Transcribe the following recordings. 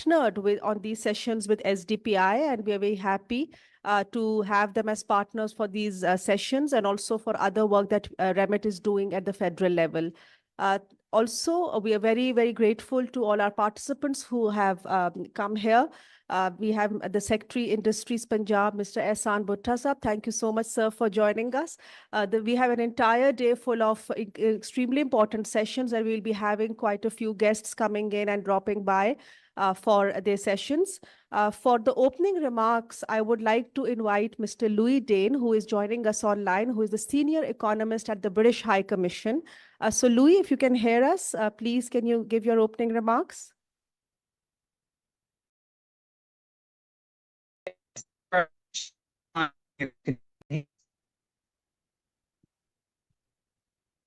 partnered with on these sessions with SDPI, and we are very happy to have them as partners for these sessions and also for other work that Remit is doing at the federal level. Also, we are very, very grateful to all our participants who have come here. We have the Secretary Industries Punjab, Mr. Ehsan Bhutta Sahab. Thank you so much, sir, for joining us. We have an entire day full of extremely important sessions, and we'll be having quite a few guests coming in and dropping by for their sessions. For the opening remarks, I would like to invite Mr. Louis Dane, who is joining us online, who is the Senior Economist at the British High Commission. So Louis, if you can hear us, please can you give your opening remarks?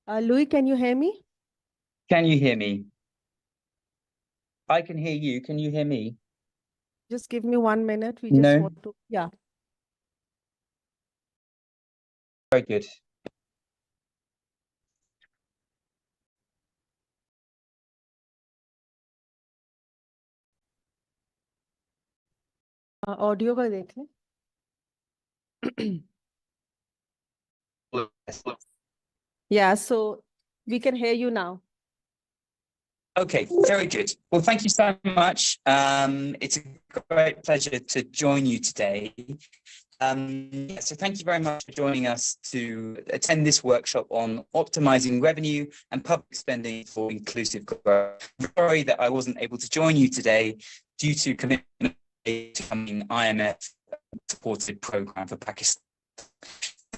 Louis, can you hear me? Can you hear me? I can hear you. Can you hear me? Just give me 1 minute. We just want to, yeah. Very good. Audio का देख लें. Yeah, so we can hear you now. Okay, very good. Well, thank you so much. It's a great pleasure to join you today. So thank you very much for joining us to attend this workshop on optimizing revenue and public spending for inclusive growth. I'm sorry that I wasn't able to join you today due to commitment to coming IMF-supported program for Pakistan.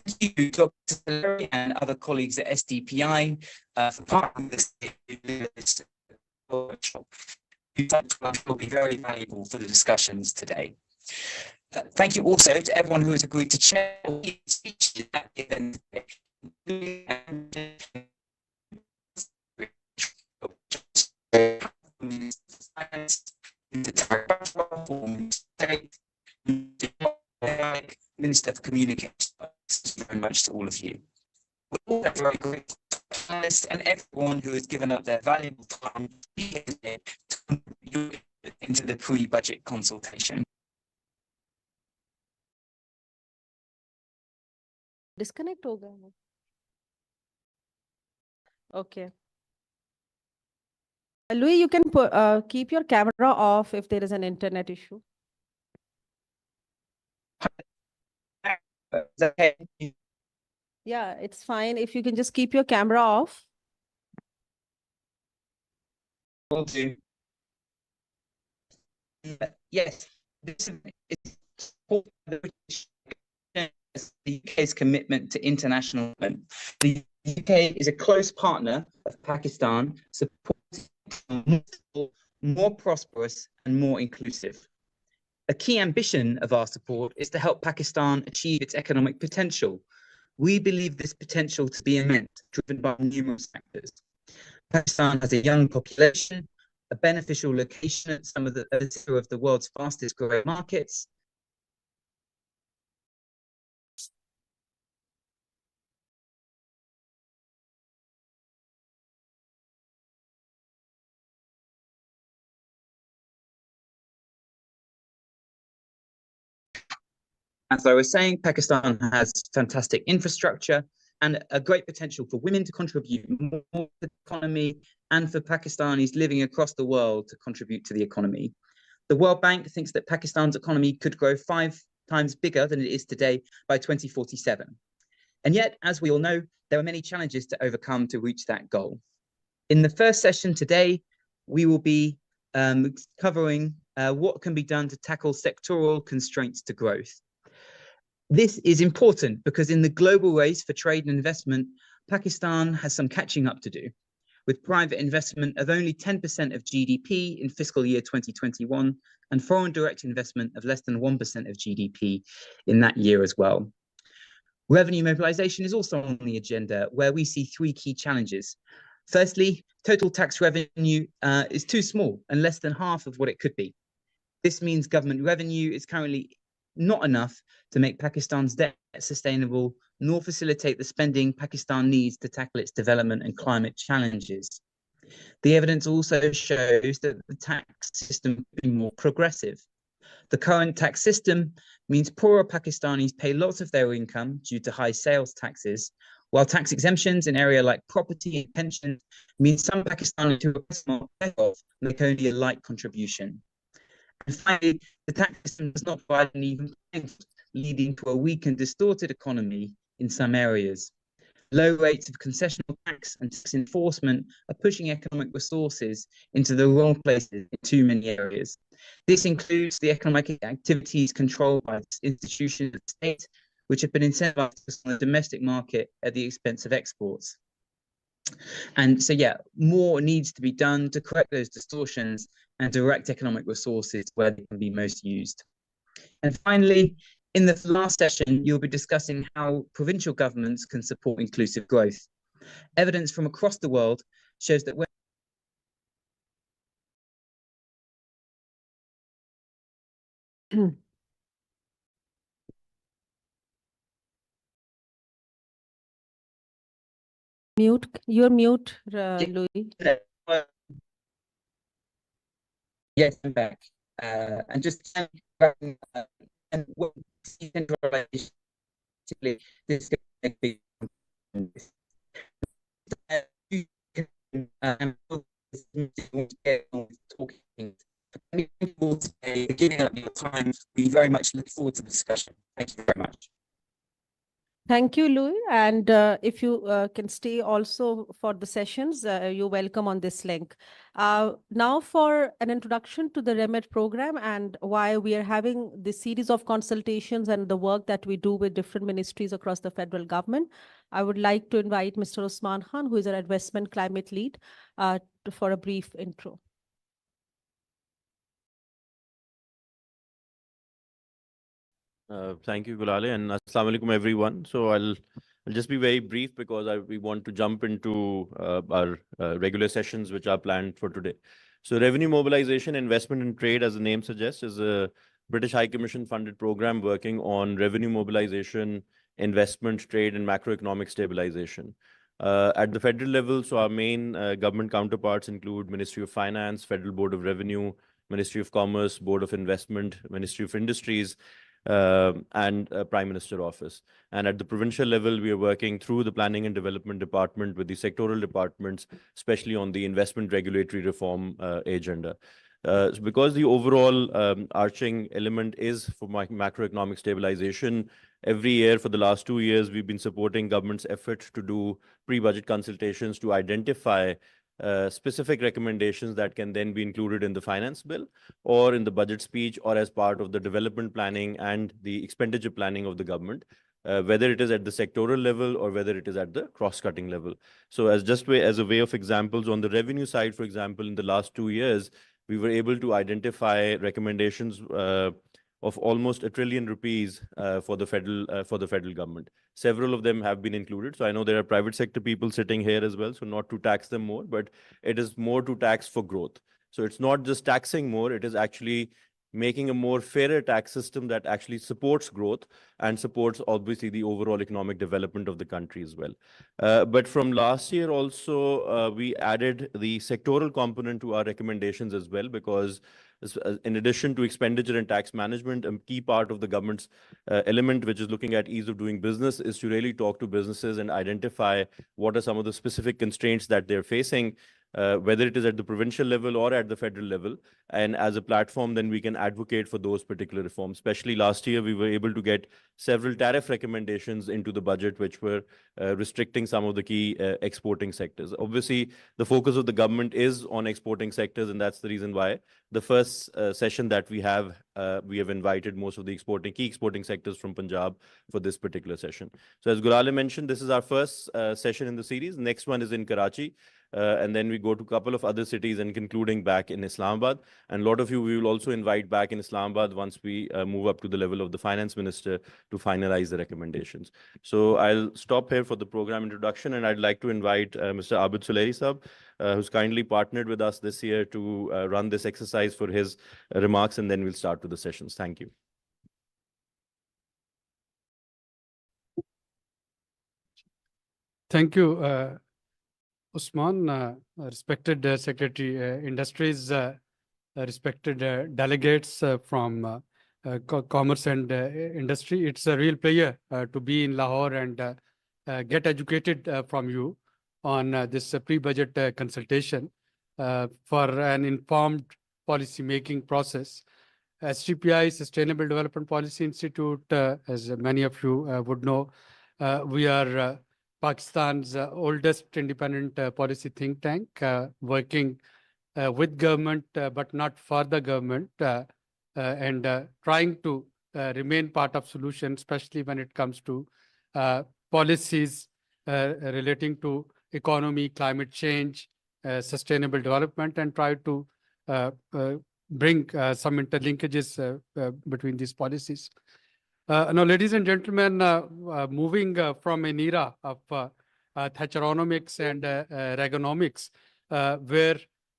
Thank you, Dr. Salari and other colleagues at SDPI for partnering with this workshop. Will be very valuable for the discussions today. Thank you also to everyone who has agreed to chair speeches at the event. Minister for Communications. Thank you very much to all of you. We're all very grateful to panelists and everyone who has given up their valuable time to be here today to contribute into the pre-budget consultation. Disconnect हो गया. Okay. Louis, you can keep your camera off if there is an internet issue. Okay. Yeah, it's fine. If you can just keep your camera off. Will do. Yes, this is the UK's commitment to international development. The UK is a close partner of Pakistan, supporting more prosperous and more inclusive. A key ambition of our support is to help Pakistan achieve its economic potential. We believe this potential to be immense, driven by numerous factors. Pakistan has a young population, a beneficial location at some of the world's fastest growing markets, as I was saying, Pakistan has fantastic infrastructure and a great potential for women to contribute more to the economy and for Pakistanis living across the world to contribute to the economy. The World Bank thinks that Pakistan's economy could grow 5 times bigger than it is today by 2047. And yet, as we all know, there are many challenges to overcome to reach that goal. In the first session today, we will be covering what can be done to tackle sectoral constraints to growth. This is important because in the global race for trade and investment, Pakistan has some catching up to do, with private investment of only 10% of GDP in fiscal year 2021 and foreign direct investment of less than 1% of GDP in that year as well. Revenue mobilization is also on the agenda, where we see 3 key challenges. Firstly, total tax revenue is too small and less than half of what it could be. This means government revenue is currently not enough to make Pakistan's debt sustainable, nor facilitate the spending Pakistan needs to tackle its development and climate challenges. The evidence also shows that the tax system could be more progressive. The current tax system means poorer Pakistanis pay lots of their income due to high sales taxes, while tax exemptions in areas like property and pensions mean some Pakistanis who are more off make only a light contribution. And finally, the tax system does not provide an even playing field, leading to a weak and distorted economy in some areas. Low rates of concessional tax and tax enforcement are pushing economic resources into the wrong places in too many areas. This includes the economic activities controlled by institutions of the state, which have been incentivized on the domestic market at the expense of exports. And so, yeah, more needs to be done to correct those distortions and direct economic resources where they can be most used. And finally, in the last session, you'll be discussing how provincial governments can support inclusive growth. Evidence from across the world shows that when Mute, you're mute, Louis. Yes, I'm back. And just and what decentralization, this can be talking. Giving up your time. We very much look forward to the discussion. Thank you very much. Thank you, Louis. And if you can stay also for the sessions, you're welcome on this link. Now for an introduction to the REMIT program and why we are having this series of consultations and the work that we do with different ministries across the federal government, I would like to invite Mr. Usman Khan, who is our investment climate lead, for a brief intro. Thank you, Gulale, and Assalamu alaikum, everyone. So I'll just be very brief because we want to jump into our regular sessions which are planned for today. So revenue mobilization, investment and trade, as the name suggests, is a British High Commission funded program working on revenue mobilization, investment, trade, and macroeconomic stabilization. At the federal level, so our main government counterparts include Ministry of Finance, Federal Board of Revenue, Ministry of Commerce, Board of Investment, Ministry of Industries, and Prime Minister Office. And at the provincial level, we are working through the Planning and Development Department with the sectoral departments, especially on the investment regulatory reform agenda. So because the overall arching element is for macroeconomic stabilization, every year for the last 2 years, we've been supporting government's effort to do pre-budget consultations to identify specific recommendations that can then be included in the finance bill or in the budget speech or as part of the development planning and the expenditure planning of the government, whether it is at the sectoral level or whether it is at the cross-cutting level. So as a way of examples, on the revenue side, for example, in the last 2 years, we were able to identify recommendations of almost ₹1 trillion for the federal government. Several of them have been included. So I know there are private sector people sitting here as well, so not to tax them more, but it is more to tax for growth. So it's not just taxing more, it is actually making a more fairer tax system that actually supports growth and supports obviously the overall economic development of the country as well. But from last year also, we added the sectoral component to our recommendations as well, because in addition to expenditure and tax management, a key part of the government's element, which is looking at ease of doing business, is to really talk to businesses and identify what are some of the specific constraints that they're facing, whether it is at the provincial level or at the federal level. And as a platform, then we can advocate for those particular reforms. Especially last year, we were able to get several tariff recommendations into the budget, which were restricting some of the key exporting sectors. Obviously, the focus of the government is on exporting sectors, and that's the reason why the first session that we have invited most of the key exporting sectors from Punjab for this particular session. So as Gulale mentioned, this is our first session in the series. Next one is in Karachi. And then we go to a couple of other cities and concluding back in Islamabad. And a lot of you we will also invite back in Islamabad once we move up to the level of the finance minister to finalize the recommendations. So I'll stop here for the program introduction, and I'd like to invite Mr. Abid Sulehi Sahab, who's kindly partnered with us this year to run this exercise for his remarks, and then we'll start with the sessions. Thank you. Thank you, Usman, respected Secretary, Industries, respected delegates from Commerce and Industry. It's a real pleasure to be in Lahore and get educated from you on this pre-budget consultation for an informed policy making process. STPI, Sustainable Development Policy Institute, as many of you would know, we are Pakistan's oldest independent policy think tank, working with government, but not for the government, and trying to remain part of solution, especially when it comes to policies relating to economy, climate change, sustainable development, and try to bring some interlinkages between these policies. Now, ladies and gentlemen, moving from an era of Thatcheronomics and Reaganomics, where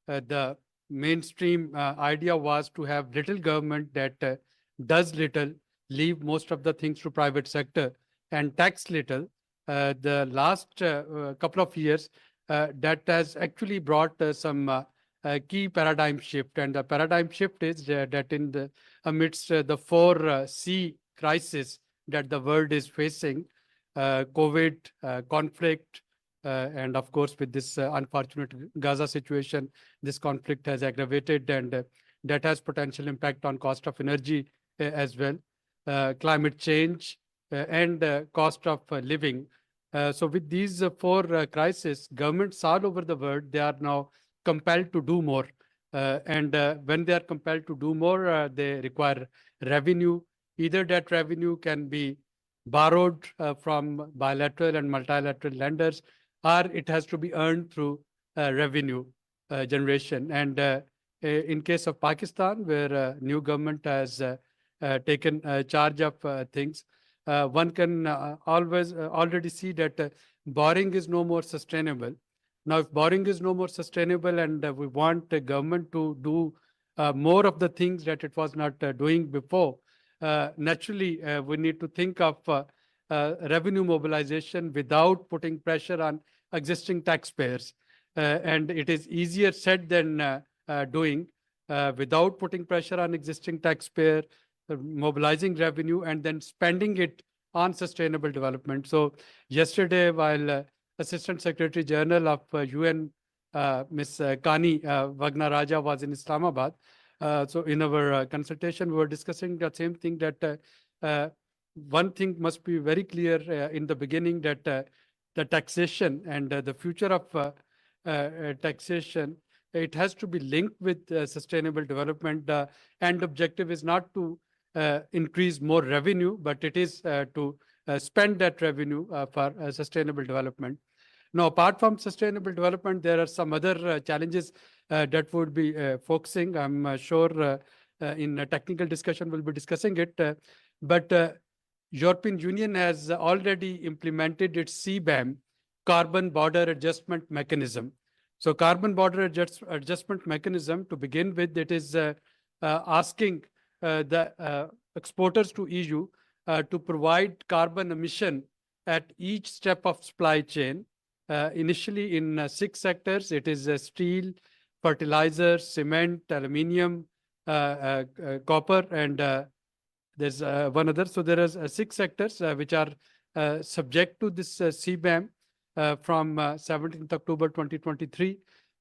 the mainstream idea was to have little government that does little, leave most of the things to private sector, and tax little. The last couple of years, that has actually brought some key paradigm shift. And the paradigm shift is that in the amidst the 4C crisis that the world is facing, COVID, conflict, and of course, with this unfortunate Gaza situation, this conflict has aggravated, and that has potential impact on cost of energy as well, climate change, and cost of living. So with these 4 crises, governments all over the world, they are now compelled to do more. And when they are compelled to do more, they require revenue. Either that revenue can be borrowed from bilateral and multilateral lenders, or it has to be earned through revenue generation. And in case of Pakistan, where new government has taken charge of things, one can already see that borrowing is no more sustainable. Now, if borrowing is no more sustainable and we want the government to do more of the things that it was not doing before, naturally, we need to think of revenue mobilization without putting pressure on existing taxpayers. And it is easier said than doing, without putting pressure on existing taxpayer, mobilizing revenue and then spending it on sustainable development. So yesterday, while Assistant Secretary General of UN, Ms. Kani Vagnaraja was in Islamabad, so in our consultation, we were discussing the same thing, that one thing must be very clear in the beginning, that the taxation and the future of taxation, it has to be linked with sustainable development. The end objective is not to increase more revenue, but it is to spend that revenue for sustainable development. Now, apart from sustainable development, there are some other challenges that would be focusing. I'm sure in a technical discussion we'll be discussing it. But European Union has already implemented its CBAM, Carbon Border Adjustment Mechanism. So carbon border adjustment mechanism, to begin with, it is asking the exporters to EU to provide carbon emission at each step of supply chain. Initially in 6 sectors, it is steel, fertilizer, cement, aluminium, copper, and there's one other. So there are 6 sectors which are subject to this CBAM from 17th October 2023.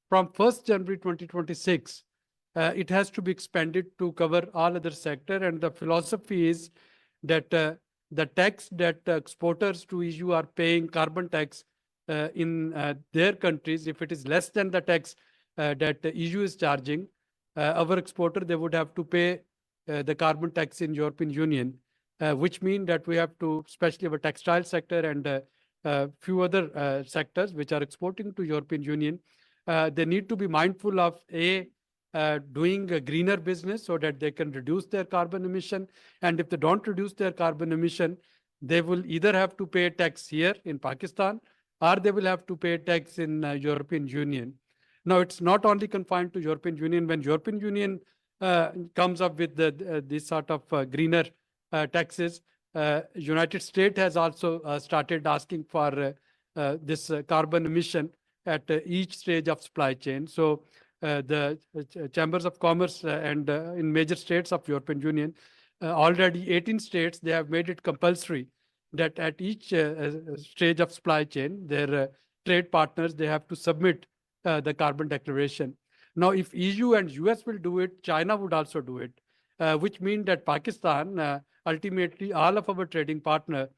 From 1st January 2026, it has to be expanded to cover all other sector. And the philosophy is that the tax that exporters to EU are paying, carbon tax, in their countries, if it is less than the tax that the EU is charging, our exporter, they would have to pay the carbon tax in European Union, which mean that we have to, especially our textile sector and few other sectors which are exporting to European Union, they need to be mindful of doing a greener business so that they can reduce their carbon emission. And if they don't reduce their carbon emission, they will either have to pay tax here in Pakistan, or they will have to pay tax in European Union. Now, it's not only confined to European Union. When European Union comes up with this sort of greener taxes, United States has also started asking for this carbon emission. at each stage of supply chain. So the chambers of commerce and in major states of European Union, already 18 states, they have made it compulsory that at each stage of supply chain, their trade partners, they have to submit the carbon declaration. Now, if EU and US will do it, China would also do it, which means that Pakistan, ultimately all of our trading partner,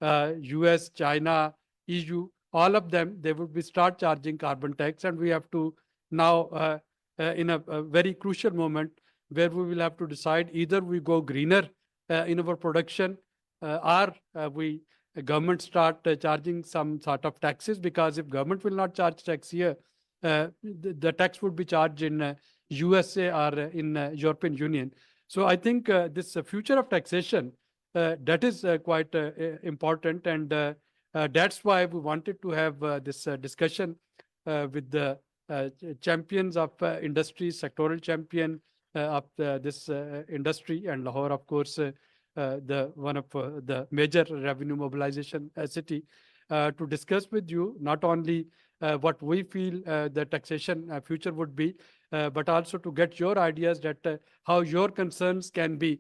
US, China, EU, all of them, they would be start charging carbon tax. And we have to now, in a very crucial moment, where we will have to decide either we go greener in our production or we government start charging some sort of taxes, because if government will not charge tax here, the tax would be charged in USA or in European Union. So I think this future of taxation, that is quite important. And that's why we wanted to have this discussion with the champions of industry, sectoral champion of this industry, and Lahore, of course, the one of the major revenue mobilization city, to discuss with you not only what we feel the taxation future would be, but also to get your ideas that how your concerns can be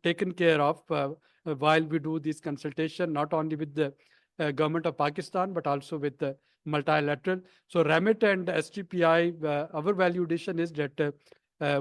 taken care of while we do this consultation, not only with the government of Pakistan, but also with the multilateral. So RAMIT and STPI, our value addition is that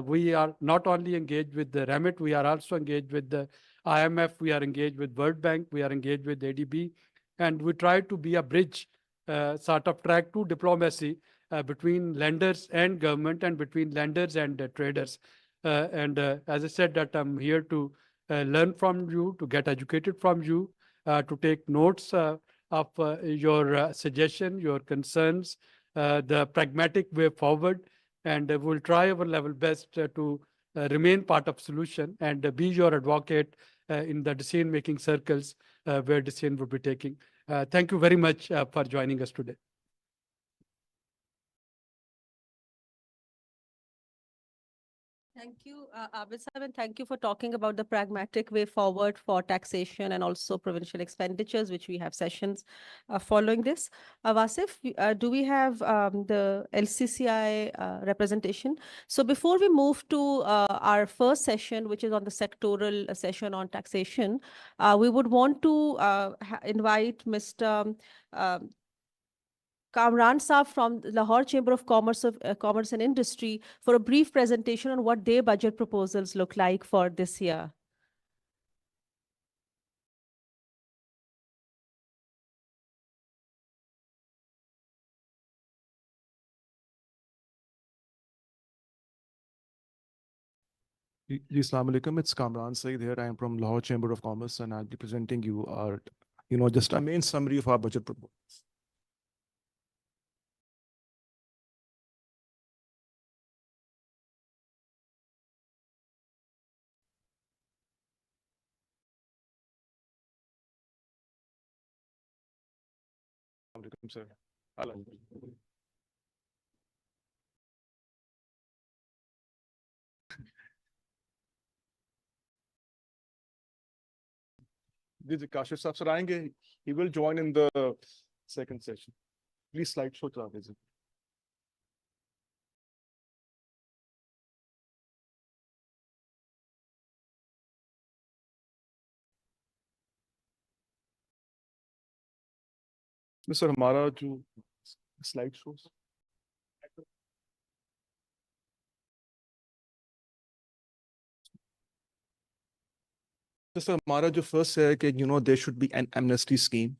we are not only engaged with the RAMIT, we are also engaged with the IMF, we are engaged with World Bank, we are engaged with ADB, and we try to be a bridge sort of track to diplomacy between lenders and government, and between lenders and traders. As I said, that I'm here to learn from you, to get educated from you, to take notes of your suggestion, your concerns, the pragmatic way forward, and we'll try our level best to remain part of solution and be your advocate in the decision-making circles where decision will be taking. Thank you very much for joining us today. Thank you, Abid Sahib, and thank you for talking about the pragmatic way forward for taxation and also provincial expenditures, which we have sessions following this. Wasif, do we have the LCCI representation? So before we move to our first session, which is on the sectoral session on taxation, we would want to invite Mr. Kamran Saab from Lahore Chamber of Commerce and Industry for a brief presentation on what their budget proposals look like for this year. Assalamu alaikum. It's Kamran Saeed here. I am from Lahore Chamber of Commerce, and I'll be presenting you our, just a main summary of our budget proposals. Sir. Kashif Saab sir aayenge. He will join in the second session. Please slideshow chala dejiye. Sir हमारा जो slide shows तो sir हमारा जो first है कि there should be an amnesty scheme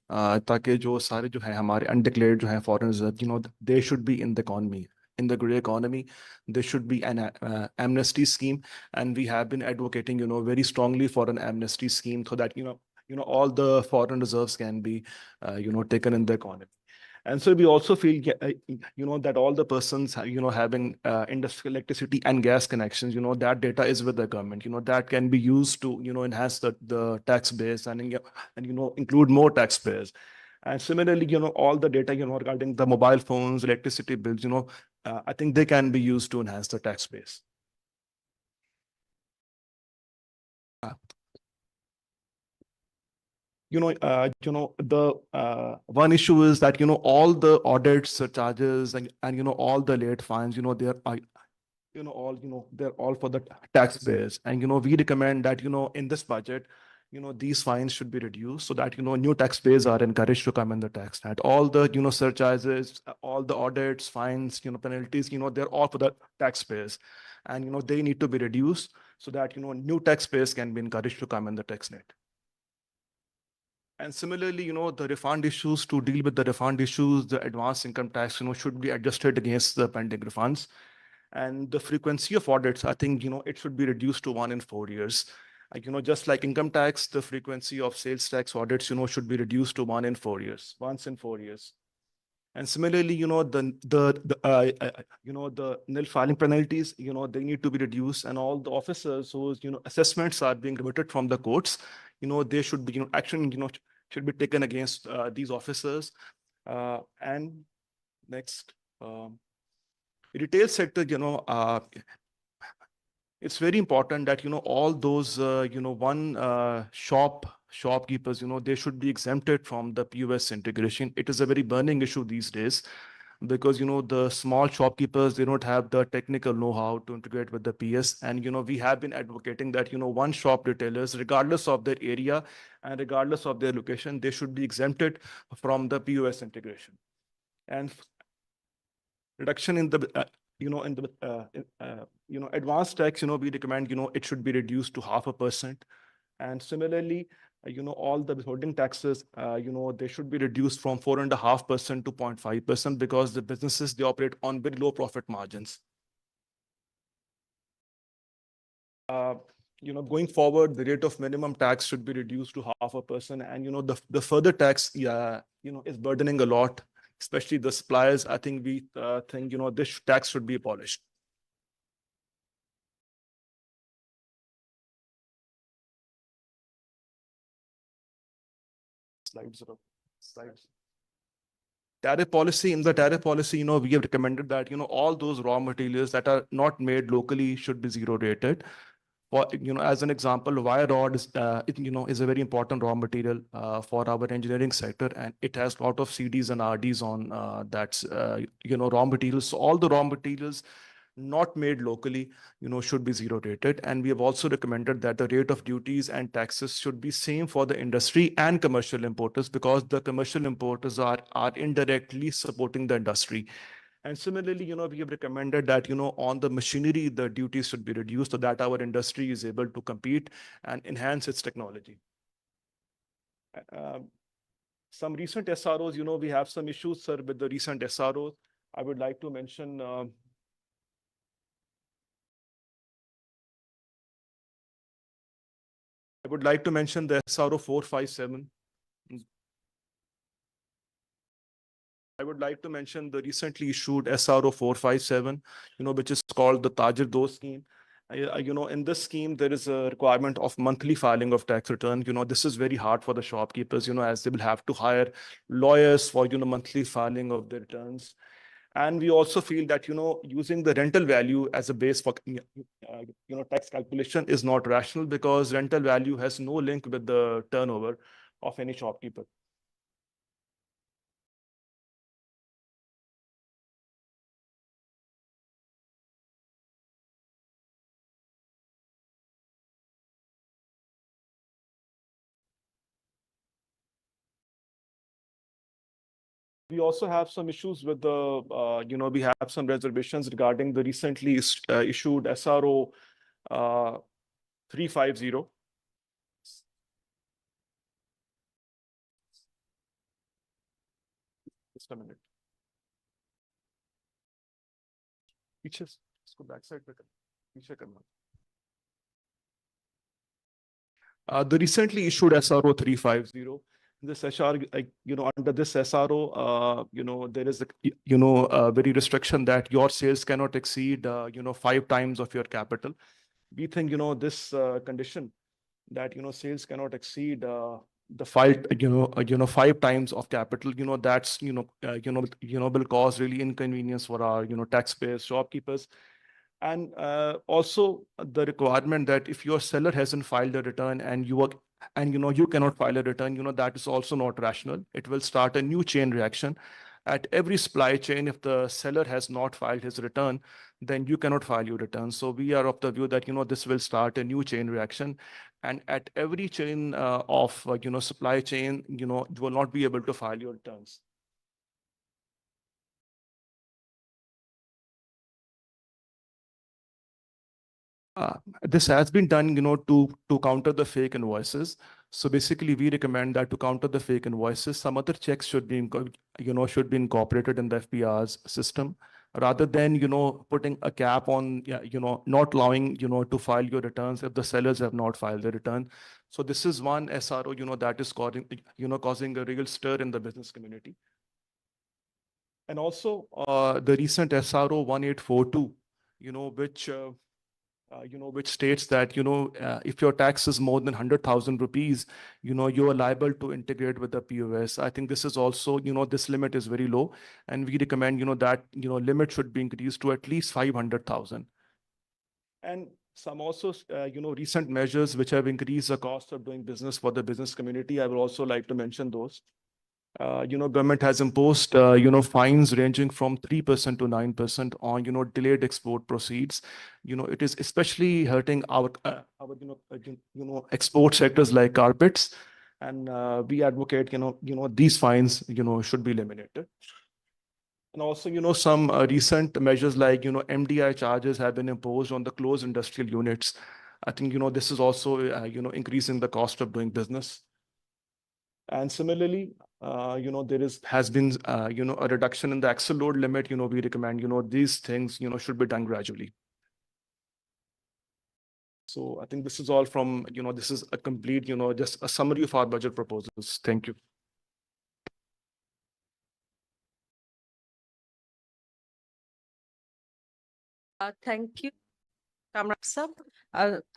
ताकि जो सारे जो है हमारे अनडिक्लेयर्ड जो है foreign reserve they should be in the economy in the grey economy. There should be an amnesty scheme, and we have been advocating very strongly for an amnesty scheme so that all the foreign reserves can be taken in the economy. And so we also feel that all the persons having industrial electricity and gas connections, that data is with the government, that can be used to enhance the tax base and include more taxpayers. And similarly, all the data, regarding the mobile phones, electricity bills, I think they can be used to enhance the tax base. the one issue is that, all the audit surcharges and, all the late fines, they're, they're all for the taxpayers. And, we recommend that, in this budget, these fines should be reduced so that, new taxpayers are encouraged to come in the tax net. All the, surcharges, all the audits, fines, penalties, they're all for the taxpayers. And, they need to be reduced so that, new taxpayers can be encouraged to come in the tax net. And similarly, the refund issues, to deal with the refund issues, the advanced income tax, should be adjusted against the pending refunds. And the frequency of audits, I think, it should be reduced to 1 in 4 years. Like, just like income tax, the frequency of sales tax audits, should be reduced to 1 in 4 years, once in 4 years. And similarly, the nil filing penalties, they need to be reduced, and all the officers whose, assessments are being remitted from the courts, they should be, action, should be taken against these officers. And next, retail sector, it's very important that, all those, shopkeepers, they should be exempted from the POS integration. It is a very burning issue these days because, the small shopkeepers, they don't have the technical know-how to integrate with the PS. And, we have been advocating that, one shop retailers, regardless of their area and regardless of their location, they should be exempted from the POS integration. And reduction in the, advanced tax, we recommend, it should be reduced to 0.5%. And similarly, all the withholding taxes, they should be reduced from 4.5% to 0.5% because the businesses, they operate on very low profit margins. Going forward, the rate of minimum tax should be reduced to 0.5%. And, the further tax, is burdening a lot, especially the suppliers. I think we think, this tax should be abolished. Slides. Tariff policy, in the tariff policy, we have recommended that, all those raw materials that are not made locally should be zero rated. For, as an example, wire rod is, is a very important raw material for our engineering sector, and it has a lot of CDs and RDs on that's, raw materials. So all the raw materials not made locally, should be zero rated. And we have also recommended that the rate of duties and taxes should be same for the industry and commercial importers, because the commercial importers are indirectly supporting the industry. And similarly, we have recommended that, on the machinery, the duties should be reduced so that our industry is able to compete and enhance its technology. Some recent SROs, we have some issues, sir, with the recent SROs. I would like to mention the SRO 457. I would like to mention the recently issued SRO 457, which is called the Tajir Do scheme. In this scheme, there is a requirement of monthly filing of tax return. This is very hard for the shopkeepers, as they will have to hire lawyers for, monthly filing of the returns. And we also feel that, using the rental value as a base for, tax calculation is not rational, because rental value has no link with the turnover of any shopkeeper. We also have some issues with the, we have some reservations regarding the recently issued SRO 350. Just a minute. Let's go backside. The recently issued SRO 350. This SR, under this SRO, there is a very restriction that your sales cannot exceed 5 times of your capital. We think this condition that sales cannot exceed the 5 times of capital, that's will cause really inconvenience for our taxpayers, shopkeepers. And also the requirement that if your seller hasn't filed a return and you are and you cannot file a return, that is also not rational. It will start a new chain reaction. At every supply chain, if the seller has not filed his return, then you cannot file your return. So we are of the view that this will start a new chain reaction, and at every chain of supply chain, you will not be able to file your returns. This has been done, to counter the fake invoices. So basically, we recommend that to counter the fake invoices, some other checks should be, should be incorporated in the FPR's system, rather than, putting a cap on, not allowing, to file your returns if the sellers have not filed the return. So this is one SRO, that is causing, causing a real stir in the business community. And also the recent SRO 1842, which states that, if your tax is more than 100,000 rupees, you are liable to integrate with the POS. I think this is also, this limit is very low, and we recommend, that, limit should be increased to at least 500,000. And some also, recent measures which have increased the cost of doing business for the business community. I would also like to mention those. Government has imposed, fines ranging from 3% to 9% on, delayed export proceeds. It is especially hurting our export sectors like carpets. And we advocate, these fines, should be eliminated. And also, some recent measures like, MDI charges have been imposed on the closed industrial units. I think, this is also, increasing the cost of doing business. And similarly, there has been, a reduction in the axle load limit. We recommend, these things, should be done gradually. So I think this is all from, this is a complete, just a summary of our budget proposals. Thank you. Thank you, Kamran Sab.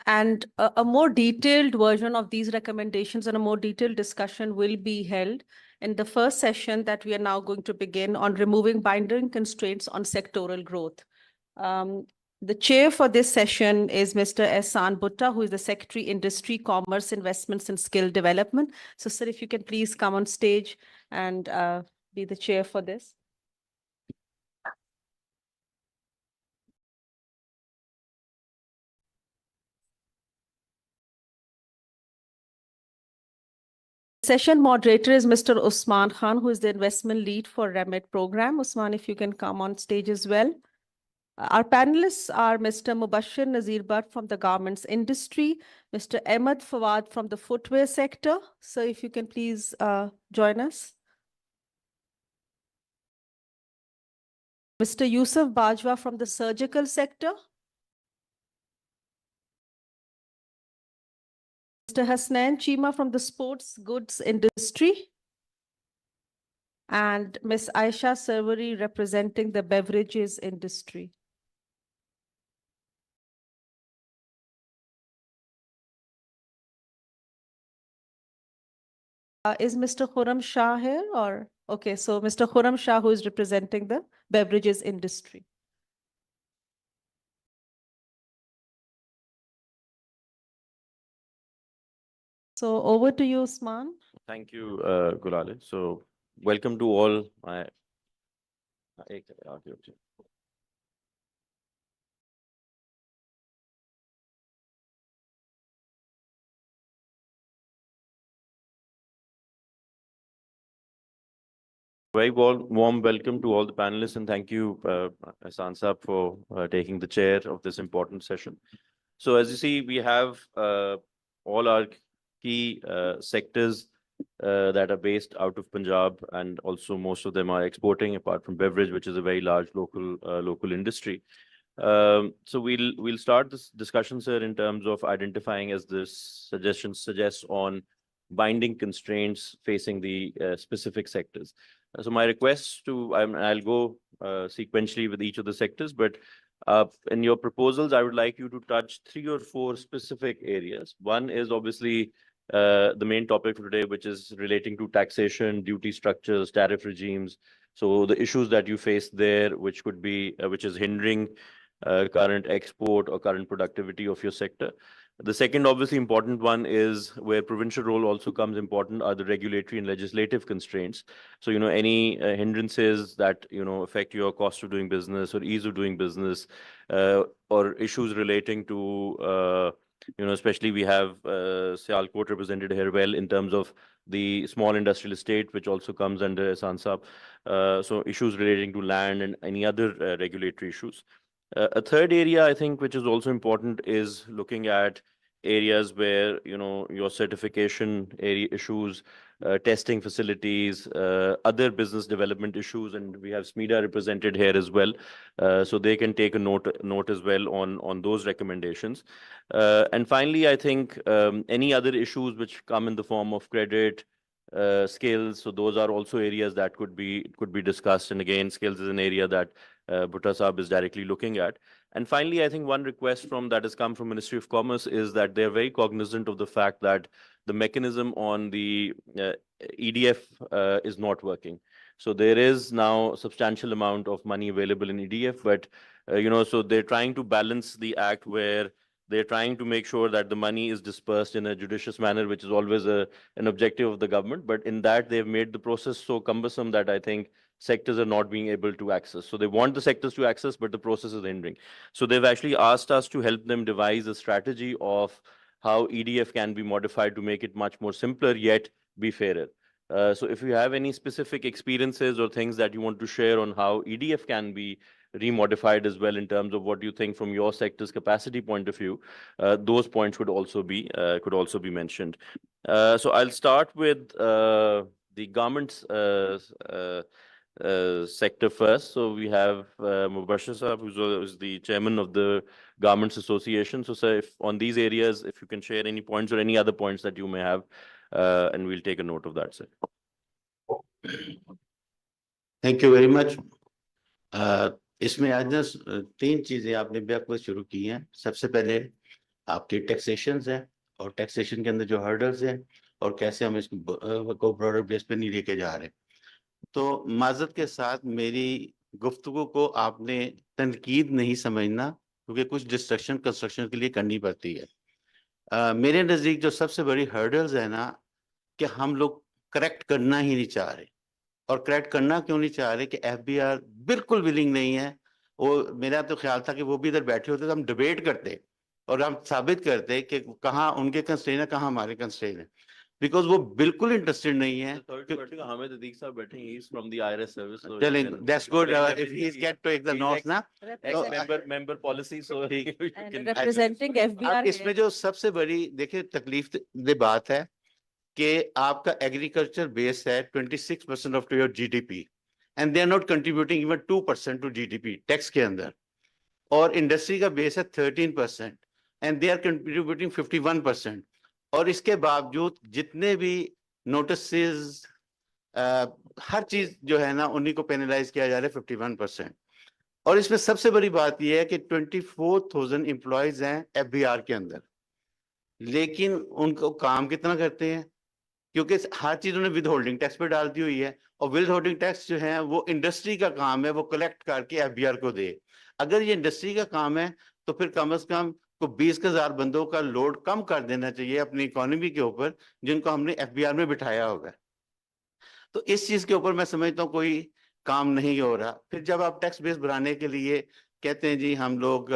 And a more detailed version of these recommendations and a more detailed discussion will be held in the first session that we are now going to begin on removing binding constraints on sectoral growth. The chair for this session is Mr. Ehsan Butta, who is the Secretary, Industry, Commerce, Investments and Skill Development. So, sir, if you can please come on stage and be the chair for this. Session moderator is Mr. Usman Khan, who is the investment lead for Remit program. Usman, if you can come on stage as well. Our panelists are Mr. Mubashir Nazir Bhatt from the garments industry, Mr. Ahmed Fawad from the footwear sector. So if you can please join us. Mr. Yusuf Bajwa from the surgical sector. Mr. Hasnain Chima from the sports goods industry. And Ms. Aisha Servari representing the beverages industry. Is Mr. Khurram Shah here or? Okay, so Mr. Khurram Shah, who is representing the beverages industry. So over to you, Usman. Thank you, Gulale. So welcome to all my. Very warm welcome to all the panelists, and thank you, Ehsan Saab, for taking the chair of this important session. So as you see, we have all our key sectors that are based out of Punjab, and also most of them are exporting, apart from beverage, which is a very large local industry. So we'll start this discussion, sir, in terms of identifying, as this suggestion suggests, on binding constraints facing the specific sectors. So my request to, I'll go sequentially with each of the sectors, but in your proposals, I would like you to touch 3 or 4 specific areas. One is obviously the main topic for today, which is relating to taxation, duty structures, tariff regimes. So the issues that you face there, which could be, which is hindering current export or current productivity of your sector. The second, obviously important one is where provincial role also comes important are the regulatory and legislative constraints. So, any hindrances that, affect your cost of doing business or ease of doing business, or issues relating to, especially we have Sialkot represented here well in terms of the small industrial estate, which also comes under Sansab. So issues relating to land and any other regulatory issues. A third area, I think, which is also important is looking at areas where, your certification area issues, testing facilities, other business development issues, and we have SMEDA represented here as well. So they can take a note as well on those recommendations. And finally, I think any other issues which come in the form of credit, skills, so those are also areas that could be discussed. And again, skills is an area that Bhutta Saab is directly looking at. And finally, I think one request that has come from Ministry of Commerce is that they're very cognizant of the fact that the mechanism on the EDF is not working. So there is now a substantial amount of money available in EDF, but so they're trying to balance the act where they're trying to make sure that the money is dispersed in a judicious manner, which is always an objective of the government. But in that, they've made the process so cumbersome that I think sectors are not being able to access. So they want the sectors to access, but the process is hindering. So they've actually asked us to help them devise a strategy of how EDF can be modified to make it much more simpler, yet be fairer. So if you have any specific experiences or things that you want to share on how EDF can be remodified as well in terms of what you think from your sector's capacity point of view, those points could also be mentioned. So I'll start with the government's sector first. So we have Mubashir Saab, who's the chairman of the Garments Association. So sir, if on these areas, if you can share any points or any other points that you may have, and we'll take a note of that, sir. Thank you very much. इसमें आज ना 3 चीजें आपने बेहद शुरू की हैं। सबसे पहले आपकी टैक्सेशन है और टैक्सेशन के अंदर जो हर्डल्स हैं और कैसे हम इसको ब्रॉडर बेस पे नहीं लेके जा रहे। तो माजरत के साथ मेरी गुफ्तगू को आपने तनकीद नहीं समझना, क्योंकि कुछ डिस्ट्रक्शन कंस्ट्रक्शन के लिए करनी पड़ती है। मेरे नज़दीक जो सबसे बड़ी हर्डल्स है ना, कि हम लोग करेक्ट करना ही नहीं चाह रहे। और करेक्ट करना क्यों नहीं चाह रहे कि एफबीआर बिल्कुल विलिंग नहीं है। वो मेरा तो ख्याल था कि वो भी इधर बैठे होते तो हम डिबेट करते और हम साबित करते कि कहाँ उनके कंस्ट्रेन है, कहाँ हमारे कंस्ट्रेन है, बिकॉज वो बिल्कुल इंटरेस्टेड नहीं है। हमें तो दीक्षा बैठे he is from the IRS service, चलें, that's good if he is get to take the notes ना, member policy, so representing FBR। इसमें जो सबसे बड़ी देखिए तकलीफ दे बात है कि आपका एग्रीकल्चर बेस है 26% of your GDP and they are not contributing even 2% to GDP tax के अंदर, और इंडस्ट्री का बेस है 13% एंड दे आर कंट्रीब्यूटिंग 51%। और इसके बावजूद जितने भी नोटिसेस हर चीज जो है ना उन्हीं को पेनलाइज किया जा रहा है 51%। और इसमें सबसे बड़ी बात यह है कि 24,000 एम्प्लॉयज हैं एफबीआर के अंदर, लेकिन उनको काम कितना करते हैं, क्योंकि हर चीज उन्हें विद होल्डिंग टैक्स पे डाल दी हुई है। और विद होल्डिंग टैक्स जो है वो इंडस्ट्री का काम है, वो कलेक्ट करके एफबीआर को दे। अगर ये इंडस्ट्री का काम है तो फिर कम से कम को 20,000 बंदों का लोड कम कर देना चाहिए अपनी इकोनॉमी के ऊपर, जिनको हमने एफबीआर में बिठाया होगा। तो इस चीज के ऊपर मैं समझता हूँ कोई काम नहीं हो रहा। फिर जब आप टैक्स बेस बढ़ाने के लिए कहते हैं जी हम लोग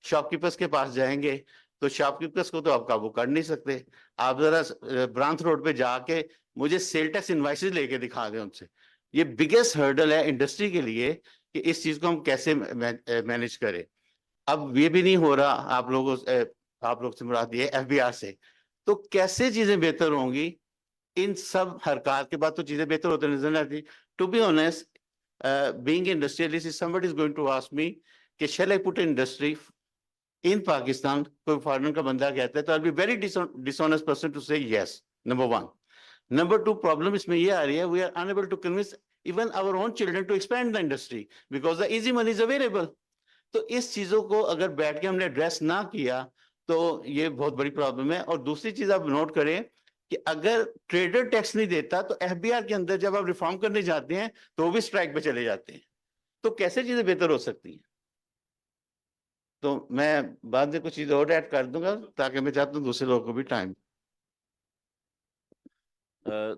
शॉपकीपर्स के पास जाएंगे, तो शॉपकीपर्स को तो आप काबू कर नहीं सकते। आप जरा ब्रांच रोड पे जाके मुझे सेल टैक्स इनवाइसेस लेके दिखा दें उनसे। ये बिगेस्ट हर्डल है इंडस्ट्री के लिए कि इस चीज को हम कैसे मैनेज करें। अब ये भी नहीं हो रहा, आप लोग से मुराद ये एफबीआर से, तो कैसे चीजें बेहतर होंगी। इन सब हरकत के बाद तो चीजें बेहतर होते नजर आती। To be honest, being industrialist, somebody is going to ask me कि shall I put industry in Pakistan, कोई फॉरेनर का बंदा कहता है तो I'll be very dishonest person to say yes, number one. Number two, problem इसमें ये आ रही है, we are unable to convince even our own children to expand the industry because the easy money is available. तो इस चीजों को अगर बैठ के हमने एड्रेस ना किया तो ये बहुत बड़ी प्रॉब्लम है। और दूसरी चीज आप नोट करें कि अगर ट्रेडर टैक्स नहीं देता तो एफबीआर के अंदर जब आप रिफॉर्म करने जाते हैं तो वो भी स्ट्राइक पे चले जाते हैं। तो कैसे चीजें बेहतर हो सकती हैं। तो मैं बाद में कुछ चीज और ऐड कर दूंगा ताकि मैं चाहता हूँ दूसरे लोगों को भी time.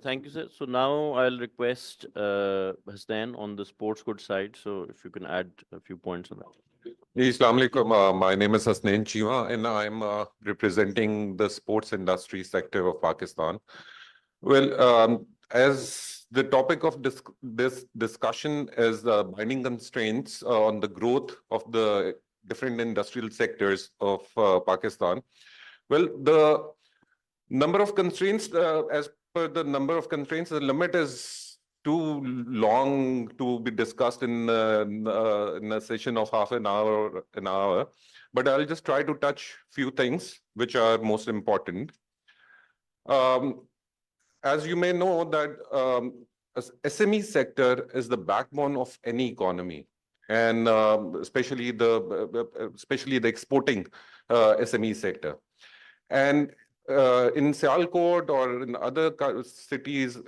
Thank you, sir. So now I'll request Hasnain on the sports goods side. So if you can add a few points on that. Assalamu alaikum. My name is Hasnain Cheema, and I'm representing the sports industry sector of Pakistan. Well, as the topic of this discussion is binding constraints on the growth of the different industrial sectors of Pakistan. Well, the number of constraints, as per the number of constraints, the limit is too long to be discussed in a session of half an hour or an hour. But I'll just try to touch few things which are most important. As you may know that SME sector is the backbone of any economy, and especially the exporting SME sector. And in Sialkot or in other cities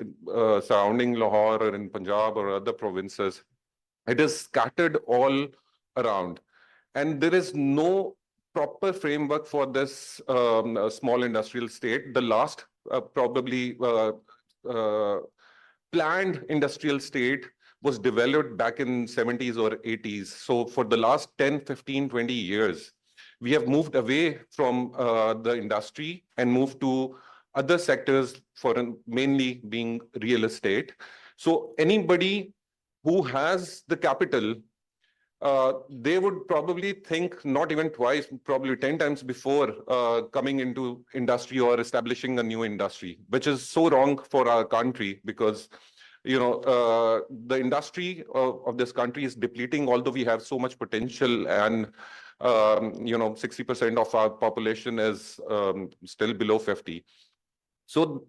surrounding Lahore or in Punjab or other provinces, it is scattered all around. And there is no proper framework for this small industrial state. The last probably planned industrial state was developed back in 70s or 80s. So for the last 10, 15, 20 years, we have moved away from the industry and moved to other sectors, mainly being real estate. So anybody who has the capital, they would probably think not even twice, probably 10 times before coming into industry or establishing a new industry, which is so wrong for our country because the industry of this country is depleting, although we have so much potential, and 60% of our population is still below 50. So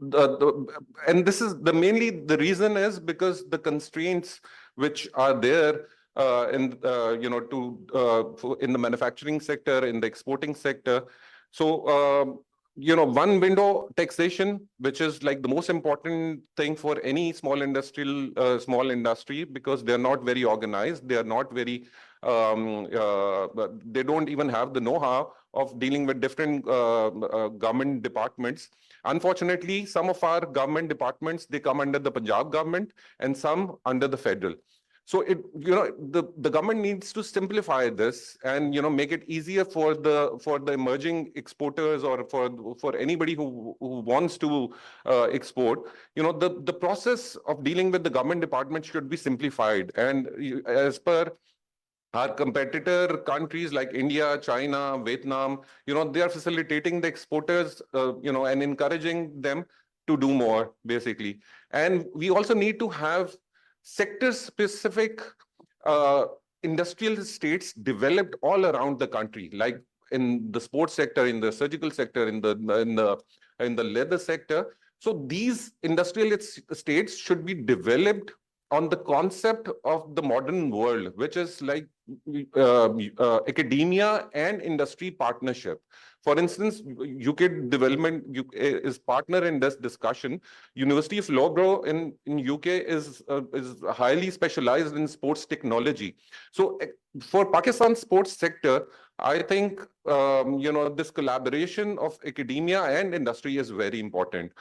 and this is mainly the reason is because the constraints which are there in the manufacturing sector, in the exporting sector. So one window taxation, which is like the most important thing for any small industry, because they're not very organized. They are not very, they don't even have the know-how of dealing with different government departments. Unfortunately, some of our government departments, they come under the Punjab government and some under the federal. So the government needs to simplify this and make it easier for the emerging exporters or for anybody who wants to export. The process of dealing with the government department should be simplified. And as per our competitor countries like India, China, Vietnam, they are facilitating the exporters, and encouraging them to do more, basically. And we also need to have sector-specific industrial estates developed all around the country, like in the sports sector, in the surgical sector, in the leather sector. So these industrial estates should be developed on the concept of the modern world, which is like academia and industry partnership. For instance, UK development is partner in this discussion. University of Loughborough in UK is highly specialized in sports technology. So for Pakistan sports sector, I think this collaboration of academia and industry is very important.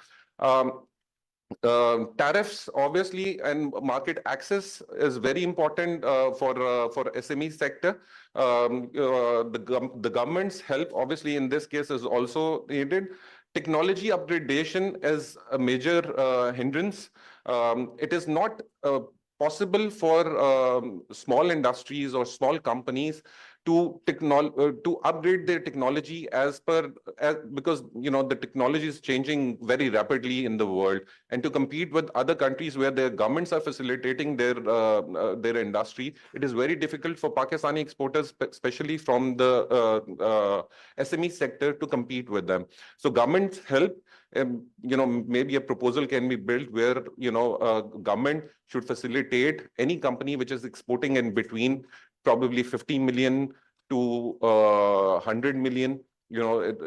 Tariffs, obviously, and market access is very important for SME sector. The government's help, obviously, in this case is also needed. Technology upgradation is a major hindrance. It is not possible for small industries or small companies to upgrade their technology because the technology is changing very rapidly in the world, and to compete with other countries where their governments are facilitating their industry, it is very difficult for Pakistani exporters, especially from the SME sector, to compete with them. So government's help, maybe a proposal can be built where government should facilitate any company which is exporting in between probably 50 million to 100 million,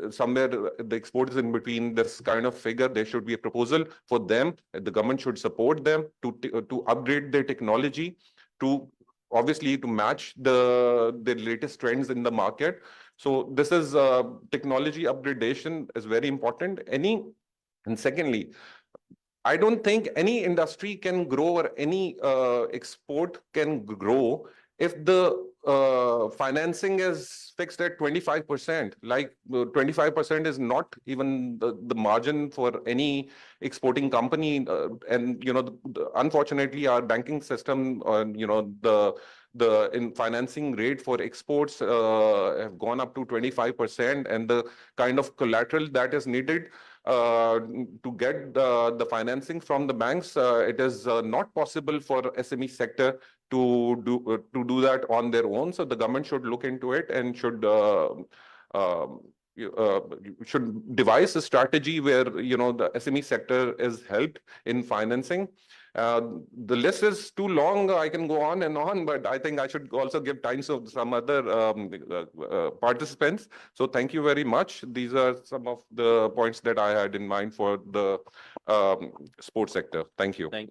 somewhere the export is in between this kind of figure. There should be a proposal for them. The government should support them to upgrade their technology, to obviously to match the latest trends in the market. So this is technology upgradation is very important. And secondly, I don't think any industry can grow or any export can grow if the financing is fixed at 25%. Like 25% is not even the margin for any exporting company. And unfortunately, our banking system, the in financing rate for exports have gone up to 25%, and the kind of collateral that is needed to get the financing from the banks, it is not possible for SME sector to do that on their own. So the government should look into it and should devise a strategy where the SME sector is helped in financing. The list is too long. I can go on and on, but I think I should also give time to some other participants. So thank you very much. These are some of the points that I had in mind for the sports sector. Thank you. Thank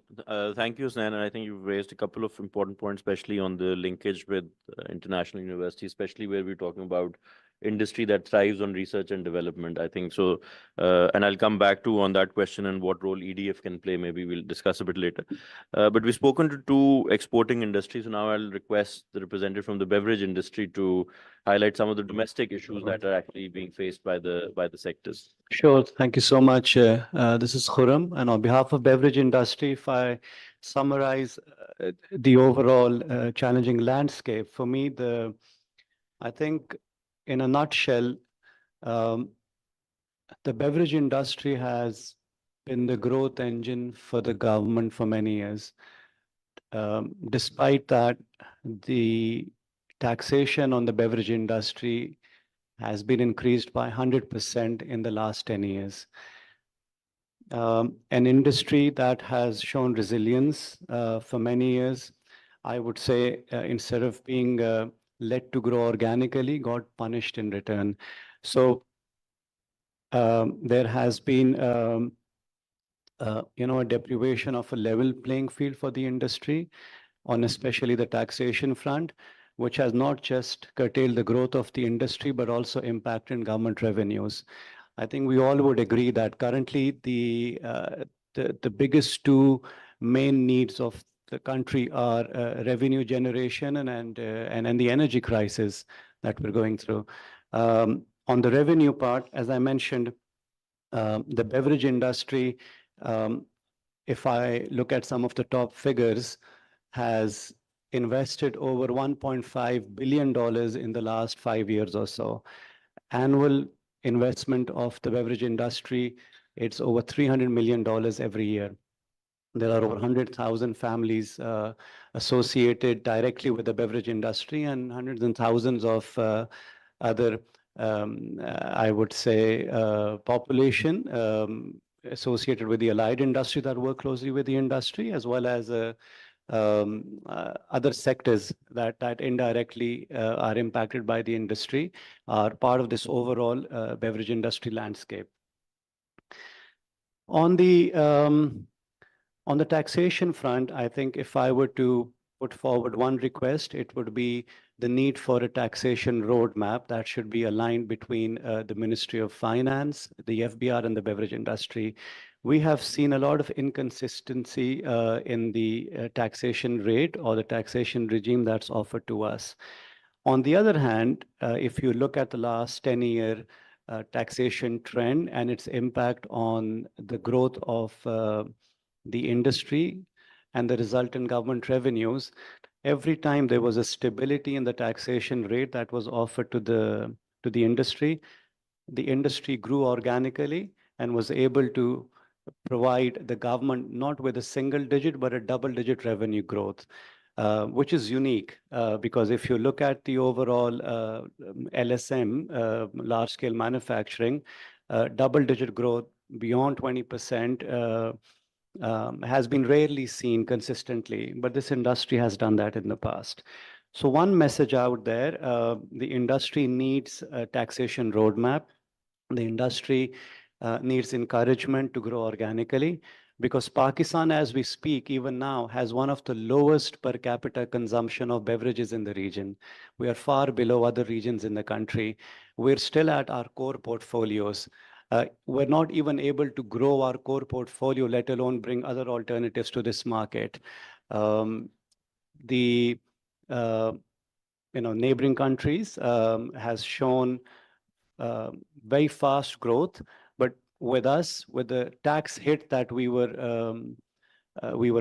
you, Snan. And I think you've raised a couple of important points, especially on the linkage with international universities, especially where we're talking about industry that thrives on research and development. I think so. And I'll come back to on that question and what role EDF can play. Maybe we'll discuss a bit later. But we've spoken to two exporting industries. So now I'll request the representative from the beverage industry to highlight some of the domestic issues that are actually being faced by the sectors. Sure. Thank you so much. This is Khurram. And on behalf of beverage industry, if I summarize the overall challenging landscape, for me, I think in a nutshell, the beverage industry has been the growth engine for the government for many years. Despite that, the taxation on the beverage industry has been increased by 100% in the last 10 years. An industry that has shown resilience for many years, I would say, instead of being led to grow organically, got punished in return. So there has been a deprivation of a level playing field for the industry on especially the taxation front, which has not just curtailed the growth of the industry, but also impacted government revenues. I think we all would agree that currently the biggest two main needs of the country are revenue generation and the energy crisis that we're going through. On the revenue part, as I mentioned, the beverage industry, if I look at some of the top figures, has invested over $1.5 billion in the last 5 years or so. Annual investment of the beverage industry, it's over $300 million every year. There are over 100,000 families associated directly with the beverage industry and hundreds and thousands of other, I would say, population associated with the allied industry that work closely with the industry, as well as other sectors that indirectly are impacted by the industry, are part of this overall beverage industry landscape. On the taxation front, I think if I were to put forward one request, it would be the need for a taxation roadmap that should be aligned between the Ministry of Finance, the FBR, and the beverage industry. We have seen a lot of inconsistency in the taxation rate or the taxation regime that's offered to us. On the other hand, if you look at the last 10-year taxation trend and its impact on the growth of the industry and the resultant government revenues, every time there was a stability in the taxation rate that was offered to the industry grew organically and was able to provide the government not with a single digit, but a double-digit revenue growth, which is unique because if you look at the overall LSM, large-scale manufacturing, double-digit growth beyond 20% has been rarely seen consistently, but this industry has done that in the past. So one message out there, the industry needs a taxation roadmap. The industry needs encouragement to grow organically, because Pakistan, as we speak, even now, has one of the lowest per capita consumption of beverages in the region. We are far below other regions in the country. We're still at our core portfolios. We're not even able to grow our core portfolio, let alone bring other alternatives to this market. The neighboring countries has shown very fast growth, but with us, with the tax hit that we were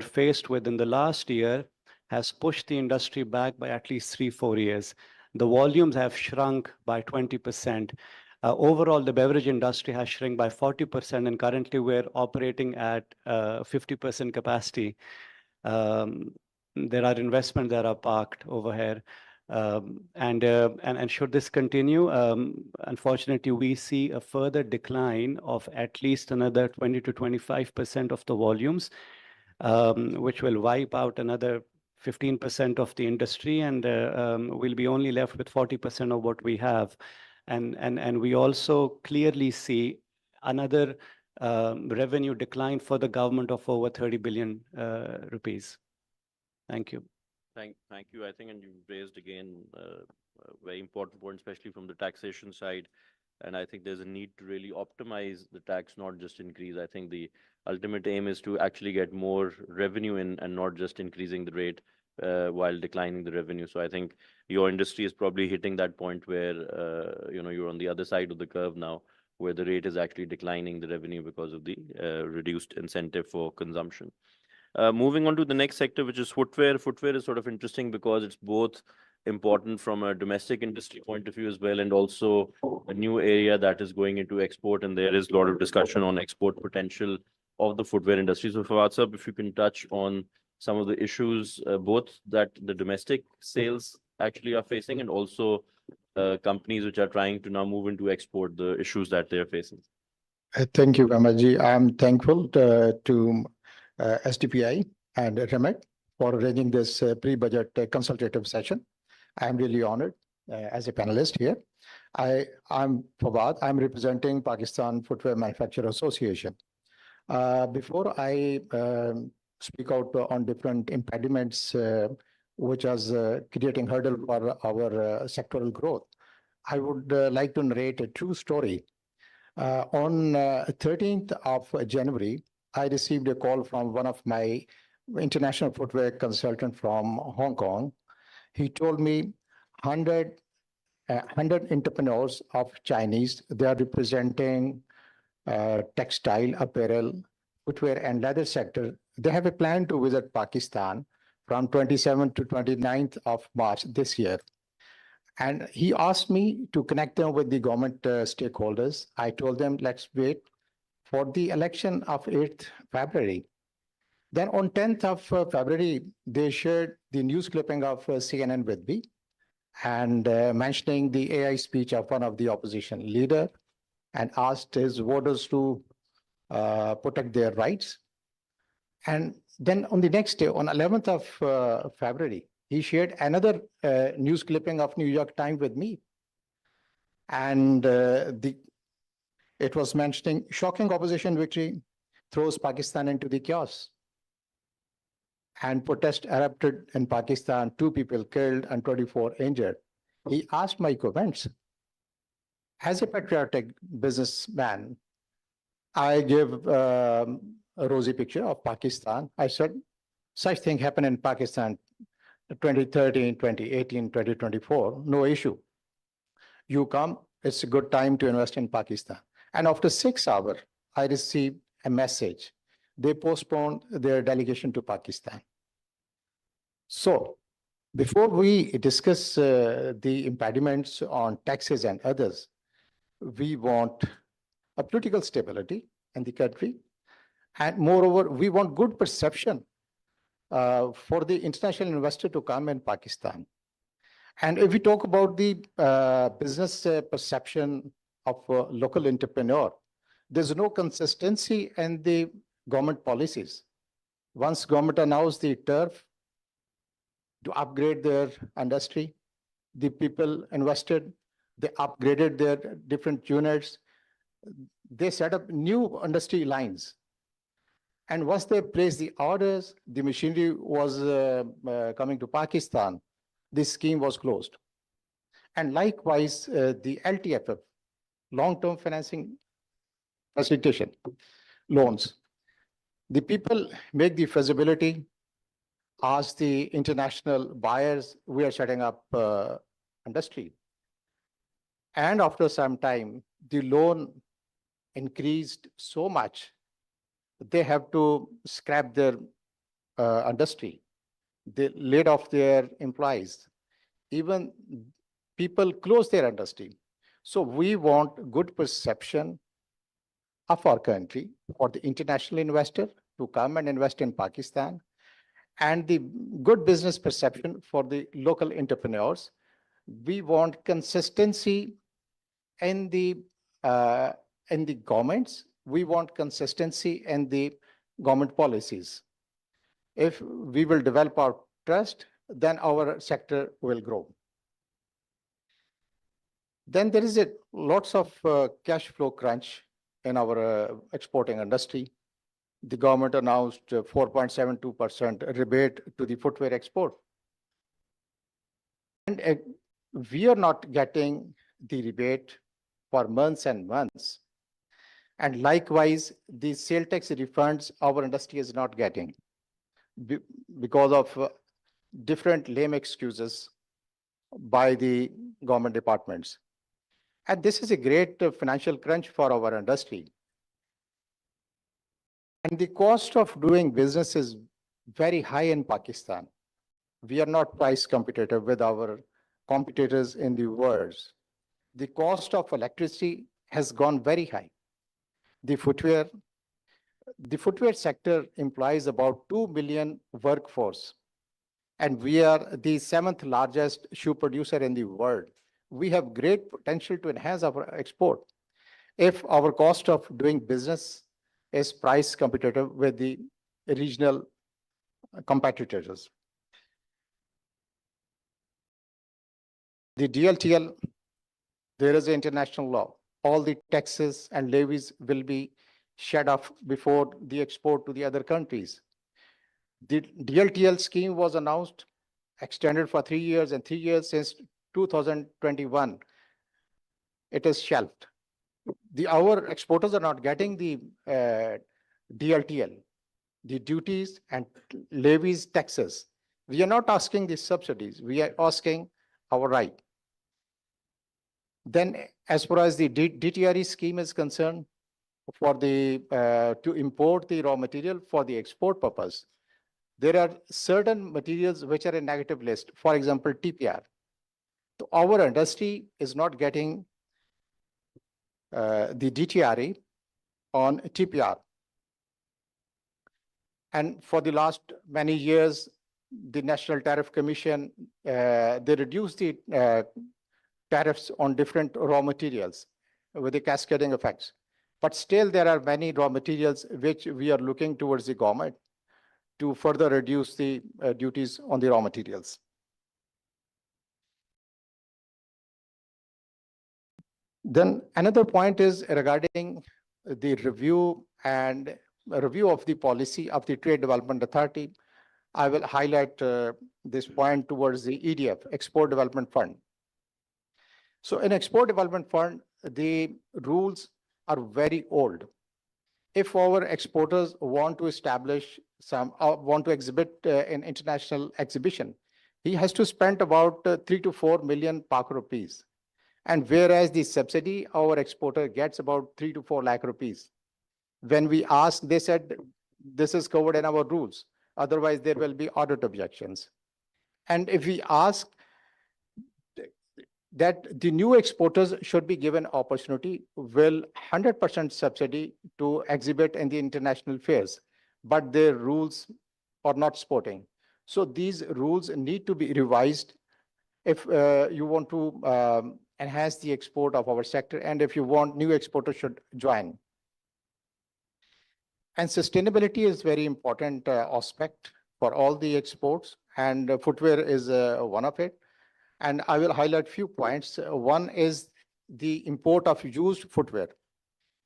faced with in the last year, has pushed the industry back by at least 3-4 years. The volumes have shrunk by 20%. Overall, the beverage industry has shrunk by 40%, and currently we're operating at 50% capacity. There are investments that are parked over here. And should this continue, unfortunately, we see a further decline of at least another 20 to 25% of the volumes, which will wipe out another 15% of the industry, and we'll be only left with 40% of what we have. And we also clearly see another revenue decline for the government of over 30 billion rupees. Thank you. Thank you. I think, and you raised again a very important point, especially from the taxation side. And I think there's a need to really optimize the tax, not just increase. I think the ultimate aim is to actually get more revenue in and not just increasing the rate while declining the revenue. So I think your industry is probably hitting that point where you're on the other side of the curve now, where the rate is actually declining the revenue because of the reduced incentive for consumption. Moving on to the next sector, which is footwear. Footwear is sort of interesting because it's both important from a domestic industry point of view as well, and also a new area that is going into export. And there is a lot of discussion on export potential of the footwear industry. So Fawad sir, if you can touch on some of the issues, both that the domestic sales actually are facing, and also companies which are trying to now move into export, the issues that they're facing. Thank you, Kamaji. I'm thankful to SDPI and Remit for arranging this pre-budget consultative session. I'm really honored as a panelist here. I'm Fawad. I'm representing Pakistan Footwear Manufacturer Association. Before I speak out on different impediments which are creating hurdle for our sectoral growth, I would like to narrate a true story. On 13th of January, I received a call from one of my international footwear consultant from Hong Kong. He told me 100 entrepreneurs of Chinese, they are representing textile, apparel, footwear and leather sector. They have a plan to visit Pakistan from 27th to 29th of March this year. And he asked me to connect them with the government stakeholders. I told them, let's wait for the election of 8th February. Then on 10th of February, they shared the news clipping of CNN with me, and mentioning the AI speech of one of the opposition leader, and asked his voters to protect their rights. And then on the next day, on 11th of February, he shared another news clipping of New York Times with me. And it was mentioning shocking opposition victory throws Pakistan into the chaos. And protest erupted in Pakistan, 2 people killed and 24 injured. He asked my comments. As a patriotic businessman, I give a rosy picture of Pakistan. I said, such thing happened in Pakistan 2013, 2018, 2024, no issue. You come, it's a good time to invest in Pakistan. And after 6 hours, I received a message. They postponed their delegation to Pakistan. So before we discuss the impediments on taxes and others, we want a political stability in the country. And moreover, we want good perception for the international investor to come in Pakistan. And if we talk about the business perception of a local entrepreneur, there's no consistency in the government policies. Once government announced the turf to upgrade their industry, the people invested, they upgraded their different units, they set up new industry lines. And once they placed the orders, the machinery was coming to Pakistan, this scheme was closed. And likewise, the LTFF, long-term financing facilitation loans. The people make the feasibility, ask the international buyers, we are setting up industry. And after some time, the loan increased so much, they have to scrap their industry. They laid off their employees. Even people close their industry. So we want good perception of our country for the international investor to come and invest in Pakistan, and the good business perception for the local entrepreneurs. We want consistency in the governments. We want consistency in the government policies. If we will develop our trust, then our sector will grow. Then there is lots of cash flow crunch in our exporting industry. The government announced 4.72% rebate to the footwear export. And we are not getting the rebate for months and months. And likewise, the sale tax refunds our industry is not getting because of different lame excuses by the government departments. And this is a great financial crunch for our industry. And the cost of doing business is very high in Pakistan. We are not price competitive with our competitors in the world. The cost of electricity has gone very high. The footwear sector employs about 2 million workforce. And we are the 7th largest shoe producer in the world. We have great potential to enhance our export if our cost of doing business is price competitive with the regional competitors. The DLTL, there is an international law. All the taxes and levies will be shed off before the export to the other countries. The DLTL scheme was announced, extended for 3 years, and 3 years since 2021, it is shelved. Our exporters are not getting the DLTL, the duties and levies, taxes. We are not asking the subsidies. We are asking our right. Then, as far as the DTRE scheme is concerned, for the to import the raw material for the export purpose, there are certain materials which are in negative list. For example, TPR. So our industry is not getting the DTRE on TPR. And for the last many years, the National Tariff Commission, they reduced the tariffs on different raw materials with the cascading effects. But still, there are many raw materials which we are looking towards the government to further reduce the duties on the raw materials. Then another point is regarding the review of the policy of the Trade Development Authority. I will highlight this point towards the EDF, Export Development Fund. So in Export Development Fund, the rules are very old. If our exporters want to establish want to exhibit in international exhibition, he has to spend about 3 to 4 million Pak rupees. And whereas the subsidy, our exporter gets about 3 to 4 lakh rupees. When we asked, they said, this is covered in our rules. Otherwise, there will be audit objections. And if we ask that the new exporters should be given opportunity, will 100% subsidy to exhibit in the international fairs, but their rules are not sporting. So these rules need to be revised if you want to enhance the export of our sector, and if you want new exporters should join. And sustainability is very important aspect for all the exports, and footwear is one of it. And I will highlight few points. One is the import of used footwear.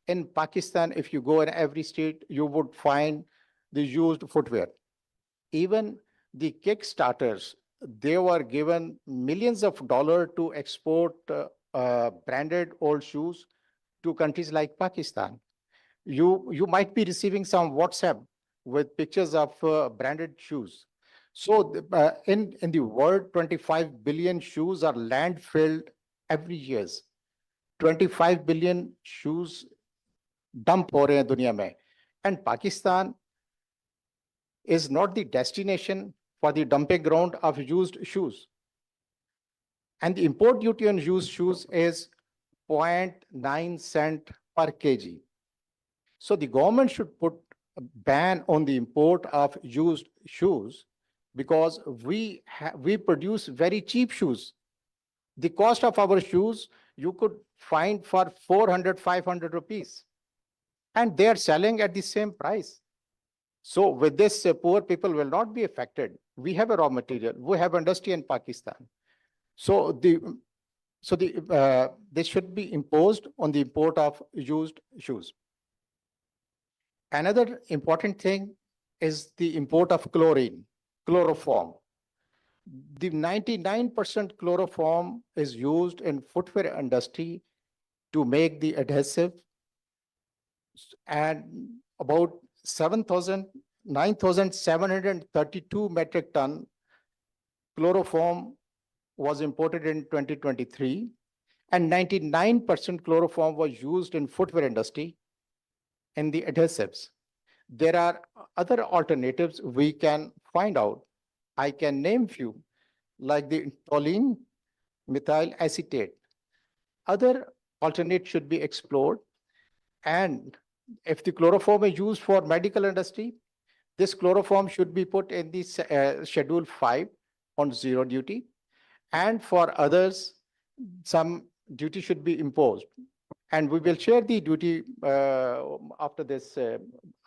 In Pakistan, if you go in every state, you would find the used footwear. Even the Kickstarters, they were given millions of dollars to export branded old shoes to countries like Pakistan. You might be receiving some WhatsApp with pictures of branded shoes. So in the world, 25 billion shoes are landfilled every year. 25 billion shoes dump हो रहे हैं दुनिया में. And Pakistan is not the destination for the dumping ground of used shoes. And the import duty on used shoes is 0.9 cent per kg. So the government should put a ban on the import of used shoes because we produce very cheap shoes. The cost of our shoes you could find for 400, 500 rupees. And they are selling at the same price. So with this, poor people will not be affected. We have a raw material. We have industry in Pakistan. So this should be imposed on the import of used shoes. Another important thing is the import of chloroform. The 99% chloroform is used in footwear industry to make the adhesive, and about 9,732 metric ton chloroform was imported in 2023, and 99% chloroform was used in footwear industry in the adhesives. There are other alternatives we can find out. I can name few, like the toluene methyl acetate. Other alternates should be explored. And if the chloroform is used for medical industry, this chloroform should be put in the Schedule 5 on zero duty. And for others, some duty should be imposed. And we will share the duty after this.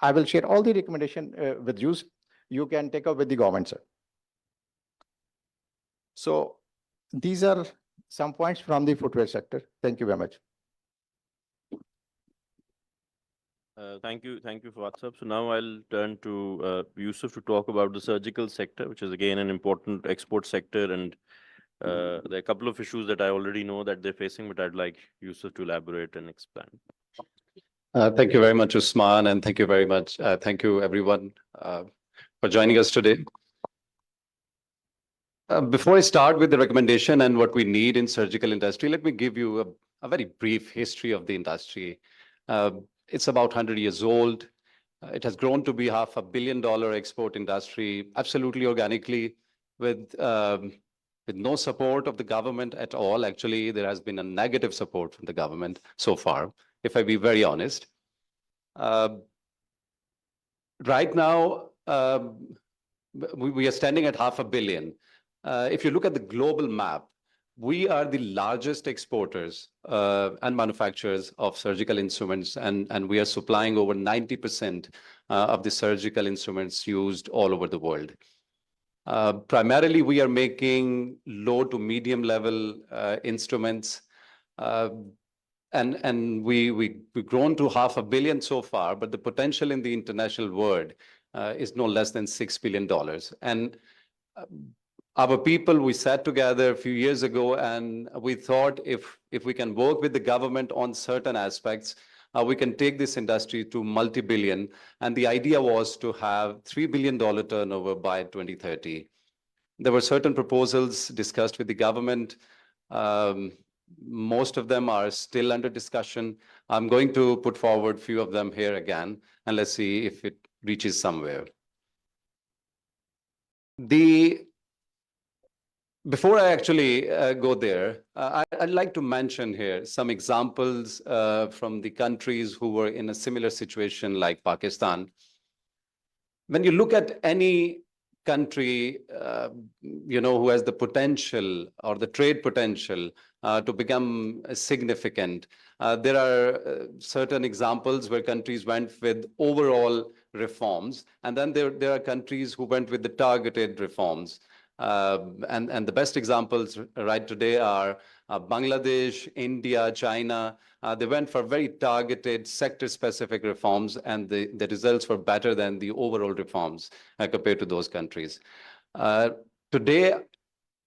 I will share all the recommendation with you. You can take up with the government, sir. So these are some points from the footwear sector. Thank you very much. Thank you for WhatsApp. So now I'll turn to Yusuf to talk about the surgical sector, which is again an important export sector. And there are a couple of issues that I already know that they're facing, but I'd like Yusuf to elaborate and expand. Thank you very much, Usman, and thank you very much. Thank you, everyone, for joining us today. Before I start with the recommendation and what we need in surgical industry, let me give you a very brief history of the industry. It's about 100 years old. It has grown to be $500 million export industry, absolutely organically, with no support of the government at all. Actually, there has been a negative support from the government so far, if I be very honest. Right now, we are standing at $500 million. If you look at the global map, we are the largest exporters and manufacturers of surgical instruments, and we are supplying over 90% of the surgical instruments used all over the world. Primarily, we are making low to medium level instruments, and we've grown to $500 million so far, but the potential in the international world is no less than $6 billion. And our people, we sat together a few years ago, and we thought if we can work with the government on certain aspects, we can take this industry to multi-billion. And the idea was to have $3 billion turnover by 2030. There were certain proposals discussed with the government. Most of them are still under discussion. I'm going to put forward a few of them here again, and let's see if it reaches somewhere. Before I actually go there, I'd like to mention here some examples from the countries who were in a similar situation like Pakistan. When you look at any country, who has the potential or the trade potential to become significant, there are certain examples where countries went with overall reforms, and then there are countries who went with the targeted reforms. And the best examples right today are Bangladesh, India, China. They went for very targeted sector-specific reforms, and the results were better than the overall reforms compared to those countries. Today,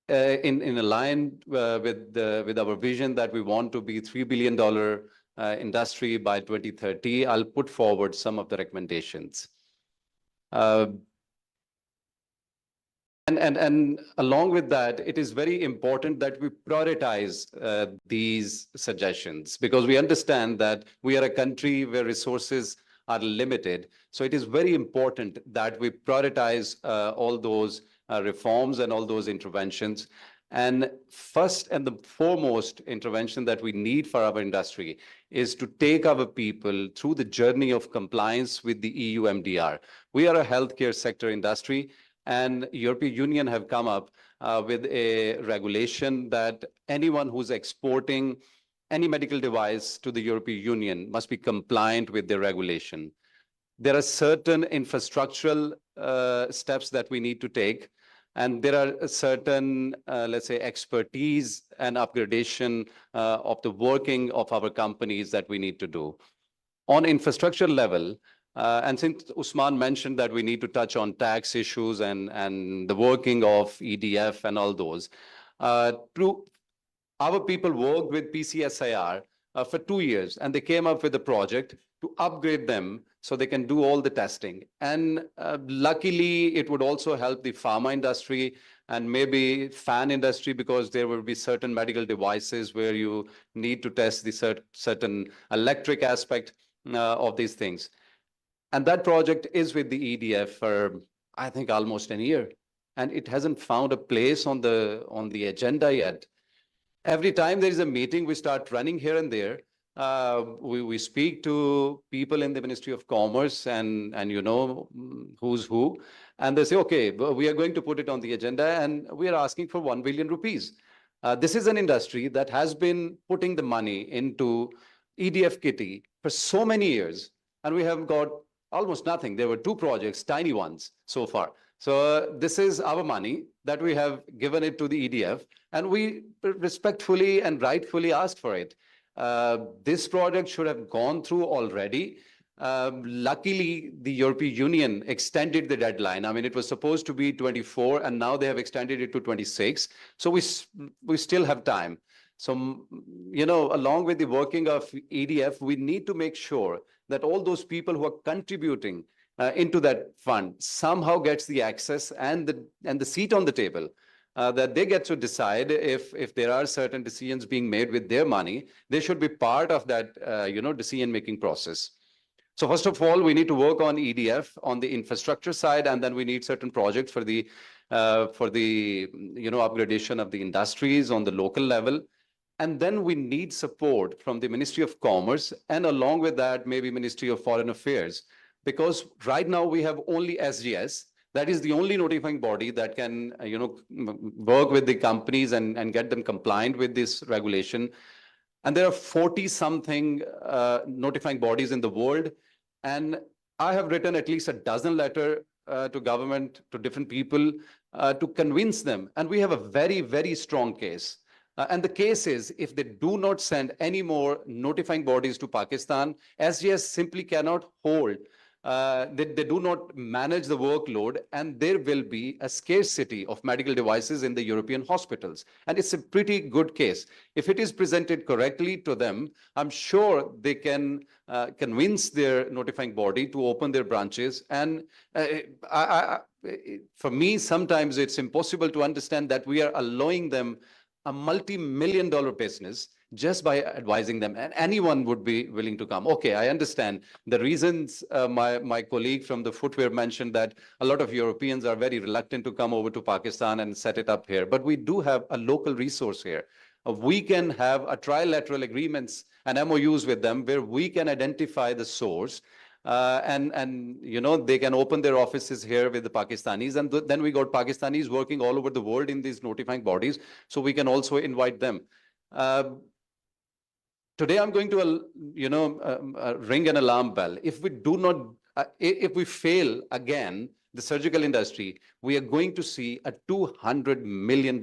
in line with our vision that we want to be $3 billion industry by 2030, I'll put forward some of the recommendations. And along with that, it is very important that we prioritize these suggestions, because we understand that we are a country where resources are limited. So it is very important that we prioritize all those reforms and all those interventions. And first and the foremost intervention that we need for our industry is to take our people through the journey of compliance with the EU MDR. We are a healthcare sector industry, and European Union have come up with a regulation that anyone who's exporting any medical device to the European Union must be compliant with the regulation. There are certain infrastructural steps that we need to take, and there are certain, let's say, expertise and upgradation of the working of our companies that we need to do. On infrastructure level, and since Usman mentioned that we need to touch on tax issues and the working of EDF and all those, our people worked with PCSIR for 2 years, and they came up with a project to upgrade them so they can do all the testing. And luckily, it would also help the pharma industry and maybe fan industry, because there will be certain medical devices where you need to test the certain electric aspect of these things. And that project is with the EDF for, I think, almost a year, and it hasn't found a place on the agenda yet. Every time there is a meeting, we start running here and there. We speak to people in the Ministry of Commerce and you know who's who, and they say, okay, we are going to put it on the agenda, and we are asking for 1 billion rupees. This is an industry that has been putting the money into EDF kitty for so many years, and we have got almost nothing. There were 2 projects, tiny ones so far. So this is our money that we have given it to the EDF, and we respectfully and rightfully asked for it. This project should have gone through already. Luckily, the European Union extended the deadline. I mean, it was supposed to be 24, and now they have extended it to 26. So we still have time. So, you know, along with the working of EDF, we need to make sure that all those people who are contributing into that fund somehow gets the access and the seat on the table, that they get to decide if there are certain decisions being made with their money. They should be part of that, you know, decision-making process. So first of all, we need to work on EDF on the infrastructure side, and then we need certain projects for the you know, upgradation of the industries on the local level. And then we need support from the Ministry of Commerce, and along with that, maybe Ministry of Foreign Affairs, because right now we have only SGS. That is the only notifying body that can, you know, work with the companies and get them compliant with this regulation. And there are 40-something notifying bodies in the world. And I have written at least a dozen letters to government, to different people, to convince them. And we have a very, very strong case. And the case is, if they do not send any more notifying bodies to Pakistan, SGS simply cannot hold. They do not manage the workload, and there will be a scarcity of medical devices in the European hospitals. And it's a pretty good case. If it is presented correctly to them, I'm sure they can convince their notifying body to open their branches. And for me, sometimes it's impossible to understand that we are allowing them a multi-million-dollar business just by advising them, and anyone would be willing to come. Okay, I understand the reasons. My colleague from the footwear mentioned that a lot of Europeans are very reluctant to come over to Pakistan and set it up here, but we do have a local resource here. We can have a trilateral agreements and MOUs with them where we can identify the source, and you know, they can open their offices here with the Pakistanis, and then we got Pakistanis working all over the world in these notifying bodies, so we can also invite them. Today, I'm going to, you know, ring an alarm bell. If we do not, if we fail again, the surgical industry, we are going to see a $200 million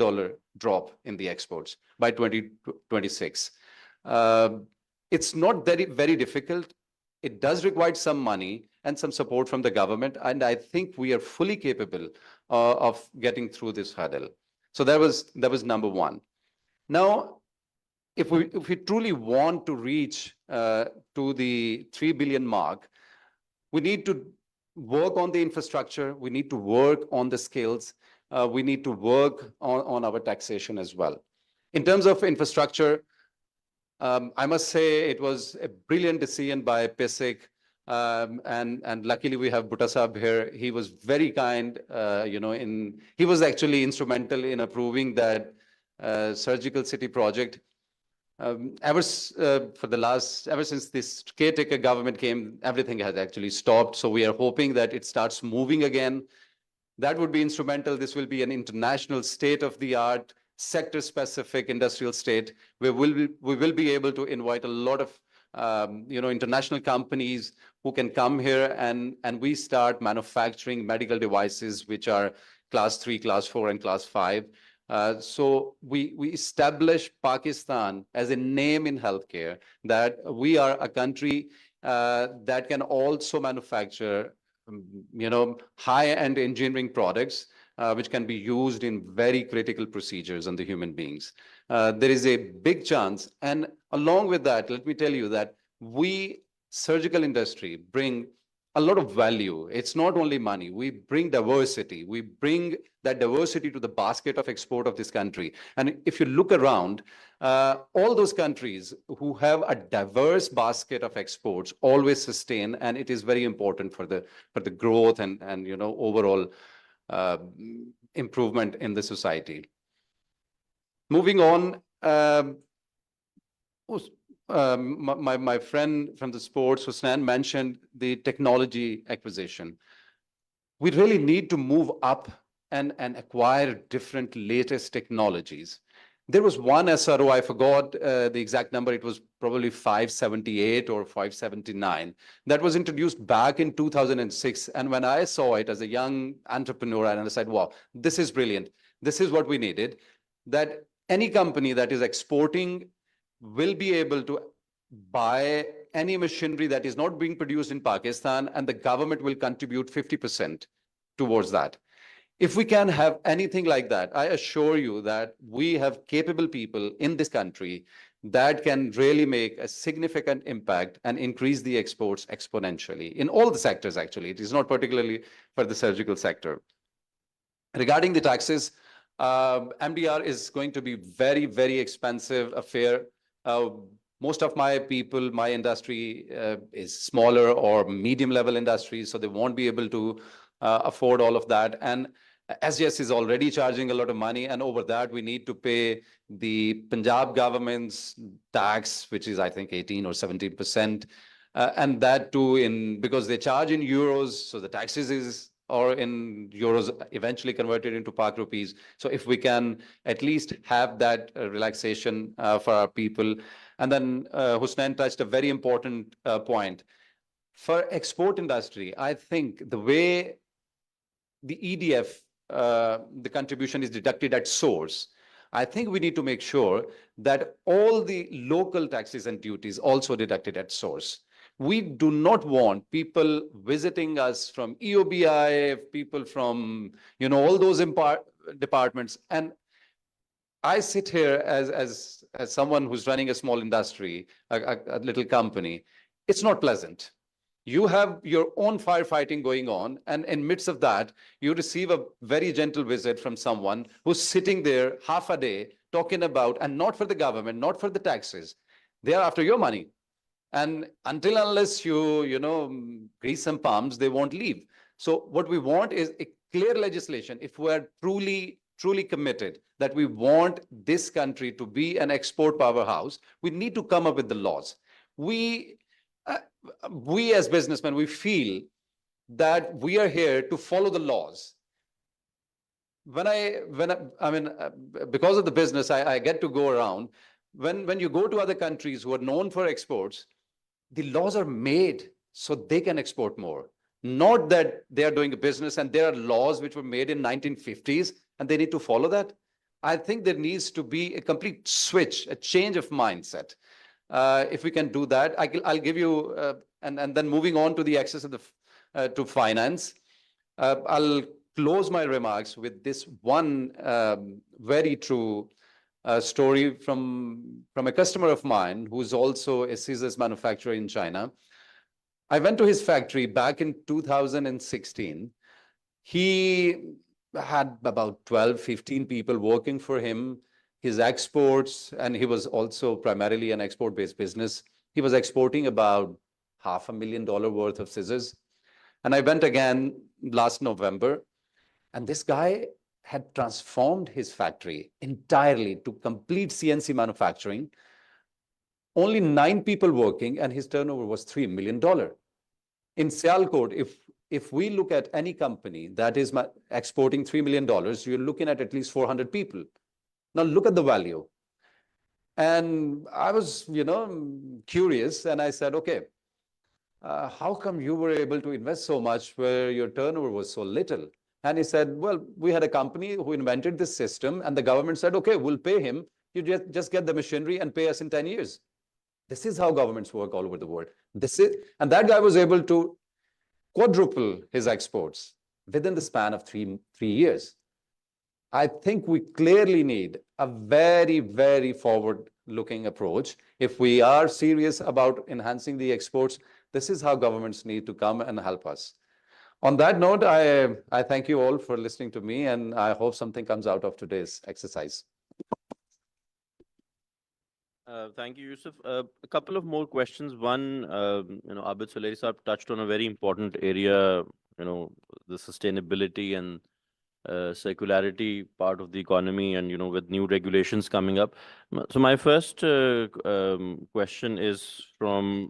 drop in the exports by 2026. It's not very difficult. It does require some money and some support from the government. And I think we are fully capable of getting through this hurdle. So that was number one. Now, if we truly want to reach to the 3 billion mark, we need to work on the infrastructure. We need to work on the skills. We need to work on our taxation as well. In terms of infrastructure, I must say it was a brilliant decision by PISIC. And luckily we have Bhutta Sahab here. He was very kind, he was actually instrumental in approving that surgical city project. Ever since this caretaker government came, everything has actually stopped. So we are hoping that it starts moving again. That would be instrumental. This will be an international state-of-the-art, sector-specific industrial state where we will be able to invite a lot of international companies who can come here and we start manufacturing medical devices which are class 3, class 4, and class 5. So we establish Pakistan as a name in healthcare, that we are a country that can also manufacture high-end engineering products which can be used in very critical procedures on the human beings. There is a big chance. And along with that, let me tell you that we, surgical industry, bring a lot of value. It's not only money. We bring diversity. We bring that diversity to the basket of export of this country. And if you look around, all those countries who have a diverse basket of exports always sustain, and it is very important for the growth and overall improvement in the society. Moving on, my friend from the sports, Hussain, mentioned the technology acquisition. We really need to move up and acquire different latest technologies. There was one SRO, I forgot the exact number, it was probably 578 or 579, that was introduced back in 2006. And when I saw it as a young entrepreneur, and I said, wow, this is brilliant. This is what we needed, that any company that is exporting will be able to buy any machinery that is not being produced in Pakistan, and the government will contribute 50% towards that. If we can have anything like that, I assure you that we have capable people in this country that can really make a significant impact and increase the exports exponentially in all the sectors, actually. It is not particularly for the surgical sector. Regarding the taxes, MDR is going to be very, very expensive affair. Most of my people, my industry is smaller or medium level industries, so they won't be able to afford all of that. And SGS is already charging a lot of money, and over that we need to pay the Punjab government's tax, which is I think 18 or 17%, and that too because they charge in euros, so the taxes are in euros eventually converted into Pak rupees. So if we can at least have that relaxation for our people. And then Hussain touched a very important point. For export industry, I think the way the EDF, the contribution is deducted at source, I think we need to make sure that all the local taxes and duties also deducted at source. We do not want people visiting us from EOBI, people from, all those departments. And I sit here as someone who's running a small industry, a little company. It's not pleasant. You have your own firefighting going on, and in midst of that, you receive a very gentle visit from someone who's sitting there half a day talking about, and not for the government, not for the taxes. They are after your money. And until unless you grease some palms, they won't leave. So what we want is a clear legislation. If we are truly committed that we want this country to be an export powerhouse, we need to come up with the laws. We as businessmen, we feel that we are here to follow the laws. I mean, because of the business, I get to go around. When you go to other countries who are known for exports, the laws are made so they can export more, not that they are doing a business and there are laws which were made in 1950s and they need to follow that. I think there needs to be a complete switch, a change of mindset. If we can do that, I'll give you, and then moving on to the access of the to finance. I'll close my remarks with this one very true story from a customer of mine who's also a scissors manufacturer in China. I went to his factory back in 2016. He had about 12, 15 people working for him. His exports, and he was also primarily an export-based business. He was exporting about $500,000 worth of scissors. And I went again last November, and this guy had transformed his factory entirely to complete CNC manufacturing. Only 9 people working, and his turnover was $3 million. In Sialkot, if we look at any company that is exporting $3 million, you're looking at least 400 people. Now look at the value. And I was, curious, and I said, okay, how come you were able to invest so much where your turnover was so little? And he said, well, we had a company who invented this system, and the government said, okay, we'll pay him. You just get the machinery and pay us in 10 years. This is how governments work all over the world. And that guy was able to quadruple his exports within the span of three years. I think we clearly need a very, very forward-looking approach. If we are serious about enhancing the exports, this is how governments need to come and help us. On that note, I thank you all for listening to me, and I hope something comes out of today's exercise. Thank you, Yusuf. A couple of more questions. One, Abid Suleri Saab touched on a very important area, the sustainability and circularity part of the economy, and with new regulations coming up. So my first question is from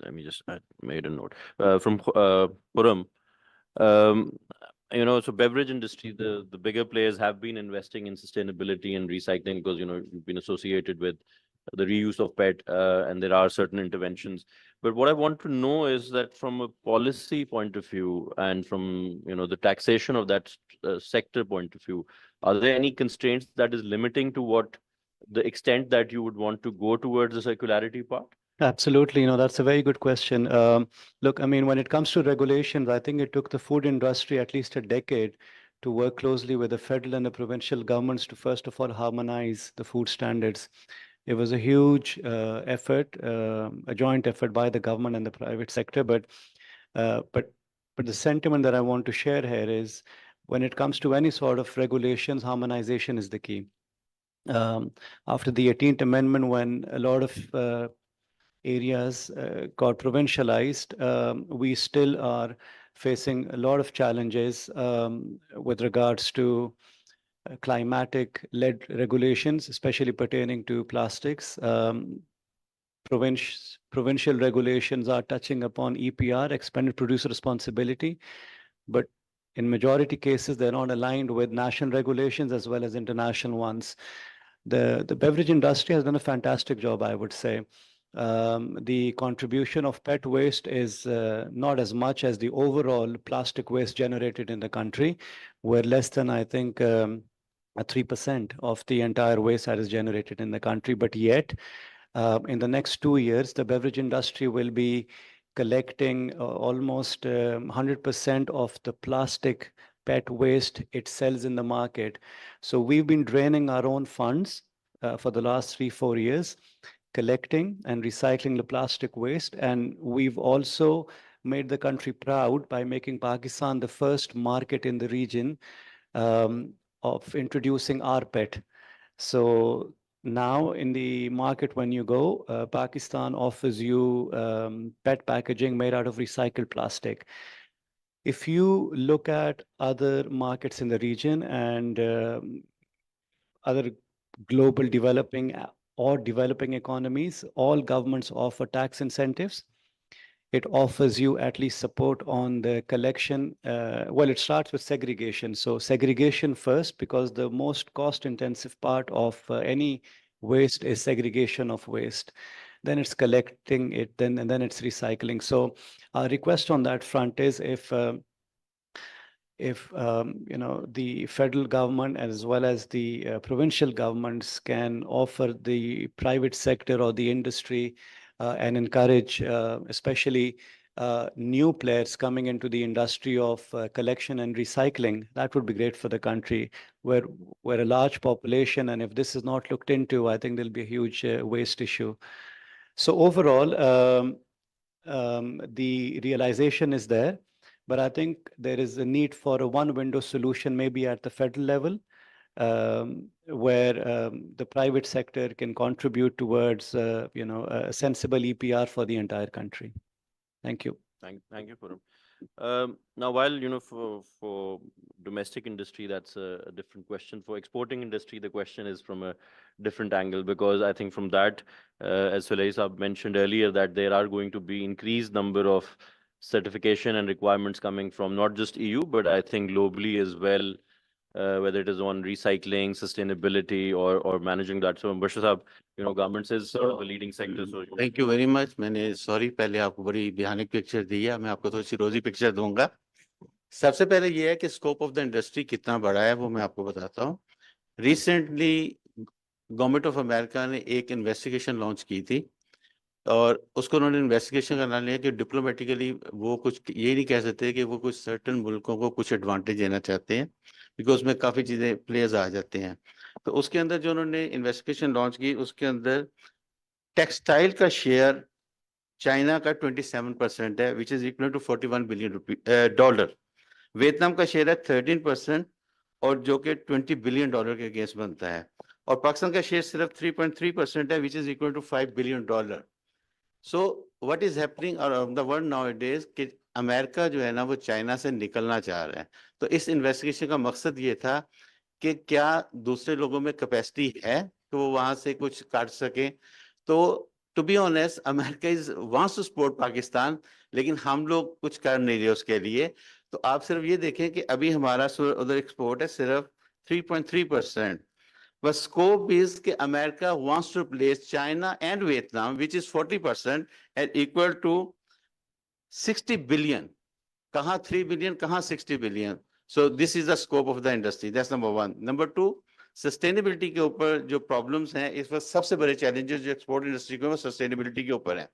let me just I made a note from Puram. So beverage industry, the bigger players have been investing in sustainability and recycling because you've been associated with the reuse of PET, and there are certain interventions. But what I want to know is that from a policy point of view and from the taxation of that sector point of view, are there any constraints that is limiting to what the extent that you would want to go towards the circularity part? Absolutely. That's a very good question. Look, I mean, when it comes to regulations, I think it took the food industry at least a decade to work closely with the federal and the provincial governments to first of all harmonize the food standards. It was a huge effort, a joint effort by the government and the private sector. But the sentiment that I want to share here is when it comes to any sort of regulations, harmonization is the key. After the 18th Amendment, when a lot of areas got provincialized, we still are facing a lot of challenges with regards to climatic-led regulations, especially pertaining to plastics. Provincial regulations are touching upon EPR, expanded producer responsibility, but in majority cases, they're not aligned with national regulations as well as international ones. The beverage industry has done a fantastic job, I would say. The contribution of PET waste is not as much as the overall plastic waste generated in the country. We're less than, I think, 3% of the entire waste that is generated in the country. But yet, in the next 2 years, the beverage industry will be collecting almost 100% of the plastic PET waste it sells in the market. So we've been draining our own funds for the last 3-4 years, collecting and recycling the plastic waste. And we've also made the country proud by making Pakistan the first market in the region of introducing rPET. So now in the market, when you go, Pakistan offers you PET packaging made out of recycled plastic. If you look at other markets in the region and other global developing or developing economies, all governments offer tax incentives. It offers you at least support on the collection. Well, it starts with segregation. So segregation first, because the most cost-intensive part of any waste is segregation of waste. then it's collecting it, and then it's recycling. So our request on that front is if the federal government as well as the provincial governments can offer the private sector or the industry and encourage especially new players coming into the industry of collection and recycling, that would be great for the country where a large population, and if this is not looked into, I think there'll be a huge waste issue. So overall, the realization is there. But I think there is a need for a one-window solution, maybe at the federal level, where the private sector can contribute towards, a sensible EPR for the entire country. Thank you. Thank you, Puram. Now, while for domestic industry, that's a different question. For exporting industry, the question is from a different angle, because I think from that, as Sulay Saab mentioned earlier, that there are going to be increased number of certification and requirements coming from not just EU, but I think globally as well, whether it is on recycling, sustainability, or managing that. So, Bashir Saab, government is sort of a leading sector. So, thank you very much. मैंने sorry पहले आपको बड़ी भयानक picture दी है, मैं आपको थोड़ी सी रोजी पिक्चर दूंगा. सबसे पहले ये है कि स्कोप ऑफ द इंडस्ट्री कितना बड़ा है, वो मैं आपको बताता हूँ. रिसेंटली गवर्नमेंट ऑफ अमेरिका ने एक इन्वेस्टिगेशन लॉन्च की थी, और उसको उन्होंने इन्वेस्टिगेशन करना लिया कि डिप्लोमेटिकली वो कुछ ये नहीं कह सकते कि वो कुछ सर्टन मुल्कों को कुछ एडवांटेज देना चाहते हैं, बिकॉज उसमें काफ़ी चीज़ें प्लेयर्स आ जाते हैं. तो उसके अंदर जो उन्होंने इन्वेस्टिगेशन लॉन्च की, उसके अंदर टेक्सटाइल का शेयर चाइना का 27% है, which is equal to $41 billion. Vietnam का शेयर है 13%, और जो कि $20 बिलियन के अगेंस्ट बनता है. और पाकिस्तान का शेयर सिर्फ 3.3% है, which is equal to $5 billion. So what is happening around the world nowadays कि अमेरिका जो है ना, वो चाइना से निकलना चाह रहा है. तो इस इन्वेस्टिगेशन का मकसद ये था कि क्या दूसरे लोगों में कैपेसिटी है कि वो वहां से कुछ काट सके. तो to be honest, America is wants to support Pakistan, लेकिन हम लोग कुछ कर नहीं रहे उसके लिए. तो आप सिर्फ ये देखें कि अभी हमारा उधर एक्सपोर्ट है सिर्फ 3.3%. But scope is कि America wants to replace China and Vietnam, which is 40% and equal to 60 billion. कहाँ 3 billion, कहाँ 60 billion. So this is the scope of the industry. That's number one. Number two, sustainability के ऊपर जो problems हैं, इस वक्त सबसे बड़े challenges जो export industry को sustainability के ऊपर हैं.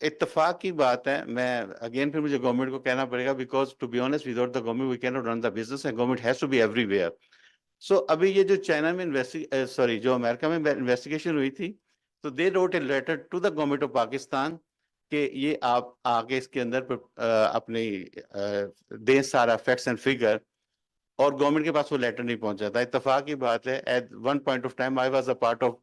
इत्तेफाक की बात है, मैं again फिर मुझे government को कहना पड़ेगा, because to be honest, without the government we cannot run the business, and government has to be everywhere. So अभी ये जो चाइना में जो अमेरिका में इन्वेस्टिगेशन हुई थी, तो they wrote a letter to the government of Pakistan कि ये आप आगे इसके अंदर अपने दें सारा फैक्ट्स एंड फिगर, और गवर्नमेंट के पास वो लेटर नहीं पहुंचा था. इत्तेफाक की बात है, at one point of time I was a part of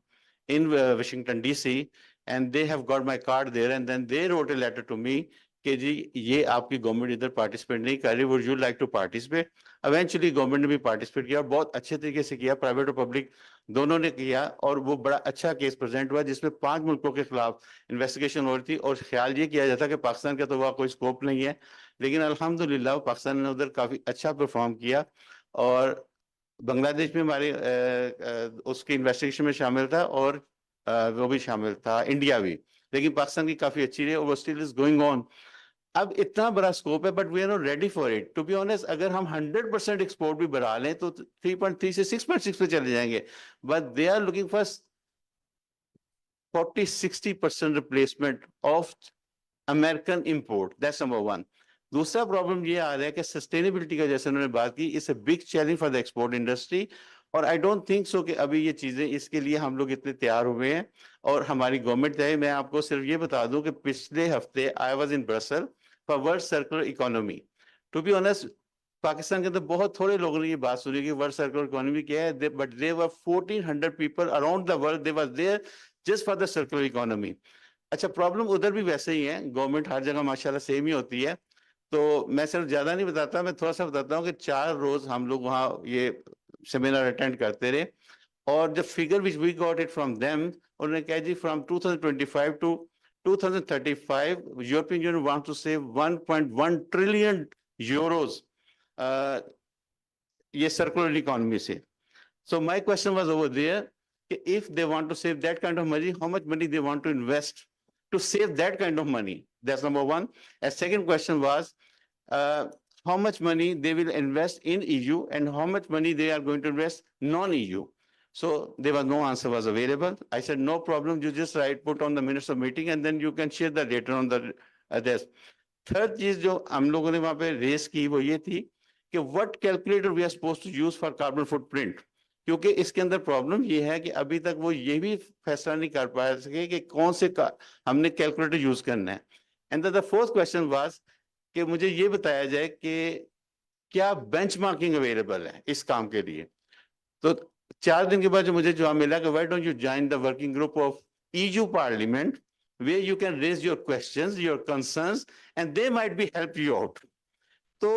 in Washington DC, and they have got my card there, and then they wrote a letter to me कि जी ये आपकी गवर्नमेंट इधर पार्टिसिपेट नहीं कर रही, would you like to participate. Eventually government ने भी पार्टिसिपेट किया, बहुत अच्छे तरीके से किया, प्राइवेट और पब्लिक दोनों ने किया, और वो बड़ा अच्छा केस प्रेजेंट हुआ जिसमें 5 मुल्कों के खिलाफ इन्वेस्टिगेशन हो रही थी. और ख्याल ये किया जाता कि पाकिस्तान का तो वह कोई स्कोप नहीं है, लेकिन अल्हम्दुलिल्लाह पाकिस्तान ने उधर काफी अच्छा परफॉर्म किया. और बांग्लादेश में हमारे उसकी इन्वेस्टिगेशन में शामिल था, और वो भी शामिल था, इंडिया भी, लेकिन पाकिस्तान की काफी अच्छी रही, और वो स्टिल इज गोइंग ऑन. अब इतना बड़ा स्कोप है, but we are not ready for it. To be honest, अगर हम 100% एक्सपोर्ट भी बढ़ा लें तो 3.3 से 6.6 पे चले जाएंगे, but they are looking for 40-60% replacement of American import. That's number one. दूसरा प्रॉब्लम ये आ रहा है कि सस्टेनेबिलिटी का, जैसे उन्होंने बात की, it's a big challenge for the export industry, और आई डोंट थिंक सो कि अभी ये चीजें, इसके लिए हम लोग इतने तैयार हुए हैं और हमारी गवर्नमेंट है. मैं आपको सिर्फ ये बता दूं कि पिछले हफ्ते I was in Brussels for world circular economy. To be honest, Pakistan के अंदर बहुत थोड़े लोगों ने ये बात सुनी कि वर्ल्ड सर्कुलर इकोनॉमी क्या है, but they were 1400 people around the world, they were there just for the circular economy. अच्छा, प्रॉब्लम उधर भी वैसे ही है, गवर्नमेंट हर जगह माशाल्लाह सेम ही होती है. तो मैं सिर्फ ज्यादा नहीं बताता, मैं थोड़ा सा बताता हूँ कि 4 रोज हम लोग वहाँ ये सेमिनार अटेंड करते रहे, और जब figure which we got it from them, उन्होंने कहा जी from 2025 to 2035 European Union wants to save 1.1 trillion euros ये सर्कुलर इकोनॉमी से. So my question was over there if they want to save that kind of money, how much money they want to invest to save that kind of money. That's number one. And second question was, how much money they will invest in EU and how much money they are going to invest non-EU. So there was no answer was available. I said, no problem, you just write, put on the minutes of meeting and then you can share the data on the this. Third चीज जो हम लोगों ने वहां पे race की वो ये थी कि what calculator we are supposed to use for carbon footprint, क्योंकि इसके अंदर प्रॉब्लम ये है कि अभी तक वो ये भी फैसला नहीं कर पा सके कि कौन से हमने कैलकुलेटर यूज करना है. And the fourth question was कि मुझे ये बताया जाए कि क्या बेंचमार्किंग अवेलेबल है इस काम के लिए. तो 4 दिन के बाद जो मुझे जवाब मिला कि why don't you join the working group of EU parliament where you can raise your questions, your concerns, and they might be help you out. तो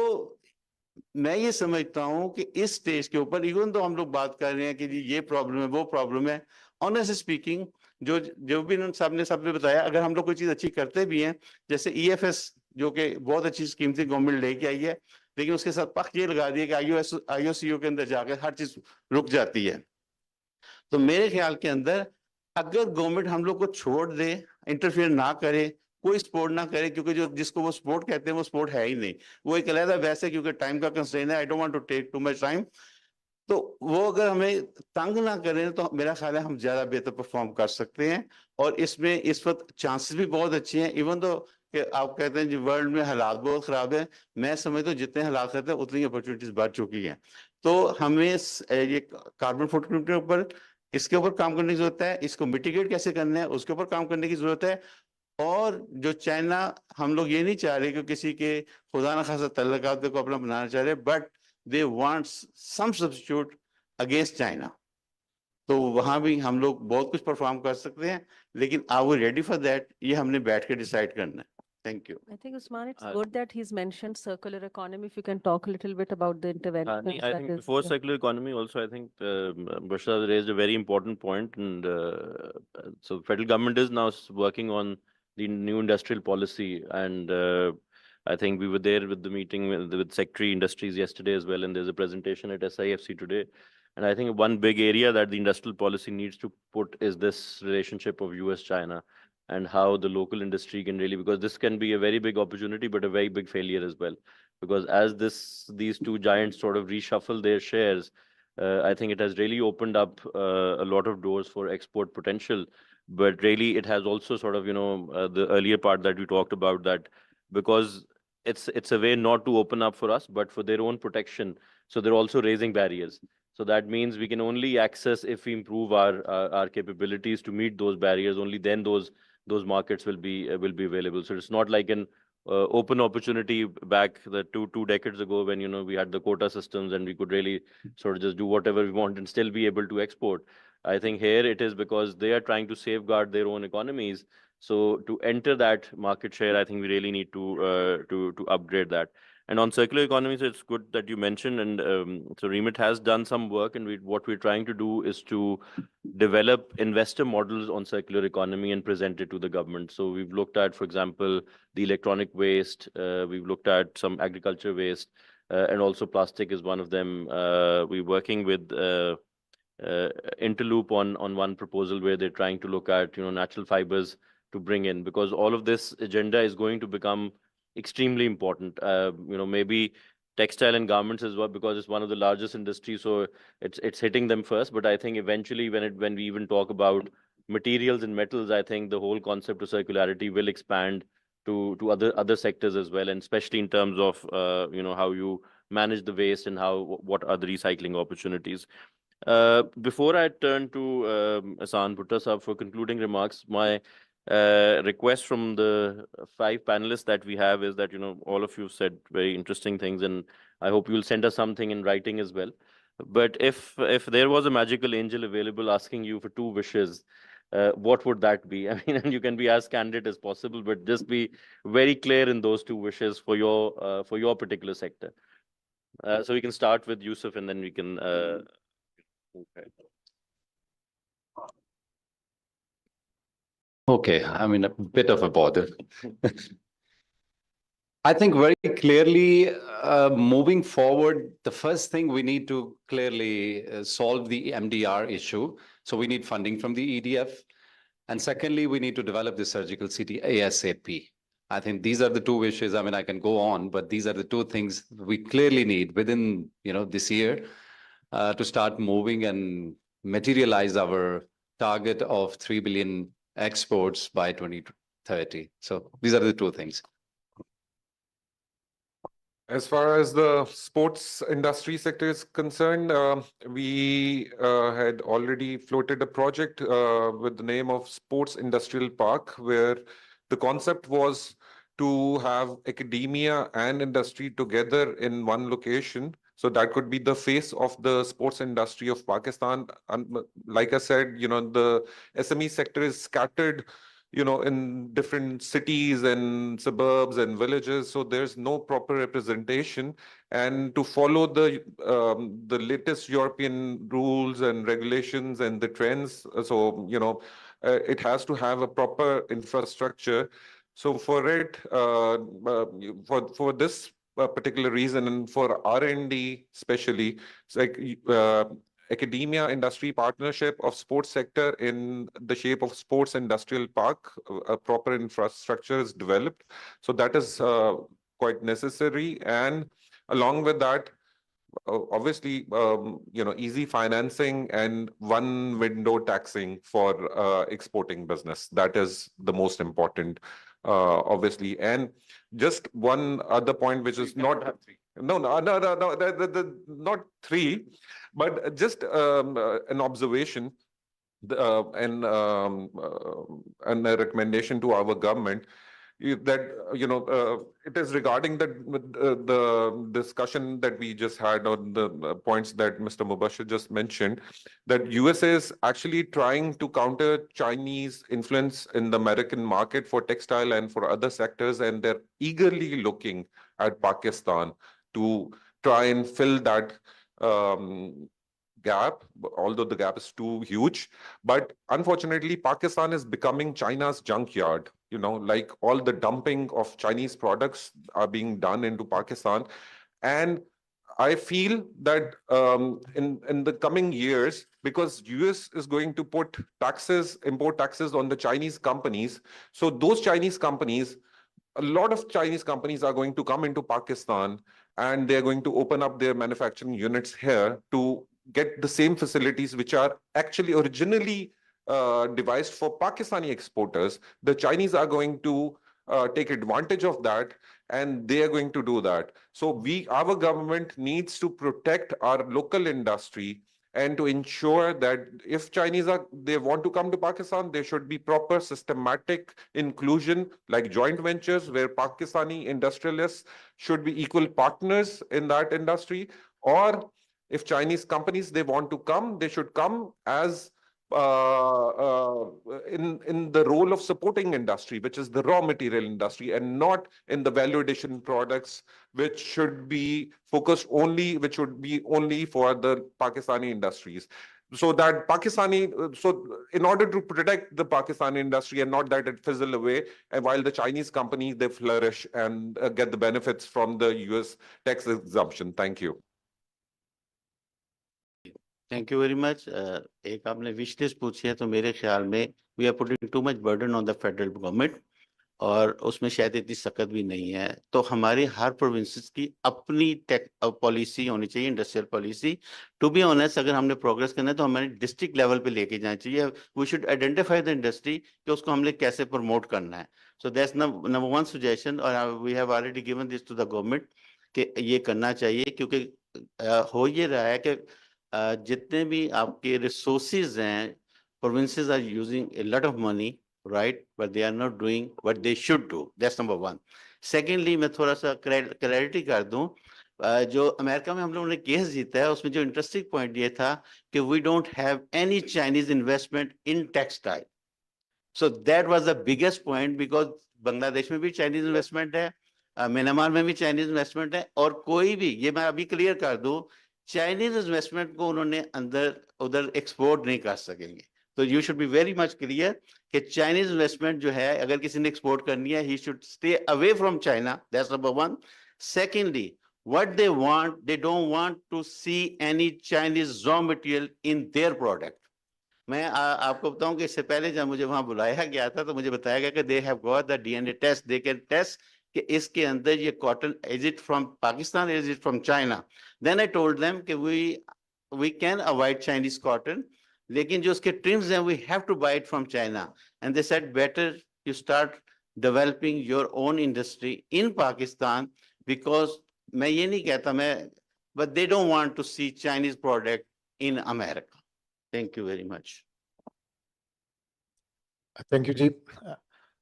मैं ये समझता हूँ कि इस स्टेज के ऊपर इवन तो हम लोग बात कर रहे हैं कि जी ये प्रॉब्लम है वो प्रॉब्लम है, ऑनेस्ट स्पीकिंग जो भी सबने बताया, अगर हम लोग कोई चीज अच्छी करते भी हैं, जैसे EFS जो कि बहुत अच्छी स्कीम थी गवर्नमेंट लेके आई है, लेकिन उसके साथ पक्ष ये लगा दिया कि IOCO के अंदर जाकर हर चीज रुक जाती है. तो मेरे ख्याल के अंदर अगर गवर्नमेंट हम लोग को छोड़ दे, इंटरफेयर ना करे, कोई सपोर्ट ना करे, क्योंकि जो जिसको वो सपोर्ट कहते हैं वो सपोर्ट है ही नहीं, वो एक अलग वैसे क्योंकि टाइम का कंस्ट्रेंट है, I don't want to take too much time. तो वो अगर हमें तंग ना करें तो मेरा ख्याल है हम ज्यादा बेहतर परफॉर्म कर सकते हैं. और इसमें इस वक्त चांसेस भी बहुत अच्छे हैं, इवन तो कि आप कहते हैं जी वर्ल्ड में हालात बहुत खराब है, मैं समझता हूँ जितने हालात खराब है उतनी अपॉर्चुनिटीज बढ़ चुकी हैं. तो हमें ये कार्बन फुटप्रिंट के ऊपर इसके ऊपर काम करने की जरूरत है, इसको मिटिगेट कैसे करना है उसके ऊपर काम करने की जरूरत है. और जो चाइना, हम लोग ये नहीं चाह रहे कि किसी के खुदा ना खासा तल्लुकात को अपना बनाना चाह रहे, but they want some substitute against China. तो वहां भी हम लोग बहुत कुछ परफॉर्म कर सकते हैं, लेकिन are we ready for that, ये हमने बैठ के डिसाइड करना है. Thank you. I think, Usman, it's good that he's mentioned circular economy. If you can talk a little bit about the intervention. I think before circular economy also, I think Bashar raised a very important point. And so federal government is now working on the new industrial policy. And I think we were there with the meeting with Secretary Industries yesterday as well. And there's a presentation at SIFC today. And I think one big area that the industrial policy needs to put is this relationship of US-China. And how the local industry can really, because this can be a very big opportunity, but a very big failure as well. Because as these two giants sort of reshuffle their shares, I think it has really opened up a lot of doors for export potential. But really, it has also sort of, the earlier part that we talked about, that because it's a way not to open up for us, but for their own protection. So they're also raising barriers. So that means we can only access if we improve our capabilities to meet those barriers. Only then those markets will be available. So it's not like an open opportunity back the two decades ago when we had the quota systems and we could really sort of just do whatever we want and still be able to export. I think here it is because they are trying to safeguard their own economies. So to enter that market share, I think we really need to upgrade that. And on circular economy, so it's good that you mentioned, and so Remit has done some work, and what we're trying to do is to develop investor models on circular economy and present it to the government. So we've looked at, for example, the electronic waste, we've looked at some agriculture waste, and also plastic is one of them. We're working with Interloop on one proposal where they're trying to look at natural fibers to bring in, because all of this agenda is going to become extremely important. Maybe textile and garments as well, because it's one of the largest industries, so it's hitting them first. But I think eventually, when we even talk about materials and metals, I think the whole concept of circularity will expand to other sectors as well, and especially in terms of how you manage the waste and what are the recycling opportunities. Before I turn to Ahsan Bhutta Sahab for concluding remarks, my request from the 5 panelists that we have is that all of you said very interesting things, and I hope you'll send us something in writing as well. But if there was a magical angel available asking you for 2 wishes, what would that be? I mean, and you can be as candid as possible, but just be very clear in those 2 wishes for your particular sector. So we can start with Yusuf, and then we can. Okay, I mean, a bit of a bother. I think very clearly Moving forward, the first thing we need to clearly solve the MDR issue. So we need funding from the EDF. And secondly, we need to develop the surgical city ASAP. I think these are the two wishes. I mean, I can go on, but these are the two things we clearly need within, this year to start moving and materialize our target of 3 billion exports by 2030. So these are the two things. As far as the sports industry sector is concerned, we had already floated a project with the name of Sports Industrial Park, where the concept was to have academia and industry together in one location. So that could be the face of the sports industry of Pakistan. And like I said, the SME sector is scattered in different cities and suburbs and villages, so there's no proper representation. And to follow the latest European rules and regulations and the trends, so it has to have a proper infrastructure. So for it, for this particular reason, and for R&D especially, it's like academia industry partnership of sports sector in the shape of sports industrial park, a proper infrastructure is developed. So that is quite necessary. And along with that, obviously, easy financing and one window taxing for exporting business. That is the most important, obviously. And just one other point, which is not... No, not three, but just an observation and a recommendation to our government that it is regarding the discussion that we just had on the points that Mr. Mubashir just mentioned, that USA is actually trying to counter Chinese influence in the American market for textile and for other sectors, and they're eagerly looking at Pakistan to try and fill that gap, although the gap is too huge. But unfortunately, Pakistan is becoming China's junkyard. Like all the dumping of Chinese products are being done into Pakistan. And I feel that in the coming years, because US is going to put taxes, import taxes on the Chinese companies, so those Chinese companies, a lot of Chinese companies are going to come into Pakistan, and they're going to open up their manufacturing units here to get the same facilities which are actually originally devised for Pakistani exporters. The Chinese are going to take advantage of that, and they are going to do that. So our government needs to protect our local industry and to ensure that if Chinese they want to come to Pakistan, there should be proper systematic inclusion, like joint ventures where Pakistani industrialists should be equal partners in that industry. Or if Chinese companies, they want to come, they should come as in the role of supporting industry, which is the raw material industry, and not in the value addition products, which should be focused only, which would be only for the Pakistani industries. So that in order to protect the Pakistani industry and not that it fizzle away, and while the Chinese companies, they flourish and get the benefits from the US tax exemption. Thank you. Thank you very much. एक आपने wish list पूछी है, तो मेरे ख्याल में we are putting too much burden on the federal government, और उसमें शायद इतनी सख्त भी नहीं है. तो हमारी हर प्रोविंसेस की अपनी टेक पॉलिसी होनी चाहिए, industrial policy. To be honest, अगर हमने प्रोग्रेस करना है तो हमारे डिस्ट्रिक्ट लेवल पे लेके जाना चाहिए. We should identify the industry कि उसको हमने कैसे प्रमोट करना है. So that's number one suggestion, और we have already given this to the government कि ये करना चाहिए. क्योंकि हो ये रहा है कि जितने भी आपके रिसोर्सेज हैं, provinces are using a lot of money, right, but they are not doing what they should do. That's number one. Secondly, मैं थोड़ा सा क्लैरिटी कर दूं, जो अमेरिका में हम लोगों ने केस जीता है, उसमें जो इंटरेस्टिंग पॉइंट ये था कि we don't have any Chinese investment in textile. So that was the biggest point, because Bangladesh में भी Chinese investment है, म्यांमार में भी Chinese investment है, और कोई भी, ये मैं अभी क्लियर कर दूं, Chinese investment को उन्होंने अंदर उधर एक्सपोर्ट नहीं कर सकेंगे. तो you should be very much clear कि चाइनीज इन्वेस्टमेंट जो है, अगर किसी ने एक्सपोर्ट करनी है, he should stay away from China. That's number one. Secondly, What they want, they don't want to see any Chinese raw material in their product. मैं आपको बताऊं कि इससे पहले जब मुझे वहां बुलाया गया था तो मुझे बताया गया कि they have got the DNA test, they can test कि इसके अंदर ये cotton, is it from Pakistan, is it from China? Then I told them कि we can avoid Chinese cotton, लेकिन जो उसके trims हैं we have to buy it from China. And they said better you start developing your own industry in Pakistan, because मैं ये नहीं कहता मैं, but they don't want to see Chinese product in America. Thank you very much. Thank you, Jeep.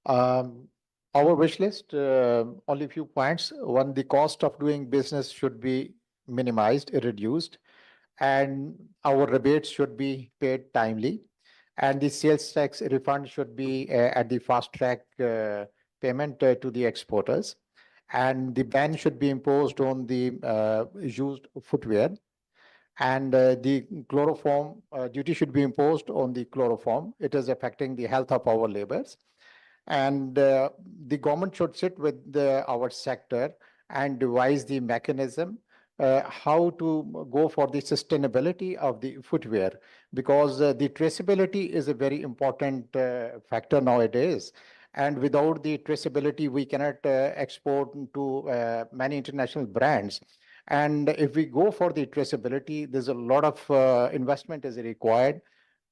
Our wish list, only a few points. One, the cost of doing business should be minimized, reduced, and our rebates should be paid timely. And the sales tax refund should be at the fast track payment to the exporters. And the ban should be imposed on the used footwear. And the chloroform duty should be imposed on the chloroform. It is affecting the health of our laborers. And the government should sit with our sector and devise the mechanism how to go for the sustainability of the footwear, because the traceability is a very important factor nowadays. And without the traceability, we cannot export to many international brands. And if we go for the traceability, there's a lot of investment is required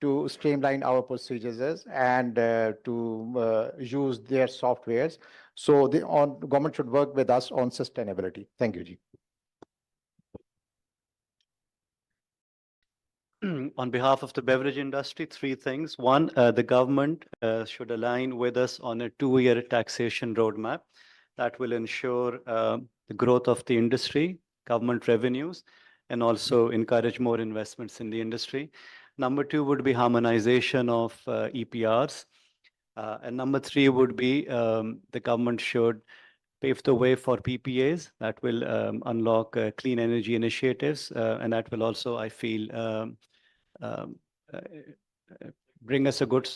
to streamline our procedures and to use their softwares. So the government should work with us on sustainability. Thank you, Ji. On behalf of the beverage industry, three things. One, the government should align with us on a 2-year taxation roadmap that will ensure the growth of the industry, government revenues, and also encourage more investments in the industry. Number 2 would be harmonization of EPRs. And number 3 would be the government should pave the way for PPAs that will unlock clean energy initiatives. And that will also, I feel, bring us a good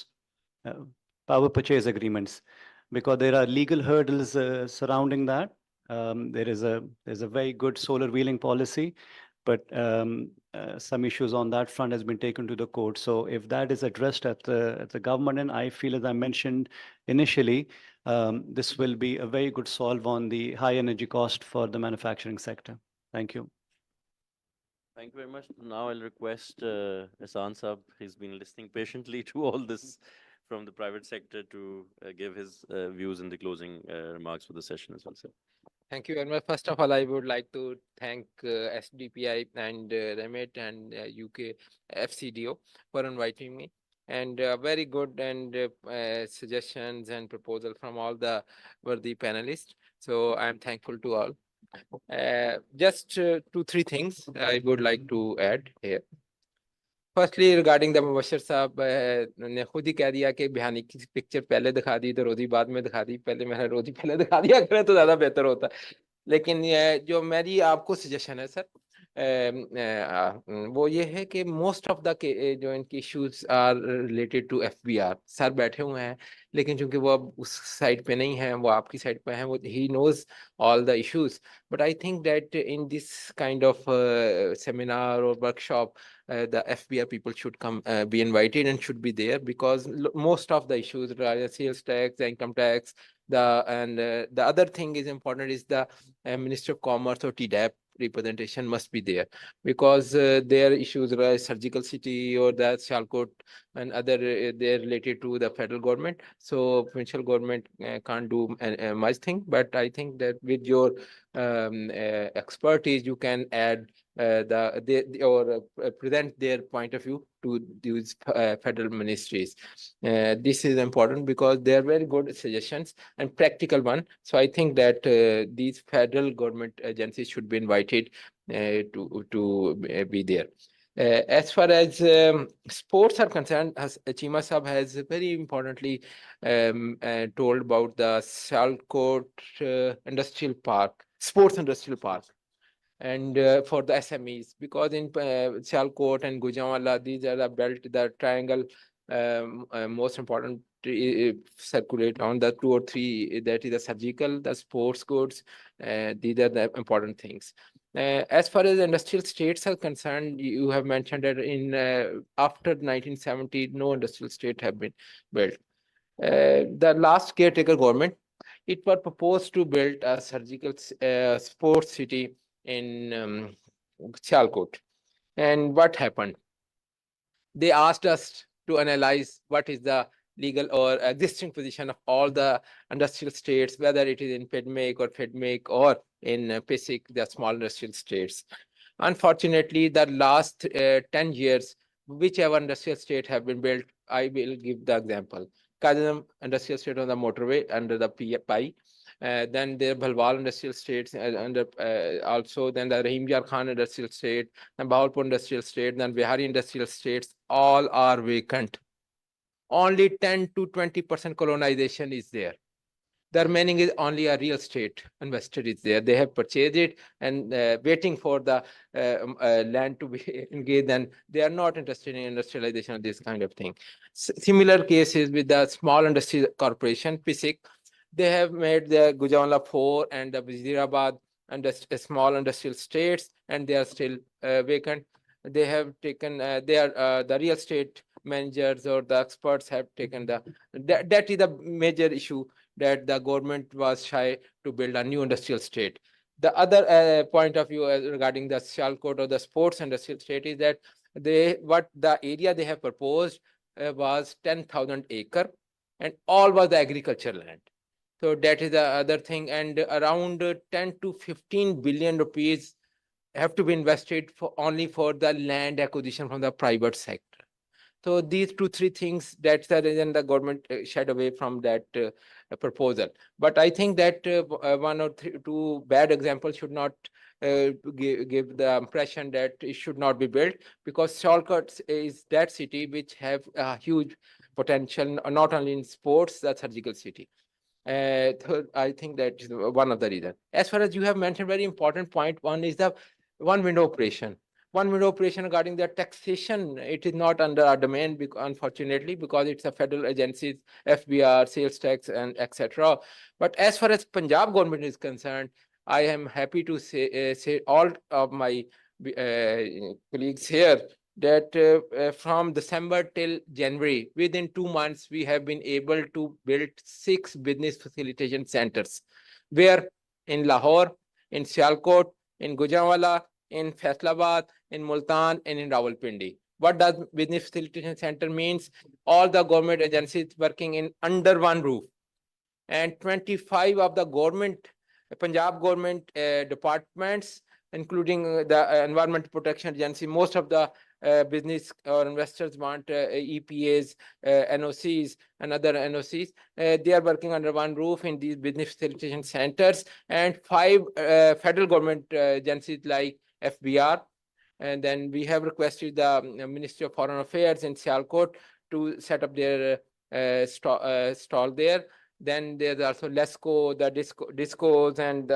power purchase agreements, because there are legal hurdles surrounding that. There's a very good solar wheeling policy, but some issues on that front has been taken to the court. So if that is addressed at the government, and I feel, as I mentioned initially, this will be a very good solve on the high energy cost for the manufacturing sector. Thank you. Thank you very much. Now I'll request Ehsan Sahab, he's been listening patiently to all this from the private sector, to give his views in the closing remarks for the session as well, sir. Thank you very much. First of all, I would like to thank SDPI and Remit and UK FCDO for inviting me, and very good and suggestions and proposal from all the worthy panelists. So I'm thankful to all. Just 2-3 things I would like to add here. Firstly, regarding the Mubashir साहब ने खुद ही कह दिया कि बिहानी की picture पहले दिखा दी तो रोजी बाद में दिखा दी, पहले मैंने रोजी पहले दिखा दिया करें तो ज़्यादा बेहतर होता। लेकिन जो मेरी आपको सजेशन है सर, वो ये है कि मोस्ट ऑफ द जो इनकी issues are related to FBR। Sir बैठे हुए हैं, लेकिन चूंकि वो अब उस साइड पे नहीं है, वो आपकी साइड पे हैं, वो ही knows all the issues. But I think that in this kind of seminar और workshop, the FBR people should come, be invited and should be there, because most of the issues, sales tax, the income tax, the other thing is important is the Minister of Commerce or TDAP representation must be there, because their issues like surgical city or the Sialkot and other, they're related to the federal government. So provincial government can't do much thing, but I think that with your expertise, you can add present their point of view to these federal ministries. This is important because they are very good suggestions and practical one. So I think that these federal government agencies should be invited to be there. As far as sports are concerned, as Chima Sahab has very importantly told about the Sialkot Industrial Park, Sports Industrial Park, and for the SMEs, because in Sialkot and Gujranwala, these are the belt, the triangle, most important circulate on the 2 or 3, that is the surgical, the sports goods. These are the important things. As far as industrial states are concerned, you have mentioned that in after 1970, no industrial state have been built. The last caretaker government, it was proposed to build a surgical sports city in Sialkot. And what happened? They asked us to analyze what is the legal or existing position of all the industrial states, whether it is in FEDMAC or in PISIC, the small industrial states. Unfortunately, the last 10 years, whichever industrial state have been built, I will give the example. Kazam industrial state on the motorway under the PI. Then the Bhalwal industrial states under also, then the Rahim Yar Khan industrial state, then Bahawalpur industrial state, then Bihari industrial states, all are vacant. Only 10 to 20% colonization is there. The remaining is only a real estate investor is there. They have purchased it and waiting for the land to be engaged, and they are not interested in industrialization of this kind of thing. Similar cases with the small industry corporation, PISIC. They have made the Gujranwala 4 and the Wazirabad and small industrial states, and they are still vacant. They have taken the real estate managers or the experts have taken that is the major issue, that the government was shy to build a new industrial state. The other point of view regarding the Sialkot or the sports industrial state is that the area they have proposed was 10,000 acre, and all was the agricultural land. So that is the other thing, and around 10 to 15 billion rupees have to be invested only for the land acquisition from the private sector. So these 2-3 things, that's the reason the government shied away from that proposal. But I think that 1 or 2 bad examples should not give the impression that it should not be built, because Sialkot is that city which have a huge potential, not only in sports, the surgical city. I think that is one of the reasons. As far as you have mentioned, very important point, one is the one window operation. One window operation regarding the taxation, it is not under our domain, unfortunately, because it's a federal agencies, FBR, sales tax, and etc. But as far as Punjab government is concerned, I am happy to say all of my colleagues here that from December till January, within 2 months, we have been able to build 6 business facilitation centers, where in Lahore, in Sialkot, in Gujranwala, in Faisalabad, in Multan, and in Rawalpindi. What does business facilitation center means? All the government agencies working in under one roof, and 25 of the government, Punjab government departments, including the Environment Protection Agency. Most of the business or investors want EPAs, NOCs, and other NOCs. They are working under one roof in these business facilitation centers, and 5 federal government agencies like FBR. And then we have requested the Ministry of Foreign Affairs in Sialkot to set up their stall there. Then there's also LESCO, the discos, and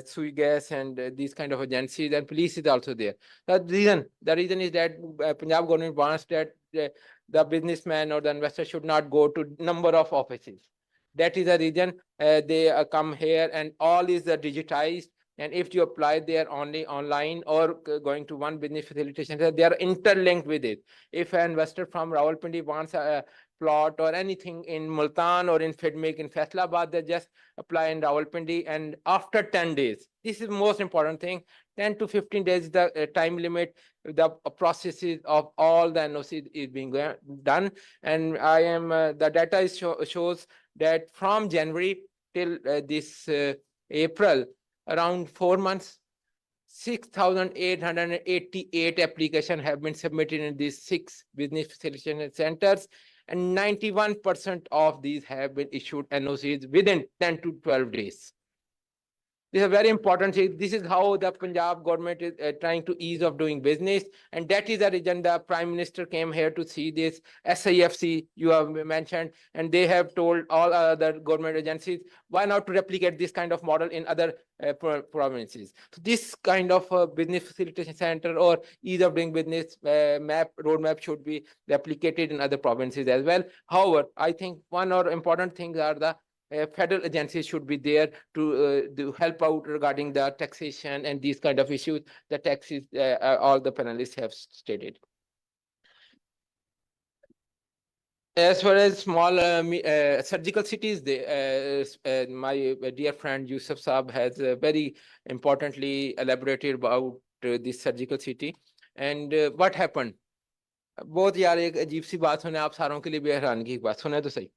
Sui Gas, and these kind of agencies, and police is also there. The reason is that Punjab government wants that the businessman or the investor should not go to number of offices. That is the reason they come here, and all is digitized. And if you apply there only online or going to one business facilitation, they are interlinked with it. If an investor from Rawalpindi wants a plot or anything in Multan or in FEDMAC in Faisalabad, they just apply in Rawalpindi, and after 10 days, this is the most important thing, 10 to 15 days is the time limit, the processes of all the NOC is being done. And I am the data shows that from January till this April, around 4 months, 6,888 applications have been submitted in these 6 business facilitation centers, and 91% of these have been issued NOCs within 10 to 12 days. This is a very important thing. This is how the Punjab government is trying to ease of doing business. And that is the reason the Prime Minister came here to see this. SIFC, you have mentioned, and they have told all other government agencies, why not to replicate this kind of model in other provinces. So this kind of business facilitation center or ease of doing business roadmap should be replicated in other provinces as well. However, I think one or important things are the federal agencies should be there to help out regarding the taxation and these kind of issues. The taxes, all the panelists have stated. As far as small surgical cities, my dear friend Yusuf Saab has very importantly elaborated about this surgical city and what happened. बहुत यार एक अजीब सी बात सुने, आप सारों के लिए भी हैरानगी की बात सुने तो सही।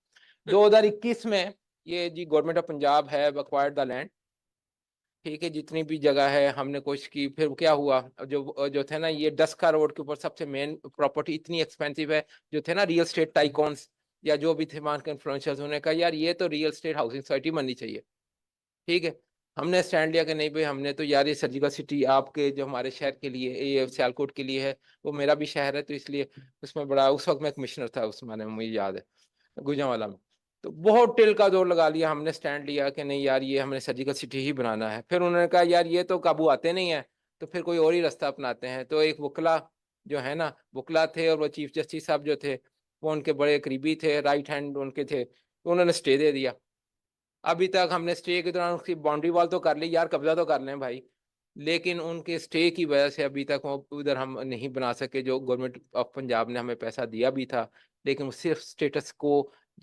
2021 में ये जी गवर्नमेंट ऑफ पंजाब है एक्वायर्ड द लैंड, ठीक है, जितनी भी जगह है हमने कोशिश की। फिर क्या हुआ, जो थे ना ये 10 का रोड के ऊपर सबसे मेन प्रॉपर्टी इतनी एक्सपेंसिव है, जो थे ना रियल स्टेट टाइकॉन्स या जो भी थे मार्केट इन्फ्लुएंसर्स, उन्होंने कहा यार ये तो रियल स्टेट हाउसिंग सोसाइटी बननी चाहिए, ठीक है। हमने स्टैंड लिया कि नहीं भाई, हमने तो यार ये सर्जिकल सिटी आपके जो हमारे शहर के लिए, ये सियालकोट के लिए है, वो मेरा भी शहर है, तो इसलिए उसमें बड़ा, उस वक्त मैं कमिश्नर था उस माने मुझे याद है गुजरांवाला में, तो बहुत टिल का जोर लगा लिया, हमने स्टैंड लिया कि नहीं यार ये हमने सर्जिकल सिटी ही बनाना है। फिर उन्होंने कहा यार ये तो काबू आते नहीं है, तो फिर कोई और ही रास्ता अपनाते हैं। तो एक वकला जो है ना, वकला थे और वो चीफ जस्टिस साहब जो थे वो उनके बड़े करीबी थे, राइट हैंड उनके थे, तो उन्होंने स्टे दे दिया। अभी तक हमने स्टे के दौरान उसकी बाउंड्री वॉल तो कर ली, यार कब्जा तो कर लें भाई, लेकिन उनके स्टे की वजह से अभी तक वो उधर हम नहीं बना सके, जो गवर्नमेंट ऑफ पंजाब ने हमें पैसा दिया भी था, लेकिन सिर्फ स्टेटस को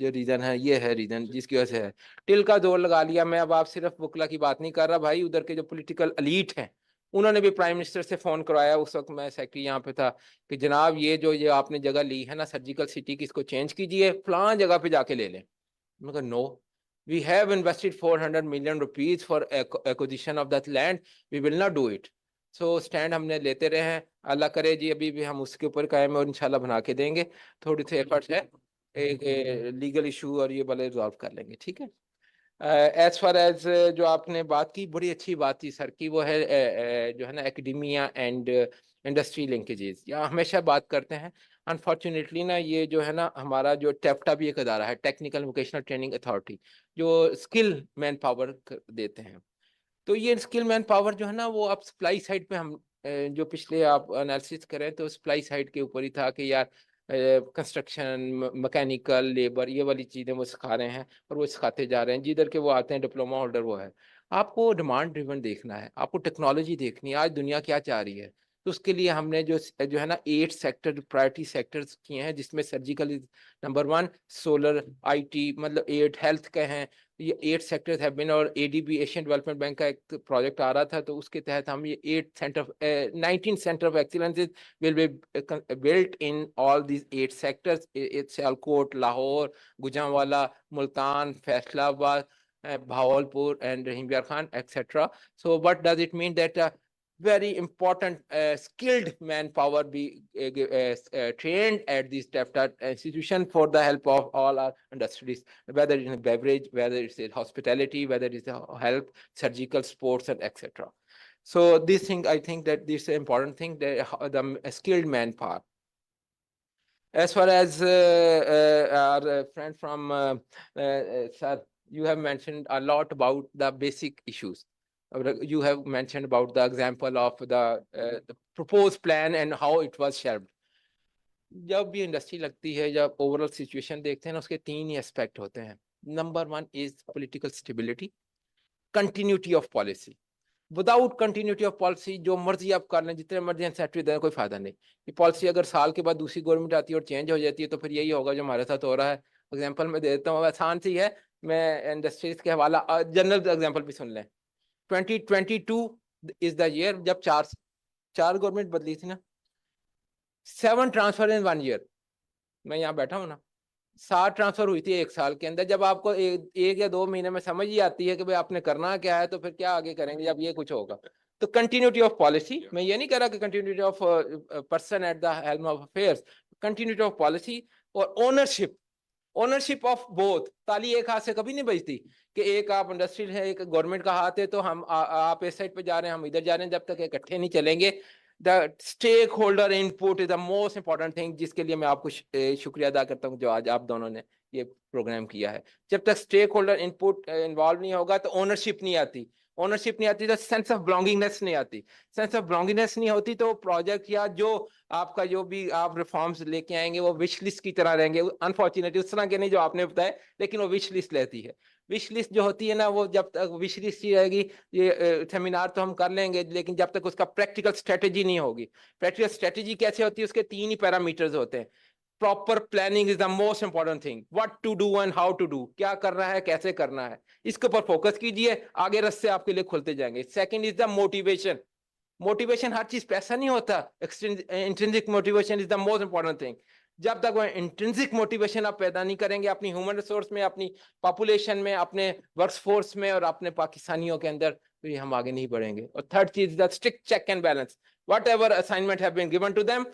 जो रीजन है, ये है रीजन जिसकी वजह से है। टिल का जोर लगा लिया। मैं अब आप सिर्फ वकला की बात नहीं कर रहा भाई, उधर के जो पॉलिटिकल एलीट हैं उन्होंने भी प्राइम मिनिस्टर से फोन करवाया, उस वक्त मैं सेक्रेटरी यहाँ पे था, कि जनाब ये आपने जगह ली है ना सर्जिकल सिटी की, इसको चेंज कीजिए, फलां जगह पे जाके ले लें। मैं कहा no, we have invested 400 million rupees for acquisition of that land, we will not do it. So stand हमने लेते रहे हैं, अल्लाह करे जी अभी भी हम उसके ऊपर कायम और इंशाल्लाह बना के देंगे। थोड़ी सी एफर्ट्स है, एक लीगल इशू और ये वाले रिजॉल्व कर लेंगे, ठीक है। एज फार एज जो आपने बात की, बड़ी अच्छी बात थी सर की, वो है जो है ना एकेडमिया एंड इंडस्ट्री लिंकेजेस, या हमेशा बात करते हैं। अनफॉर्चुनेटली ना ये जो है ना हमारा जो टेफ्टा भी एक अदारा है, टेक्निकल वोकेशनल ट्रेनिंग अथॉरिटी, जो स्किल मैन पावर देते हैं, तो ये स्किल मैन पावर जो है ना वो अब सप्लाई साइड पे हम जो पिछले आप एनालिसिस करें तो सप्लाई साइड के ऊपर ही था कि यार कंस्ट्रक्शन, मैकेनिकल, लेबर, ये वाली चीज़ें वो सिखा रहे हैं और वो सिखाते जा रहे हैं। जिधर के वो आते हैं डिप्लोमा होल्डर वो है। आपको डिमांड ड्रिवन देखना है, आपको टेक्नोलॉजी देखनी है, आज दुनिया क्या चाह रही है। तो उसके लिए हमने जो है ना 8 सेक्टर प्रायोरिटी सेक्टर्स किए हैं, जिसमें सर्जिकल नंबर 1, सोलर, IT, मतलब 8 हेल्थ के हैं, ये 8 सेक्टर्स हैव बीन, और ADB एशियन डेवलपमेंट बैंक का एक प्रोजेक्ट आ रहा था, तो उसके तहत हम ये 19 centre of excellences will be built in all these 8 sectors, Sialkot, Lahore, Gujranwala, Multan, Faisalabad, Bahawalpur and Rahim Khan, etc. So what does it mean? That very important skilled manpower be trained at this TEFTA institution for the help of all our industries, whether it's in beverage, whether it's in hospitality, whether it's health, surgical, sports, and etc. So this thing, I think that this is an important thing, the skilled manpower. As far as our friend from sir, you have mentioned a lot about the basic issues. You have mentioned about the example of the proposed plan and how it was shelved. जब भी industry लगती है, जब overall situation देखते हैं ना, उसके 3 ही aspect होते हैं। Number 1 is political stability, continuity of policy. Without continuity of policy जो मर्जी आप कर लें, जितने मर्जी इंसेंटिव दें, कोई फायदा नहीं। ये पॉलिसी अगर साल के बाद दूसरी गवर्नमेंट आती है और चेंज हो जाती है, तो फिर यही होगा जो हमारे साथ हो रहा है। एग्जांपल मैं दे देता हूँ, आसान सी है, मैं इंडस्ट्रीज के हवाला जनरल एग्जांपल भी सुन लें। 2022 इज द ईयर जब चार गवर्नमेंट बदली थी ना, 7 ट्रांसफर इन 1 ईयर। मैं यहाँ बैठा हूँ ना, 7 ट्रांसफर हुई थी 1 साल के अंदर। जब आपको एक या 2 महीने में समझ ही आती है कि भाई आपने करना क्या है, तो फिर क्या आगे करेंगे जब ये कुछ होगा। तो कंटिन्यूटी ऑफ पॉलिसी, मैं ये नहीं कह रहा कि continuity of person at the helm of affairs, continuity of policy और ओनरशिप। ओनरशिप ऑफ बोथ, ताली एक हाथ से कभी नहीं बजती कि एक आप इंडस्ट्रियल है एक गवर्नमेंट का हाथ है, तो हम आप इस साइड पे जा रहे हैं हम इधर जा रहे हैं, जब तक इकट्ठे नहीं चलेंगे। The stakeholder input is the most important thing, जिसके लिए मैं आपको शुक्रिया अदा करता हूँ जो आज आप दोनों ने ये प्रोग्राम किया है। जब तक स्टेक होल्डर इनपुट इन्वॉल्व नहीं होगा तो ओनरशिप नहीं आती, ओनरशिप नहीं आती तो सेंस ऑफ बिलोंगिंगनेस नहीं आती, सेंस ऑफ बिलोंगिंगनेस नहीं होती तो प्रोजेक्ट या जो आपका जो भी आप रिफॉर्म्स लेके आएंगे वो विश लिस्ट की तरह रहेंगे, अनफॉर्चुनेटली उस तरह के नहीं जो आपने बताया, लेकिन वो विश लिस्ट लेती है। विश लिस्ट जो होती है ना, वो जब तक विश लिस्ट ही रहेगी, ये सेमिनार तो हम कर लेंगे लेकिन जब तक उसका प्रैक्टिकल स्ट्रेटेजी नहीं होगी। प्रैक्टिकल स्ट्रेटेजी कैसे होती है, उसके 3 ही पैरामीटर्स होते हैं। Proper planning is the most important thing, what to do and how to do, क्या करना है कैसे करना है, इसके ऊपर फोकस कीजिए, आगे रास्ते आपके लिए खुलते जाएंगे। Second is the motivation, motivation हर चीज पैसा नहीं होता, intrinsic motivation is the most important thing. जब तक वो इंट्रिंसिक मोटिवेशन आप पैदा नहीं करेंगे अपनी ह्यूमन रिसोर्स में, अपनी पॉपुलेशन में, अपने वर्कफोर्स में और अपने पाकिस्तानियों के अंदर, तो ये हम आगे नहीं बढ़ेंगे। और थर्ड चीज the strict check and balance, whatever assignment have been given to them,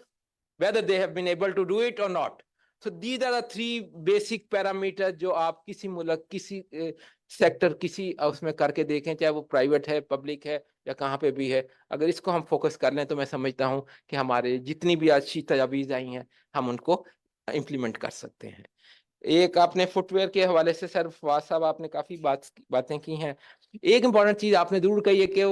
whether they have been able to do it or not. So these are the 3 basic parameters जो आप किसी मुल्क किसी सेक्टर किसी उसमें करके देखें, चाहे वो प्राइवेट है पब्लिक है या कहाँ पे भी है, अगर इसको हम फोकस कर लें तो मैं समझता हूँ कि हमारे जितनी भी अच्छी तजावीज़ आई हैं हम उनको इम्प्लीमेंट कर सकते हैं। एक आपने फुटवेयर के हवाले से सर फवाद साहब आपने काफ़ी बातें की हैं। एक इम्पॉर्टेंट चीज़ आपने जरूर कही है कि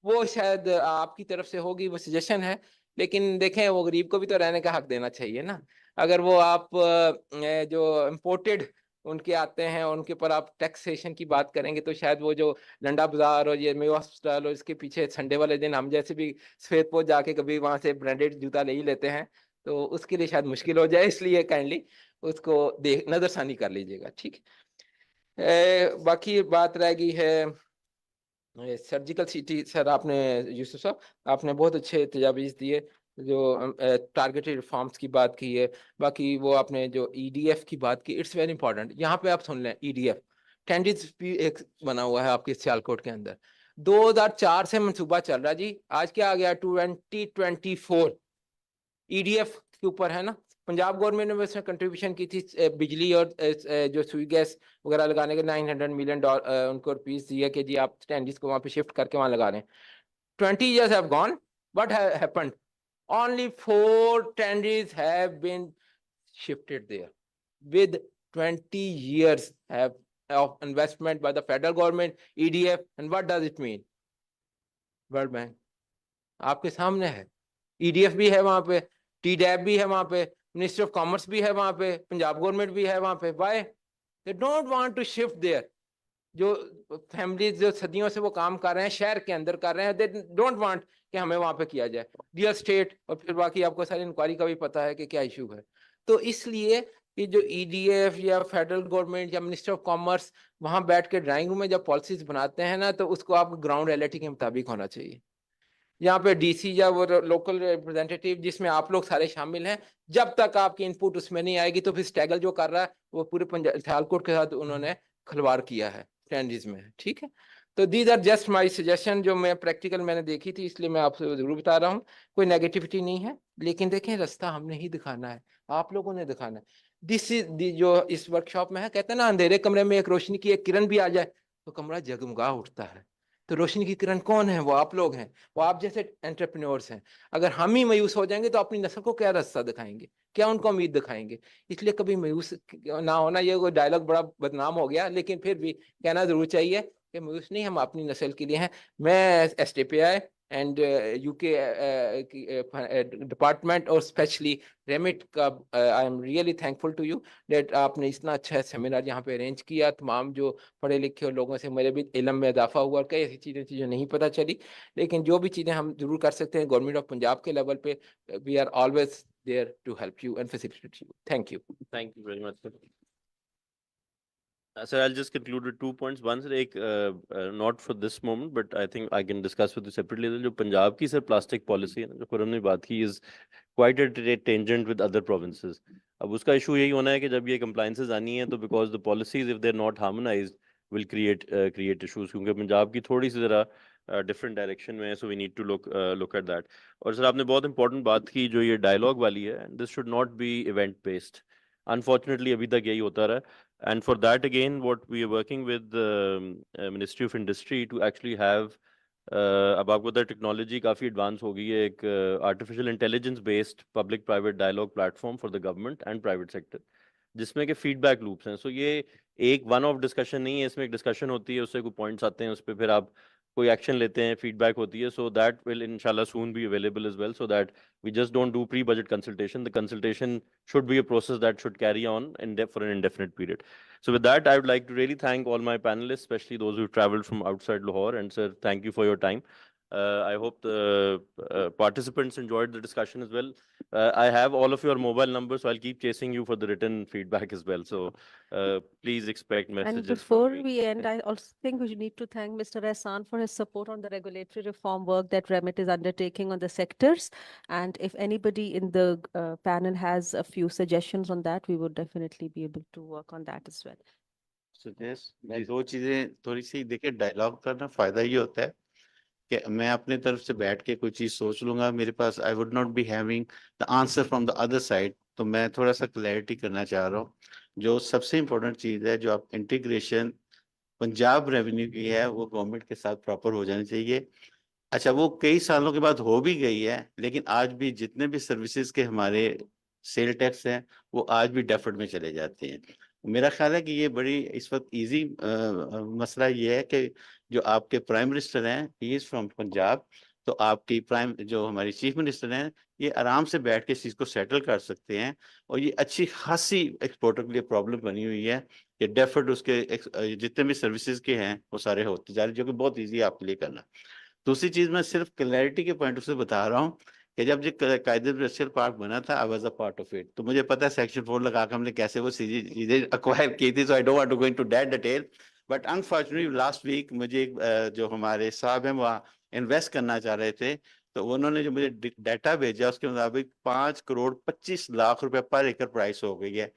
वो शायद आपकी तरफ से होगी, वो सजेशन है, लेकिन देखें वो गरीब को भी तो रहने का हक देना चाहिए ना। अगर वो आप जो इम्पोर्टेड उनके आते हैं उनके ऊपर आप टैक्सेशन की बात करेंगे तो शायद वो जो लंडा बाजार और ये मेवा हॉस्पिटल और इसके पीछे संडे वाले दिन हम जैसे भी सफेद पोस्ट जाके कभी वहां से ब्रांडेड जूता ले ही लेते हैं, तो उसके लिए शायद मुश्किल हो जाए, इसलिए काइंडली उसको देख नजरसानी कर लीजिएगा, ठीक है। बाकी बात रह गई है सर्जिकल सिटी। सर आपने यूसुफ साहब आपने बहुत अच्छे तजावीज़ दिए, जो टारगेटेड रिफॉर्म्स की बात की है, बाकी वो आपने जो ईडीएफ की बात की, इट्स वेरी इंपॉर्टेंट। यहाँ पे आप सुन लें ईडीएफ कैंडिडेट्स भी एक बना हुआ है आपके सियालकोट के अंदर, 2004 से मंसूबा चल रहा जी, आज क्या आ गया 2024 ईडीएफ के ऊपर है ना। पंजाब गवर्नमेंट ने उसमें कंट्रीब्यूशन की थी बिजली और जो सुई गैस वगैरह लगाने के 900 मिलियन उनको रुपीस दिए कि जी आप स्टैंडर्ड्स को वहां पे शिफ्ट करके वहां लगा रहे हैं। 20 years have gone, what happened? Only 4 tenders have been shifted there with 20 years of investment by the federal government, EDF, and what does it mean? World Bank आपके सामने है, EDF भी है वहां पे, TDAP भी है वहां पे, मिनिस्ट्री ऑफ कॉमर्स भी है वहां पे, पंजाब गवर्नमेंट भी है वहां पे। Why? They don't want to shift there. जो फैमिलीज जो सदियों से वो काम कर रहे हैं शहर के अंदर कर रहे हैं, दे डोंट वांट कि हमें वहां पे किया जाए रियल स्टेट, और फिर बाकी आपको सारी इंक्वायरी का भी पता है कि क्या इशू है। तो इसलिए कि जो ईडीएफ या फेडरल गवर्नमेंट या मिनिस्टर ऑफ कॉमर्स वहां बैठ के ड्राइंग रूम में जब पॉलिसीज बनाते हैं ना, तो उसको आप ग्राउंड रियलिटी के मुताबिक होना चाहिए। यहाँ पे डीसी या वो लोकल रिप्रेजेंटेटिव जिसमें आप लोग सारे शामिल हैं, जब तक आपकी इनपुट उसमें नहीं आएगी तो फिर स्ट्रगल जो कर रहा है वो पूरे सियालकोट के साथ उन्होंने खिलवाड़ किया है स्टैंडर्ड्स में, ठीक है। तो these are just my suggestion जो मैं प्रैक्टिकल मैंने देखी थी, इसलिए मैं आपसे जरूर बता रहा हूँ, कोई नेगेटिविटी नहीं है, लेकिन देखें रास्ता हमने ही दिखाना है, आप लोगों ने दिखाना है। दिस इज जो इस वर्कशॉप में है, कहते हैं ना अंधेरे कमरे में एक रोशनी की एक किरण भी आ जाए तो कमरा जगमगा उठता है। तो रोशनी की किरण कौन है? वो आप लोग हैं, वो आप जैसे एंटरप्रेन्योर्स हैं। अगर हम ही मायूस हो जाएंगे तो अपनी नस्ल को क्या रास्ता दिखाएंगे, क्या उनको उम्मीद दिखाएंगे? इसलिए कभी मायूस ना होना, ये कोई डायलॉग बड़ा बदनाम हो गया, लेकिन फिर भी कहना जरूर चाहिए कि मायूस नहीं, हम अपनी नस्ल के लिए हैं। मैं STPI एंड UK डिपार्टमेंट और स्पेशली रेमिट का I am really thankful to you that आपने इतना अच्छा सेमिनार यहाँ पे अरेंज किया। तमाम जो पढ़े लिखे लोगों से मेरे भी इल्म में इजाफा हुआ, कई ऐसी चीज़ें नहीं पता चली, लेकिन जो भी चीज़ें हम जरूर कर सकते हैं गवर्नमेंट ऑफ पंजाब के लेवल पे, we are always there to help you and facilitate you. Thank you very much sir. I'll just conclude with 2 points. One sir, not for this moment, but I think I can discuss with you separately. जो पंजाब की sir plastic policy है ना, जो खुरम ने बात की, is quite a tangent with other provinces. अब उसका issue यही होना है कि जब ये compliances आनी है तो because the policies if they're not harmonized will create issues, क्योंकि पंजाब की थोड़ी सी जरा different direction में है, so we need to look at that. और सर आपने बहुत important बात की जो ये dialogue वाली है, and this should not be event based. Unfortunately, अभी तक यही होता रहा. And for that, again, what we are working with the Ministry of Industry to actually have अब आपको पता है टेक्नोलॉजी काफ़ी एडवांस हो गई है. एक artificial intelligence based public private dialogue platform for the government and private sector, जिसमें के फीडबैक लूप्स हैं. सो ये एक वन ऑफ डिस्कशन नहीं है, इसमें एक डिस्कशन होती है, उससे कोई पॉइंट्स आते हैं, उस पर फिर आप कोई एक्शन लेते हैं, फीडबैक होती है. सो दैट विल इंशाल्लाह soon be available as well, so that we just don't do pre-budget consultation. The consultation should be a process that should carry on for an indefinite period. So with that, I would like to really thank all my panelists, especially those who traveled from outside Lahore. And sir, thank you for your time. I hope the participants enjoyed the discussion as well. I have all of your mobile numbers, so I'll keep chasing you for the written feedback as well. So please expect messages. And before we end, I also think we need to thank Mr. Ehsan for his support on the regulatory reform work that Remit is undertaking on the sectors. And if anybody in the panel has a few suggestions on that, we would definitely be able to work on that as well. So yes, मैं दो चीजें थोड़ी सी देखिए, dialogue करना फायदा ये होता है कि मैं अपने तरफ से बैठ के कोई चीज सोच लूंगा, मेरे पास I would not be having the answer from the other side. तो मैं थोड़ा सा क्लैरिटी करना चाह रहा हूँ. जो सबसे इम्पोर्टेंट चीज है, जो आप इंटीग्रेशन पंजाब रेवेन्यू की है, वो गवर्नमेंट के साथ प्रॉपर हो जानी चाहिए. अच्छा, वो कई सालों के बाद हो भी गई है, लेकिन आज भी जितने भी सर्विसेज के हमारे सेल टैक्स हैं, वो आज भी डेफर्ड में चले जाते हैं. मेरा ख्याल है कि ये बड़ी इस वक्त इजी मसला ये है कि जो आपके प्राइम मिनिस्टर हैं, ही इज फ्रॉम पंजाब, तो आपकी जो हमारी चीफ मिनिस्टर हैं, ये आराम से बैठ के इस चीज़ को सेटल कर सकते हैं. और ये अच्छी खासी एक्सपोर्टर के लिए प्रॉब्लम बनी हुई है कि डेफर्ड उसके जितने भी सर्विसेज के हैं वो सारे होते जा रहे, जो कि बहुत ईजी है आपके लिए करना. दूसरी चीज मैं सिर्फ क्लैरिटी के पॉइंट से बता रहा हूँ कि जब जो कायदे इंडस्ट्रियल पार्क बना था, आई was a part of it, तो मुझे पता है सेक्शन 4 लगा के हमने कैसे वो चीजें अक्वायर की थी. So I don't want to go into that detail, but unfortunately last week मुझे जो हमारे साहब हैं वहाँ इन्वेस्ट करना चाह रहे थे, तो उन्होंने जो मुझे डाटा भेजा उसके मुताबिक 5,25,00,000 रुपए पर एकड़ प्राइस हो गई है,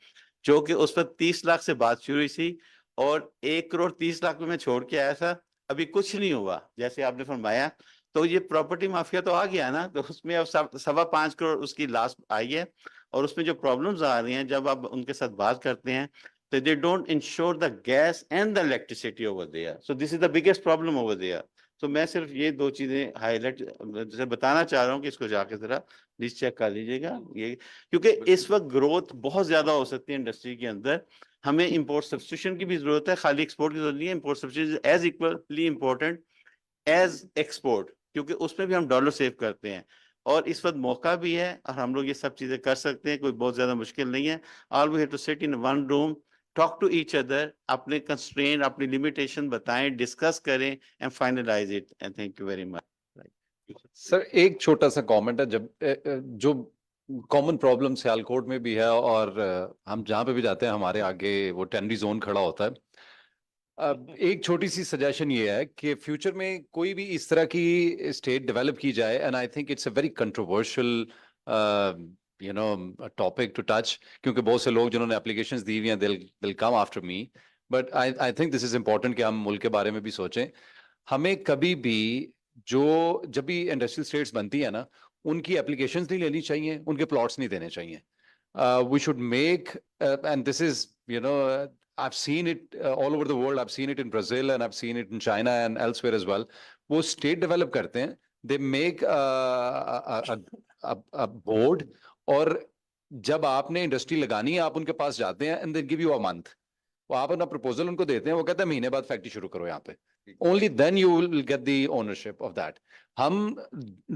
जो कि उस पर 30 लाख से बात शुरू हुई थी और 1,30,00,000 में मैं छोड़ के आया था. अभी कुछ नहीं हुआ जैसे आपने फरमाया. तो ये प्रॉपर्टी माफिया तो आ गया ना, तो उसमें अब 5.25 करोड़ उसकी लास्ट आई है. और उसमें जो प्रॉब्लम्स आ रही हैं, जब आप उनके साथ बात करते हैं, तो they don't ensure the gas and the electricity over there. So this is the biggest problem over there. तो मैं सिर्फ ये दो चीजें हाईलाइट जैसे बताना चाह रहा हूँ कि इसको जाके जरा प्लीज चेक कर लीजिएगा ये, क्योंकि इस वक्त ग्रोथ बहुत ज्यादा हो सकती है इंडस्ट्री के अंदर. हमें इंपोर्ट सब्स्टिट्यूशन की भी जरूरत है, खाली एक्सपोर्ट की जरूरत नहीं है. Import substitution as equally important as export, क्योंकि उसमें भी हम डॉलर सेव करते हैं. और इस वक्त मौका भी है और हम लोग ये सब चीजें कर सकते हैं, कोई बहुत ज्यादा मुश्किल नहीं है. All we have to sit in one room, talk to each other, अपने कंस्ट्रेंट अपनी लिमिटेशन बताएं, डिस्कस करें and finalize it. And thank you very much. Sir एक छोटा सा कमेंट है, जब जो कॉमन प्रॉब्लम सियालकोट में भी है और हम जहाँ पे भी जाते हैं हमारे आगे वो टेनरी जोन खड़ा होता है. एक छोटी सी सजेशन ये है कि फ्यूचर में कोई भी इस तरह की स्टेट डेवलप की जाए, and I think it's a very controversial topic to touch, क्योंकि बहुत से लोग जिन्होंने एप्लीकेशंस दी हुई हैं दिल come after me, but I think this is important कि हम मुल्क के बारे में भी सोचें. हमें कभी भी जब भी इंडस्ट्रियल स्टेट्स बनती है ना, उनकी एप्लीकेशंस नहीं लेनी चाहिए, उनके प्लॉट्स नहीं देने चाहिए. We should make, and this is, I've seen it all over the world. I've seen it in Brazil and I've seen it in China and elsewhere as well. वो state develop करते हैं, they make a board, और जब आपने industry लगानी है आप उनके पास जाते हैं and they give you a month. वो आप अपना प्रपोजल उनको देते हैं, वो कहते हैं महीने बाद फैक्ट्री शुरू करो यहाँ पे. Only then you will get the ownership of that. हम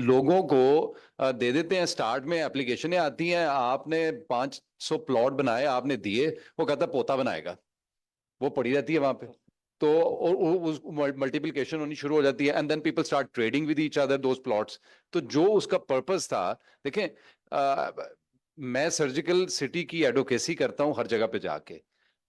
लोगों को दे देते हैं, स्टार्ट में एप्लीकेशनें आती हैं, आपने 500 प्लॉट बनाए, आपने दिए, वो कहता है पोता बनाएगा, वो पड़ी रहती है वहां पे. तो उस मल्टीप्लिकेशन होनी शुरू हो जाती है, and then people start trading with each other those plots. तो जो उसका पर्पस था, देखें, मैं सर्जिकल सिटी की एडवोकेसी करता हूं हर जगह पे जाके,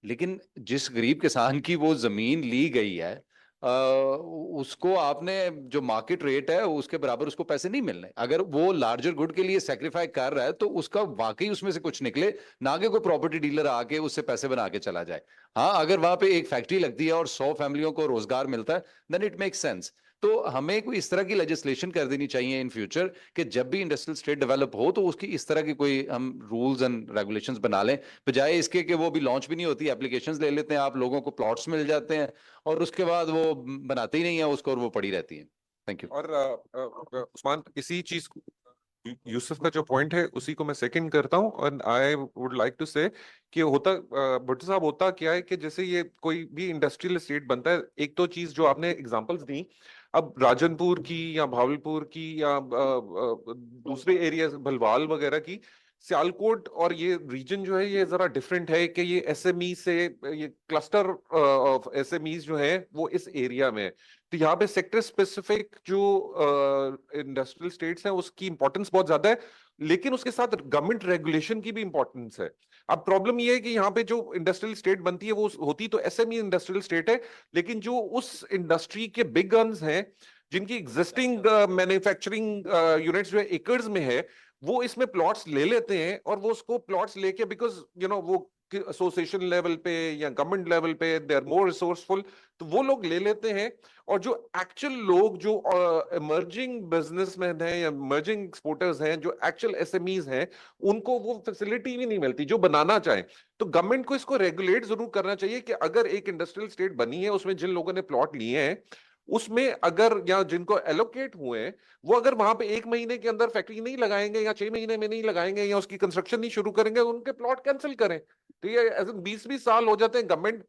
लेकिन जिस गरीब किसान की वो जमीन ली गई है, उसको आपने जो मार्केट रेट है उसके बराबर उसको पैसे नहीं मिलने. अगर वो लार्जर गुड के लिए सेक्रीफाई कर रहा है तो उसका वाकई उसमें से कुछ निकले, ना कि कोई प्रॉपर्टी डीलर आके उससे पैसे बना के चला जाए. हाँ, अगर वहां पे एक फैक्ट्री लगती है और 100 फैमिलियों को रोजगार मिलता है, देन इट मेक्स सेंस. तो हमें कोई इस तरह की लेजिस्लेशन कर देनी चाहिए इन फ्यूचर कि जब भी इंडस्ट्रियल स्टेट डेवलप हो तो उसकी इस तरह की कोई हम रूल्स एंड रेगुलेशंस बना लें, बजाय इसके कि वो भी लॉन्च भी नहीं होती, एप्लीकेशंस ले लेते हैं आप, लोगों को प्लॉट्स मिल जाते हैं और उसके बाद वो बनाते ही नहीं है उसको और वो पड़ी रहती है। Thank you. और उस्मान, इसी चीज यूसुफ का जो पॉइंट है उसी को मैं सेकंड करता हूँ। और आई वुड लाइक टू से कि होता भट्ट साहब, होता क्या है कि जैसे ये कोई भी इंडस्ट्रियल एस्टेट बनता है, एक तो चीज जो आपने एग्जांपल्स दी, अब राजनपुर की या भावलपुर की या दूसरे एरिया भलवाल वगैरह की, सियालकोट और ये रीजन जो है ये जरा डिफरेंट है कि ये एसएमई से, ये क्लस्टर ऑफ एसएमईज जो है वो इस एरिया में है। तो यहाँ पे सेक्टर स्पेसिफिक जो इंडस्ट्रियल स्टेट्स हैं उसकी इंपॉर्टेंस बहुत ज्यादा है, लेकिन उसके साथ गवर्नमेंट रेगुलेशन की भी इंपॉर्टेंस है। अब प्रॉब्लम ये है कि यहाँ पे जो इंडस्ट्रियल स्टेट बनती है वो होती तो एसएमई इंडस्ट्रियल स्टेट है, लेकिन जो उस इंडस्ट्री के बिग गन्स हैं जिनकी एग्जिस्टिंग मैन्युफैक्चरिंग यूनिट्स जो है एकर्स में है, वो इसमें प्लॉट्स ले लेते हैं और वो उसको प्लॉट्स लेके, बिकॉज वो एसोसिएशन लेवल पे या गवर्नमेंट लेवल पे दे आर मोर रिसोर्सफुल, तो वो लोग ले लेते हैं। और जो एक्चुअल लोग जो इमर्जिंग बिजनेसमैन हैं या इमर्जिंग एक्सपोर्टर्स हैं, जो एक्चुअल एसएमईज हैं, उनको वो फैसिलिटी भी नहीं मिलती जो बनाना चाहें। तो गवर्नमेंट को इसको रेगुलेट जरूर करना चाहिए कि अगर एक इंडस्ट्रियल स्टेट बनी है, उसमें जिन लोगों ने प्लॉट लिए हैं, उसमें अगर या जिनको एलोकेट हुए हैं, वो अगर वहां पे 1 महीने के अंदर फैक्ट्री नहीं लगाएंगे या 6 महीने में नहीं लगाएंगे या उसकी कंस्ट्रक्शन नहीं शुरू करेंगे, उनके प्लॉट कैंसिल करें। तो ये 20-20 साल हो जाते हैं, गवर्नमेंट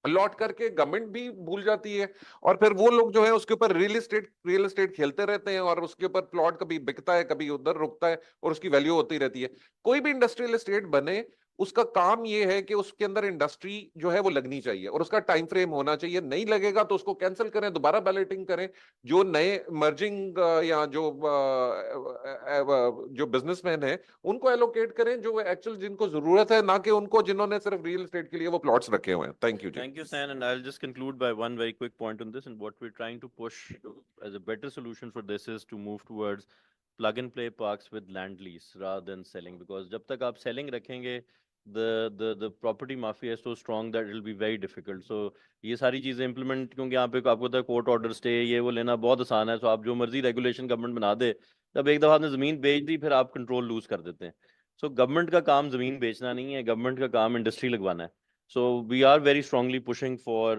लौट करके गवर्नमेंट भी भूल जाती है, और फिर वो लोग जो है उसके ऊपर रियल एस्टेट खेलते रहते हैं, और उसके ऊपर प्लॉट कभी बिकता है कभी उधर रुकता है और उसकी वैल्यू होती रहती है। कोई भी इंडस्ट्रियल एस्टेट बने, उसका काम ये है कि उसके अंदर इंडस्ट्री जो है वो लगनी चाहिए और उसका टाइम फ्रेम होना चाहिए। नहीं लगेगा तो उसको कैंसिल करें, दोबारा बैलेटिंग करें। जो नए इमर्जिंग या जो बिजनेसमैन है उनको एलोकेट करें, जो एक्चुअल जिनको जरूरत है, ना कि उनको जिन्होंने सिर्फ रियल एस्टेट के लिए वो प्लॉट्स रखे हुए हैं। Thank you. Thank you, San, and I'll just conclude by one very quick point on this. And what we're trying to push as a better solution for this is to move towards plug and play parks with land lease rather than selling. Because जब तक आप selling रखेंगे, the property mafia is so strong that it will be very difficult. So ये सारी चीजें implement, क्योंकि यहाँ पे आपको पता है कोर्ट ऑर्डर स्टे ये वो लेना बहुत आसान है। तो आप जो मर्जी रेगुलेशन गवर्नमेंट बना दे, जब एक दफा आपने जमीन बेच दी फिर आप कंट्रोल लूज कर देते हैं। सो गवर्नमेंट का काम जमीन बेचना नहीं है, गवर्नमेंट का काम इंडस्ट्री लगवाना है। So we are very strongly pushing for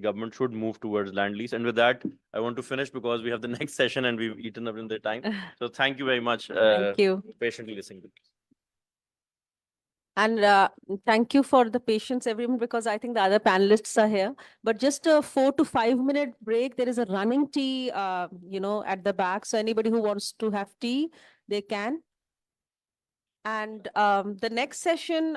government should move towards land lease. And with that, I want to finish because we have the next session and we've eaten up in the time. So thank you very much. Thank you. Patiently listening to this. And thank you for the patience, everyone, because I think the other panelists are here. But just a 4 to 5 minute break. There is a running tea, at the back. So anybody who wants to have tea, they can. And the next session,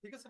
ठीक है sir.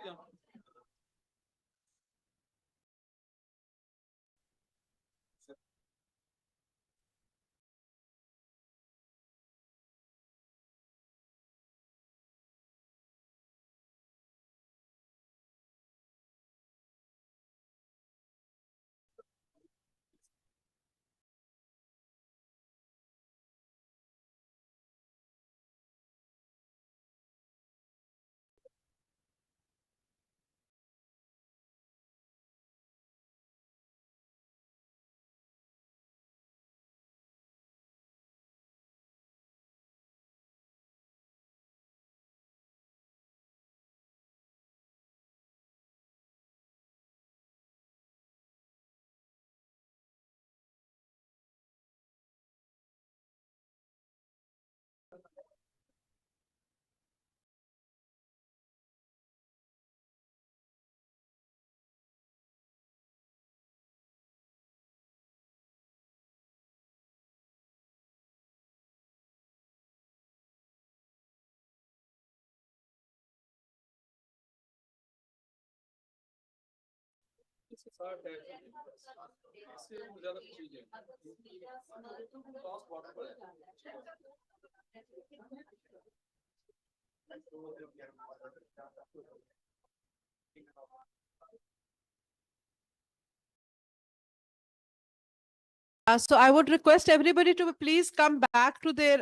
So I would request everybody to please come back to their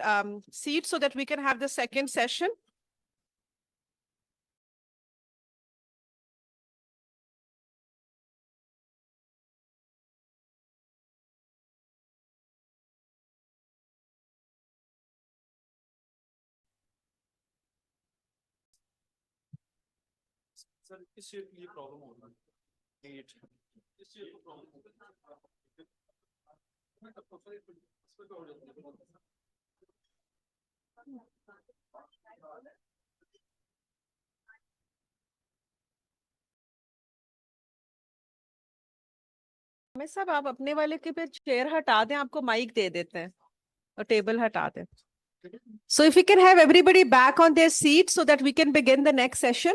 seats so that we can have the second session. हमें सब आप अपने वाले के पे chair हटा दें, आपको माइक दे देते हैं और टेबल हटा दें. So if we can have everybody back on their seats so that we can begin the next session.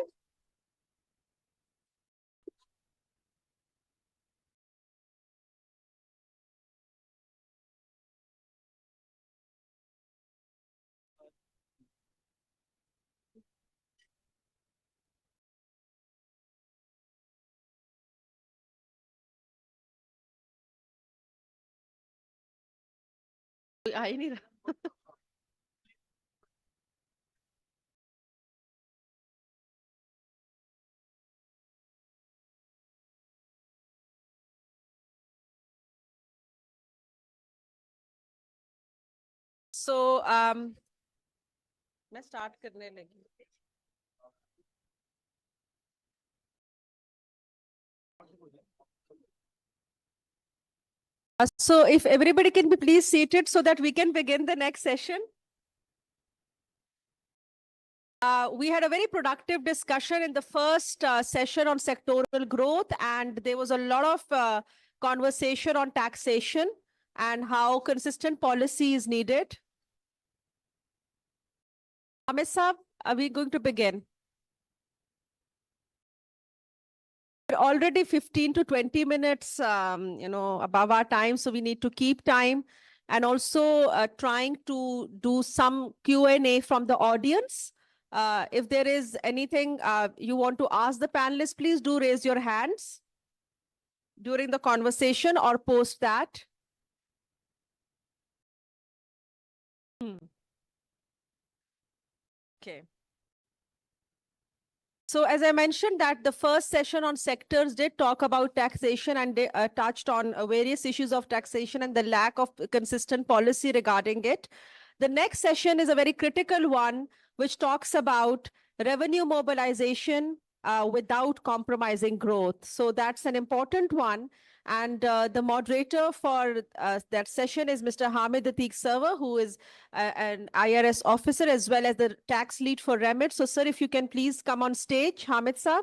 कोई आ ही नहीं रहा. So मैं स्टार्ट करने लगी. So if everybody can be please seated so that we can begin the next session. We had a very productive discussion in the first session on sectoral growth, and there was a lot of conversation on taxation and how consistent policy is needed. Amit Saab, are we going to begin? We're already 15 to 20 minutes, above our time, so we need to keep time, and also trying to do some Q&A from the audience. If there is anything you want to ask the panelists, please do raise your hands during the conversation or post that. Okay. So as I mentioned that the first session on sectors did talk about taxation, and they touched on various issues of taxation and the lack of consistent policy regarding it. The next session is a very critical one, which talks about revenue mobilization without compromising growth. So that's an important one. And the moderator for that session is Mr. Hamid Atiq Server, who is an IRS officer as well as the tax lead for Remit. So, sir, if you can please come on stage, Hamid sir.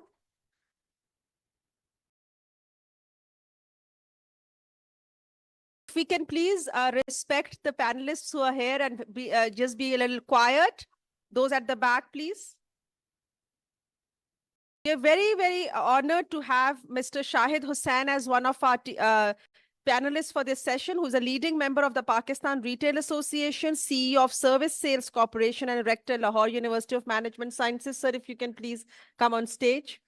If we can please respect the panelists who are here and just be a little quiet. Those at the back, please. We are very, very honored to have Mr. Shahid Hussain as one of our panelists for this session, who is a leading member of the Pakistan Retail Association, CEO of Service Sales Corporation, and Rector, Lahore University of Management Sciences. Sir, if you can please come on stage.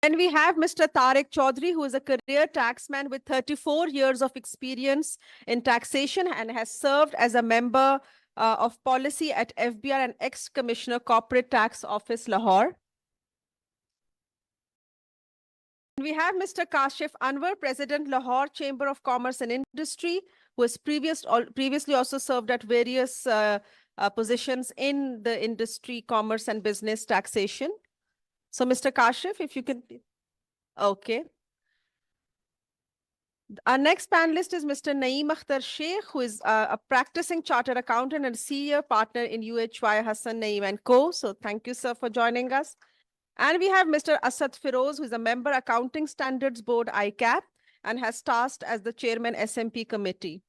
And we have Mr. Tariq Chaudhry, who is a career taxman with 34 years of experience in taxation and has served as a member of policy at FBR and ex-commissioner Corporate Tax Office, Lahore. We have Mr. Kashif Anwar, President, Lahore Chamber of Commerce and Industry, who has previously also served at various positions in the industry, commerce and business taxation. So, Mr. Kashif, if you can. Okay. Our next panelist is Mr. Naeem Akhtar Sheikh, who is a practicing chartered accountant and senior partner in UHY Hassan Naeem & Co. So thank you, sir, for joining us. And we have Mr. Asad Firoz, who is a member Accounting Standards Board ICAP and has tasked as the chairman SMP committee.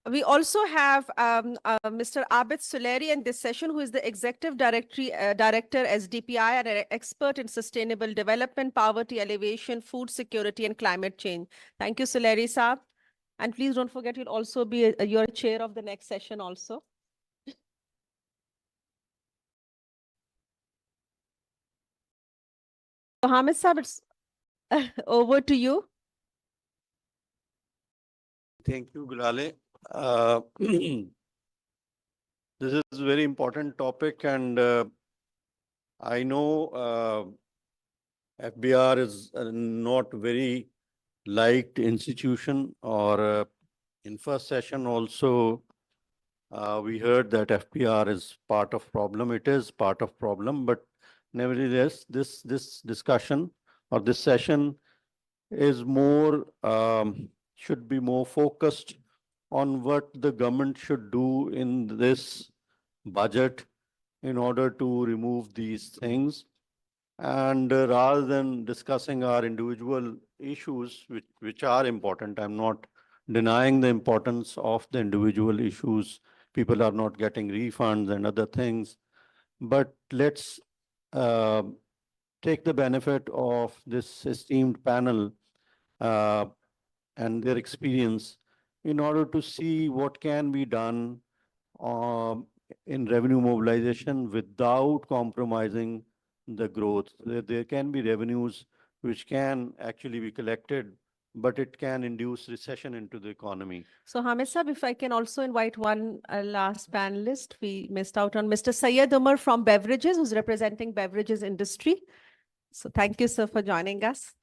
We also have Mr. Abid Suleri in this session, who is the Executive Director SDPI and an expert in sustainable development, poverty alleviation, food security, and climate change. Thank you, Suleri Saab. And please don't forget, you'll also be your chair of the next session also. So Hamid Saab, it's over to you. Thank you, Gulale. This is a very important topic, and I know FBR is not very liked institution, or in first session also we heard that FBR is part of problem. It is part of problem, but nevertheless, this discussion or this session is more should be more focused on what the government should do in this budget in order to remove these things. And rather than discussing our individual issues, which are important, I'm not denying the importance of the individual issues. People are not getting refunds and other things. But let's take the benefit of this esteemed panel and their experience in order to see what can be done in revenue mobilization without compromising the growth. There can be revenues which can actually be collected, but it can induce recession into the economy. So Hamid Saab, if I can also invite one last panelist, we missed out on Mr. Syed Umar from Beverages, who's representing beverages industry. So thank you, sir, for joining us.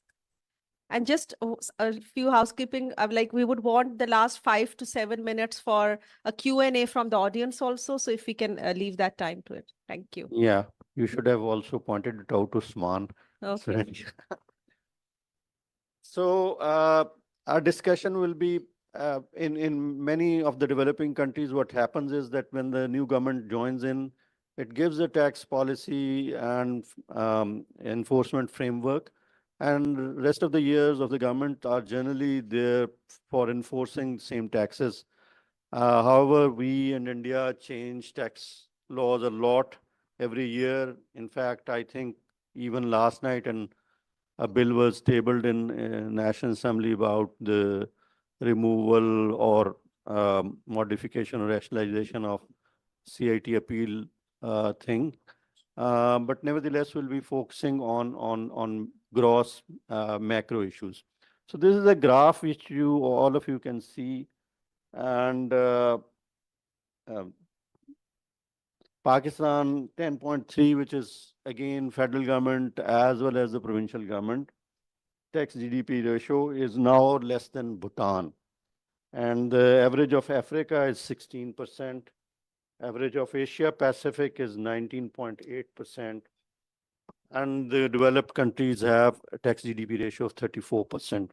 And just a few housekeeping, like we would want the last 5 to 7 minutes for a Q&A from the audience also. So if we can leave that time to it. Thank you. Yeah, you should have also pointed it out to Usman. Okay. So our discussion will be in many of the developing countries. What happens is that when the new government joins in, it gives a tax policy and enforcement framework, and rest of the years of the government are generally there for enforcing same taxes. However, we in India change tax laws a lot every year. In fact, I think even last night a bill was tabled in National Assembly about the removal or modification or rationalization of CIT appeal thing. But nevertheless, we'll be focusing on gross macro issues. So this is a graph which all of you can see, and Pakistan 10.3, which is again federal government as well as the provincial government. Tax GDP ratio is now less than Bhutan. And the average of Africa is 16%. Average of Asia Pacific is 19.8%. And the developed countries have a tax GDP ratio of 34%.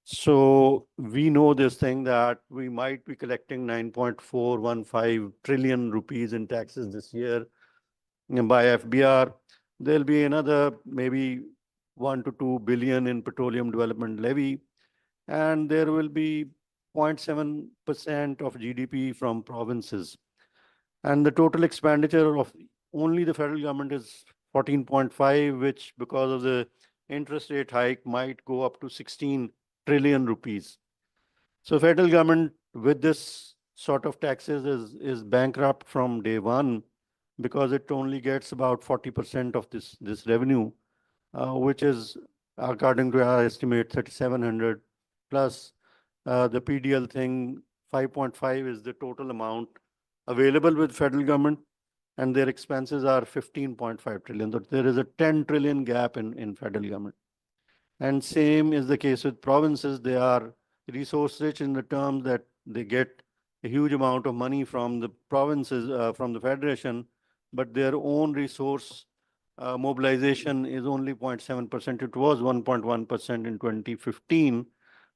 So we know this thing that we might be collecting 9.415 trillion rupees in taxes this year by FBR. There'll be another maybe 1 to 2 billion in petroleum development levy, and there will be 0.7% of GDP from provinces. And the total expenditure of only the federal government is 14.5, which because of the interest rate hike might go up to 16 trillion rupees. So federal government with this sort of taxes is bankrupt from day one, because it only gets about 40% of this revenue, which is, according to our estimate, 3,700 plus the PDL thing. 5.5 is the total amount available with federal government, and their expenses are 15.5 trillion. So there is a 10 trillion gap in federal government. And same is the case with provinces. They are resource rich in the terms that they get a huge amount of money from the provinces, from the federation, but their own resource mobilization is only 0.7%. It was 1.1% in 2015,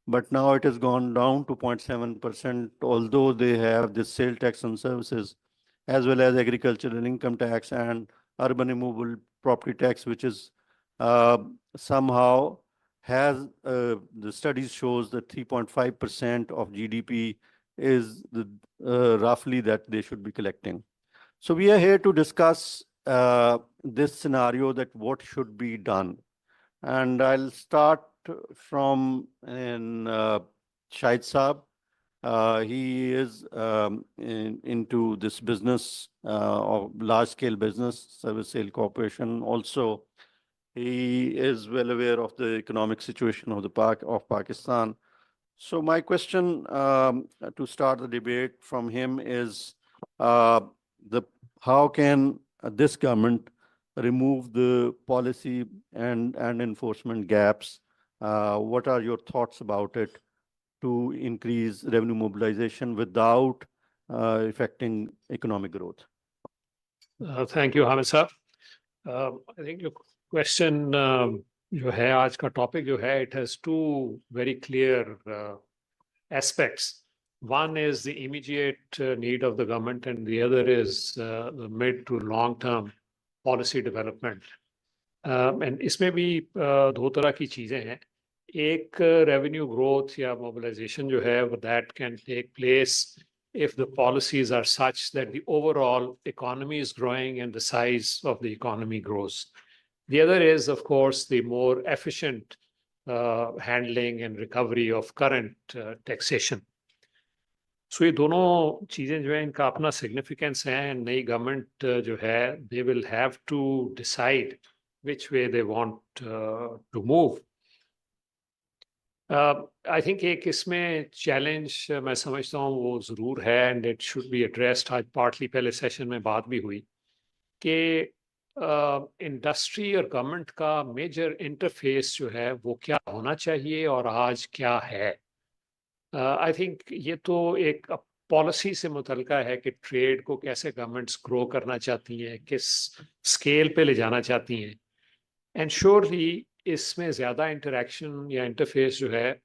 but now it has gone down to 0.7%, although they have the sale tax on services, as well as agricultural income tax and urban immovable property tax, which is somehow has, the studies shows that 3.5% of GDP is the, roughly that they should be collecting. So we are here to discuss this scenario, that what should be done. And I'll start from Shahid Saab. He is into this business of large-scale business, service sale corporation. Also, he is well aware of the economic situation of Pakistan. So my question to start the debate from him is how can this government remove the policy and enforcement gaps? What are your thoughts about it to increase revenue mobilization without affecting economic growth? Thank you, Hamid sir. I think your question जो है आज का topic जो है, it has two very clear aspects. One is the immediate need of the government, and the other is the mid to long term policy development. And इसमें भी दो तरह की चीजें हैं. एक revenue growth या mobilization जो है, that can take place if the policies are such that the overall economy is growing and the size of the economy grows. The other is, of course, the more efficient handling and recovery of current taxation. So ये दोनों चीजें जो है, इनका अपना significance है. नई government जो है, they will have to decide which way they want to move. I think एक इसमें challenge मैं समझता हूँ वो ज़रूर है, and it should be addressed. आज partly पहले session में बात भी हुई कि इंडस्ट्री और गवर्नमेंट का मेजर इंटरफेस जो है वो क्या होना चाहिए और आज क्या है. आई थिंक ये तो एक पॉलिसी से मुतल्लिका है कि ट्रेड को कैसे गवर्नमेंट्स ग्रो करना चाहती हैं, किस स्केल पे ले जाना चाहती हैं. एंड श्योरली इसमें ज़्यादा इंटरेक्शन या इंटरफेस जो है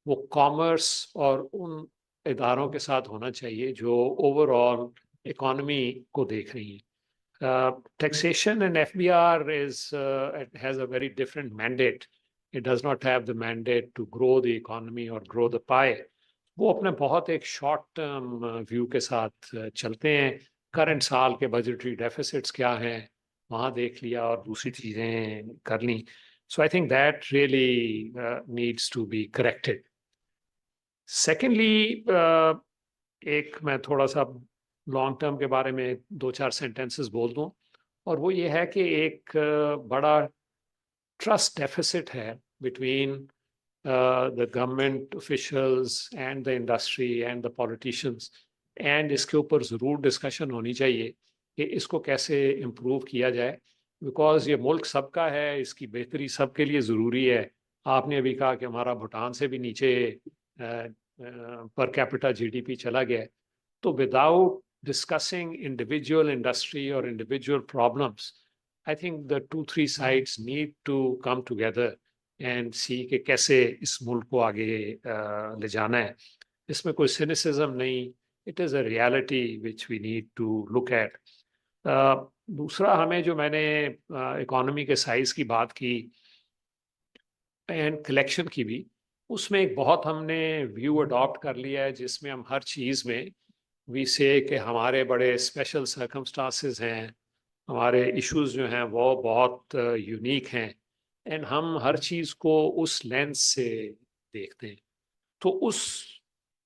वो कॉमर्स और उन इदारों के साथ होना चाहिए जो ओवरऑल इकॉनमी को देख रही हैं. Taxation and FBR has a very different mandate. It does not have the mandate to grow the economy or grow the pie. वो अपने बहुत एक शॉर्ट टर्म व्यू के साथ चलते हैं. करंट साल के बजटरी डेफिसिट्स क्या हैं वहाँ देख लिया और दूसरी चीज़ें कर ली. So I think that really needs to be corrected. Secondly, एक मैं थोड़ा सा लॉन्ग टर्म के बारे में 2-4 सेंटेंसेस बोल दूं, और वो ये है कि एक बड़ा ट्रस्ट डेफिसिट है between the government officials and the industry and the politicians. And इसके ऊपर ज़रूर डिस्कशन होनी चाहिए कि इसको कैसे इम्प्रूव किया जाए, बिकॉज ये मुल्क सबका है, इसकी बेहतरी सबके लिए ज़रूरी है. आपने अभी कहा कि हमारा भूटान से भी नीचे पर कैपिटा GDP चला गया. तो without discussing individual industry or individual problems, I think the 2-3 sides need to come together and see कि कैसे इस मुल्क को आगे ले जाना है. इसमें कोई cynicism नहीं. It is a reality which we need to look at. दूसरा, हमें जो मैंने इकोनॉमी के साइज की बात की एंड कलेक्शन की भी, उसमें एक बहुत हमने व्यू अडॉप्ट कर लिया है जिसमें हम हर चीज़ में वी से कि हमारे बड़े स्पेशल सर्कमस्टांसेस हैं, हमारे इश्यूज जो हैं वो बहुत यूनिक हैं, एंड हम हर चीज़ को उस लेंस से देखते हैं. तो उस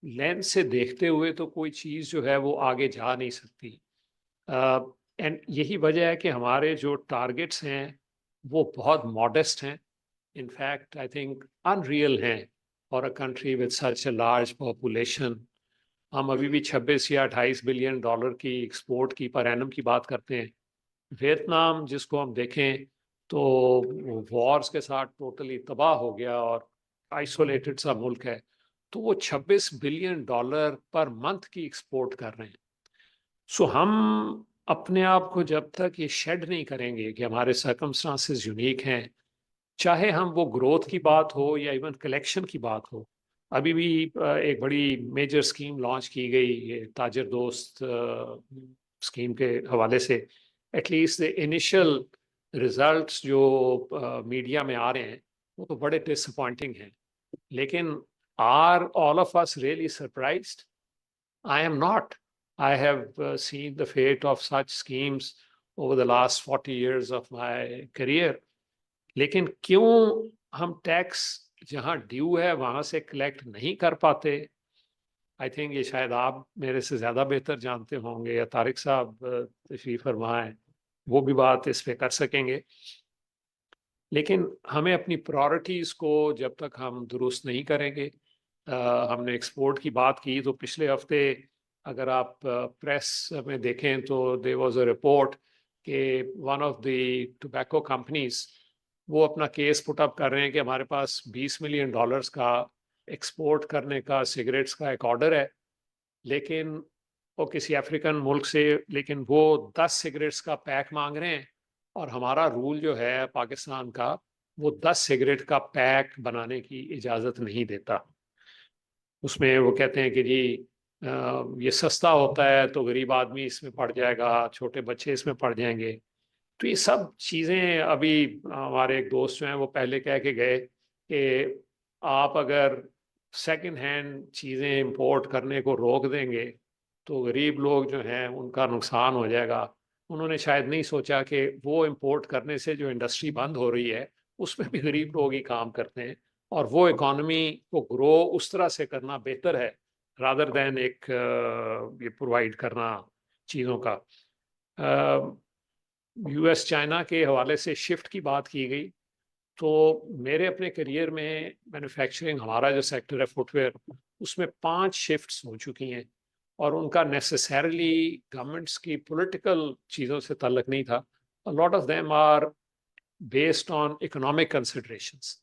लेंस से देखते हुए तो कोई चीज़ जो है वो आगे जा नहीं सकती. एंड यही वजह है कि हमारे जो टारगेट्स हैं वो बहुत मॉडेस्ट हैं. In fact, I think unreal हैं for a country with such a large population. हम अभी भी 26 या 28 बिलियन डॉलर की एक्सपोर्ट की पर एनम की बात करते हैं. वियतनाम जिसको हम देखें तो वॉर्स के साथ टोटली तबाह हो गया और आइसोलेटेड सा मुल्क है, तो वो 26 बिलियन डॉलर पर मंथ की एक्सपोर्ट कर रहे हैं. सो हम अपने आप को जब तक ये शेड नहीं करेंगे कि हमारे सर्कमस्टांसेस यूनिक हैं, चाहे हम वो ग्रोथ की बात हो या इवन कलेक्शन की बात हो. अभी भी एक बड़ी मेजर स्कीम लॉन्च की गई ये ताजर दोस्त स्कीम के हवाले से. एटलीस्ट द इनिशियल रिजल्ट्स जो मीडिया में आ रहे हैं वो तो बड़े डिसअपॉइंटिंग हैं. लेकिन are all of us really surprised I am not. I have seen the fate of such schemes over the last 40 years of my career. लेकिन क्यों हम टैक्स जहां ड्यू है वहां से कलेक्ट नहीं कर पाते? आई थिंक ये शायद आप मेरे से ज्यादा बेहतर जानते होंगे, या तारिक साहब तशरीफ फरमा है, वो भी बात इस पे कर सकेंगे। लेकिन हमें अपनी प्रायोरिटीज को जब तक हम दुरुस्त नहीं करेंगे, हमने एक्सपोर्ट की बात की तो पिछले हफ्ते अगर आप प्रेस में देखें तो देयर वाज अ रिपोर्ट कि one of the tobacco companies वो अपना केस पुट अप कर रहे हैं कि हमारे पास $20 मिलियन का एक्सपोर्ट करने का सिगरेट्स का एक ऑर्डर है, लेकिन वो किसी अफ्रीकन मुल्क से, लेकिन वो 10 सिगरेट्स का पैक मांग रहे हैं और हमारा रूल जो है पाकिस्तान का वो 10 सिगरेट का पैक बनाने की इजाज़त नहीं देता। उसमें वो कहते हैं कि जी ये सस्ता होता है तो गरीब आदमी इसमें पड़ जाएगा, छोटे बच्चे इसमें पड़ जाएंगे। तो ये सब चीज़ें अभी हमारे एक दोस्त जो हैं वो पहले कह के गए कि आप अगर सेकंड हैंड चीज़ें इंपोर्ट करने को रोक देंगे तो गरीब लोग जो हैं उनका नुकसान हो जाएगा। उन्होंने शायद नहीं सोचा कि वो इंपोर्ट करने से जो इंडस्ट्री बंद हो रही है उसमें भी गरीब लोग ही काम करते हैं, और वो इकॉनमी को ग्रो उस तरह से करना बेहतर है रादर देन एक ये प्रोवाइड करना चीज़ों का। यूएस चाइना के हवाले से शिफ्ट की बात की गई, तो मेरे अपने करियर में मैन्युफैक्चरिंग हमारा जो सेक्टर है फुटवेयर उसमें 5 शिफ्ट्स हो चुकी हैं, और उनका नेसेसरली गवर्नमेंट्स की पॉलिटिकल चीज़ों से ताल्लुक नहीं था। A lot of them are based on economic considerations.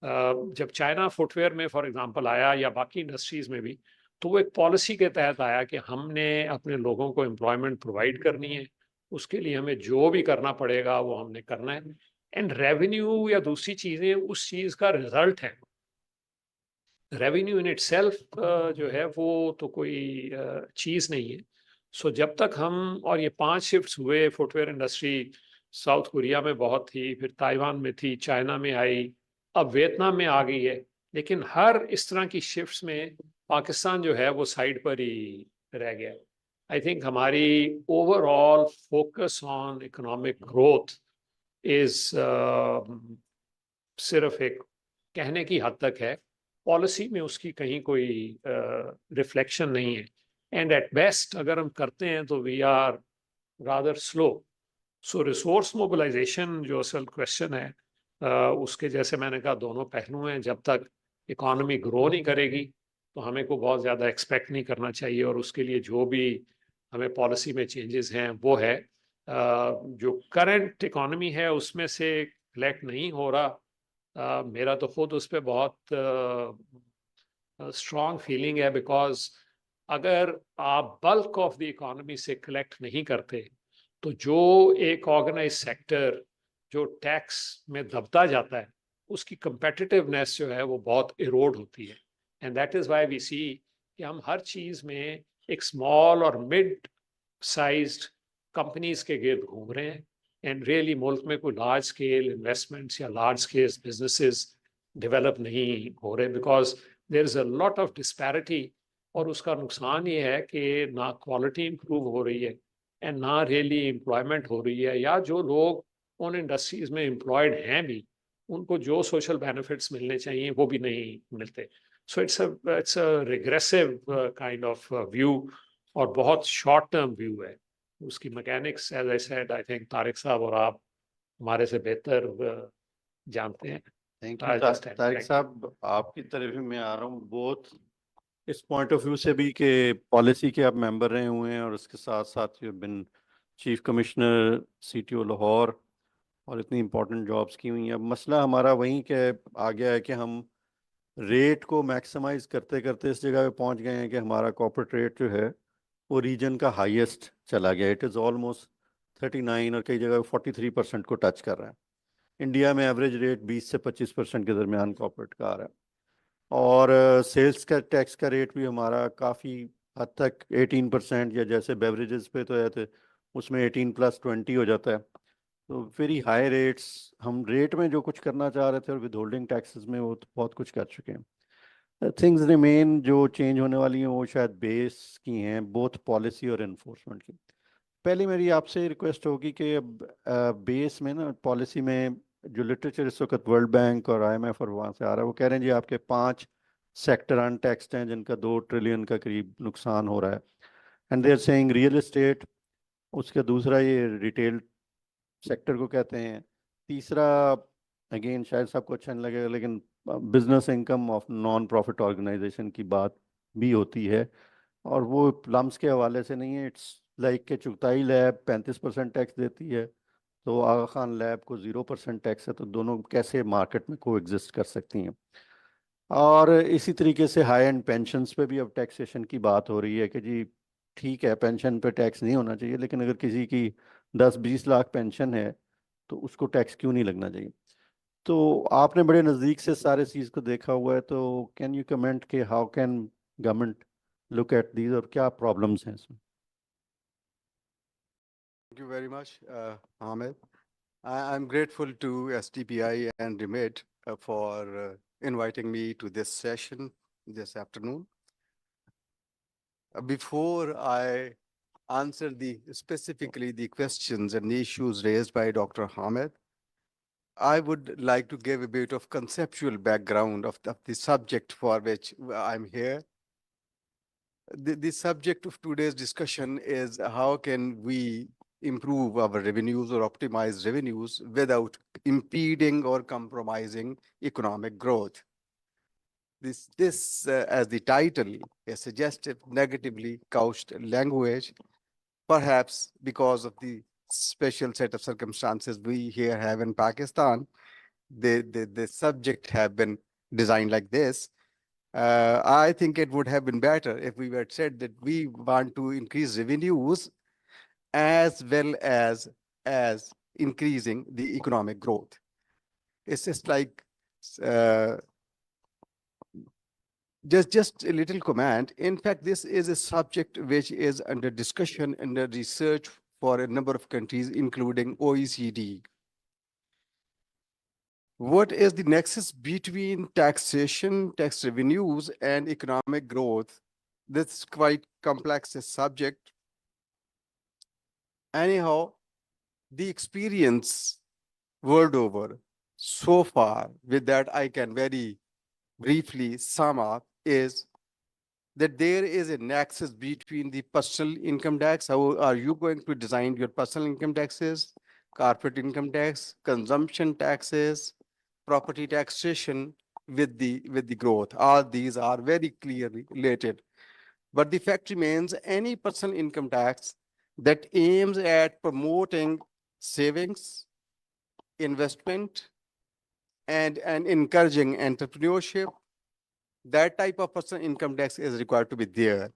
जब चाइना फुटवेयर में फॉर एग्जांपल आया या बाकी इंडस्ट्रीज में भी, तो वो एक पॉलिसी के तहत आया कि हमने अपने लोगों को एम्प्लॉयमेंट प्रोवाइड करनी है, उसके लिए हमें जो भी करना पड़ेगा वो हमने करना है, एंड रेवेन्यू या दूसरी चीज़ें उस चीज़ का रिजल्ट है। रेवेन्यू इन इटसेल्फ जो है वो तो कोई चीज़ नहीं है। सो जब तक हम, और ये 5 शिफ्ट्स हुए फुटवेयर इंडस्ट्री, साउथ कोरिया में बहुत थी, फिर ताइवान में थी, चाइना में आई, अब वियतनाम में आ गई है, लेकिन हर इस तरह की शिफ्ट्स में पाकिस्तान जो है वो साइड पर ही रह गया। आई थिंक हमारी overall focus on economic growth is सिर्फ एक कहने की हद तक है, पॉलिसी में उसकी कहीं कोई रिफ्लेक्शन नहीं है, एंड एट बेस्ट अगर हम करते हैं तो we are rather slow. So resource mobilization जो असल क्वेश्चन है, उसके जैसे मैंने कहा दोनों पहलू हैं। जब तक इकॉनमी ग्रो नहीं करेगी तो हमें को बहुत ज़्यादा एक्सपेक्ट नहीं करना चाहिए, और उसके लिए जो भी हमें पॉलिसी में चेंजेस हैं वो है जो करंट इकॉनमी है उसमें से कलेक्ट नहीं हो रहा। मेरा तो खुद उस पर बहुत स्ट्रॉन्ग फीलिंग है, बिकॉज अगर आप बल्क ऑफ द इकॉनमी से कलेक्ट नहीं करते तो जो एक ऑर्गेनाइज सेक्टर जो टैक्स में दबता जाता है उसकी कंपेटिटिवनेस जो है वो बहुत इरोड होती है, and that is why we see कि हम हर चीज़ में एक स्मॉल और मिड साइज्ड कंपनीज के गिर्द घूम रहे हैं, एंड रियली मुल्क में कोई लार्ज स्केल इन्वेस्टमेंट्स या लार्ज स्केल बिजनेसेस डेवलप नहीं हो रहे, because there is a lot of disparity. और उसका नुकसान ये है कि ना क्वालिटी इंप्रूव हो रही है एंड ना रियली एम्प्लॉयमेंट हो रही है, या जो लोग उन इंडस्ट्रीज में एम्प्लॉयड हैं भी उनको जो सोशल बेनिफिट्स मिलने चाहिए वो भी नहीं मिलते। So it's a regressive kind of view, और बहुत शॉर्ट टर्म व्यू है। उसकी mechanics as I said I think Tariq साहब और आप हमारे से बेहतर जानते हैं। थैंक यू तारिक साहब, आपकी तरफ ही मैं आ रहा हूँ बहुत इस पॉइंट ऑफ व्यू से भी कि पॉलिसी के आप मेंबर रहे हुए हैं, और उसके साथ साथ you been chief commissioner CTO Lahore, और इतनी इम्पोर्टेंट जॉब्स की हुई हैं। अब मसला हमारा वहीं के आ गया है कि हम रेट को मैक्सिमाइज करते करते इस जगह पे पहुंच गए हैं कि हमारा कॉर्पोरेट रेट जो है वो रीजन का हाईएस्ट चला गया। इट इज़ ऑलमोस्ट 39 और कई जगह 43% को टच कर रहा है। इंडिया में एवरेज रेट 20 से 25% के दरमियान कॉर्पोरेट का आ रहा है, और सेल्स का टैक्स का रेट भी हमारा काफ़ी हद तक 18%, या जैसे बेवरेजेस पे तो है तो उसमें 18+20 हो जाता है। तो वेरी हाई रेट्स, हम रेट में जो कुछ करना चाह रहे थे और विद होल्डिंग टैक्सेस में वो तो बहुत कुछ कर चुके हैं। थिंग्स रिमेन, जो चेंज होने वाली हैं वो शायद बेस की हैं, बोथ पॉलिसी और इन्फोर्समेंट की। पहली मेरी आपसे रिक्वेस्ट होगी कि अब बेस में ना, पॉलिसी में जो लिटरेचर इस वक्त वर्ल्ड बैंक और IMF और वहाँ से आ रहा है, वो कह रहे हैं जी आपके 5 सेक्टर अनटैक्सड हैं जिनका 2 ट्रिलियन का करीब नुकसान हो रहा है। And they are saying real estate, उसका दूसरा ये रिटेल सेक्टर को कहते हैं, तीसरा अगेन शायद सबको अच्छा नहीं लगेगा लेकिन business income of non profit organization की बात भी होती है, और वो प्लम्स के हवाले से नहीं है। इट्स लाइक के चुगताई लैब 35% टैक्स देती है, तो आगा खान लैब को 0% टैक्स है, तो दोनों कैसे मार्केट में को एग्जिस्ट कर सकती हैं। और इसी तरीके से हाई एंड पेंशन्स पे भी अब टैक्सेशन की बात हो रही है कि जी ठीक है पेंशन पे टैक्स नहीं होना चाहिए, लेकिन अगर किसी की 10-20 लाख पेंशन है तो उसको टैक्स क्यों नहीं लगना चाहिए। तो आपने बड़े नज़दीक से सारे चीज़ को देखा हुआ है, तो कैन यू कमेंट कि how can government look at these और क्या प्रॉब्लम्स हैं इसमें। Thank you very much, Ahmed. I'm grateful to STPI and Remit for inviting me to this session this afternoon. Before I answer specifically the questions and the issues raised by Dr. Ahmed, I would like to give a bit of conceptual background of the subject for which I'm here. The subject of today's discussion is how can we improve our revenues or optimize revenues without impeding or compromising economic growth. This as the title, a suggestive, negatively couched language, perhaps because of the special set of circumstances we here have in Pakistan, the subject have been designed like this. I think it would have been better if we had said that we want to increase revenues as well as increasing the economic growth. It's just like just a little comment. In fact, this is a subject which is under discussion and under research for a number of countries, including OECD. What is the nexus between taxation, tax revenues, and economic growth? This is quite complex a subject. Anyhow, the experience world over so far, with that I can very briefly sum up, is that there is a nexus between the personal income tax. How are you going to design your personal income taxes, corporate income tax, consumption taxes, property taxation with the growth? All these are very clearly related. But the fact remains, any personal income tax that aims at promoting savings, investment, and encouraging entrepreneurship, that type of personal income tax is required to be there.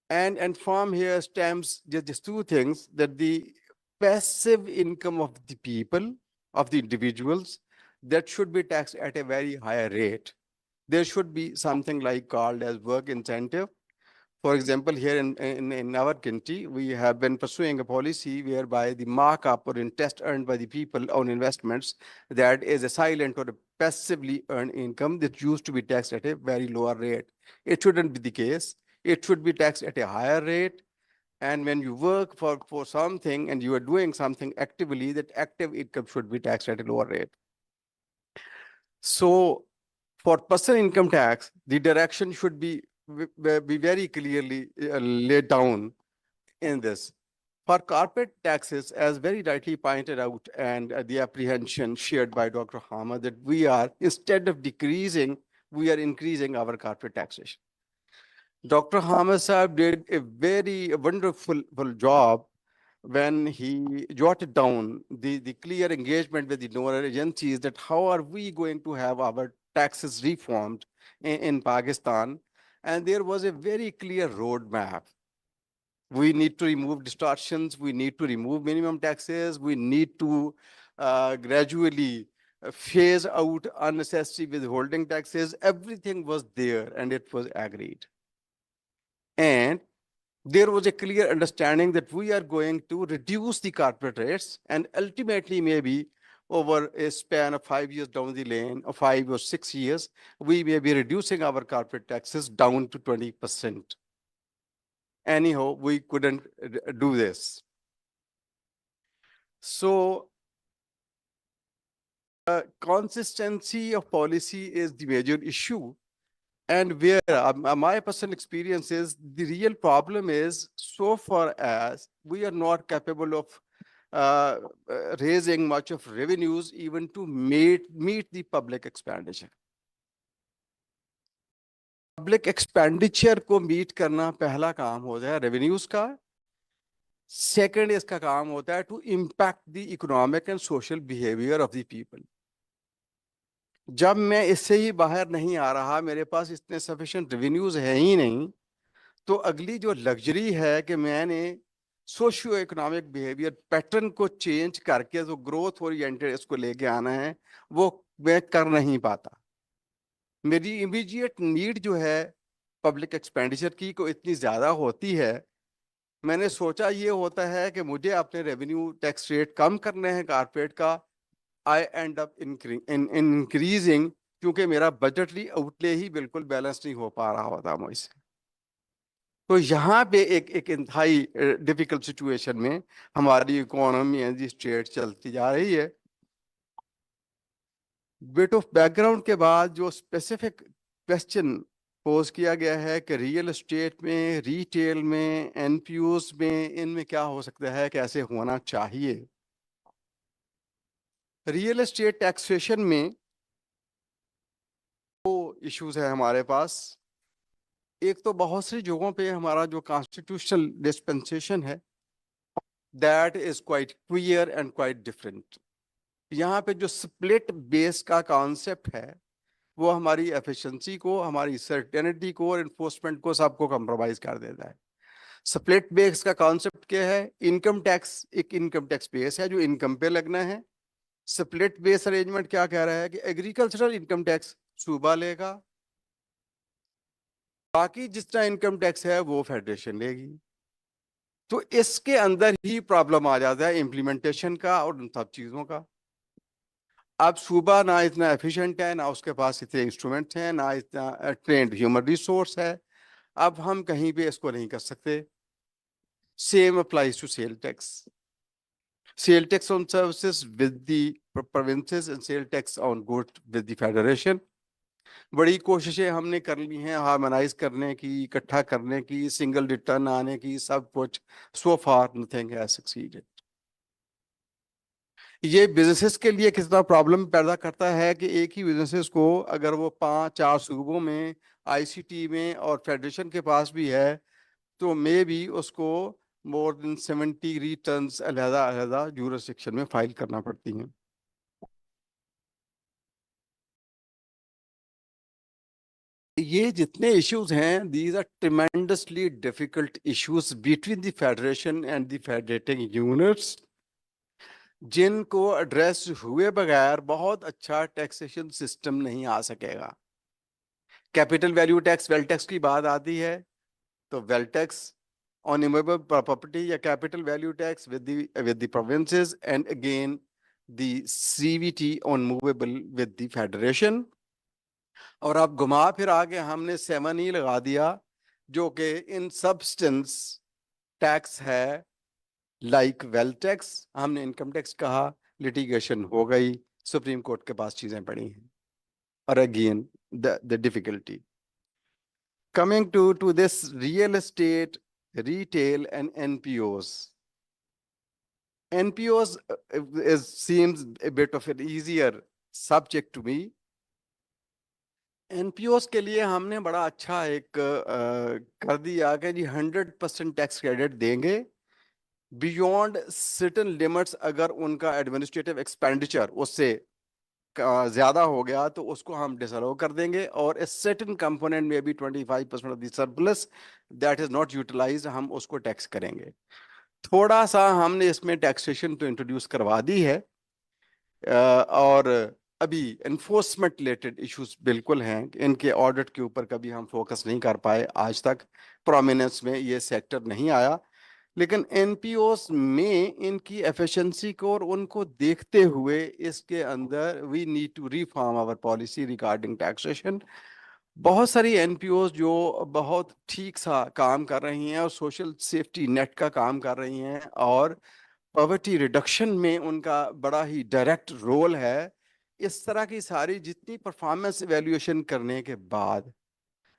And from here stems just two things, that the passive income of the people, of the individuals, that should be taxed at a very higher rate. There should be something like called as work incentive. For example, here in our country, we have been pursuing a policy whereby the markup or interest earned by the people on investments, that is a silent or a passively earned income that used to be taxed at a very lower rate. It shouldn't be the case. It should be taxed at a higher rate. And when you work for something and you are doing something actively, that active income should be taxed at a lower rate. So for personal income tax, the direction should be very clearly laid down in this. For corporate taxes, as very rightly pointed out, and the apprehension shared by Dr. Hama, that we are, instead of decreasing, we are increasing our corporate taxation. Dr. Hama Saab did a very wonderful job when he jotted down the clear engagement with the donor agencies, that how are we going to have our taxes reformed in Pakistan. And there was a very clear roadmap. We need to remove distortions. We need to remove minimum taxes. We need to gradually phase out unnecessary withholding taxes. Everything was there and it was agreed. And there was a clear understanding that we are going to reduce the corporate rates and ultimately maybe over a span of 5 years down the lane, or 5 or 6 years, we may be reducing our corporate taxes down to 20%. Anyhow, we couldn't do this. So consistency of policy is the major issue. And where my personal experience is, the real problem is, so far as we are not capable of raising much of revenues even to meet the public expenditure. Public expenditure को meet करना पहला काम होता है revenues का. Second इसका काम होता है to impact the economic and social behavior of the people. जब मैं इससे ही बाहर नहीं आ रहा, मेरे पास इतने sufficient revenues है ही नहीं, तो अगली जो luxury है कि मैंने सोशियो इकोनॉमिक बिहेवियर पैटर्न को चेंज करके जो ग्रोथ ओरिएंटेड इसको लेके आना है, वो मैं कर नहीं पाता. मेरी इमीडिएट नीड जो है पब्लिक एक्सपेंडिचर की को इतनी ज़्यादा होती है, मैंने सोचा ये होता है कि मुझे अपने रेवेन्यू टैक्स रेट कम करने हैं कारपोरेट का. आई एंड अप इंक्रीजिंग, क्योंकि मेरा बजटरी आउटले ही बिल्कुल बैलेंस नहीं हो पा रहा होता मुझसे. तो यहाँ पे एक इंतहाई डिफिकल्ट सिचुएशन में हमारी इकोनॉमी एंड दी स्टेट चलती जा रही है. बिट ऑफ बैकग्राउंड के बाद जो स्पेसिफिक क्वेश्चन पोज किया गया है कि रियल एस्टेट में, रिटेल में, एनपीओस में, इनमें क्या हो सकता है, कैसे होना चाहिए. रियल एस्टेट टैक्सेशन में दो इश्यूज है हमारे पास. एक तो बहुत सी जगहों पे हमारा जो कॉन्स्टिट्यूशनल डिस्पेंसेशन है, that is quite clear and quite different. यहाँ पे जो स्प्लिट बेस का कॉन्सेप्ट है, वो हमारी एफिशिएंसी को, हमारी सर्टेनिटी को और इन्फोर्समेंट को सबको कंप्रोमाइज कर देता है. स्प्लिट बेस का कॉन्सेप्ट क्या है? इनकम टैक्स एक इनकम टैक्स बेस है जो इनकम पे लगना है. स्प्लिट बेस अरेंजमेंट क्या कह रहा है कि एग्रीकल्चरल इनकम टैक्स सूबा लेगा, बाकी जितना इनकम टैक्स है वो फेडरेशन लेगी. तो इसके अंदर ही प्रॉब्लम आ जाता है इम्प्लीमेंटेशन का और उन सब चीजों का. अब सूबा ना इतना एफिशिएंट है, ना उसके पास इतने इंस्ट्रूमेंट हैं, ना इतना ट्रेंड ह्यूमन रिसोर्स है. अब हम कहीं पे इसको नहीं कर सकते. Same applies to sale tax. Sale tax on services with the provinces and sale tax on goods with the federation. बड़ी कोशिशें हमने कर ली हैं हार्मोनाइज करने की, इकट्ठा करने की, सिंगल रिटर्न आने की, सब कुछ. सो फार नथिंग हैज सक्सीडेड. ये बिजनेसेस के लिए कितना प्रॉब्लम पैदा करता है कि एक ही बिजनेसेस को अगर वो 5-4 सूबों में, आईसीटी में और फेडरेशन के पास भी है, तो मे भी उसको मोर देन 70 रिटर्न्स अलग-अलग ज्यूरिसडिक्शन में फाइल करना पड़ती हैं. ये जितने इश्यूज हैं, these are tremendously difficult issues between the federation and the federating units, जिनको एड्रेस हुए बगैर बहुत अच्छा टैक्सेशन सिस्टम नहीं आ सकेगा. Capital value tax, wealth tax की बात आती है, तो wealth tax on immovable property या capital value tax with the provinces, and again the CVT on movable with the federation. और अब घुमा फिर आगे हमने 7E लगा दिया, जो कि इन सब्सटेंस टैक्स है, लाइक वेल्थ टैक्स. हमने इनकम टैक्स कहा, लिटिगेशन हो गई, सुप्रीम कोर्ट के पास चीजें पड़ी हैं. और again the difficulty coming to this real estate, retail and NPOs. NPOs seems a bit of an easier subject to me. NPOs के लिए हमने बड़ा अच्छा एक कर दिया कि जी 100% टैक्स क्रेडिट देंगे बियॉन्ड सर्टेन लिमिट्स. अगर उनका एडमिनिस्ट्रेटिव एक्सपेंडिचर उससे ज्यादा हो गया तो उसको हम डिसअलाउ कर देंगे, और ए सर्टेन कंपोनेंट में भी 25% of the surplus that is not utilized हम उसको टैक्स करेंगे. थोड़ा सा हमने इसमें टैक्सेशन तो इंट्रोड्यूस करवा दी है, और अभी एनफोर्समेंट रिलेटेड इश्यूज बिल्कुल हैं. इनके ऑडिट के ऊपर कभी हम फोकस नहीं कर पाए आज तक, प्रोमिनेंस में ये सेक्टर नहीं आया. लेकिन एनपीओस में इनकी एफिशिएंसी को और उनको देखते हुए इसके अंदर we need to reform our policy regarding taxation. बहुत सारी एनपीओस जो बहुत ठीक सा काम कर रही हैं और सोशल सेफ्टी नेट का काम कर रही हैं और पॉवर्टी रिडक्शन में उनका बड़ा ही डायरेक्ट रोल है, इस तरह की सारी जितनी परफॉर्मेंस इवैल्यूएशन करने के बाद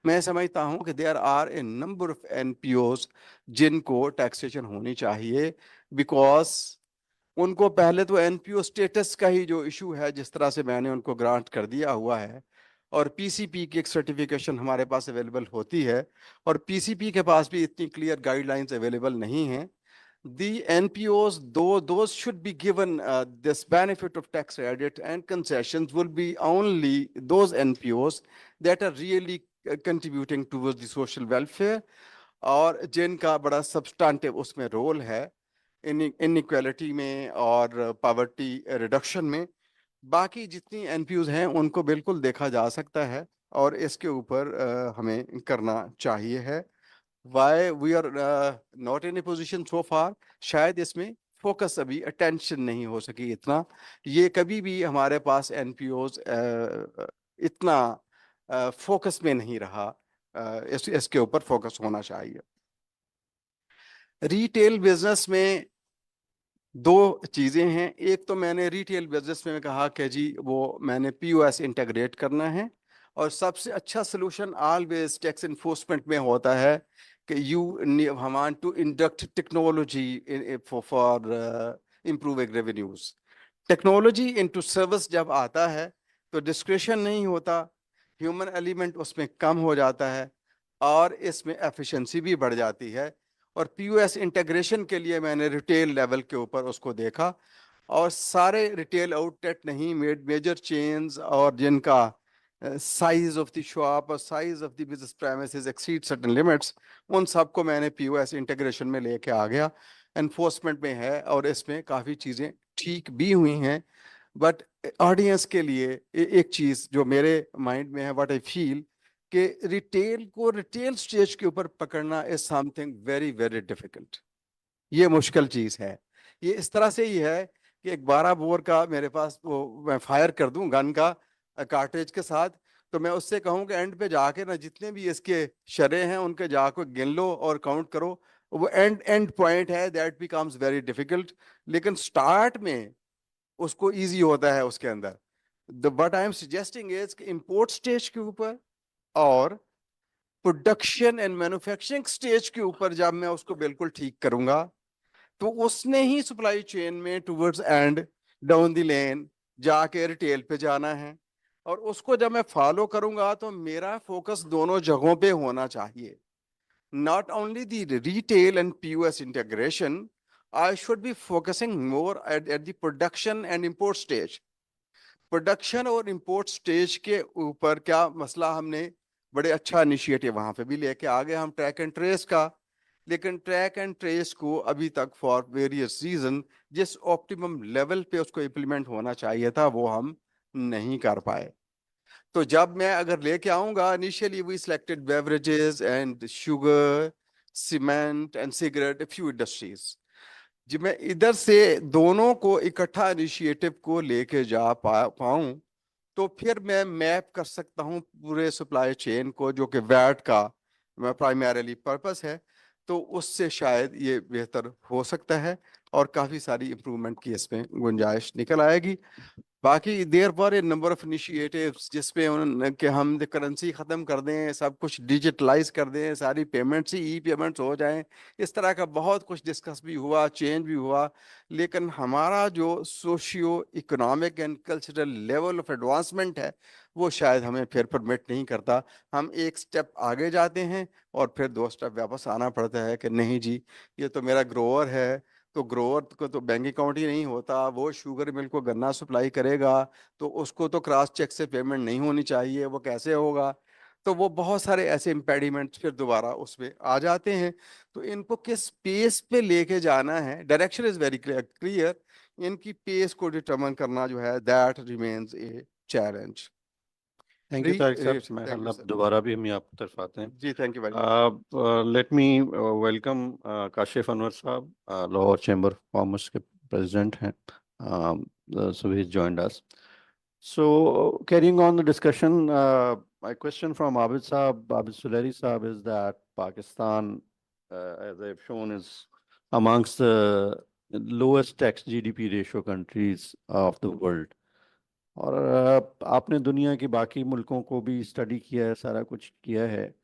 मैं समझता हूं कि there are a number of NPOs जिनको टैक्सेशन होनी चाहिए, बिकॉज उनको पहले तो एनपीओ स्टेटस का ही जो इशू है, जिस तरह से मैंने उनको ग्रांट कर दिया हुआ है और पीसीपी की एक सर्टिफिकेशन हमारे पास अवेलेबल होती है और पीसीपी के पास भी इतनी क्लियर गाइडलाइंस अवेलेबल नहीं है। The NPOs, though those should be given this benefit of tax credit and concessions, will be only those NPOs that are really contributing towards the social welfare और जिनका बड़ा substantive उसमें role है inequality में और poverty reduction में। बाकी जितनी NPOs हैं उनको बिल्कुल देखा जा सकता है और इसके ऊपर हमें करना चाहिए है। Why we are not in a position so far, शायद इसमें फोकस अभी अटेंशन नहीं हो सकी इतना, ये कभी भी हमारे पास एनपीओज इतना फोकस में नहीं रहा, इसके ऊपर फोकस होना चाहिए। रिटेल बिजनेस में दो चीजें हैं, एक तो मैंने रिटेल बिजनेस में कहा कि जी वो मैंने पीओएस इंटीग्रेट करना है और सबसे अच्छा सोल्यूशन ऑलवेज टैक्स इन्फोर्समेंट में होता है कि you want to induct technology for improving revenues. Technology into service जब आता है तो डिस्क्रिशन नहीं होता, ह्यूमन एलिमेंट उसमें कम हो जाता है और इसमें एफिशिएंसी भी बढ़ जाती है। और पीओएस इंटीग्रेशन के लिए मैंने रिटेल लेवल के ऊपर उसको देखा और सारे रिटेल आउटलेट नहीं, मेजर चेन्स और जिनका साइज ऑफ द शॉप और size of the business premises exceed certain limits, उन सबको मैंने पीओएस इंटीग्रेशन में लेके आ गया। एनफोर्समेंट में है और इसमें काफ़ी चीज़ें ठीक भी हुई हैं, बट ऑडियंस के लिए एक चीज़ जो मेरे माइंड में है, व्हाट आई फील कि रिटेल को रिटेल स्टेज के ऊपर पकड़ना is something very very difficult. ये मुश्किल चीज़ है। ये इस तरह से ही है कि एक 12 बोर का मेरे पास वो मैं फायर कर दूं गन का कार्ट्रिज के साथ, तो मैं उससे कहूं कि एंड पे जाके ना जितने भी इसके शरे हैं उनके जाकर गिन लो और काउंट करो, वो एंड पॉइंट है, दैट बिकम्स वेरी डिफिकल्ट। लेकिन स्टार्ट में उसको इजी होता है उसके अंदर। What I am suggesting is कि इंपोर्ट स्टेज के ऊपर और प्रोडक्शन एंड मैन्युफैक्चरिंग स्टेज के ऊपर जब मैं उसको बिल्कुल ठीक करूंगा तो उसने ही सप्लाई चेन में towards and down the lane जाके रिटेल पे जाना है और उसको जब मैं फॉलो करूंगा तो मेरा फोकस दोनों जगहों पे होना चाहिए। Not only the retail and POS integration, I should be focusing more at the production and import stage. Production और इंपोर्ट स्टेज के ऊपर क्या मसला, हमने बड़े अच्छा इनिशिएटिव वहां पे भी लेके आ गए हम ट्रैक एंड ट्रेस का, लेकिन ट्रैक एंड ट्रेस को अभी तक फॉर वेरियस रीजन जिस ऑप्टिमम लेवल पे उसको इम्प्लीमेंट होना चाहिए था वो हम नहीं कर पाए। तो जब मैं अगर लेके आऊंगा, initially we selected beverages and sugar, cement and cigarette, a few industries. जब मैं इधर से दोनों को इकट्ठा इनिशिएटिव को लेके जा पाऊं तो फिर मैं मैप कर सकता हूं पूरे सप्लाई चेन को, जो कि वैट का प्राइमरीली पर्पस है, तो उससे शायद ये बेहतर हो सकता है और काफ़ी सारी इम्प्रूवमेंट की इसमें गुंजाइश निकल आएगी। बाकी there were a number of initiatives जिसपे कि हम करेंसी ख़त्म कर दें, सब कुछ डिजिटलाइज कर दें, सारी पेमेंट्स ही ई पेमेंट्स हो जाएं, इस तरह का बहुत कुछ डिस्कस भी हुआ, चेंज भी हुआ। लेकिन हमारा जो socio economic and cultural level of advancement है वो शायद हमें फिर परमिट नहीं करता। हम एक स्टेप आगे जाते हैं और फिर 2 स्टेप वापस आना पड़ता है कि नहीं जी ये तो मेरा ग्रोअर है, तो ग्रोअर को तो बैंक अकाउंट ही नहीं होता, वो शुगर मिल को गन्ना सप्लाई करेगा तो उसको तो क्रॉस चेक से पेमेंट नहीं होनी चाहिए, वो कैसे होगा। तो वो बहुत सारे ऐसे इम्पेडिमेंट्स फिर दोबारा उसमें आ जाते हैं। तो इनको किस पेस पे लेके जाना है, डायरेक्शन इज वेरी क्लियर, इनकी पेस को डिटरमिन करना जो है that remains a challenge. Thank you, Tariq sir. मैं Thank you, अब sir. दोबारा भी हम आपकी तरफ आते हैं. जी, thank you very much. Let me welcome Kashif Anwar Saab, Lahore Chamber of Commerce के president हैं. So he's joined us. So carrying on the discussion, my question from Abid Suleri Saab is that Pakistan, as I've shown, is amongst the lowest tax GDP ratio countries of the world. और आपने दुनिया के बाकी मुल्कों को भी study किया है, सारा कुछ किया है.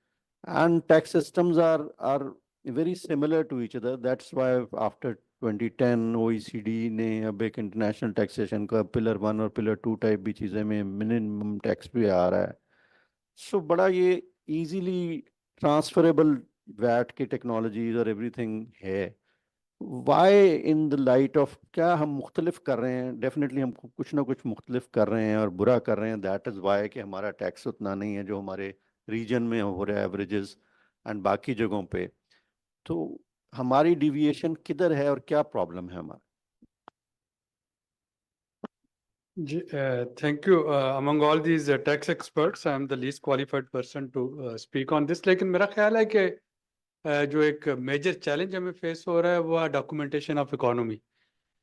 And tax systems are very similar to each other. That's why after 2010 OECD ने अब एक इंटरनेशनल टैक्सेशन का पिलर 1 और पिलर 2 टाइप भी चीज़ें में मिनिमम टैक्स भी आ रहा है. सो बड़ा ये इजीली ट्रांसफरेबल वैट की टेक्नोलॉजीज और एवरीथिंग है. Why in the light of क्या हम मुख्तलिफ कर रहे हैं? डेफिनेटली हम कुछ ना कुछ मुख्तलिफ कर रहे हैं और बुरा कर रहे हैं. दैट इज़ वाई कि हमारा टैक्स उतना नहीं है जो हमारे रीजन में हो रहा है एवरेजेस एंड बाकी जगहों पे. तो हमारी डिविएशन किधर है और क्या प्रॉब्लम है हमारा? Thank you. Among all these tax experts, I am the least qualified person to speak on this. लेकिन मेरा ख्याल है कि जो एक मेजर चैलेंज हमें फेस हो रहा है वो है डॉक्यूमेंटेशन ऑफ इकोनॉमी.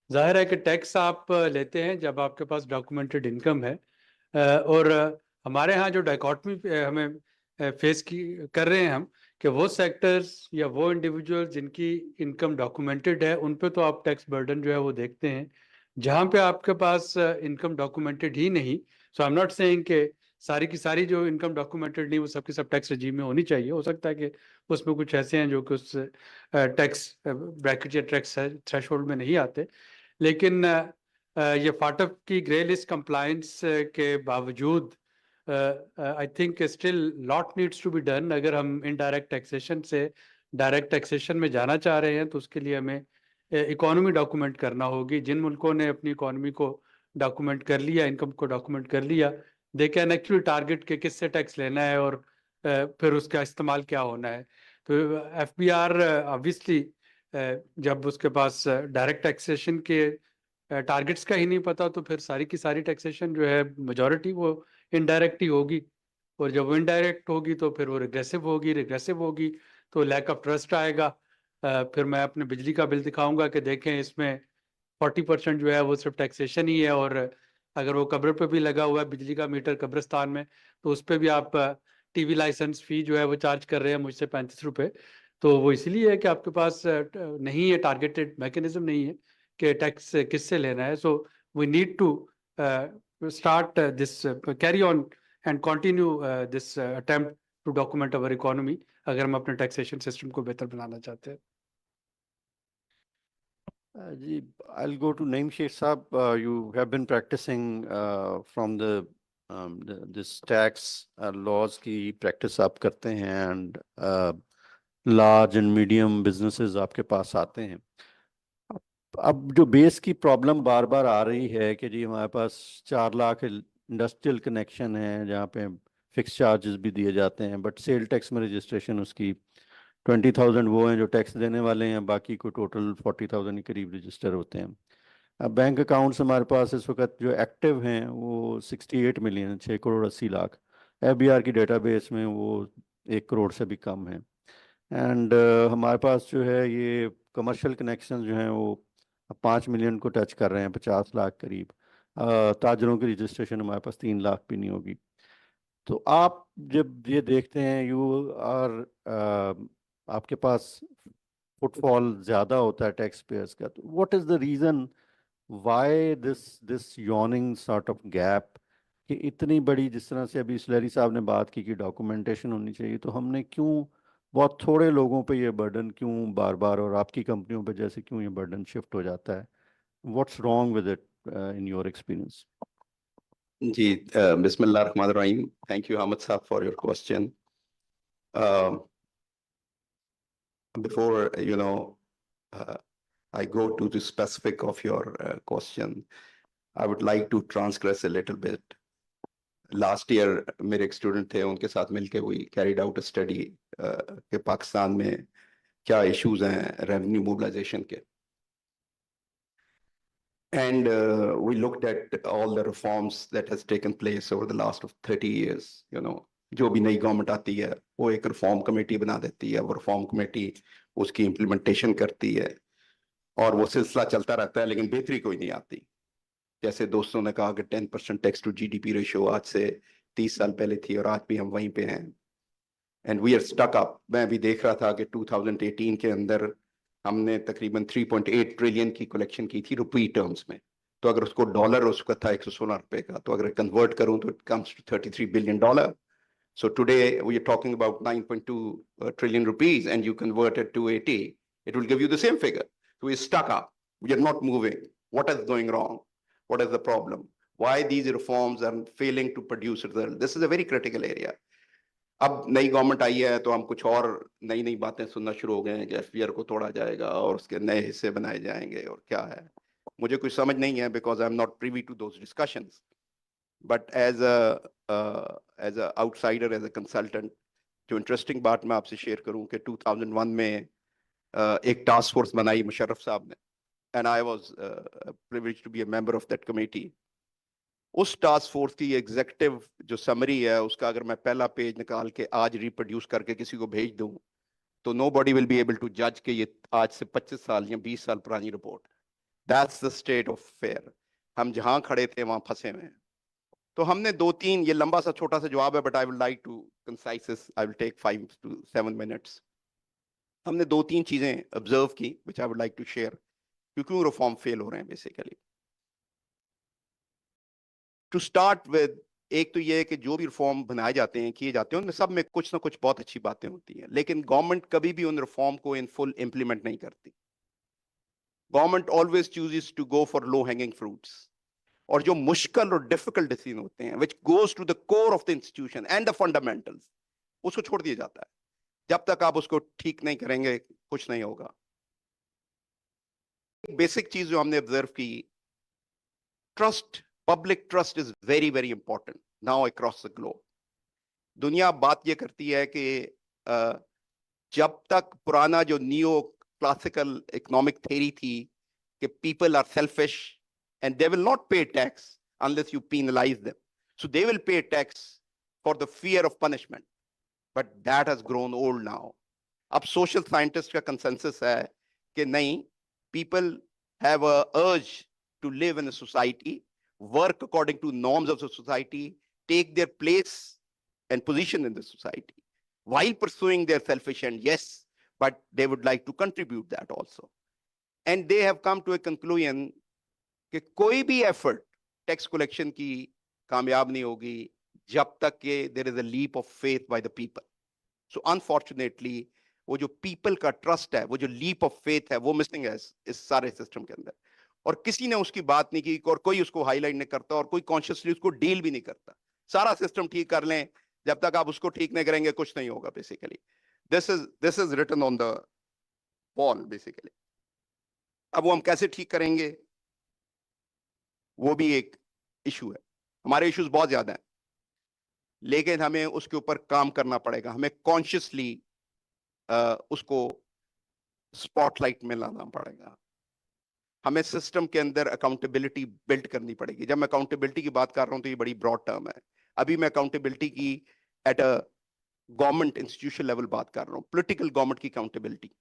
जाहिर है कि टैक्स आप लेते हैं जब आपके पास डॉक्यूमेंटेड इनकम है, और हमारे यहाँ जो डाइकोटमी हमें फेस कर रहे हैं हम कि वो सेक्टर्स या वो इंडिविजुअल्स जिनकी इनकम डॉक्यूमेंटेड है उन पे तो आप टैक्स बर्डन जो है वो देखते हैं. जहाँ पे आपके पास इनकम डॉक्यूमेंटेड ही नहीं, सो आई एम नॉट सेइंग कि सारी की सारी जो इनकम डॉक्यूमेंटेड नहीं वो सबकी सब टैक्स रजीम में होनी चाहिए. हो सकता है कि उसमें कुछ ऐसे हैं जो कि उस टैक्स ब्रैकेट या टैक्स थ्रेशोल्ड में नहीं आते. लेकिन ये फाटक की ग्रे लिस्ट कंप्लायंस के बावजूद I think still lot needs to be done. अगर हम इनडायरेक्ट टैक्सेशन से डायरेक्ट टैक्सेशन में जाना चाह रहे हैं तो उसके लिए हमें इकोनॉमी डॉक्यूमेंट करना होगी. जिन मुल्कों ने अपनी इकोनॉमी को डॉक्यूमेंट कर लिया, इनकम को डॉक्यूमेंट कर लिया, दे कैन एक्चुअली टारगेट के किससे टैक्स लेना है और फिर उसका इस्तेमाल क्या होना है. तो FBR ऑब्वियसली जब उसके पास डायरेक्ट टैक्सेशन के टारगेट्स का ही नहीं पता तो फिर सारी की सारी टैक्सेशन जो है मेजॉरिटी वो इनडायरेक्ट ही होगी. और जब वो इनडायरेक्ट होगी तो फिर वो रिग्रेसिव होगी तो लैक ऑफ ट्रस्ट आएगा. फिर मैं अपने बिजली का बिल दिखाऊंगा कि देखें इसमें 40% जो है वो सिर्फ टैक्सेशन ही है, और अगर वो कब्र पे भी लगा हुआ है बिजली का मीटर कब्रिस्तान में तो उस पर भी आप TV लाइसेंस फी जो है वो चार्ज कर रहे हैं मुझसे 35 रुपये. तो वो इसलिए है कि आपके पास नहीं है, टारगेटेड मैकेनिज्म नहीं है कि टैक्स किससे लेना है. So we need to start this carry on and continue this attempt to document our economy अगर हम अपने टैक्सेशन सिस्टम को बेहतर बनाना चाहते हैं. जी, I'll go to Naeem Sheikh Saab. You have been practicing from this tax laws की practice आप करते हैं and large and medium businesses आपके पास आते हैं. अब जो बेस की प्रॉब्लम बार बार आ रही है कि जी हमारे पास 4 लाख इंडस्ट्रियल कनेक्शन है जहाँ पे फिक्स चार्जेस भी दिए जाते हैं, बट सेल टैक्स में रजिस्ट्रेशन उसकी 20,000 वो हैं जो टैक्स देने वाले हैं, बाकी को टोटल 40,000 के करीब रजिस्टर होते हैं. अब बैंक अकाउंट्स हमारे पास इस वक्त जो एक्टिव हैं वो 68 मिलियन, 6 करोड़ 80 लाख. FBR की डेटाबेस में वो 1 करोड़ से भी कम है. एंड हमारे पास जो है ये कमर्शियल कनेक्शन जो हैं वो 5 मिलियन को टच कर रहे हैं, 50 लाख करीब. ताजरों की रजिस्ट्रेशन हमारे पास 3 लाख भी नहीं होगी. तो आप जब ये देखते हैं यू आर आपके पास फुटफॉल ज़्यादा होता है टैक्स पेयर्स का, तो what is the reason why this yawning sort of gap कि इतनी बड़ी, जिस तरह से अभी सुलेरी साहब ने बात की कि डॉक्यूमेंटेशन होनी चाहिए, तो हमने क्यों बहुत थोड़े लोगों पे ये बर्डन क्यों बार बार और आपकी कंपनियों पे जैसे क्यों ये बर्डन शिफ्ट हो जाता है? What's wrong with it in your experience? जी, बिस्मिल्लाह रहमान रहीम. थैंक यू अहमद साहब for your question. Before I go to the specific of your question, I would like to transgress a little bit. Last year मेरे एक student थे, उनके साथ मिलके we carried out a study कि पाकिस्तान में क्या इश्यूज हैं रेवेन्यू मोबिलाइजेशन के. And we looked at all the reforms that has taken place over the last of 30 years. You know, जो भी नई गवर्नमेंट आती है वो एक रिफॉर्म कमेटी बना देती है, वो रिफॉर्म कमेटी उसकी इम्प्लीमेंटेशन करती है और वो सिलसिला चलता रहता है, लेकिन बेहतरी कोई नहीं आती। जैसे दोस्तों ने कहा कि 10% टैक्स टू जीडीपी रेशियो आज से 30 साल पहले थी और आज भी हम वहीं पे हैं, and we are stuck up. मैं भी देख रहा था कि 2018 के अंदर हमने तकरीबन 3.8 ट्रिलियन की कलेक्शन की थी रुपी टर्म्स में, तो अगर उसको डॉलर उसका था 116 रुपए का, तो अगर कन्वर्ट करूं तो it comes to $33 billion. So today we are talking about 9.2 trillion rupees, and you convert it to 80, it will give you the same figure. So we're stuck up. We are not moving. What is going wrong? What is the problem? Why these reforms are failing to produce result? This is a very critical area. अब नई government आई है तो हम कुछ और नई नई बातें सुनना शुरू हो गए हैं कि एफपीआर को तोड़ा जाएगा और उसके नए हिस्से बनाए जाएंगे और क्या है, मुझे कुछ समझ नहीं है, because I am not privy to those discussions. But as a outsider, as a consultant, जो इंटरेस्टिंग बात मैं आपसे शेयर करूं कि 2001 में एक टास्क फोर्स बनाई मुशर्रफ साहब ने, and I was privileged to be a member of that committee. उस टास्क फोर्स की एग्जीक्यूटिव जो समरी है उसका अगर मैं पहला पेज निकाल के आज रिप्रोड्यूस करके किसी को भेज दूं तो nobody will be able to judge कि ये आज से 25 साल या 20 साल पुरानी report. That's the state of affair. हम जहां खड़े थे वहां फंसे हुए हैं. तो हमने दो तीन, ये लंबा सा छोटा सा जवाब है, but I will like to concise this. I will take 5 to 7 minutes. हमने दो तीन चीजें ऑब्जर्व की which I would like to share, क्योंकि रिफॉर्म फेल हो रहे हैं बेसिकली. टू स्टार्ट विद, एक तो ये है कि जो भी रिफॉर्म बनाए जाते हैं, किए जाते हैं, उनमें सब में कुछ ना कुछ बहुत अच्छी बातें होती हैं, लेकिन गवर्नमेंट कभी भी उन रिफॉर्म को इन फुल इंप्लीमेंट नहीं करती. Government always chooses to go for low hanging fruits, और जो मुश्किल और डिफिकल्ट डिसीजन होते हैं which goes to the core of the institution and the fundamentals, उसको छोड़ दिया जाता है. जब तक आप उसको ठीक नहीं करेंगे कुछ नहीं होगा. बेसिक चीज जो हमने ऑब्जर्व की, trust, public trust is very very important now across the globe. दुनिया बात ये करती है कि जब तक पुराना जो नियो क्लासिकल इकोनॉमिक थ्योरी थी कि people are selfish and they will not pay tax unless you penalize them, so they will pay tax for the fear of punishment, but that has grown old now. अब social scientist का consensus है कि नहीं, people have a urge to live in a society, work according to norms of the society, take their place and position in the society while pursuing their selfish end, yes, but they would like to contribute that also. And they have come to a conclusion कि कोई भी effort tax collection की कामयाब नहीं होगी जब तक कि there is a leap of faith by the people. So unfortunately वो जो पीपल का ट्रस्ट है, वो जो लीप ऑफ फेथ है, वो मिसिंग है इस सारे सिस्टम के अंदर, और किसी ने उसकी बात नहीं की और कोई उसको हाईलाइट नहीं करता और कोई कॉन्शियसली उसको डील भी नहीं करता. सारा सिस्टम ठीक कर लें, जब तक आप उसको ठीक नहीं करेंगे कुछ नहीं होगा basically. This is written on the wall basically. अब वो हम कैसे ठीक करेंगे, वो भी एक इशू है. हमारे इश्यूज बहुत ज्यादा हैं, लेकिन हमें उसके ऊपर काम करना पड़ेगा. हमें कॉन्शियसली उसको स्पॉटलाइट में लाना पड़ेगा. हमें सिस्टम के अंदर अकाउंटेबिलिटी बिल्ड करनी पड़ेगी. जब मैं अकाउंटेबिलिटी की बात कर रहा हूं तो ये बड़ी ब्रॉड टर्म है. अभी मैं अकाउंटेबिलिटी की at a government institution level बात कर रहा हूं. पॉलिटिकल गवर्नमेंट की अकाउंटेबिलिटी,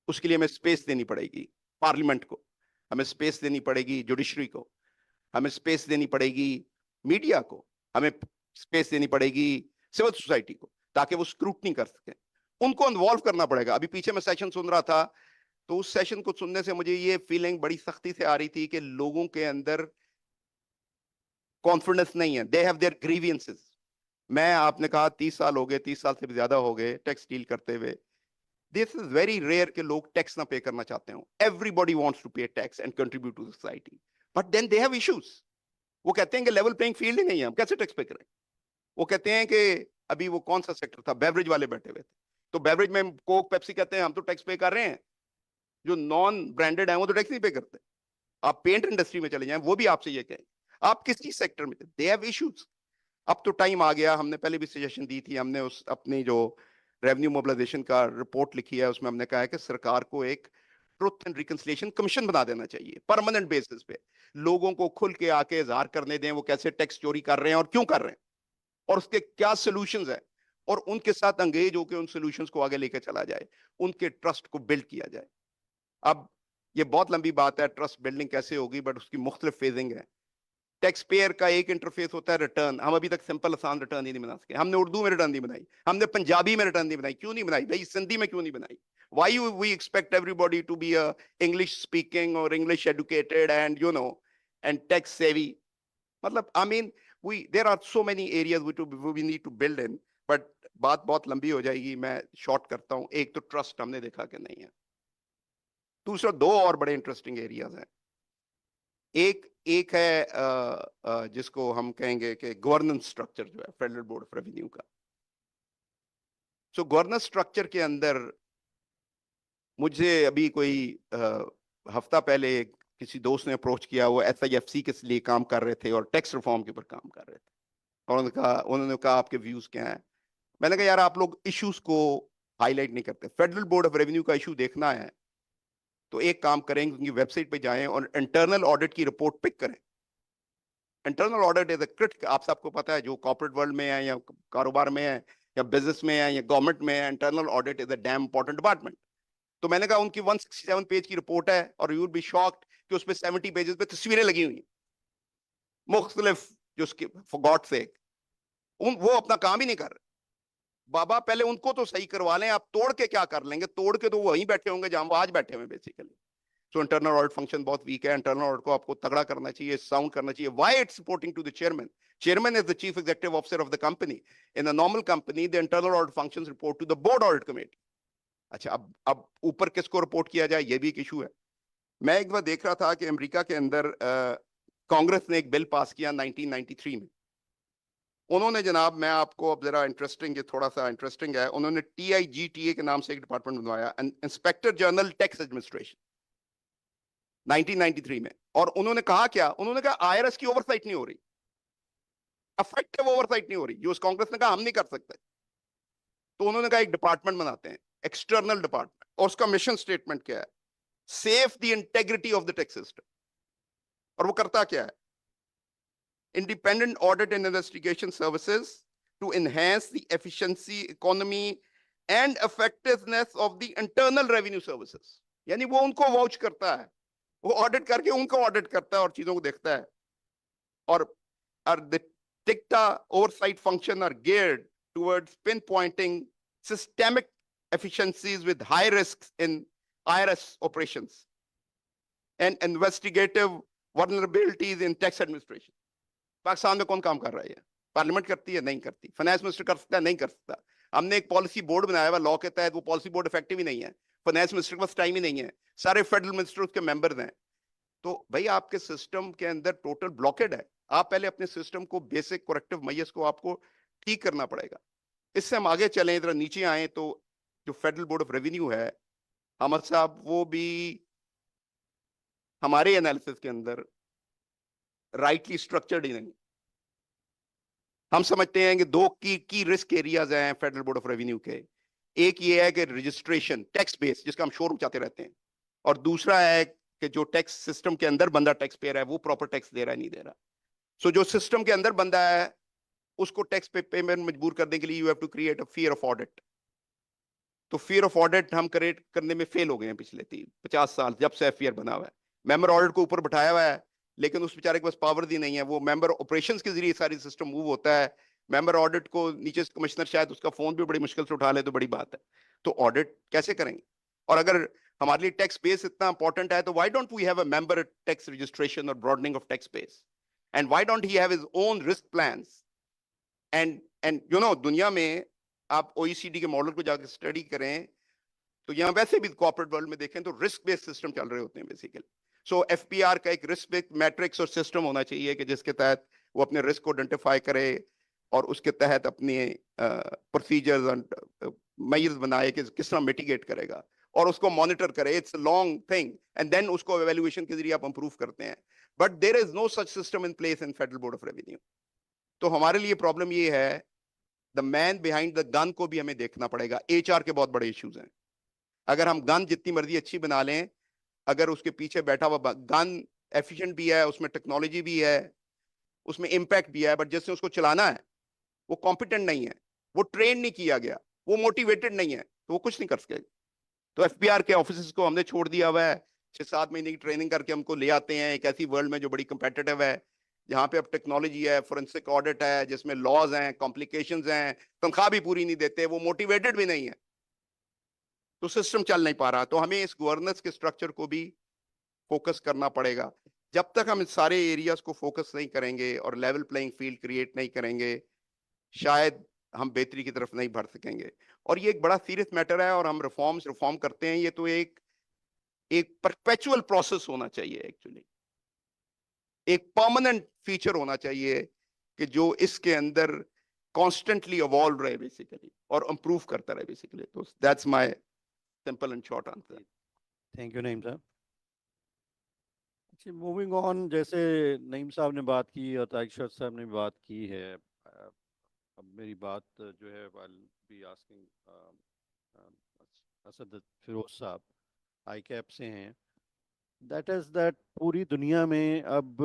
उसके लिए हमें स्पेस देनी पड़ेगी पार्लियामेंट को, हमें स्पेस देनी पड़ेगी जुडिशरी को, हमें स्पेस देनी पड़ेगी मीडिया को, हमें स्पेस देनी पड़ेगी सिविल सोसाइटी को, ताकि वो स्क्रूटनी कर सके. उनको इन्वॉल्व करना पड़ेगा. अभी पीछे मैं सेशन सुन रहा था, तो उस सेशन को सुनने से मुझे ये फीलिंग बड़ी सख्ती से आ रही थी कि लोगों के अंदर कॉन्फिडेंस नहीं है. They have their grievances. मैं, आपने कहा 30 साल हो गए, 30 साल से भी ज्यादा हो गए टैक्स डील करते हुए. दिस इज वेरी रेयर कि लोग टैक्स ना पे करना चाहते हो. Everybody wants to pay tax and contribute to society, but then they have issues. वो कहते हैं कि लेवल प्लेइंग फील्ड ही नहीं है, हम कैसे टैक्स पे करें. वो कहते हैं कि अभी वो कौन सा सेक्टर था, बेवरेज वाले बैठे हुए थे, तो बेवरेज में कोक पेप्सी कहते हैं हम तो टैक्स पे कर रहे हैं, जो नॉन ब्रांडेड है वो तो टैक्स नहीं पे करते. आप पेंट इंडस्ट्री में चले जाएं, वो भी आपसे ये कहें. आप किसी सेक्टर में, दे हैव इश्यूज. अब तो टाइम आ गया, हमने पहले भी सजेशन दी थी, हमने उस अपनी जो रेवेन्यू मोबिलाइजेशन का रिपोर्ट लिखी है उसमें हमने कहा है कि सरकार को एक ट्रुथ एंड रिकंसिलिएशन कमीशन बना देना चाहिए परमानेंट बेसिस पे, लोगों को खुल के आके इजहार करने दें वो कैसे टैक्स चोरी कर रहे हैं और क्यों कर रहे हैं और उसके क्या सॉल्यूशंस है, और उनके साथ एंगेज होकर उन सॉल्यूशंस को आगे लेकर चला जाए, उनके ट्रस्ट को बिल्ड किया जाए। अब ये बहुत लंबी बात है ट्रस्ट बिल्डिंग कैसे होगी, बट उसकी मुख्तलिफ फेजिंग है। टैक्स पेयर का एक इंटरफेस होता है रिटर्न, हम अभी तक सिंपल आसान रिटर्न ही नहीं बना सके। हमने उर्दू में रिटर्न नहीं बनाई, हमने पंजाबी में रिटर्न नहीं बनाई। क्यों नहीं बनाई भाई, सिंधी में क्यों नहीं बनाई? Why we expect everybody to be a English speaking और English educated and you know and tax savvy? मतलब I mean there are so many areas we need to build in, but बात बहुत लंबी हो जाएगी, मैं शॉर्ट करता हूं। एक तो ट्रस्ट हमने देखा कि नहीं है, दूसरा दो और बड़े इंटरेस्टिंग एरियाज हैं। एक है जिसको हम कहेंगे कि गवर्नेंस स्ट्रक्चर जो है फेडरल बोर्ड ऑफ रेवेन्यू का। सो गवर्नेंस स्ट्रक्चर के अंदर मुझे अभी कोई हफ्ता पहले किसी दोस्त ने अप्रोच किया, वो SIFC के लिए काम कर रहे थे और टैक्स रिफॉर्म के ऊपर काम कर रहे थे, और उन्होंने कहा आपके व्यूज क्या हैं? मैंने कहा यार आप लोग इश्यूज को हाईलाइट नहीं करते। फेडरल बोर्ड ऑफ रेवेन्यू का इशू देखना है तो एक काम करें, उनकी वेबसाइट पे जाएं और इंटरनल ऑडिट की रिपोर्ट पिक करें। Internal audit is a critical, आप सबको पता है जो कॉर्पोरेट वर्ल्ड में है या कारोबार में है या बिजनेस में है या गवर्नमेंट में है, internal audit is a dam important department. तो मैंने कहा उनकी 167 पेज की रिपोर्ट है और यू विल बी शॉक्ड कि उसमें 70 पेजेस पे तस्वीरें लगी हुई मुख्तलिफ, जो फॉर गॉड सेक वो अपना काम ही नहीं कर रहे। बाबा पहले उनको तो सही करवा लें, आप तोड़ के क्या कर लेंगे? तोड़ के तो वो वहीं बैठे होंगे जहां वो आज बैठे हुए basically. So internal audit function बहुत वीक है। इंटरनल ऑडिट को आपको तगड़ा करना चाहिए, साउंड करना चाहिए। Why it's reporting to the chairman? Chairman is the chief executive officer of the company. In a normal company the internal audit functions report to the board audit committee. अच्छा, अब ऊपर किसको रिपोर्ट किया जाए, ये भी एक इशू है। मैं एक बार देख रहा था कि अमेरिका के अंदर कांग्रेस ने एक बिल पास किया 1993 में। उन्होंने जनाब, मैं आपको अब जरा इंटरेस्टिंग, ये थोड़ा सा इंटरेस्टिंग है, उन्होंने TIGTA के नाम से एक डिपार्टमेंट बनवाया, इंस्पेक्टर जनरल टैक्स एडमिनिस्ट्रेशन, 1993 में। और उन्होंने कहा क्या? उन्होंने कहा IRS की ओवरसाइट नहीं हो रही, इफेक्टिव ओवरसाइट नहीं हो रही, जो उस कांग्रेस ने कहा हम नहीं कर सकते। तो उन्होंने कहा एक डिपार्टमेंट बनाते हैं, एक्सटर्नल डिपार्टमेंट, और उसका मिशन स्टेटमेंट क्या है? Safe the integrity of the tax system. और वो करता क्या है? Independent audit and investigation services to enhance the efficiency, economy and effectiveness of the internal revenue services. यानी वो उनको वाउच करता है, वो ऑडिट करके उनको ऑडिट करता है और चीजों को देखता है। और the TICTA oversight function are geared towards pinpointing systemic efficiencies with high risks in IRS operations and investigative vulnerabilities in tax administration. Pakistan में कौन काम कर रहा है? पार्लियामेंट करती है? नहीं करती। फाइनेंस मिनिस्टर कर सकता है? नहीं कर सकता। हमने एक पॉलिसी बोर्ड बनाया हुआ लॉ के तहत, वो पॉलिसी बोर्ड इफेक्टिव ही नहीं है। फाइनेंस मिनिस्टर के पास टाइम ही नहीं है, सारे फेडरल मिनिस्टर उसके मेंबर्स हैं। तो भाई आपके सिस्टम के अंदर टोटल ब्लॉकेड है। आप पहले अपने सिस्टम को, बेसिक करेक्टिव मेजर्स को आपको ठीक करना पड़ेगा। इससे हम आगे चलें, इधर नीचे आए तो जो फेडरल बोर्ड ऑफ रेवेन्यू है, अहमद साहब, वो भी हमारे एनालिसिस के अंदर राइटली स्ट्रक्चर्ड ही नहीं। हम समझते हैं कि दो की रिस्क एरियाज हैं फेडरल बोर्ड ऑफ रेवेन्यू के। एक ये है कि रजिस्ट्रेशन टैक्स बेस, जिसका हम शोरूम चाहते रहते हैं, और दूसरा है कि जो टैक्स सिस्टम के अंदर बंदा टैक्स पेयर है वो प्रॉपर टैक्स दे रहा है नहीं दे रहा। सो जो सिस्टम के अंदर बंदा है उसको टैक्स पेमेंट मजबूर करने के लिए you have to create a fear of audit. तो फियर ऑफ ऑडिट हम क्रिएट करने में फेल हो गए हैं पिछले 50 साल, जब से FIR बना हुआ है। मेंबर ऑडिट को ऊपर बैठाया हुआ है, लेकिन उस बेचारे के पास पावर ही नहीं है। वो मेंबर ऑपरेशंस के जरिए सारी सिस्टम मूव होता है। मेंबर ऑडिट को नीचे से कमिश्नर शायद उसका फोन भी बड़ी मुश्किल से उठा ले तो बड़ी बात है। तो ऑडिट कैसे करेंगे? और अगर हमारे लिए टैक्स बेस इतना इंपॉर्टेंट है तो why don't we have a member tax registration और broadening of tax base, and why don't he have his own risk plans? And you know, दुनिया में आप OECD के मॉडल को जाकर स्टडी करें तो यहाँ वैसे भी कॉर्पोरेट वर्ल्ड में देखें तो रिस्क बेस्ड सिस्टम चल रहे होते हैं बेसिकली। सो FPR का एक रिस्क बेस्ड मैट्रिक्स और सिस्टम होना चाहिए कि जिसके तहत वो अपने रिस्क को आइडेंटिफाई करे और उसके तहत अपने प्रोसीजर्स एंड मेजर्स बनाए कि किस तरह मिटिगेट करेगा और उसको मॉनिटर करे। It's a long thing and then उसको एवेल्युएशन के जरिए आप इंप्रूव करते हैं। But there is no such system in place in federal board of revenue. तो हमारे लिए प्रॉब्लम ये है, the man behind the gun को भी हमें देखना पड़ेगा। HR के बहुत बड़े इश्यूज हैं। अगर हम गन जितनी मर्जी अच्छी बना लें, अगर उसके पीछे बैठा हुआ गन एफिशिएंट भी है, उसमें टेक्नोलॉजी भी है, उसमें इम्पैक्ट भी है, बट जिसने उसको चलाना है वो कॉम्पिटेंट नहीं है, वो ट्रेन नहीं किया गया, वो मोटिवेटेड नहीं है, तो वो कुछ नहीं कर सकेगा। तो एफबीआर के ऑफिस को हमने छोड़ दिया हुआ है, 6-7 महीने की ट्रेनिंग करके हमको ले आते हैं एक ऐसी वर्ल्ड में जो बड़ी कंपेटिटिव है, जहाँ पे अब टेक्नोलॉजी है, फोरेंसिक ऑडिट है, जिसमें लॉज हैं, कॉम्प्लिकेशंस हैं, तनख्वाह भी पूरी नहीं देते, वो मोटिवेटेड भी नहीं है, तो सिस्टम चल नहीं पा रहा। तो हमें इस गवर्नेंस के स्ट्रक्चर को भी फोकस करना पड़ेगा। जब तक हम इन सारे एरियाज को फोकस नहीं करेंगे और लेवल प्लेइंग फील्ड क्रिएट नहीं करेंगे, शायद हम बेहतरी की तरफ नहीं बढ़ सकेंगे। और ये एक बड़ा सीरियस मैटर है, और हम रिफॉर्म करते हैं, ये तो एक परपेचुअल प्रोसेस होना चाहिए, एक्चुअली एक परमानेंट फीचर होना चाहिए कि जो इसके अंदर कॉन्स्टेंटली इवॉल्व रहे बेसिकली और इम्प्रूव करता रहे बेसिकली। तो that's my simple and short answer. Thank you Naeem साहब। मूविंग ऑन, जैसे नईम साहब ने बात की और तारिक साहब ने बात की है, अब मेरी बात जो है बी आस्किंग असद फिरोज साहब आई कैप से हैं, दैट इज दैट पूरी दुनिया में अब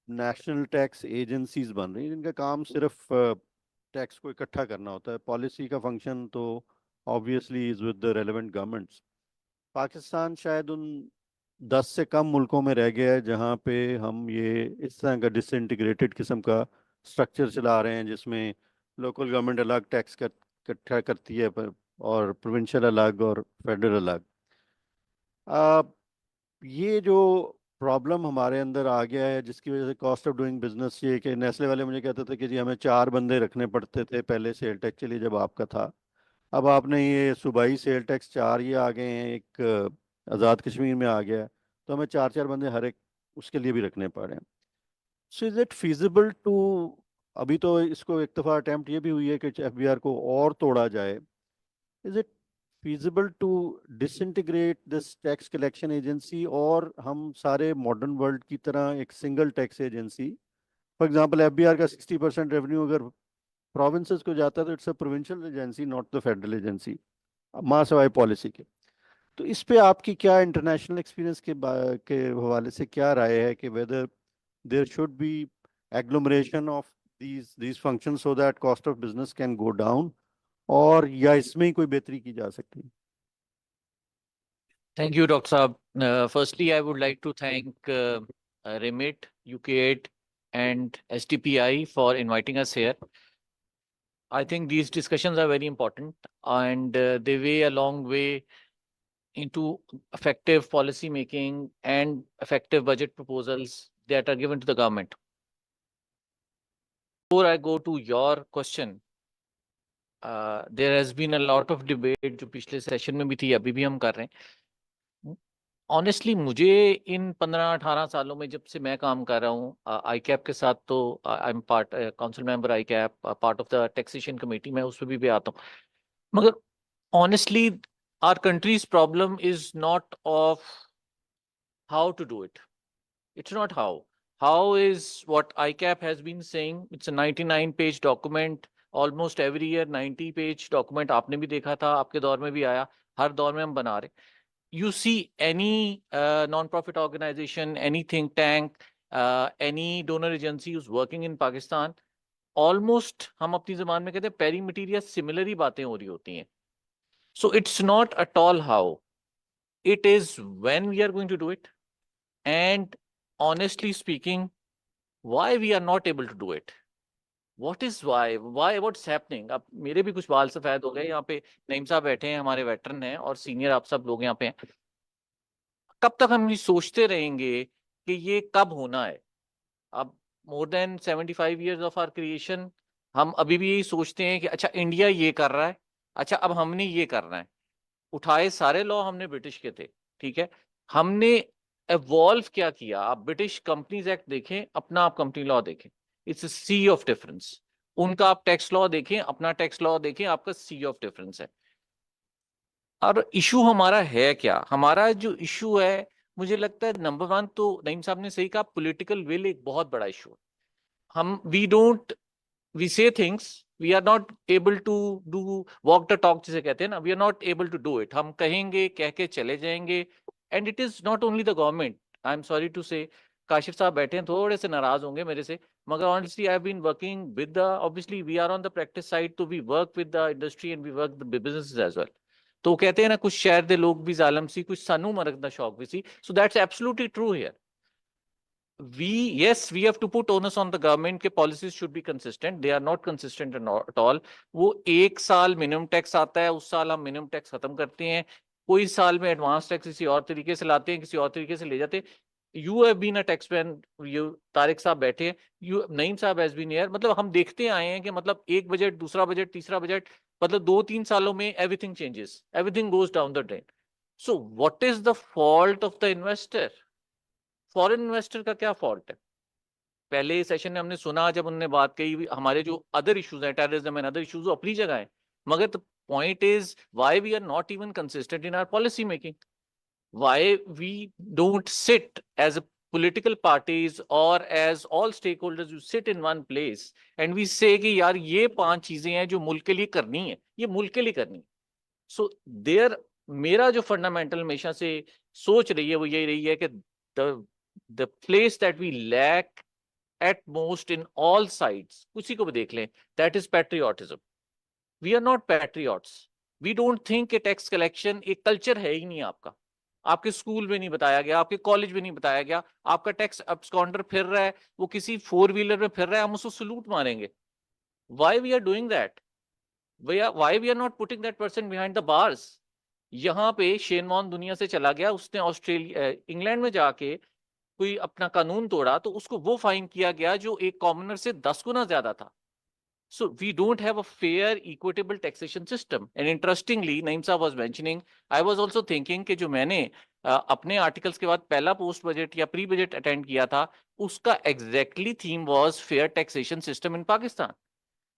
नेशनल टैक्स एजेंसीज बन रही हैं जिनका काम सिर्फ टैक्स को इकट्ठा करना होता है। पॉलिसी का फंक्शन तो obviously is with the relevant governments. Pakistan शायद उन 10 से कम मुल्कों में रह गया है जहाँ पे हम ये इस तरह का डिसइंटीग्रेटेड किस्म का स्ट्रक्चर चला रहे हैं, जिसमें लोकल गवर्नमेंट अलग टैक्स इकट्ठा करती है और प्रोविंशियल अलग और फेडरल अलग। ये जो प्रॉब्लम हमारे अंदर आ गया है, जिसकी वजह से कॉस्ट ऑफ डूइंग बिजनेस, ये कि नेस्ले वाले मुझे कहते थे कि जी हमें 4 बंदे रखने पड़ते थे पहले सेल टैक्स के लिए जब आपका था, अब आपने ये सूबाई सेल टैक्स 4 ये आ गए हैं, एक आज़ाद कश्मीर में आ गया है, तो हमें 4-4 बंदे हर एक उसके लिए भी रखने पड़े हैं। So is it feasible to, अभी तो इसको एक दफ़ा अटैम्प्ट ये भी हुई है कि एफबीआर को और तोड़ा जाए, is it feasible to disintegrate this tax collection agency और हम सारे मॉडर्न वर्ल्ड की तरह एक single tax agency, for example FBR का 60% रेवेन्यू अगर प्रोविंसेस को जाता है तो it's a provincial agency not the federal agency, माँ सवाई पॉलिसी के। तो इस पे आपकी क्या इंटरनेशनल एक्सपीरियंस के हवाले से क्या राय है कि whether there should be agglomeration of these functions so that cost of business can go down, और या इसमें ही कोई बेहतरी की जा सकती है? Thank you, Dr. Saab. Firstly, I would like to thank Remit, UK8 and STPI for inviting us here. I think these discussions are very important and they weigh a long way into effective policy making and effective budget proposals that are given to the government. Before I go to your question, there has been a lot of debate जो पिछले session में भी थी, अभी भी हम कर रहे हैं। ऑनेस्टली मुझे इन 15-18 सालों में जब से मैं काम कर रहा हूँ आई कैप के साथ, तो I am part council member ICAP, part of the taxation committee, मैं उसमें भी आता हूँ, मगर honestly our country's problem is not of how to do it, it's not how is what ICAP has been saying, it's a 99 page document, almost every year 90 page document, आपने भी देखा था, आपके दौर में भी आया, हर दौर में हम बना रहे। You see any non-profit organization, any think tank, any donor agency who's working in Pakistan, almost हम अपनी ज़बान में कहते हैं पेरी मटीरियल सिमिलर ही बातें हो रही होती हैं। So it's not at all how, it is when we are going to do it, and honestly speaking, why we are not able to do it. What is why what's happening? अब मेरे भी कुछ बाल सफेद हो गए, यहाँ पे नईम साहब बैठे हैं, हमारे वेटरन हैं और सीनियर आप सब लोग यहाँ पे हैं। कब तक हम ये सोचते रहेंगे कि ये कब होना है? अब more than 75 years of our creation, हम अभी भी यही सोचते हैं कि अच्छा इंडिया ये कर रहा है, अच्छा अब हमने ये करना है। उठाए सारे लॉ हमने ब्रिटिश के थे, ठीक है, हमने एवॉल्व क्या किया? आप ब्रिटिश कंपनीज एक्ट देखें, अपना आप कंपनी लॉ देखें, इट्स सी ऑफ डिफरेंस। उनका आप टैक्स लॉ देखें, अपना टैक्स लॉ देखें, आपका सी ऑफ डिफरेंस है। और इशू हमारा है क्या? हमारा जो इशू है, मुझे लगता है नंबर 1 तो नईम साहब ने सही कहा, पॉलिटिकल विल एक बहुत बड़ा इशू है। हम we say things, we are not able to do walk the talk जिसे कहते हैं ना, we are not able to do it. हम कहेंगे, कह के चले जाएंगे and it is not only the government. I am sorry to say Kashif साहब बैठे हैं, थोड़े से नाराज होंगे मेरे से, मगर honestly I have been working with the, obviously we are on the practice side, तो we work with the industry and we work the businesses as well. तो कहते हैं ना, कुछ शहर दे लोग भी जालम सी, कुछ सानू मरक दा शौक भी सी. So that's absolutely true here. Yes, we have to put onus on the government के policies should be consistent. They are not consistent at all. वो एक साल मिनिमम टैक्स आता है, उस साल हम मिनिमम टैक्स खत्म करते हैं, कोई साल में एडवांस टैक्स किसी और तरीके से लाते हैं, किसी और तरीके से ले जाते हैं. You have been a taxman, you Tariq साहब बैठे हैं, नईम साहब has been here. मतलब हम देखते आए हैं कि मतलब एक बजट, दूसरा बजट, तीसरा बजट, मतलब 2-3 सालों में everything changes, everything goes down the drain. So what is the fault of the investor? Foreign investor का क्या फॉल्ट है? पहले सेशन में हमने सुना जब उन्होंने बात कही, हमारे जो अदर इश्यूज हैं, टेररिज्म एंड अदर इश्यूज, अपनी जगह है, मगर the point is why we are not even consistent in our policy making. Why we don't sit as political parties or as all stakeholders you sit in one place and we say कि यार ये 5 चीजें हैं जो मुल्क के लिए करनी है, ये मुल्क के लिए करनी है. So there, मेरा जो फंडामेंटल हमेशा से सोच रही है वो यही रही है कि the place that we lack at most in all sides, उसी को भी देख लें, that is patriotism. We are not patriots. We don't think कि टैक्स कलेक्शन एक कल्चर है ही नहीं आपका. आपके स्कूल में नहीं बताया गया, आपके कॉलेज में नहीं बताया गया. आपका टैक्स अब्सकॉन्डर फिर रहा है, वो किसी 4-व्हीलर में फिर रहा है, हम उसको सलूट मारेंगे. Why we are doing that? Why we are not putting that person behind the bars? यहाँ पे शेनमॉन दुनिया से चला गया, उसने ऑस्ट्रेलिया इंग्लैंड में जाके कोई अपना कानून तोड़ा तो उसको वो फाइन किया गया जो एक कॉमनर से 10 गुना ज्यादा था. So we don't have a fair, equitable taxation system. And interestingly, Naeem Saab was mentioning, I was also thinking कि जो मैंने अपने आर्टिकल्स के बाद पहला पोस्ट बजट या प्री बजट अटेंड किया था, उसका exactly theme was fair taxation system in Pakistan.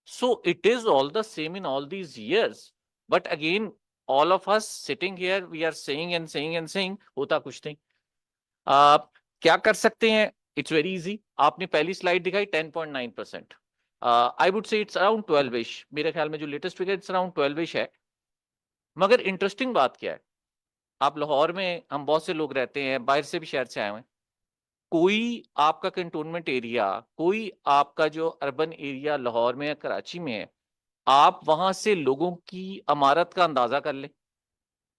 So it is all the same in all these years. But again, all of us sitting here, we are saying and saying and saying, होता कुछ नहीं. क्या कर सकते हैं? It's very easy. आपने पहली slide दिखाई 10.9%. I would say it's around 12ish. मेरे ख्याल में जो latest figure it's around 12ish है. मगर इंटरेस्टिंग बात क्या है, आप लाहौर में, हम बहुत से लोग रहते हैं, बाहर से भी शहर से आए हुए हैं, कोई आपका कंटोनमेंट एरिया, कोई आपका जो अर्बन एरिया लाहौर में या कराची में है, आप वहां से लोगों की अमारत का अंदाजा कर लें,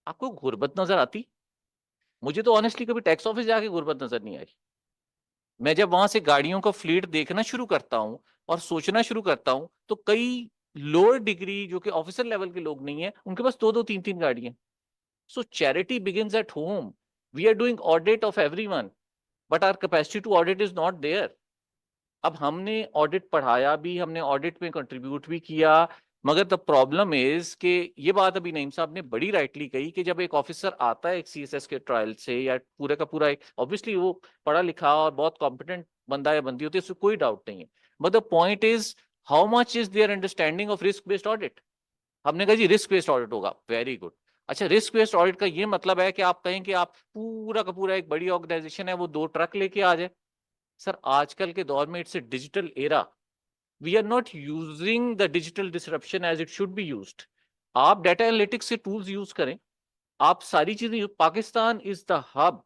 आपको गुर्बत नजर आती? मुझे तो ऑनेस्टली कभी टैक्स ऑफिस जाके गुर्बत नजर नहीं आई. मैं जब वहां से गाड़ियों का फ्लीट देखना शुरू करता हूं और सोचना शुरू करता हूं, तो कई लोअर डिग्री जो कि ऑफिसर लेवल के लोग नहीं है, उनके पास 2-2, 3-3 गाड़ियां. So charity begins at home. We are doing audit of everyone, but our capacity to audit is not there. अब हमने ऑडिट पढ़ाया भी, हमने ऑडिट में कंट्रीब्यूट भी किया, मगर द प्रॉब्लम इज कि ये बात अभी नईम साहब ने बड़ी राइटली कही कि जब एक ऑफिसर आता है एक सीएसएस के ट्रायल से, या पूरे का पूरा एक, ऑब्वियसली वो पढ़ा लिखा और बहुत कॉम्पिटेंट बंदा या बंदी होती है, उसमें कोई डाउट नहीं है, but the point is how much is their understanding of risk based audit. हमने कहा जी रिस्क बेस्ड ऑडिट होगा, वेरी गुड. अच्छा, रिस्क बेस्ड ऑडिट का ये मतलब है कि आप कहें कि आप पूरा का पूरा एक बड़ी ऑर्गेनाइजेशन है वो 2 ट्रक लेके आ जाए? सर, आजकल के दौर में it's a digital era. We are not using the digital disruption as it should be used. आप डाटा एनालिटिक्स के टूल्स यूज करें, आप सारी चीजें. Pakistan is the hub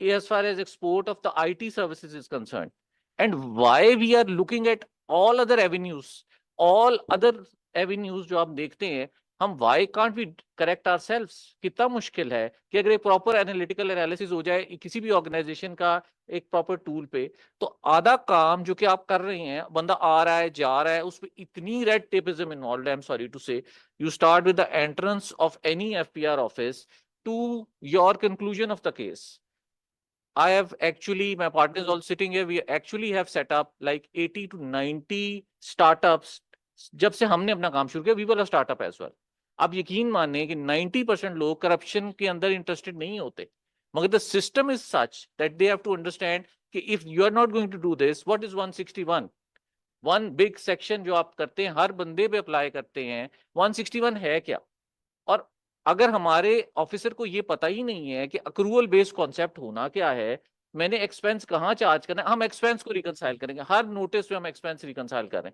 as far as export of the IT services is concerned. And why we are looking at all other avenues जो आप देखते हैं, हम why can't we correct ourselves? कितना मुश्किल है कि अगर एक प्रॉपर एनालिटिकल एनालिसिस हो जाए किसी भी ऑर्गेनाइजेशन का एक प्रॉपर टूल पे, तो आधा काम जो कि आप कर रहे हैं, बंदा आ रहा है जा रहा है, उसमें इतनी रेड टेपिज्म इन्वॉल्वड है. I am sorry to say, you start with the entrance of any FBR office to your conclusion of the case. I have actually, my partner is all sitting here, we actually have set up like 80 to 90 startups. जब से हमने अपना काम शुरू किया, we will have startup as well. आप यकीन मानिए कि 90% लोग करप्शन के अंदर इंटरेस्टेड नहीं होते, मगर the system is such that they have to understand कि if you are not going to do this, what is 161? One big section जो आप करते हैं, हर बंदे पे अप्लाई करते हैं, 161 है क्या? और अगर हमारे ऑफिसर को ये पता ही नहीं है कि अक्रूवल बेस्ड कॉन्सेप्ट होना क्या है, मैंने एक्सपेंस कहाँ चार्ज करना है, हम एक्सपेंस को रिकंसाइल करेंगे, हर नोटिस पे हम एक्सपेंस रिकंसाइल करें.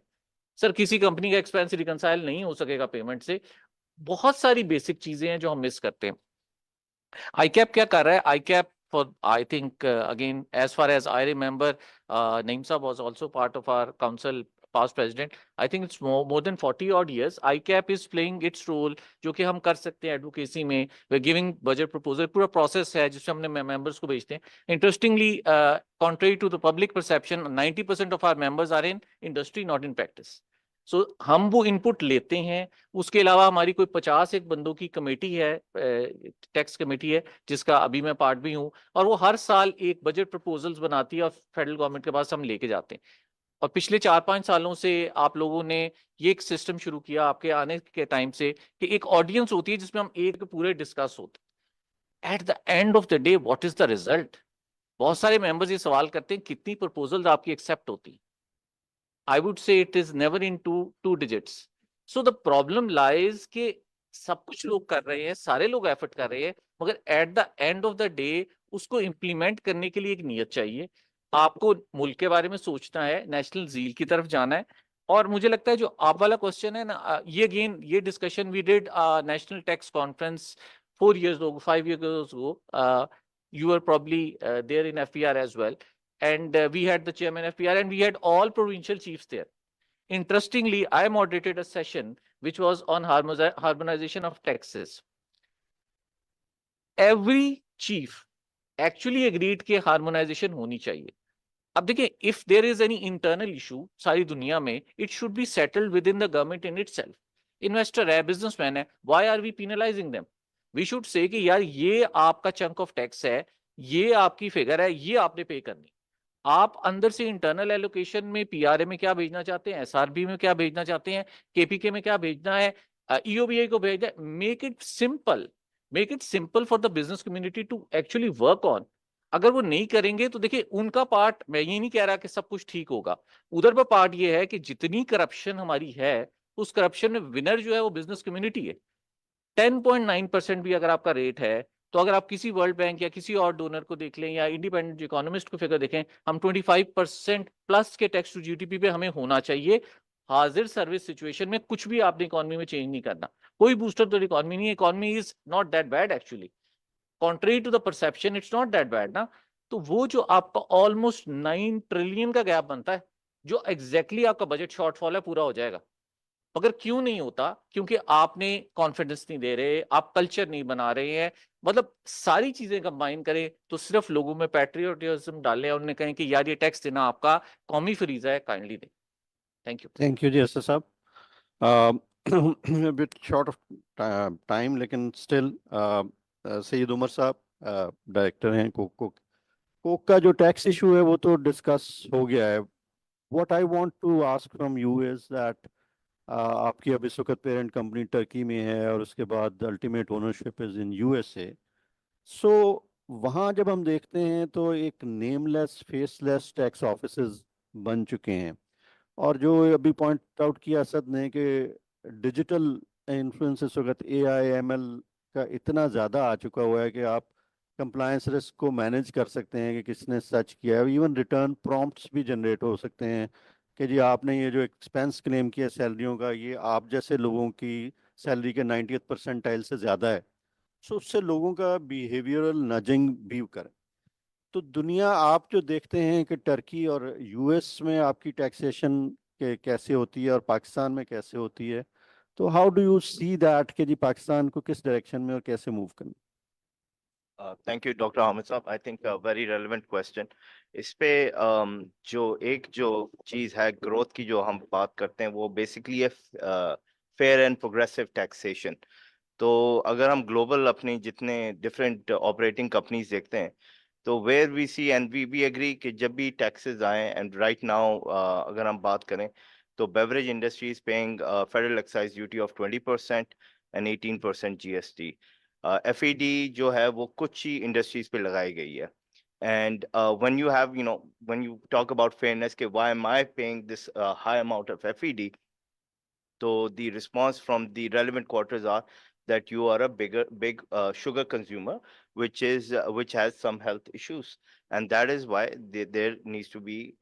सर, किसी कंपनी का एक्सपेंस रिकंसाइल नहीं हो सकेगा पेमेंट से. बहुत सारी बेसिक चीजें हैं जो हम मिस करते हैं. ICAP क्या कर रहा है? ICAP, for I think again, as far as I remember, Naeem Saab was also part of our council, past president. I think it's more than 40 odd years. ICAP is playing its role, जो कि हम कर सकते हैं advocacy में. We're giving budget proposal, पूरा process है जिसमें हमने members को भेजते हैं. Interestingly, contrary to the public perception, 90% of our members are in industry, not in practice. सो हम वो इनपुट लेते हैं. उसके अलावा हमारी कोई 50 एक बंदों की कमेटी है, टैक्स कमेटी है, जिसका अभी मैं पार्ट भी हूँ, और वो हर साल एक बजट प्रपोजल्स बनाती है और फेडरल गवर्नमेंट के पास हम लेके जाते हैं. और पिछले 4-5 सालों से आप लोगों ने ये एक सिस्टम शुरू किया आपके आने के टाइम से, कि एक ऑडियंस होती है जिसमें हम एक पूरे डिस्कस होते हैं. At the end of the day what is the result? बहुत सारे मेंबर्स ये सवाल करते हैं कितनी प्रपोजल्स आपकी एक्सेप्ट होती है. I would say it is never in two digits. So the problem lies कि सब कुछ लोग कर रहे हैं, सारे लोग एफर्ट कर रहे हैं, मगर at the end of the day उसको इम्प्लीमेंट करने के लिए एक नियत चाहिए. आपको मुल्क के बारे में सोचना है, नेशनल जील की तरफ जाना है. और मुझे लगता है जो आप वाला क्वेश्चन है ना, ये अगेन ये discussion we did national tax conference 4 years ago, 5 years ago. You were probably there in FPR as well. And we had the chairman of FPR and we had all provincial chiefs there. Interestingly, I moderated a session which was on harmonization of taxes. Every chief actually agreed कि harmonization होनी चाहिए. अब देखिए, if there is any internal issue सारी दुनिया में, it should be settled within the government in itself. Investor है, businessman है, why are we penalizing them? We should say कि यार ये आपका chunk of tax है, ये आपकी फिगर है, ये आपने पे करनी. आप अंदर से इंटरनल एलोकेशन में पीआरए में क्या भेजना चाहते हैं, एसआरबी में क्या भेजना चाहते हैं, केपीके में क्या भेजना है, ईओबीआई को भेजना है. Make it simple for the business community to actually work on. अगर वो नहीं करेंगे तो देखिए उनका पार्ट, मैं ये नहीं कह रहा कि सब कुछ ठीक होगा, उधर पर पार्ट ये है कि जितनी करप्शन हमारी है उस करप्शन में विनर जो है वो बिजनेस कम्युनिटी है. 10.9% भी अगर आपका रेट है, तो अगर आप किसी वर्ल्ड बैंक या किसी और डोनर को देख लें या इंडिपेंडेंट इकोनॉमिस्ट को फिगर देखें, हम 25% प्लस के टैक्स टू जीडीपी पे हमें होना चाहिए. हाजिर सर्विस सिचुएशन में कुछ भी आपने इकोनॉमी में चेंज नहीं करना, कोई बूस्टर तो इकोनॉमी नहीं है. Economy is not that bad actually, contrary to the perception it's not that bad ना. तो वो जो आपका ऑलमोस्ट 9 ट्रिलियन का गैप बनता है, जो एग्जैक्टली आपका बजट शॉर्टफॉल है, पूरा हो जाएगा. मगर क्यों नहीं होता? क्योंकि आपने कॉन्फिडेंस नहीं दे रहे, आप कल्चर नहीं बना रहे हैं. मतलब सारी चीजें कंबाइन करें तो सिर्फ लोगों में पैट्रियोटिज्म डालें और उन्हें कहें कि यार ये टैक्स देना आपका कौमी फरीजा है, काइंडली दें. थैंक यू जी एस साहब. बिट शॉर्ट ऑफ टाइम, लेकिन स्टिल सैयद उमर साहब डायरेक्टर हैं कोक का जो टैक्स इशू है वो तो डिस्कस हो गया है. What I want to ask from you is that आपकी अब इस वक्त पेरेंट कंपनी टर्की में है और उसके बाद ultimate ownership is in USA. So वहाँ जब हम देखते हैं तो एक नेमलेस फेसलेस टैक्स ऑफिसेज बन चुके हैं. और जो अभी पॉइंट आउट किया असद ने कि डिजिटल इन्फ्लुएंस इस वक्त AI ML का इतना ज़्यादा आ चुका हुआ है कि आप कंप्लायंस रिस्क को मैनेज कर सकते हैं कि किसने सच किया है. इवन रिटर्न प्रॉम्प्ट्स भी जनरेट हो सकते हैं कि जी आपने ये जो एक्सपेंस क्लेम किया सैलरियों का, ये आप जैसे लोगों की सैलरी के 90th परसेंटाइल से ज़्यादा है. सो उससे लोगों का बिहेवियरल नजिंग भी करें. तो दुनिया आप जो देखते हैं कि टर्की और यूएस में आपकी टैक्सेशन के कैसे होती है और पाकिस्तान में कैसे होती है, तो how do you see that कि जी पाकिस्तान को किस डायरेक्शन में और कैसे मूव करना? थैंक यू डॉक्टर हामिद साहब. I think very relevant question. इस पे जो चीज़ है ग्रोथ की जो हम बात करते हैं वो बेसिकली है फेयर एंड प्रोग्रेसिव टैक्सेशन. तो अगर हम ग्लोबल अपनी जितने डिफरेंट ऑपरेटिंग कंपनीज देखते हैं तो where we see and we agree कि जब भी टैक्सेस आए एंड राइट नाउ अगर हम बात करें तो beverage industry is paying federal excise duty of 20% and 18% GST. FED जो है वो कुछ ही इंडस्ट्रीज पे लगाई गई है. And when you have, when you talk about fairness, why am I paying this high amount of FED? So the response from the relevant quarters are that you are a big sugar consumer, which has some health issues, and that is why there needs to be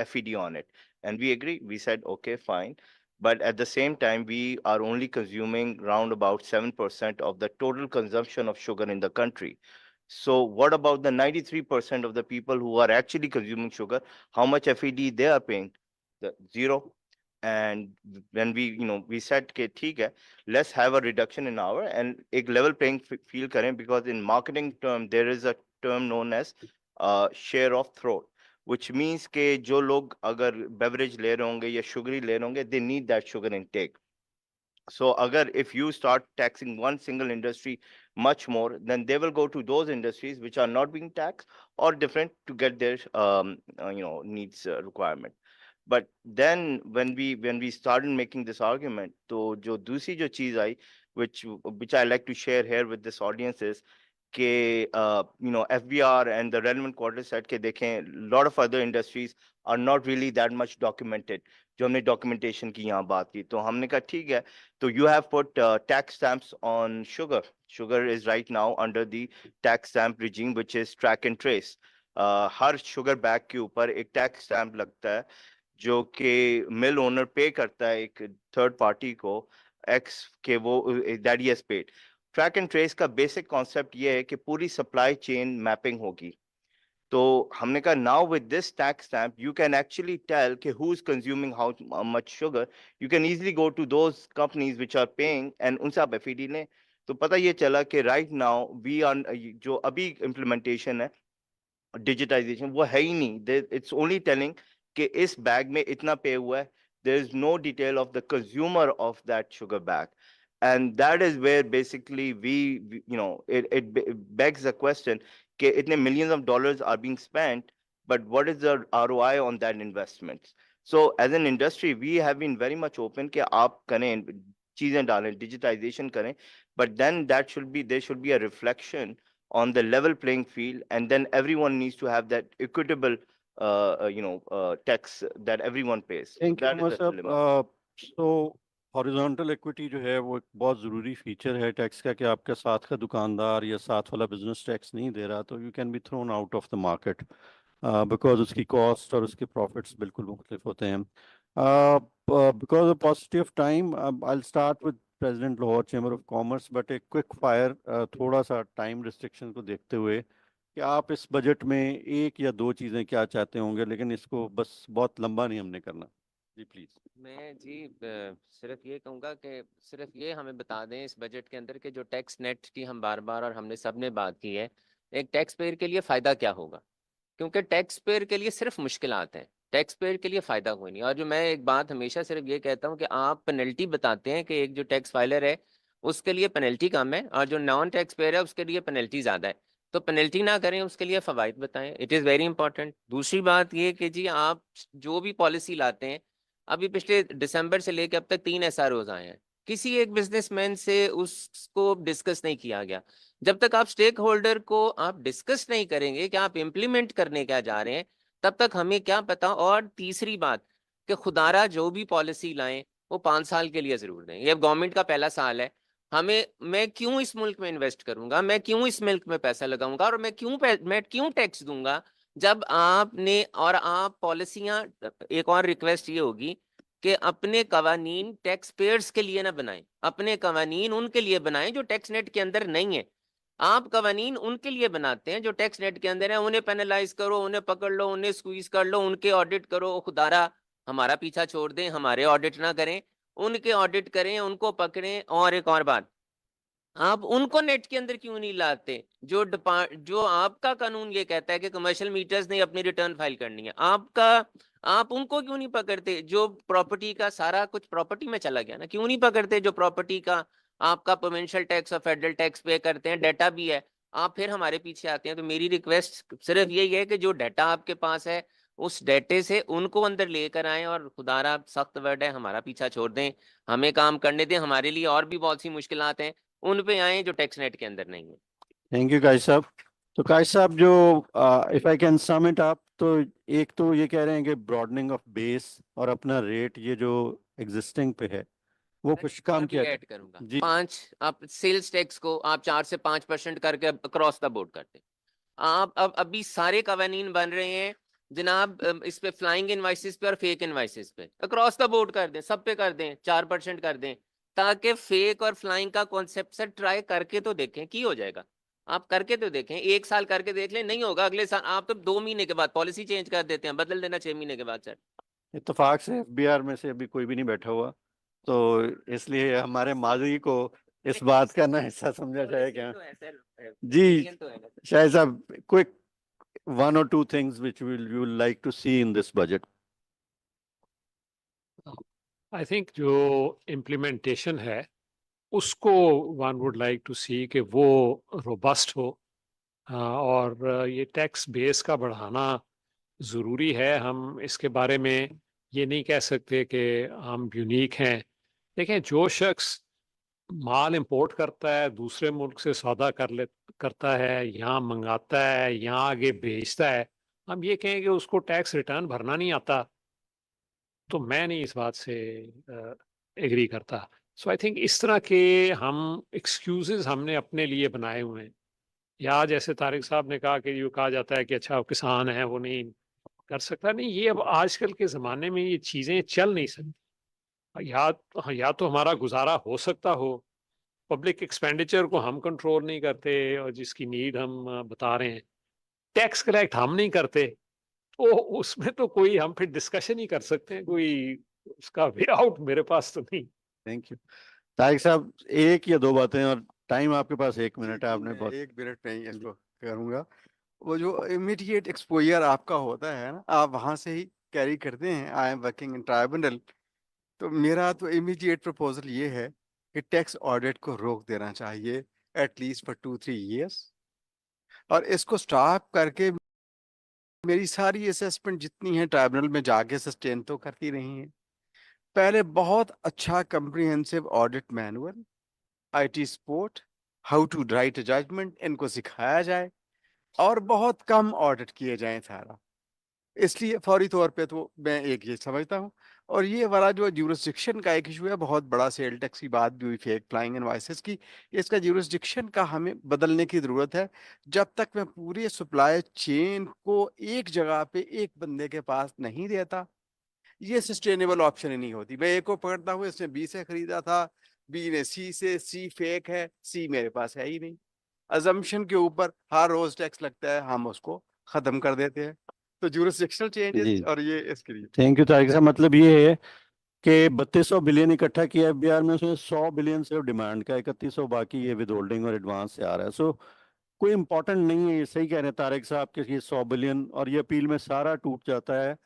FED on it. And we agree. We said okay, fine, But at the same time, we are only consuming round about 7% of the total consumption of sugar in the country. So what about the 93% of the people who are actually consuming sugar? How much FED they are paying? Zero. And when we said कि ठीक है, let's have a reduction in our and एक level playing field करें, because in marketing term there is a term known as share of throat, which means कि जो लोग अगर beverage ले रहे होंगे या sugary ले रहे होंगे, they need that sugar intake. So agar if you start taxing one single industry much more, then they will go to those industries which are not being taxed or different to get their needs requirement. But then when we started making this argument, तो जो दूसरी जो चीज आई, which I like to share here with this audience is कि FBR and the relevant quarter said कि देखें lot of other industries are not really that much documented. जो हमने documentation की यहाँ बात की, तो हमने कहा ठीक है, तो you have put tax stamps on sugar. Sugar is right now under the tax stamp regime which is track and trace. Her sugar bag के ऊपर एक tax stamp लगता है जो कि मिल ओनर पे करता है एक थर्ड पार्टी को एक्स के वो that he has paid. Track and trace का बेसिक कॉन्सेप्ट ये है कि पूरी सप्लाई चेन मैपिंग होगी. तो हमने कहा now with this tax stamp you can actually tell कि who is consuming how much sugar. You can easily go to those companies which are paying and उनसे आप एफईडी लें. तो पता ये चला कि राइट नाउ वी आर जो अभी इम्प्लीमेंटेशन है डिजिटाइजेशन वो है ही नहीं. इट्स ओनली टेलिंग कि इस बैग में इतना पे हुआ है. There is no detail of the consumer of that sugar bag. And that is where basically it begs the question कि इतने millions of dollars are being spent, but what is the ROI on that investment? So as an industry, we have been very much open कि आप करें चीजें डालें, digitization करें, but then there should be a reflection on the level playing field, and then everyone needs to have that equitable tax that everyone pays. Thank you, That is the Masab. dilemma. So horizontal equity जो है वो एक बहुत ज़रूरी feature है tax का कि आपका साथ का दुकानदार या साथ वाला बिजनेस टैक्स नहीं दे रहा तो you can be thrown out of the market because उसकी कॉस्ट और उसके प्रॉफिट्स बिल्कुल मुख्तलिफ होते हैं. Because of पॉसिटी of time I will start with president Lahore chamber of commerce, but एक क्विक फायर थोड़ा सा टाइम रिस्ट्रिक्शन को देखते हुए कि आप इस बजट में एक या दो चीज़ें क्या चाहते होंगे, लेकिन इसको बस बहुत लंबा नहीं हमने करना. जी प्लीज. मैं जी सिर्फ ये कहूँगा कि सिर्फ ये हमें बता दें इस बजट के अंदर कि जो टैक्स नेट की हम बार बार और हमने सबने बात की है, एक टैक्स पेयर के लिए फ़ायदा क्या होगा, क्योंकि टैक्स पेयर के लिए सिर्फ मुश्किलात हैं, टैक्स पेयर के लिए फ़ायदा कोई नहीं. और जो मैं एक बात हमेशा सिर्फ ये कहता हूँ कि आप पेनल्टी बताते हैं कि एक जो टैक्स फाइलर है उसके लिए पेनल्टी कम है और जो नॉन टैक्स पेयर है उसके लिए पेनल्टी ज़्यादा है. तो पेनल्टी ना करें, उसके लिए फ़वाइद बताएं. It is very important. दूसरी बात ये कि जी आप जो भी पॉलिसी लाते हैं, अभी पिछले दिसंबर से लेकर अब तक 3 SROs आए हैं, किसी एक बिजनेसमैन से उसको डिस्कस नहीं किया गया. जब तक आप स्टेक होल्डर को आप डिस्कस नहीं करेंगे कि आप इम्प्लीमेंट करने क्या जा रहे हैं, तब तक हमें क्या पता. और तीसरी बात कि खुदारा जो भी पॉलिसी लाएं वो 5 साल के लिए जरूर दें. ये गवर्नमेंट का पहला साल है. मैं क्यों इस मुल्क में इन्वेस्ट करूंगा, मैं क्यों इस मुल्क में पैसा लगाऊंगा और मैं क्यों टैक्स दूंगा जब आपने और आप पॉलिसियां. एक और रिक्वेस्ट ये होगी कि अपने कवानीन टैक्स पेयर्स के लिए ना बनाएं, अपने कवानीन उनके लिए बनाएं जो टैक्स नेट के अंदर नहीं है. आप कवानीन उनके लिए बनाते हैं जो टैक्स नेट के अंदर है, उन्हें पेनलाइज करो, उन्हें पकड़ लो, उन्हें स्क्वीज कर लो, उनके ऑडिट करो. खुदारा हमारा पीछा छोड़ दें, हमारे ऑडिट ना करें, उनके ऑडिट करें, उनको पकड़ें. और एक और बात, आप उनको नेट के अंदर क्यों नहीं लाते जो आपका कानून ये कहता है कि कमर्शियल मीटर्स ने अपनी रिटर्न फाइल करनी है, आप उनको क्यों नहीं पकड़ते जो प्रॉपर्टी का सारा कुछ प्रॉपर्टी में चला गया ना, क्यों नहीं पकड़ते जो प्रॉपर्टी का आपका प्रोविंशियल टैक्स और फेडरल टैक्स पे करते हैं, डाटा भी है, आप फिर हमारे पीछे आते हैं. तो मेरी रिक्वेस्ट सिर्फ यही है कि जो डाटा आपके पास है उस डाटे से उनको अंदर लेकर आएं और खुदारा सख्त वर्ड है, हमारा पीछा छोड़ दें, हमें काम करने दें. हमारे लिए और भी बहुत सी मुश्किलात हैं, उन पे आए जो टैक्स नेट के अंदर नहीं है. थैंक यू काइस साहब. तो काइस साहब जो if I can sum it up, तो एक तो ये कह रहे हैं कि ब्रॉडनिंग ऑफ बेस और अपना रेट ये जो एग्जिस्टिंग पे है वो कुछ काम किया ऐड करूंगा. 5 आप सेल्स टैक्स को आप 4 से 5% करके अक्रॉस द बोर्ड करते हैं. आप अब अभी सारे कवानीन बन रहे हैं जनाब इस पे फ्लाइंग इनवाइसेस पे और फेक इनवाइसेस पे अक्रॉस द बोर्ड कर दें, सब पे कर दें, 4% कर दें, ताकि फेक और फ्लाइंग का कॉन्सेप्ट से ट्राई करके तो देखें की हो जाएगा। आप करके तो देखें, 1 साल करके देख लें, नहीं होगा अगले साल आप तो 2 महीने के बाद पॉलिसी चेंज कर देते हैं, बदल देना 6 महीने के बाद। सर इत्तेफाक से एफबीआर में से अभी कोई भी नहीं बैठा हुआ, तो इसलिए हमारे माजी को इस बात का ना हिस्सा समझा जाए क्या? जी शायद साहब, quick 1 or 2 things which you will like to see in this budget. I think जो इम्प्लीमेंटेशन है उसको वन वुड लाइक टू सी कि वो रोबस्ट हो, और ये टैक्स बेस का बढ़ाना ज़रूरी है। हम इसके बारे में ये नहीं कह सकते कि हम यूनिक हैं। देखें, जो शख्स माल इंपोर्ट करता है, दूसरे मुल्क से सौदा करता है, यहाँ मंगाता है, यहाँ आगे बेचता है, हम ये कहें कि उसको टैक्स रिटर्न भरना नहीं आता, तो मैं नहीं इस बात से एग्री करता। सो आई थिंक इस तरह के हम एक्सक्यूजेस हमने अपने लिए बनाए हुए हैं। या जैसे तारिक साहब ने कहा कि ये कहा जाता है कि अच्छा किसान है वो नहीं कर सकता, नहीं, ये अब आजकल के ज़माने में ये चीज़ें चल नहीं सकती। या तो हमारा गुजारा हो सकता हो, पब्लिक एक्सपेंडिचर को हम कंट्रोल नहीं करते और जिसकी नीड हम बता रहे हैं, टैक्स कलेक्ट हम नहीं करते, तो उसमें तो कोई हम फिर डिस्कशन ही कर सकते हैं, कोई उसका वे आउट मेरे पास तो नहीं। थैंक यू तारिक साहब, 1 या 2 बातें, और टाइम आपके पास 1 मिनट है, आपने बहुत 1 मिनट नहीं इसको करूंगा। वो जो इमीडिएट एक्सपोजर आपका होता है ना, आप वहां से ही कैरी करते हैं। I am working in tribunal, तो मेरा तो इमीडिएट प्रपोजल ये है कि टैक्स ऑडिट को रोक देना चाहिए एटलीस्ट फॉर 2-3 years, और इसको स्टॉप करके मेरी सारी असेसमेंट जितनी है ट्राइब्यूनल में जाके सस्टेन तो करती रही है। पहले बहुत अच्छा comprehensive audit manual, IT support, how to write a judgment, इनको सिखाया जाए और बहुत कम ऑडिट किए जाएं सारा। इसलिए फौरी तौर पे तो मैं एक ये समझता हूँ। और ये वाला जो ज्यूरिसडिक्शन का एक इशू है, बहुत बड़ा सेल टैक्स की बात भी हुई, फेक फ्लाइंग इनवॉइसेस की, इसका ज्यूरिसडिक्शन का हमें बदलने की जरूरत है। जब तक मैं पूरे सप्लाई चेन को एक जगह पे एक बंदे के पास नहीं देता, ये सस्टेनेबल ऑप्शन ही नहीं होती। मैं एक को पकड़ता हूँ, इसने बी से खरीदा था, बी ने सी से, सी फेक है, सी मेरे पास है ही नहीं। अजम्पशन के ऊपर हर रोज टैक्स लगता है, हम उसको खत्म कर देते हैं। तो ज्यूरिसडिक्शनल चेंजेस जी और ये इसके लिए थैंक यू तारिक साहब। मतलब ये है कि 3200 बिलियन इकट्ठा किया एफबीआर में, उसमें 100 बिलियन सिर्फ डिमांड का, 3100 बाकी ये विद होल्डिंग और एडवांस से आ रहा है। सो कोई इंपॉर्टेंट नहीं है, ये सही कह रहे हैं तारिक साहब कि ये 100 बिलियन और ये अपील में सारा टूट जाता है।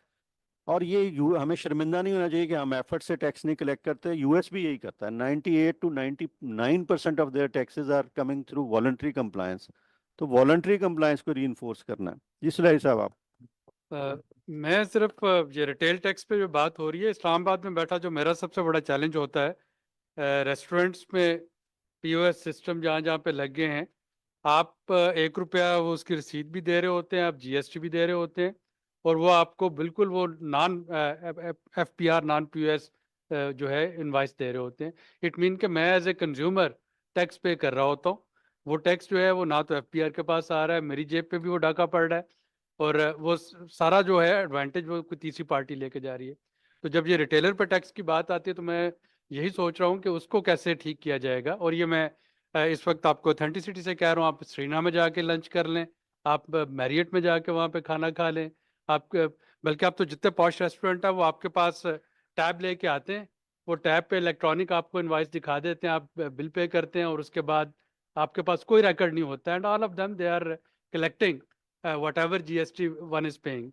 और ये हमें शर्मिंदा नहीं होना चाहिए कि हम एफर्ट से टैक्स नहीं कलेक्ट करते। यूएस भी यही करता है, 98 to 99% of their taxes are coming through voluntary compliance. तो वॉलंटरी कंप्लायंस को रीइंफोर्स करना है। जी सुलैही साहब आप। मैं सिर्फ ये रिटेल टैक्स पे जो बात हो रही है, इस्लामाबाद में बैठा जो मेरा सबसे बड़ा चैलेंज होता है, रेस्टोरेंट्स में पीओएस सिस्टम जहाँ जहाँ पे लग गए हैं, आप 1 रुपया वो उसकी रसीद भी दे रहे होते हैं, आप जीएसटी भी दे रहे होते हैं, और वो आपको बिल्कुल वो नॉन एफपीआर नॉन पीओएस जो है इनवाइस दे रहे होते हैं। इट मीन कि मैं एज ए कंज्यूमर टैक्स पे कर रहा होता हूँ, वो टैक्स जो है वो ना तो एफपीआर के पास आ रहा है, मेरी जेब पे भी वो डाका पड़ रहा है, और वो सारा जो है एडवांटेज वो कोई तीसरी पार्टी लेके जा रही है। तो जब ये रिटेलर पे टैक्स की बात आती है, तो मैं यही सोच रहा हूँ कि उसको कैसे ठीक किया जाएगा। और ये मैं इस वक्त आपको ऑथेंटिसिटी से कह रहा हूँ, आप श्रीना में जाके लंच कर लें, आप मैरियट में जाके वहाँ पे खाना खा लें, आप बल्कि आप तो जितने पॉश रेस्टोरेंट है वो आपके पास टैब लेके आते हैं, वो टैब पे इलेक्ट्रॉनिक आपको इनवाइस दिखा देते हैं, आप बिल पे करते हैं, और उसके बाद आपके पास कोई रिकॉर्ड नहीं होता है, and all of them they are collecting whatever GST one is paying.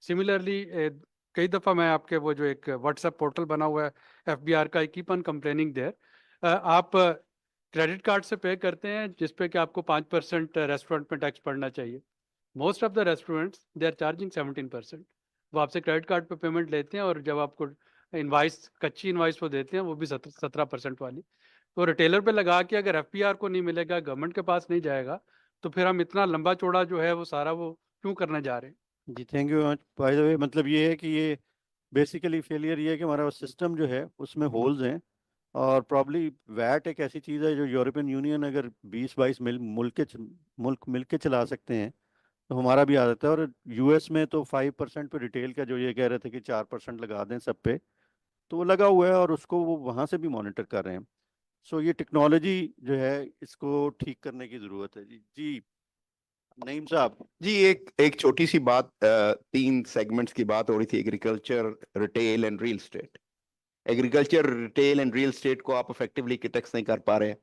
Similarly, कई दफ़ा मैं आपके वो जो एक व्हाट्सएप पोर्टल बना हुआ है एफबीआर का, I keep on complaining there, आप क्रेडिट कार्ड से पे करते हैं जिसपे कि आपको 5% रेस्टोरेंट में टैक्स पड़ना चाहिए। Most of the restaurants they are charging 17%। वो आपसे क्रेडिट कार्ड पे पेमेंट लेते हैं, और जब आपको इनवाइस कच्ची इनवाइस वो देते हैं, वो भी 17% वाली। तो रिटेलर पे लगा के अगर एफपीआर को नहीं मिलेगा, गवर्नमेंट के पास नहीं जाएगा, तो फिर हम इतना लंबा चौड़ा जो है वो सारा वो क्यों करने जा रहे हैं। जी thank you much. By the way मतलब ये है कि ये बेसिकली फेलियर ये है कि हमारा सिस्टम जो है उसमें होल्स हैं, और प्रॉब्ली वैट एक ऐसी चीज़ है जो यूरोपियन यूनियन अगर 20-22 मुल्क मिल के चला सकते हैं, तो हमारा भी आदत है। और यूएस में तो 5% पे रिटेल का जो ये कह रहे थे कि 4% लगा दें सब पे, तो वो लगा हुआ है और उसको वो वहाँ से भी मॉनिटर कर रहे हैं। सो ये टेक्नोलॉजी जो है इसको ठीक करने की ज़रूरत है। जी जी नईम साहब। जी एक छोटी सी बात, 3 सेगमेंट्स की बात हो रही थी, agriculture, retail and real estate. Agriculture, retail and real estate को आप इफेक्टिवली टैक्स नहीं कर पा रहे हैं।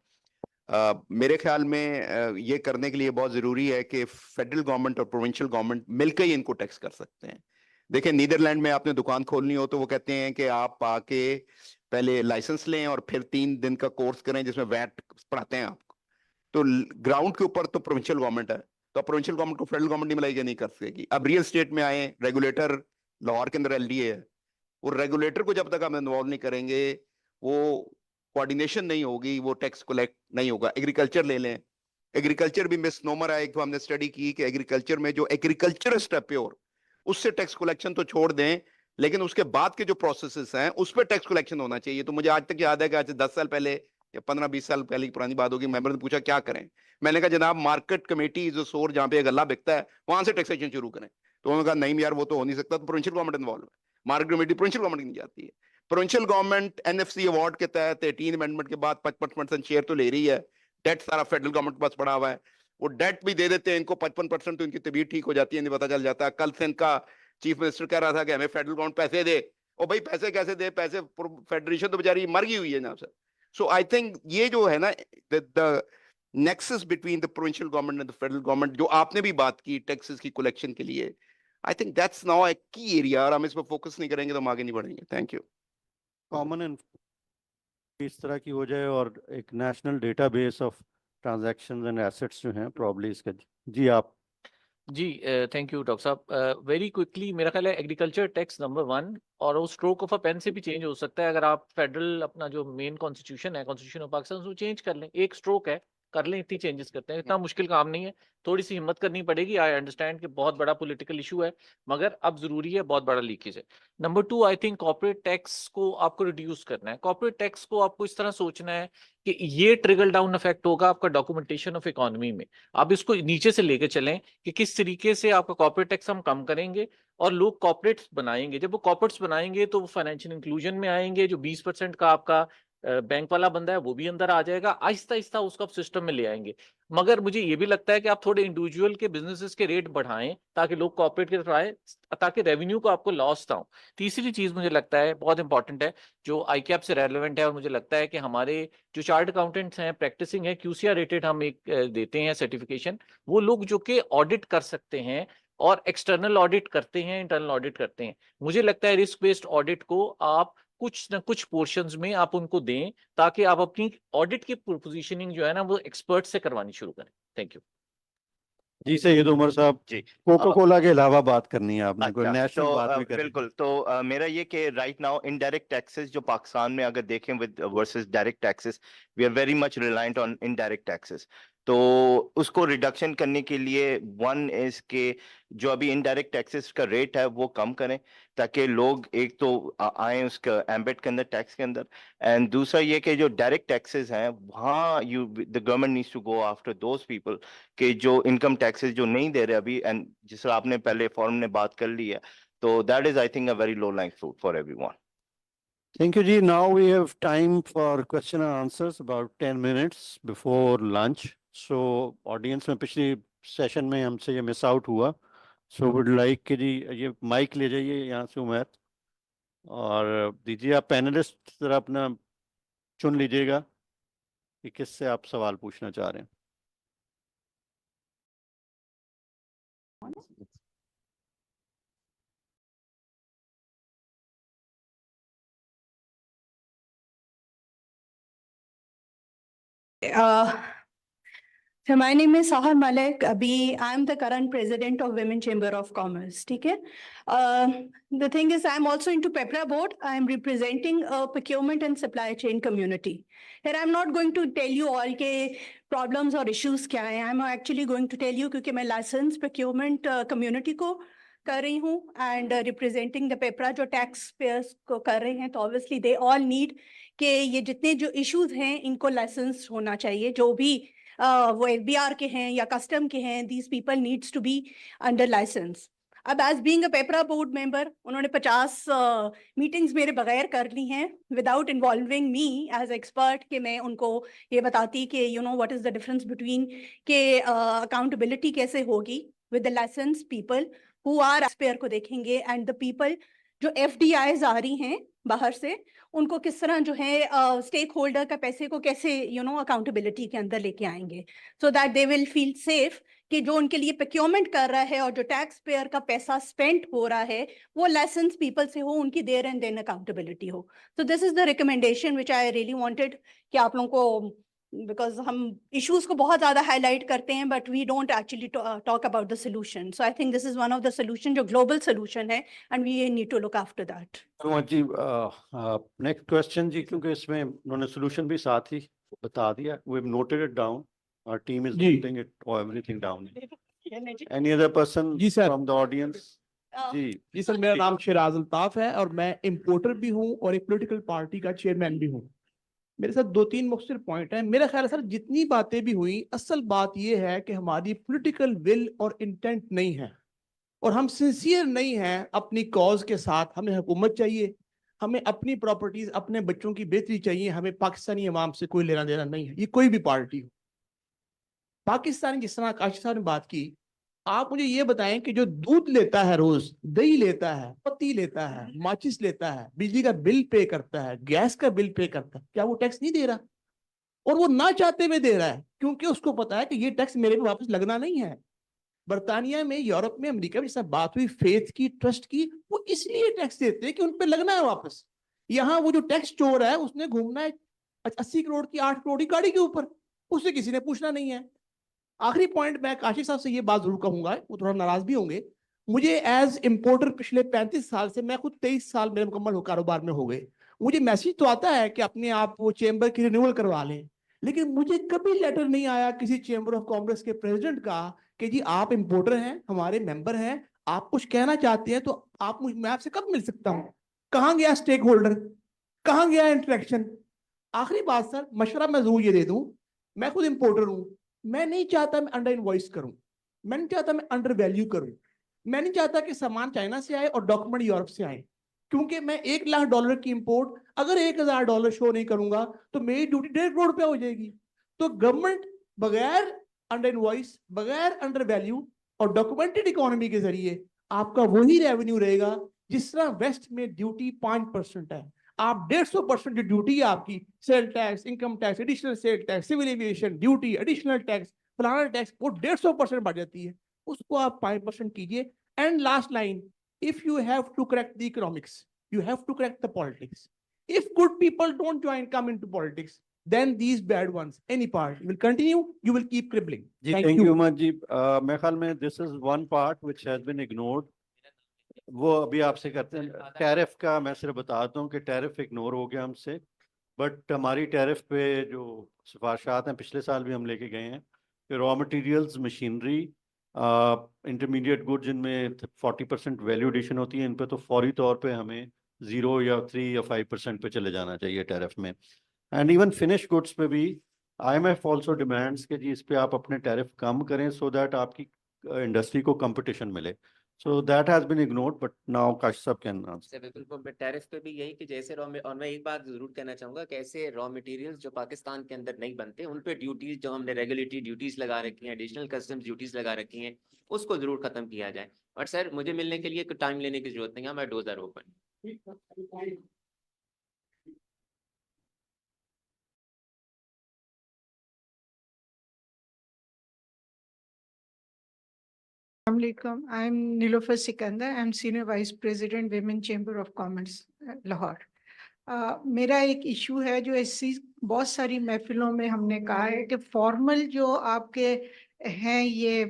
मेरे ख्याल में ये करने के लिए बहुत जरूरी है कि फेडरल गवर्नमेंट और प्रोविंशियल गवर्नमेंट मिलकर ही इनको टैक्स कर सकते हैं। देखिए नीदरलैंड में आपने दुकान खोलनी हो तो वो कहते हैं कि आप आके पहले लाइसेंस लें और फिर 3 दिन का कोर्स करें जिसमें वैट पढ़ाते हैं आपको। तो ग्राउंड के ऊपर तो प्रोविंशियल गवर्नमेंट है, तो प्रोविंशियल गवर्नमेंट को फेडरल गवर्नमेंट नहीं मिलाएगी, नहीं कर सकेगी। अब रियल स्टेट में आए, रेगुलेटर लाहौर के अंदर एलडीए है, वो रेगुलेटर को जब तक हम इन्वॉल्व नहीं करेंगे वो कोऑर्डिनेशन नहीं होगी, वो टैक्स कलेक्ट नहीं होगा। एग्रीकल्चर ले लें, एग्रीकल्चर भी मिसनोमर है। एक तो हमने स्टडी की कि एग्रीकल्चर में जो एग्रीकल्चरिस्ट है प्योर, उससे टैक्स कलेक्शन तो छोड़ दें, लेकिन उसके बाद के जो प्रोसेसेस हैं उस पर टैक्स कलेक्शन होना चाहिए। तो मुझे आज तक याद है कि आज से 10 साल पहले या 15-20 साल पहले की पुरानी बात होगी, मेंबर ने पूछा क्या करें। मैंने कहा जनाब मार्केट कमेटी जो सोर जहां पे गल्ला बिकता है वहां से टैक्सेशन शुरू करें। तो उन्होंने कहा नहीं यार वो तो हो नहीं सकता, तो प्रोविंशियल गवर्नमेंट इन्वॉल्व है, मार्केट कमेटी प्रोविंशियल गवर्नमेंट नहीं जाती है। प्रोविंशियल गवर्नमेंट एनएफसी अवार्ड के तहत 18 अमेंडमेंट के बाद 55% शेयर तो ले रही है। डेट सारा फेडरल गवर्नमेंट के पास पड़ा हुआ है, वो डेट भी दे देते हैं इनको 55%, तो इनकी तबीयत ठीक हो जाती है, नहीं पता चल जाता है। कल से इनका चीफ मिनिस्टर कह रहा था कि हमें फेडरल गवर्नमेंट पैसे दे, और भाई पैसे कैसे दे, पैसे फेडरेशन तो बेचारी मर गई हुई है ना सर। सो आई थिंक ये जो है ना the nexus between the provincial government and the federal government, जो आपने भी बात की टैक्सेस की कलेक्शन के लिए, आई थिंक दैट्स नाउ ए की एरिया, और हम इस पर फोकस नहीं करेंगे तो हम आगे नहीं बढ़ेंगे। Thank you. कॉमन इस तरह की हो जाए और एक national database of transactions and assets जो हैं प्रॉब्ली इसका। जी आप। जी थैंक यू डॉक्टर साहब। वेरी क्विकली मेरा ख्याल है एग्रीकल्चर टैक्स नंबर 1, और वो स्ट्रोक ऑफ अ पेन से भी चेंज हो सकता है। अगर आप फेडरल अपना जो मेन कॉन्स्टिट्यूशन है, कॉन्स्टिट्यूशन ऑफ पाकिस्तान, उसको चेंज कर लें, एक स्ट्रोक है, कर लें, इतनी चेंजेस करते हैं, इतना मुश्किल काम नहीं है। थोड़ी सी हिम्मत करनी पड़ेगी। आई अंडरस्टैंड कि बहुत बड़ा पॉलिटिकल इशू है, मगर अब जरूरी है, बहुत बड़ा लीकेज है। Number 2, I think corporate tax को आपको रिड्यूस करना है। कॉर्पोरेट टैक्स को आपको इस तरह सोचना है कि ये ट्रिकल डाउन इफेक्ट होगा आपका डॉक्यूमेंटेशन ऑफ इकोनॉमी में। आप इसको नीचे से लेके चलें कि किस तरीके से आपका कॉर्पोरेट टैक्स हम कम करेंगे और लोग कॉर्पोरेट्स बनाएंगे। जब वो कॉर्पोरेट्स बनाएंगे तो वो फाइनेंशियल इंक्लूजन में आएंगे। जो 20% का आपका बैंक वाला बंदा है वो भी अंदर आ जाएगा, आहिस्ता आहिस्ता उसको आप सिस्टम में ले आएंगे। मगर मुझे ये भी लगता है कि आप थोड़े इंडिविजुअल के बिजनेसेस के रेट बढ़ाएं ताकि लोग कॉर्पोरेट की तरफ आए, ताकि रेवेन्यू को आपको लॉस ना हो। तीसरी चीज मुझे लगता है बहुत इंपॉर्टेंट है, जो आईकैप से रेलेवेंट है, और मुझे लगता है कि हमारे जो चार्ट अकाउंटेंट्स हैं, प्रैक्टिसिंग है, क्यूसीआर रेटेड हम एक देते हैं सर्टिफिकेशन, वो लोग जो कि ऑडिट कर सकते हैं और एक्सटर्नल ऑडिट करते हैं, इंटरनल ऑडिट करते हैं। मुझे लगता है रिस्क बेस्ड ऑडिट को आप कुछ ना कुछ पोर्शंस में आप उनको दें, ताकि आप अपनी ऑडिट की पोजीशनिंग जो है ना वो एक्सपर्ट से करवानी शुरू करें। Thank you. जी सैयद उमर साहब। जी कोका कोला के अलावा बात करनी है आपने, कोई अच्छा, नेशनल तो बात भी करनी है। बिल्कुल, तो मेरा ये कि राइट नाउ इनडायरेक्ट टैक्सेस जो पाकिस्तान में अगर देखें with versus direct taxes, we are very much reliant on indirect taxes. तो उसको रिडक्शन करने के लिए वन इज के जो अभी इनडायरेक्ट टैक्सेस का रेट है वो कम करें, ताकि लोग एक तो आए उसका एम्बेड के अंदर, टैक्स के अंदर। एंड दूसरा ये कि जो डायरेक्ट टैक्सेस हैं वहाँ the government needs to go after those people के जो इनकम टैक्सेस जो नहीं दे रहे अभी, एंड जिस तरह आपने पहले फॉरम ने बात कर ली है, तो that is I think a very low lying fruit for everyone. Thank you, Ji. Now we have time for question and answers, about 10 minutes before lunch. So audience में पिछली सेशन में हमसे ये मिस आउट हुआ, so would like कि जी ये mic ले जाइए यहाँ से उमर, और दीजिए आप पैनलिस्ट जरा अपना चुन लीजिएगा कि किससे आप सवाल पूछना चाह रहे हैं। So my name is Sahar Malik. Abhi, I am the current president of Women Chamber of Commerce. Okay. The thing is, I am also into PEPRA board. I am representing a procurement and supply chain community. Here I am not going to tell you all के problems or issues क्या हैं. I am actually going to tell you क्योंकि मैं license procurement community को कर रही हूँ and representing the PEPRA जो tax payers को कर रहे हैं, तो obviously they all need कि ये जितने जो issues हैं इनको license होना चाहिए, जो भी वो FBR के हैं या कस्टम के हैं, these people needs to be under license. अब as being a PEPRA board member उन्होंने 50 मीटिंग्स मेरे बगैर कर ली हैं without involving me as expert, कि मैं उनको ये बताती कि you know what is the difference between के अकाउंटेबिलिटी कैसे होगी with the license people who are expire को देखेंगे, एंड द पीपल जो FDIs आ रही हैं बाहर से, उनको किस तरह जो है स्टेक होल्डर का पैसे को कैसे यू नो अकाउंटेबिलिटी के अंदर लेके आएंगे, so that they will feel safe कि जो उनके लिए प्रोक्योरमेंट कर रहा है और जो टैक्स पेयर का पैसा स्पेंड हो रहा है वो लाइसेंस पीपल से हो, उनकी देयर एंड देन अकाउंटेबिलिटी हो. सो this is the recommendation which I really wanted कि आप लोगों को, बिकॉज हम इश्यूज को बहुत ज्यादा हाईलाइट करते हैं but we don't actually talk about the solution. So I think this is one of the solution जो ग्लोबल सोल्यूशन है and we need to look after that. जी नेक्स्ट क्वेश्चन जी, क्योंकि इसमें उन्होंने सोल्यूशन भी साथ ही बता दिया. We have noted it down. Our team is noting it or everything down. Any other person from the audience? जी सर, मेरा नाम शिराज अल्ताफ है और मैं इम्पोर्टर भी हूँ और एक पॉलिटिकल पार्टी का चेयरमैन भी हूँ. मेरे साथ 2-3 मुख्तलिफ पॉइंट हैं. मेरा ख्याल है सर जितनी बातें भी हुई, असल बात यह है कि हमारी पॉलिटिकल विल और इंटेंट नहीं है और हम सिंसियर नहीं हैं अपनी कॉज के साथ. हमें हुकूमत चाहिए, हमें अपनी प्रॉपर्टीज, अपने बच्चों की बेहतरी चाहिए, हमें पाकिस्तानी अवाम से कोई लेना देना नहीं है, ये कोई भी पार्टी हो. पाकिस्तानी, जिस तरह आकाश साहब ने बात की, आप मुझे ये बताएं कि जो दूध लेता है, रोज दही लेता है, पत्ती लेता है, माचिस लेता है, बिजली का बिल पे करता है, गैस का बिल पे करता है, क्या वो टैक्स नहीं दे रहा? और वो ना चाहते हुए दे रहा है क्योंकि उसको पता है कि ये टैक्स मेरे पे वापस लगना नहीं है. बर्तानिया में, यूरोप में, अमेरिका में, जैसा बात हुई फेथ की, ट्रस्ट की, वो इसलिए टैक्स देते हैं कि उन पे लगना है वापस. यहाँ वो जो टैक्स चोर है उसने घूमना है 80 करोड़ की 8 करोड़ की गाड़ी के ऊपर, उससे किसी ने पूछना नहीं है. आखिरी पॉइंट मैं काशिफ साहब से ये बात जरूर कहूंगा, वो थोड़ा नाराज भी होंगे. मुझे एज इम्पोर्टर पिछले 35 साल से, मैं खुद 23 साल मेरे मुकम्मल हो कारोबार में हो गए, मुझे मैसेज तो आता है कि अपने आप वो चेंबर की रिन्यूअल करवा लें, लेकिन मुझे कभी लेटर नहीं आया किसी चेंबर ऑफ कॉमर्स के प्रेसिडेंट का कि जी आप इम्पोर्टर हैं, हमारे मेंबर हैं, आप कुछ कहना चाहते हैं तो आप मैं आपसे कब मिल सकता हूँ. कहाँ गया स्टेक होल्डर, कहाँ गया इंटरेक्शन? आखिरी बात सर, मशवरा मैं जरूर ये दे दूं, मैं खुद इम्पोर्टर हूँ, मैं नहीं चाहता मैं अंडर इनवॉइस करूं, मैं नहीं चाहता मैं अंडर वैल्यू करूं, मैं नहीं चाहता कि सामान चाइना से आए और डॉक्यूमेंट यूरोप से आए, क्योंकि मैं $1 लाख की इंपोर्ट अगर $1000 शो नहीं करूंगा तो मेरी ड्यूटी 1.5 करोड़ रुपया हो जाएगी. तो गवर्नमेंट बगैर अंडर इनवॉइस, बगैर अंडर वैल्यू और डॉक्यूमेंटेड इकोनॉमी के जरिए आपका वही रेवेन्यू रहेगा जिस तरह वेस्ट में ड्यूटी 5% है. आप 150% जो ड्यूटी है आपकी, sale tax, income tax, additional sale tax, civil aviation duty, additional tax, फलाना टैक्स, वो 150% बढ़ जाती है, उसको आप 5% कीजिए. And last line, if you have to correct the economics, you have to correct the politics. If good people don't come into politics, then these bad ones, any party will continue, you will keep crippling. Thank you much जी. मेरे ख्याल में this is one part which has been ignored. वो अभी आपसे करते हैं. Tariff का मैं सिर्फ बताता हूँ कि टैरिफ इग्नोर हो गया हमसे, बट हमारी टैरिफ पे जो सिफारिशात हैं पिछले साल भी हम लेके गए हैं कि raw materials, machinery, intermediate goods जिनमें 40% वैल्यू एडिशन होती है, इन पे तो फौरी तौर पे हमें 0 या 3 या 5% पे चले जाना चाहिए टैरिफ में. एंड इवन फिनिश गुड्स पे भी IMF ऑल्सो डिमांड्स कि जी इस पे आप अपने टैरिफ कम करें सो दैट आपकी इंडस्ट्री को कंपटीशन मिले. So that has been ignored, but now Kash sir can answer. बिल्कुल, टैरिफ पे भी यही कि जैसे और मैं एक बात जरूर कहना चाहूंगा कि ऐसे रॉ मटेरियल्स जो पाकिस्तान के अंदर नहीं बनते, उन पे ड्यूटीज जो हमने रेगुलेटरी ड्यूटीज लगा रखी हैं, एडिशनल कस्टम्स ड्यूटीज लगा रखी हैं, उसको जरूर खत्म किया जाए. और सर मुझे मिलने के लिए टाइम लेने की जरूरत नहीं है, my doors are open. Assalamualaikum. I'm Nilofer Sikandar. I'm Senior Vice President, Women Chamber of Commerce, Lahore. मेरा एक इशू है जो ऐसी बहुत सारी महफिलों में हमने कहा है कि फॉर्मल जो आपके हैं ये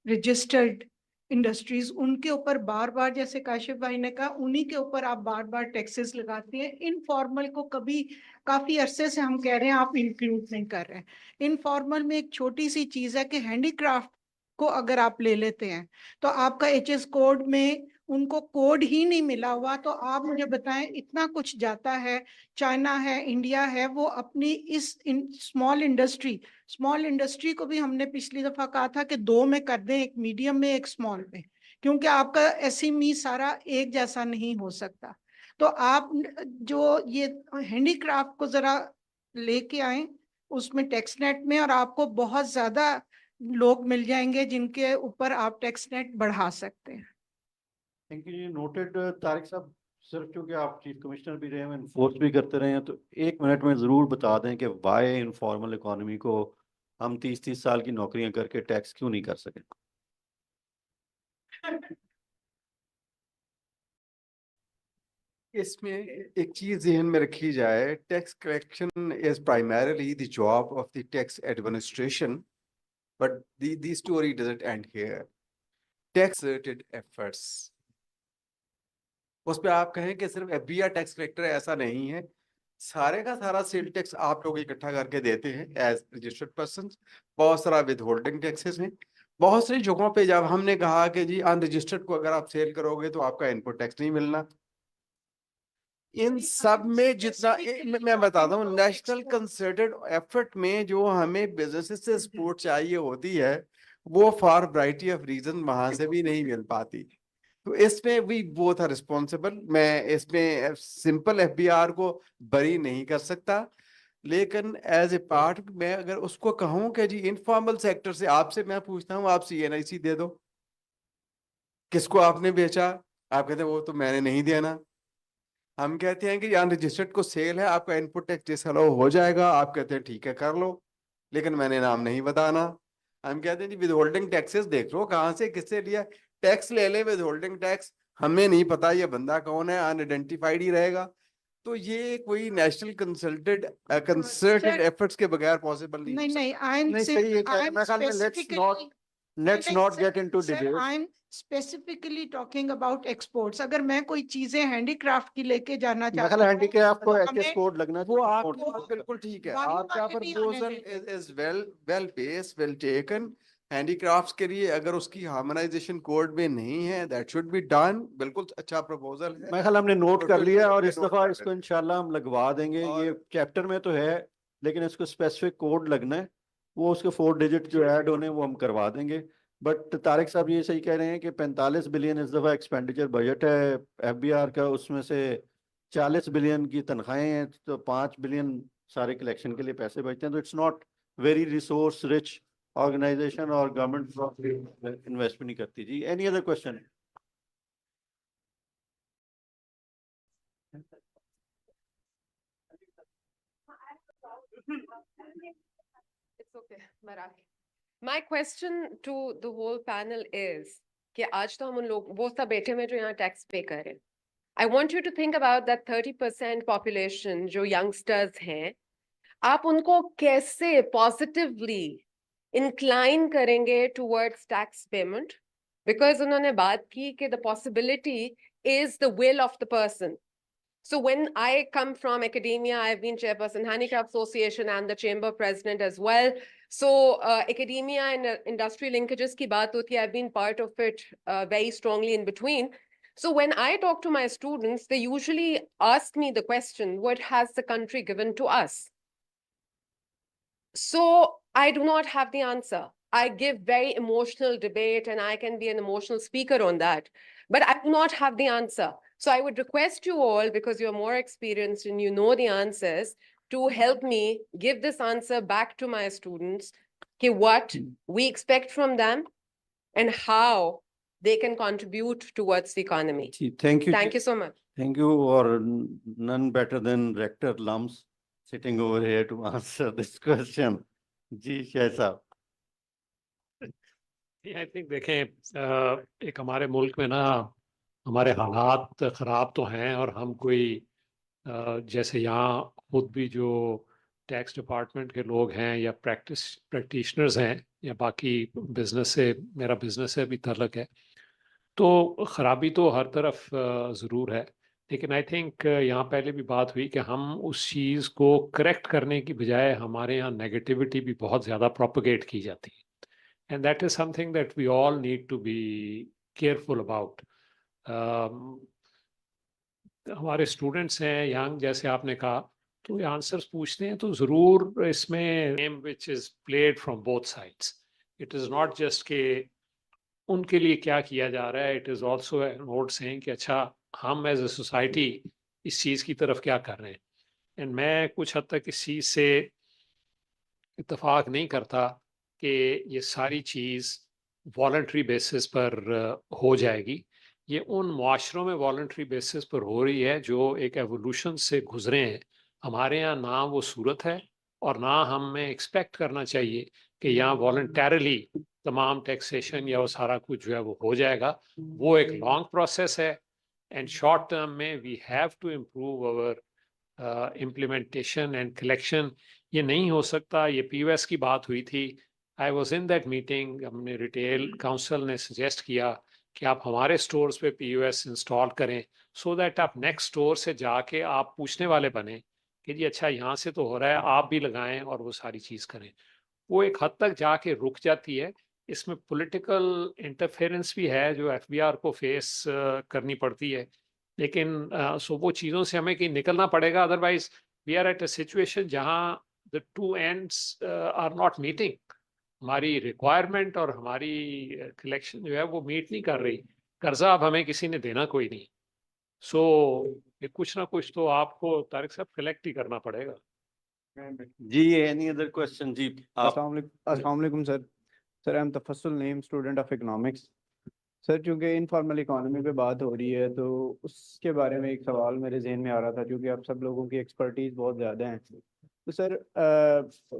रजिस्टर्ड इंडस्ट्रीज, उनके ऊपर बार बार, जैसे काशिफ भाई ने कहा, उन्हीं के ऊपर आप बार बार टैक्सेस लगाते हैं. इनफॉर्मल को कभी, काफी अरसे से हम कह रहे हैं आप इंक्लूड नहीं कर रहे हैं. इनफॉर्मल में एक छोटी सी चीज है कि हैंडीक्राफ्ट को अगर आप ले लेते हैं तो आपका HS कोड में उनको कोड ही नहीं मिला हुआ, तो आप मुझे बताएं, इतना कुछ जाता है, चाइना है, इंडिया है, वो अपनी इस स्मॉल इंडस्ट्री को भी हमने पिछली दफा कहा था कि 2 में कर दें, एक मीडियम में एक स्मॉल में, क्योंकि आपका एसएमई सारा एक जैसा नहीं हो सकता। तो आप जो ये हैंडीक्राफ्ट को जरा लेके आए उसमें टैक्स नेट में, और आपको बहुत ज्यादा लोग मिल जाएंगे जिनके ऊपर आप टैक्स नेट बढ़ा सकते हैं। थैंक यू, नोटेड तारिक साहब। सिर्फ क्योंकि आप चीफ कमिश्नर भी रहे हैं, इन्फोर्स भी करते रहे हैं, तो 1 मिनट में ज़रूर बता दें कि वाई इनफॉर्मल इकोनॉमी को हम 30-30 साल की नौकरियां करके टैक्स क्यों नहीं कर सके। इसमें एक चीज ध्यान में रखी जाए, tax collection is primarily the job of the tax administration, but the story doesn't and here. Tax related efforts, उस पे आप कहें कि सिर्फ एफबीआर टैक्स कलेक्टर, ऐसा नहीं है। सारे का सारा सेल टैक्स आप लोग इकट्ठा करके देते हैं एज रजिस्टर्ड पर्सन। बहुत सारा विद होल्डिंग टैक्सेस हैं। बहुत सारी जगहों पे जब हमने कहा कि जी अनरजिस्टर्ड को अगर आप सेल करोगे तो आपका इनपुट टैक्स नहीं मिलना, इन सब में जितना मैं बताता हूँ, नेशनल कंसर्टेड एफर्ट में जो हमें बिजनेसेस से सपोर्ट चाहिए होती है, वो फॉर वैरायटी ऑफ रीजन वहां से भी नहीं मिल पाती। तो इसमें वी बोथ आर रिस्पॉन्सिबल। मैं इसमें सिंपल एफबीआर को बरी नहीं कर सकता, लेकिन एज ए पार्ट मैं अगर उसको कहूं कि जी इनफॉर्मल सेक्टर से आपसे मैं पूछता हूं, आप सीएनआईसी दे दो, किसको आपने बेचा? आप कहते हैं वो तो मैंने नहीं देना। हम कहते हैं कि अनरजिस्टर्ड को सेल है, आपका इनपुट टैक्स डिसअलाउ हो जाएगा, आप कहते हैं ठीक है कर लो, लेकिन मैंने नाम नहीं बताना। हम कहते हैं जी विद होल्डिंग टैक्सेस देख लो कहाँ से किससे लिया, टैक्स ले ले विद होल्डिंग टैक्स, हमें नहीं पता ये बंदा कौन है, अनआइडेंटिफाइड ही रहेगा। तो ये कोई नेशनल कंसर्टेड एफर्ट्स के बगैर पॉसिबल नहीं। नहीं, Let's not get into debate. I'm specifically talking about exports. अगर मैं कोई चीजें हैंडीक्राफ्ट की लेके जाना चाहता हूँ, हैंडीक्राफ्ट को एचएस कोड लगना वो चाहिए। आपको बिल्कुल ठीक है, आपका proposal is well based, well taken. Handicrafts के लिए अगर उसकी हार्मोनाइजेशन कोड में नहीं है, दैट शुड बी डन। बिल्कुल अच्छा प्रपोजल है। मैं ख्याल हमने नोट कर लिया, और इस दफा इसको इंशाल्लाह हम लगवा देंगे। ये चैप्टर में तो है, लेकिन इसको स्पेसिफिक कोड लगना है, वो उसके 4 डिजिट जो ऐड होने वो हम करवा देंगे। बट तारिक साहब ये सही कह रहे हैं कि 45 बिलियन इस दफा एक्सपेंडिचर बजट है एफबीआर का, उसमें से 40 बिलियन की तनख्वाहें हैं, तो 5 बिलियन सारे कलेक्शन के लिए पैसे बचते हैं। तो it's not very resource rich organisation, और गवर्नमेंट इन्वेस्ट भी नहीं करती। जी, any other question? It's okay, Marathi. My question to the whole panel is कि आज तो हम उन लोग वो सब बैठे हुए जो यहाँ टैक्स पे करें। I want you to think about that 30% population जो youngsters हैं, आप उनको कैसे positively incline करेंगे towards tax payment? Because उन्होंने बात की कि the possibility is the will of the person. So when I come from academia, I've been chairperson Handicap Association and the chamber president as well. So academia and industry linkages ki baat hoti hai, I've been part of it very strongly in between. So when I talk to my students, they usually ask me the question, what has the country given to us? So I do not have the answer. I give very emotional debate and I can be an emotional speaker on that, but I do not have the answer. So I would request you all, because you're more experienced and you know the answers, to help me give this answer back to my students, okay, what we expect from them and how they can contribute towards the economy. Thank you. Thank you so much. Thank you, or none better than Rector Lums sitting over here to answer this question. जी शाह साहब। I think देखें, एक हमारे मुल्क में ना हमारे हालात ख़राब तो हैं, और हम कोई जैसे यहाँ खुद भी जो टैक्स डिपार्टमेंट के लोग हैं या प्रैक्टिशनर्स हैं या बाकी बिजनेस से, मेरा बिजनेस से भी ताल्लुक है, तो ख़राबी तो हर तरफ ज़रूर है। लेकिन आई थिंक यहाँ पहले भी बात हुई कि हम उस चीज़ को करेक्ट करने की बजाय हमारे यहाँ नेगेटिविटी भी बहुत ज़्यादा प्रोपगेट की जाती है, and that is something that we all need to be careful about. हमारे स्टूडेंट्स हैं यंग, जैसे आपने कहा, तो ये आंसर्स पूछते हैं तो ज़रूर इसमें game which is played from both sides. It is not just के उनके लिए क्या किया जा रहा है, it is also note saying कि अच्छा हम एज ए सोसाइटी इस चीज़ की तरफ क्या कर रहे हैं. एंड मैं कुछ हद तक इस चीज़ से इत्तेफाक नहीं करता कि ये सारी चीज़ वॉलंटरी बेसिस पर हो जाएगी. ये उन मुआशरों में वॉलंटरी बेसिस पर हो रही है जो एक एवोल्यूशन से गुजरे हैं. हमारे यहाँ ना वो सूरत है और ना हमें एक्सपेक्ट करना चाहिए कि यहाँ वॉलंटरली तमाम टैक्सेशन या वो सारा कुछ जो है वो हो जाएगा. वो एक लॉन्ग प्रोसेस है एंड शॉर्ट टर्म में we have to improve our implementation and collection. ये नहीं हो सकता. ये पीओएस की बात हुई थी. I was in that meeting. हमने रिटेल काउंसिल ने सजेस्ट किया कि आप हमारे स्टोर्स पे पीओएस इंस्टॉल करें सो दैट आप नेक्स्ट स्टोर से जाके आप पूछने वाले बने कि जी अच्छा यहाँ से तो हो रहा है, आप भी लगाएं और वो सारी चीज़ करें. वो एक हद तक जाके रुक जाती है. इसमें पॉलिटिकल इंटरफेरेंस भी है जो एफबीआर को फेस करनी पड़ती है. लेकिन सो वो चीज़ों से हमें कहीं निकलना पड़ेगा. Otherwise we are at a situation जहाँ the two ends are not meeting. हमारी रिक्वायरमेंट और हमारी कलेक्शन जो है वो मीट नहीं कर रही. कर्जा अब हमें किसी ने देना कोई नहीं. सो ये कुछ ना कुछ तो आपको तारिक साहब कलेक्ट ही करना पड़ेगा. जी, एनी अदर क्वेश्चन? जी, आप. अस्सलाम वालेकुम sir. Sir, I am Tafassul Naeem, student of economics. Sir, चूंकि इनफॉर्मल इकोनॉमी पे बात हो रही है तो उसके बारे में एक सवाल मेरे जहन में आ रहा था, क्योंकि आप सब लोगों की एक्सपर्टीज बहुत ज़्यादा है. तो सर,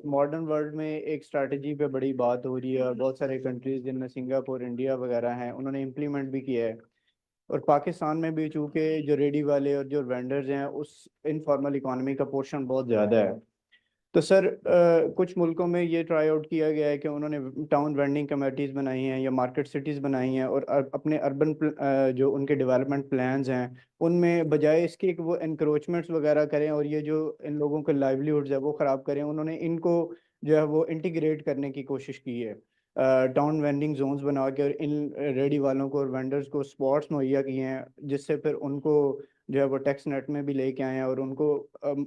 मॉडर्न वर्ल्ड में एक स्ट्रैटेजी पे बड़ी बात हो रही है और बहुत सारे कंट्रीज जिनमें सिंगापुर, इंडिया वगैरह हैं, उन्होंने इम्प्लीमेंट भी किया है. और पाकिस्तान में भी चूँकि जो रेडी वाले और जो वेंडर्स हैं उस इनफॉर्मल इकोनॉमी का पोर्शन बहुत ज़्यादा है. तो सर, कुछ मुल्कों में ये ट्राई आउट किया गया है कि उन्होंने टाउन वेंडिंग कमेटीज़ बनाई हैं या मार्केट सिटीज़ बनाई हैं और अपने अर्बन जो उनके डेवलपमेंट प्लान्स हैं उनमें बजाय इसके कि वो इंक्रोचमेंट्स वगैरह करें और ये जो इन लोगों के लाइवलीहुड्स है वो ख़राब करें, उन्होंने इनको जो है वो इंटीग्रेट करने की कोशिश की है. टाउन वेंडिंग जोन्स बना के और इन रेडी वालों को और वेंडर्स को स्पॉट्स मुहैया किए हैं, जिससे फिर उनको जो है वो टैक्स नेट में भी लेके आए हैं और उनको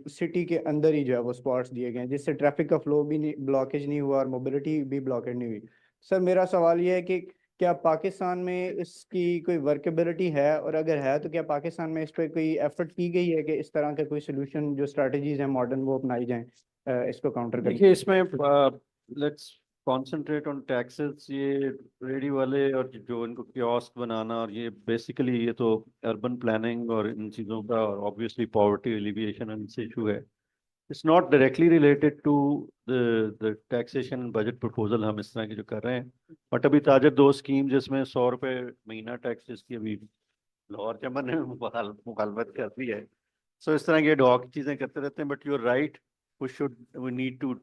सिटी के अंदर ही जो है वो स्पॉट्स दिए गए हैं, जिससे ट्रैफिक का फ्लो भी नहीं, ब्लॉकेज नहीं हुआ और मोबिलिटी भी ब्लॉकेज नहीं हुई. सर, मेरा सवाल ये है कि क्या पाकिस्तान में इसकी कोई वर्केबिलिटी है, और अगर है तो क्या पाकिस्तान में इस पर कोई एफर्ट की गई है कि इस तरह के कोई सोल्यूशन जो स्ट्रैटेजीज हैं मॉडर्न वो अपनाई जाएं इसको काउंटर करने? देखिए, इसमें लेट्स कॉन्सेंट्रेट ऑन टैक्सेस. ये रेडी वाले और जो इनको कियोस्क बनाना, और ये बेसिकली ये तो अर्बन प्लानिंग और इन चीज़ों का, और ऑब्वियसली पॉवर्टी एलिविएशन इनसे इशू है. It's not directly related to the taxation budget proposal हम इस तरह के जो कर रहे हैं. बट अभी ताजा 2 स्कीम जिसमें 100 रुपये महीना टैक्स, जिसकी अभी लाहौर चैम्बर ने मुखालफत कर दी है. सो इस तरह की एडहॉक चीज़ें करते रहते हैं. But you are right, we need to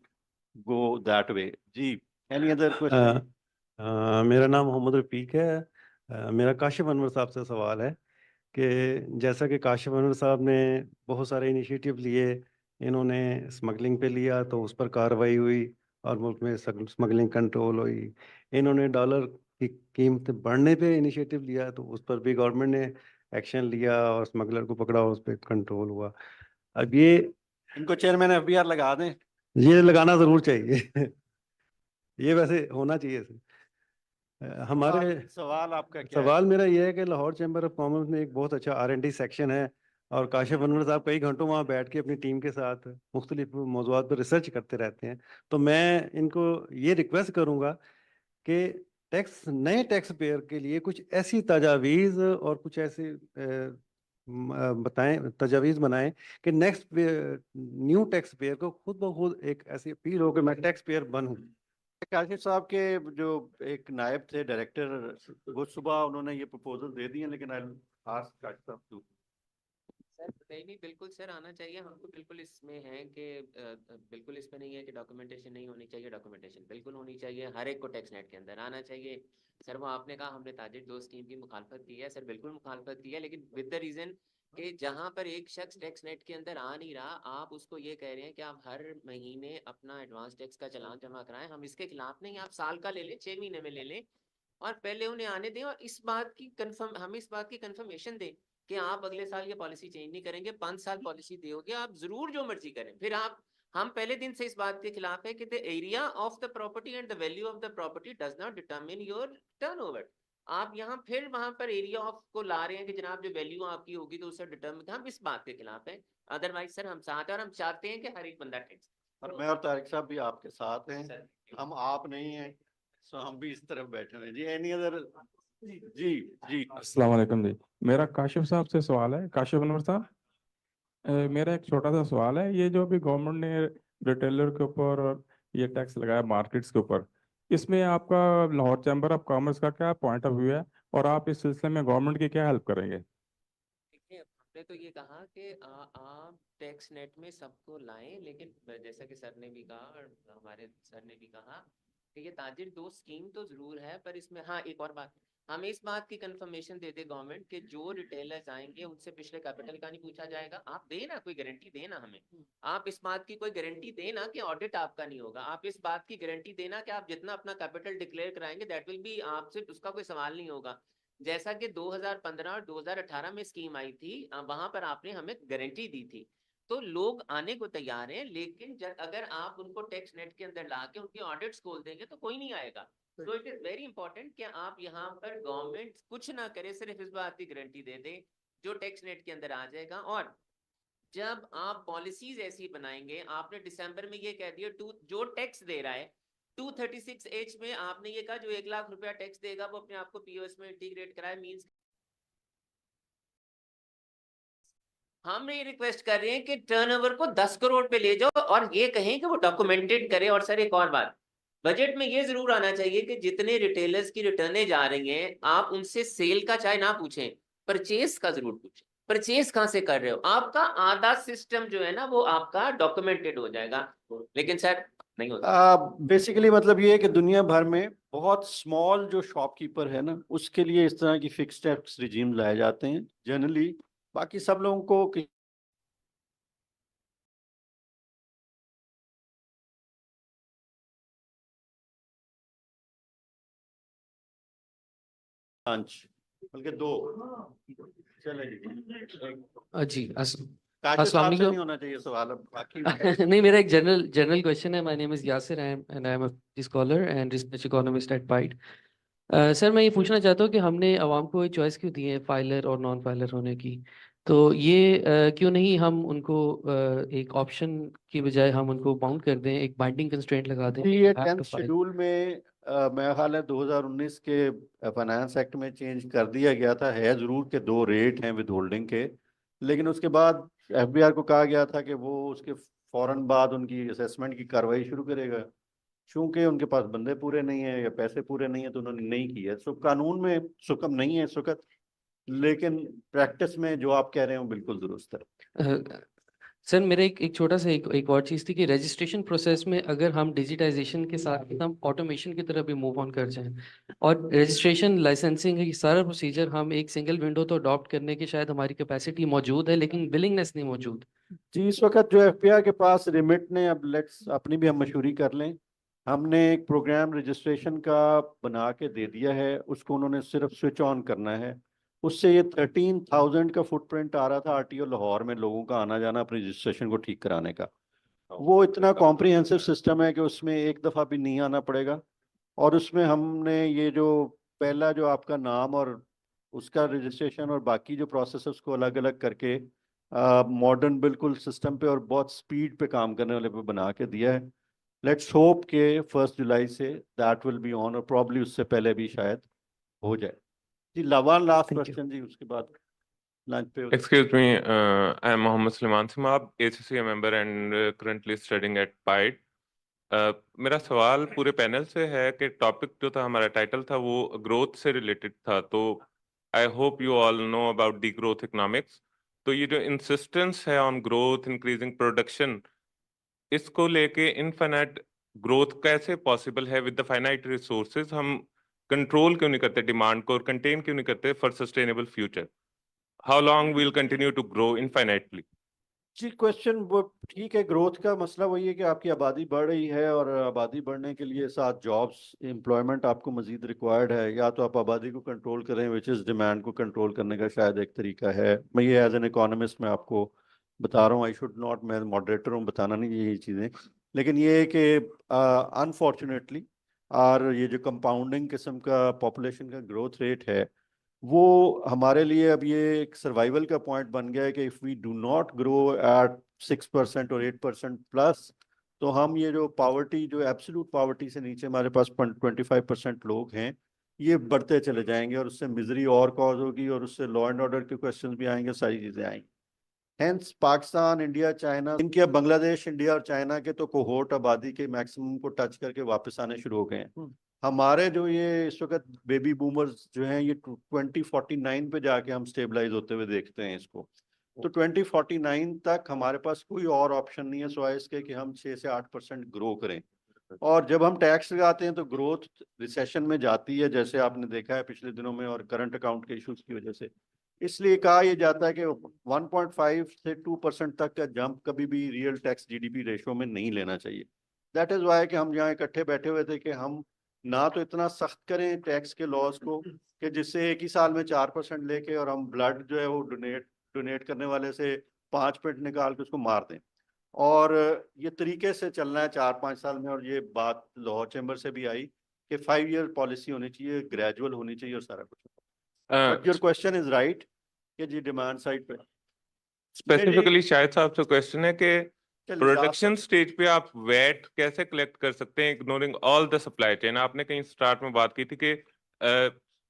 go that way. जी, any other question? मेरा नाम मोहम्मद रफीक है. मेरा काशिफ अनवर साहब से सवाल है कि जैसा कि काशिफ अनवर साहब ने बहुत सारे इनिशिएटिव लिए, इन्होंने स्मगलिंग पे लिया तो उस पर कार्रवाई हुई और मुल्क में स्मगलिंग कंट्रोल हुई. इन्होंने डॉलर की कीमत बढ़ने पे इनिशिएटिव लिया तो उस पर भी गवर्नमेंट ने एक्शन लिया और स्मगलर को पकड़ा, उस पर कंट्रोल हुआ. अब ये इनको चेयरमैन एफबीआर लगा दें. ये लगाना जरूर चाहिए. ये वैसे होना चाहिए सर. हमारे सवाल आपका क्या है? सवाल मेरा ये है कि लाहौर चैम्बर ऑफ कॉमर्स में एक बहुत अच्छा R&D सेक्शन है और काशिफ अनवर साहब कई घंटों वहाँ बैठ के अपनी टीम के साथ मुख्तलिफ मौज़ूआत पर रिसर्च करते रहते हैं. तो मैं इनको ये रिक्वेस्ट करूँगा कि नए टैक्स पेयर के लिए कुछ ऐसी तजावीज़ और कुछ ऐसे बताएं, तजावीज़ बनाएं कि नेक्स्ट न्यू टैक्स पेयर को खुद ब खुद एक ऐसी अपील हो कि मैं टैक्स पेयर बनूं. काशिफ साहब के जो एक नायब थे डायरेक्टर, वो सुबह उन्होंने ये प्रपोजल दे दिए, लेकिन आई आस्क काशिफ साहब टू. सर नहीं बिल्कुल सर आना चाहिए हमको. बिल्कुल इसमें है कि बिल्कुल इसमें नहीं है कि डॉक्यूमेंटेशन नहीं होनी चाहिए. डॉक्यूमेंटेशन बिल्कुल होनी चाहिए. हर एक को टैक्स नेट के अंदर आना चाहिए. सर वो आपने कहा हमने ताजिर 2 स्कीम की मुखालफत की है. सर बिल्कुल मुखालफत की है, लेकिन विद द रीजन कि जहाँ पर एक शख्स टैक्स नेट के अंदर आ नहीं रहा, आप उसको ये कह रहे हैं कि आप हर महीने अपना एडवांस टैक्स का चालान जमा कराएं. हम इसके खिलाफ नहीं, आप साल का ले लें, 6 महीने में ले लें, और पहले उन्हें आने दें और इस बात की हमें इस बात की कंफर्मेशन दें कि आप अगले साल ये पॉलिसी चेंज नहीं करेंगे, 5 साल पॉलिसी दोगे, आप जरूर जो मर्जी करें। फिर हम पहले दिन से इस बात के खिलाफ है कि the area of the property and the value of the property does not determine your turnover. आप यहाँ फिर वहां पर एरिया ऑफ को ला रहे हैं कि जनाब जो वैल्यू आपकी होगी तो उससे डिटरमिन, हम इस बात के खिलाफ है। अदरवाइज सर हम साथ हैं और हम चाहते हैं कि हर एक बंदा टैक्स। और मैं और तारिक साहब भी आपके साथ हैं, हम आप नहीं हैं, सो हम भी इस तरफ बैठे हैं। जी एनी अदर? जी जी अस्सलाम वालेकुम जी, मेरा काशिफ साहब से सवाल है, काशिफ अनवर साहब। मेरा एक छोटा सा सवाल है, ये जो अभी गवर्नमेंट ने रिटेलर के ऊपर ये टैक्स लगाया मार्केट्स के ऊपर, इसमें आपका लाहौर चैम्बर ऑफ कॉमर्स का क्या पॉइंट ऑफ व्यू है और आप इस सिलसिले में गवर्नमेंट की क्या हेल्प करेंगे? देखिए हमने तो ये कहा कि आप टैक्स नेट में सबको लाएं, लेकिन जैसा कि सर ने भी कहा और हमारे सर ने भी कहा कि ये ताजिर दो स्कीम तो जरूर है, पर इसमें हाँ एक और बात, हमें इस बात की कंफर्मेशन दे दे गवर्नमेंट कि जो रिटेलर्स आएंगे उनसे पिछले कैपिटल का नहीं पूछा जाएगा। आप देना कोई गारंटी देना हमें, आप इस बात की कोई गारंटी देना कि ऑडिट आपका नहीं होगा, आप इस बात की गारंटी देना कि आप जितना अपना कैपिटल डिक्लेयर कराएंगे दैट विल बी, आपसे उसका कोई सवाल नहीं होगा। जैसा कि 2015 और 2018 में स्कीम आई थी, वहां पर आपने हमें गारंटी दी थी, तो लोग आने को तैयार हैं। लेकिन अगर आप उनको टैक्स नेट के अंदर लाके उनकी ऑडिट्स खोल देंगे तो कोई नहीं आएगा। तो इट इज वेरी इंपॉर्टेंट कि आप यहाँ पर गवर्नमेंट कुछ ना करे, सिर्फ इस बात की गारंटी दे दे जो टैक्स नेट के अंदर आ जाएगा। और जब आप पॉलिसीज ऐसी बनाएंगे, आपने दिसंबर में ये कह दिया जो टैक्स दे रहा है 236H में आपने ये कहा जो 1 लाख रुपया टैक्स देगा वो अपने आप को पीओएस में इंटीग्रेट कराए, मींस हम ये रिक्वेस्ट कर रहे हैं कि टर्नओवर को 10 करोड़ पे ले जाओ और ये कहें कि वो डॉक्यूमेंटेड करे। और सर एक और बात, बजट में ये जरूर आना चाहिए कि जितने रिटेलर्स की रिटर्नें जा रही हैं आप उनसे सेल का चाहे ना पूछें, परचेस का जरूर पूछें, परचेस कहां से कर रहे हो, आपका आधा सिस्टम जो है ना वो आपका डॉक्यूमेंटेड हो जाएगा। लेकिन सर नहीं होता। बेसिकली मतलब ये है कि दुनिया भर में बहुत स्मॉल जो शॉपकीपर है ना, उसके लिए इस तरह की फिक्स टैक्स रिजीम लाए जाते हैं जनरली। बाकी सब लोगों को बल्कि 2 चले जी काशिफ साहब से नहीं अस्सलाम होना चाहिए सवाल अब बाकी नहीं, मेरा एक जनरल क्वेश्चन है। My name is Yasir and I am a scholar and research economist at bite. Sir मैं ये पूछना चाहता हूँ कि हमने आवाम को चॉइस क्यों दी है फाइलर और नॉन फाइलर होने की, तो ये क्यों नहीं हम उनको एक ऑप्शन की बजाय हम उनको बाउंड कर दें, एक बाइंडिंग कंस्ट्रेंट लगा दें। ये 10th शेड्यूल में मेरा ख्याल है 2019 के फाइनेंस एक्ट में चेंज कर दिया गया था। है जरूर के 2 रेट हैं विद होल्डिंग के, लेकिन उसके बाद एफबीआर को कहा गया था कि वो उसके फौरन बाद उनकी असेसमेंट की कार्रवाई शुरू करेगा। चूंकि उनके पास बंदे पूरे नहीं है या पैसे पूरे नहीं है तो उन्होंने नहीं किया। सो कानून में सुकम नहीं है इस वक्त, लेकिन प्रैक्टिस में जो आप कह रहे हो बिल्कुल दुरुस्त है। सर मेरा एक छोटा सा एक और चीज़ थी कि रजिस्ट्रेशन प्रोसेस में अगर हम डिजिटाइजेशन के साथ हम ऑटोमेशन की तरफ भी मूव ऑन कर जाएं और रजिस्ट्रेशन लाइसेंसिंग ये सारा प्रोसीजर हम एक सिंगल विंडो तो अडॉप्ट करने की शायद हमारी कैपेसिटी मौजूद है लेकिन बिलिंगनेस नहीं मौजूद। जी इस वक्त जो एफबीआर के पास रिमिट ने, अब लेट्स अपनी भी हम मशहूरी कर लें, हमने एक प्रोग्राम रजिस्ट्रेशन का बना के दे दिया है। उसको उन्होंने सिर्फ स्विच ऑन करना है। उससे ये 13,000 का फुटप्रिंट आ रहा था आरटीओ लाहौर में लोगों का आना जाना अपने रजिस्ट्रेशन को ठीक कराने का। वो इतना कॉम्प्रिहेंसिव सिस्टम है कि उसमें एक दफ़ा भी नहीं आना पड़ेगा। और उसमें हमने ये जो पहला जो आपका नाम और उसका रजिस्ट्रेशन और बाकी जो प्रोसेस है उसको अलग अलग करके मॉडर्न बिल्कुल सिस्टम पे और बहुत स्पीड पे काम करने वाले पे बना के दिया है। लेट्स होप के 1 जुलाई से दैट विल बी ऑन, और प्रॉब्ली उससे पहले भी शायद हो जाए। जी लास्ट क्वेश्चन जी, उसके बाद लंच पे। Excuse me, I am Mohammed Sulaiman Simab, ACCA member and currently studying at PIDE. मेरा सवाल पूरे पैनल से है कि टॉपिक जो था हमारा टाइटल था वो ग्रोथ से रिलेटेड था, तो I hope you all know about the growth economics. तो ये जो इंसिस्टेंस है ऑन ग्रोथ इंक्रीजिंग प्रोडक्शन, इसको लेके इनफाइनाइट ग्रोथ कैसे पॉसिबल है विद द फाइनाइट रिसोर्सेज? हम कंट्रोल क्यों नहीं करते डिमांड को और कंटेन क्यों नहीं करते for sustainable future? How long we'll continue to grow infinitely? जी क्वेश्चन वो ठीक है। ग्रोथ का मसला वही है कि आपकी आबादी बढ़ रही है और आबादी बढ़ने के लिए साथ जॉब्स एम्प्लॉयमेंट आपको मजीद रिक्वायर्ड है। या तो आप आबादी को कंट्रोल करें, विच इज़ डिमांड को कंट्रोल करने का शायद एक तरीका है। मैं ये एज एन इकोनॉमिस्ट मैं आपको बता रहा हूँ, आई शुड नॉट, मैं मॉडरेटर हूँ, बताना नहीं यही चीज़ें। लेकिन ये है कि अनफॉर्चुनेटली और ये जो कंपाउंडिंग किस्म का पॉपुलेशन का ग्रोथ रेट है वो हमारे लिए अब ये एक सर्वाइवल का पॉइंट बन गया है कि if we do not grow at 6% और 8% प्लस, तो हम ये जो पावर्टी, जो एब्सोल्यूट पावर्टी से नीचे हमारे पास 25% लोग हैं, ये बढ़ते चले जाएंगे और उससे मिजरी और कॉज होगी और उससे लॉ एंड ऑर्डर के क्वेश्चंस भी आएंगे, सारी चीज़ें आएंगी। हेंस पाकिस्तान, इंडिया, चाइना, इनके अब बांग्लादेश, इंडिया और चाइना के तो कोहोर्ट आबादी के मैक्सिमम को टच करके वापस आने शुरू हो गए हैं। हमारे जो ये इस वक्त बेबी बूमर्स जो हैं, ये 2049 पे जाके हम स्टेबलाइज होते हुए देखते हैं इसको। तो 2049 तक हमारे पास कोई और ऑप्शन नहीं है सिवाय इसके कि हम 6 से 8% ग्रो करें। और जब हम टैक्स लगाते हैं तो ग्रोथ रिसेशन में जाती है, जैसे आपने देखा है पिछले दिनों में, और करंट अकाउंट के इश्यूज की वजह से। इसलिए कहा यह जाता है कि 1.5 से 2% तक का जंप कभी भी रियल टैक्स जीडीपी रेशो में नहीं लेना चाहिए। दैट इज वाई कि हम यहाँ इकट्ठे बैठे हुए थे कि हम ना तो इतना सख्त करें टैक्स के लॉज को कि जिससे एक ही साल में 4% लेके और हम ब्लड जो है वो डोनेट करने वाले से 5% निकाल के उसको मार दें। और ये तरीके से चलना है 4-5 साल में। और ये बात लाहौर चैम्बर से भी आई कि 5 ईयर पॉलिसी होनी चाहिए, ग्रेजुअल होनी चाहिए और सारा कुछ। But your question is right कि जी डिमांड साइड पे स्पेसिफिकली शायद साहब से क्वेश्चन है कि चलिए, प्रोडक्शन स्टेज पे आप वेट कैसे कलेक्ट कर सकते हैं ignoring all the supply chain. आपने कहीं स्टार्ट में बात की थी कि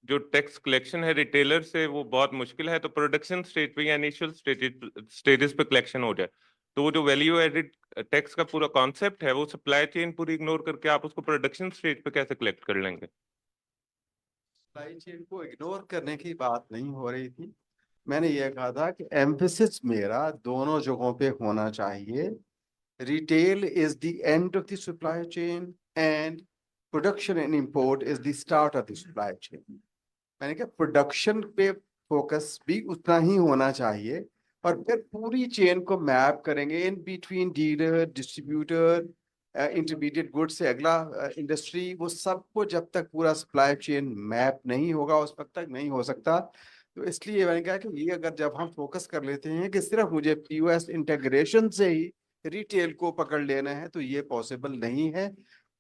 जो टैक्स कलेक्शन है रिटेलर से वो बहुत मुश्किल है, तो प्रोडक्शन स्टेज पे या इनिशियल स्टेजेस पे कलेक्शन हो जाए, तो वो जो वैल्यू एडेड टैक्स का पूरा कॉन्सेप्ट है वो सप्लाई चेन पूरी इग्नोर करके आप उसको प्रोडक्शन स्टेज पे कैसे कलेक्ट कर लेंगे? सप्लाई चेन को इग्नोर करने की बात नहीं हो रही थी। मैंने ये कहा था कि एम्फेसिस मेरा दोनों जगहों पे होना चाहिए। Retail is the end of the supply chain and production and import is the start of the supply chain. मैंने कहा प्रोडक्शन पे फोकस भी उतना ही होना चाहिए और फिर पूरी चेन को मैप करेंगे in between dealer, distributor, intermediate good से अगला इंडस्ट्री। वो सबको जब तक पूरा सप्लाई चेन मैप नहीं होगा उस वक्त तक नहीं हो सकता। तो इसलिए मैंने कहा कि ये अगर जब हम फोकस कर लेते हैं कि सिर्फ मुझे पीओएस इंटीग्रेशन से ही रिटेल को पकड़ लेना है तो ये पॉसिबल नहीं है।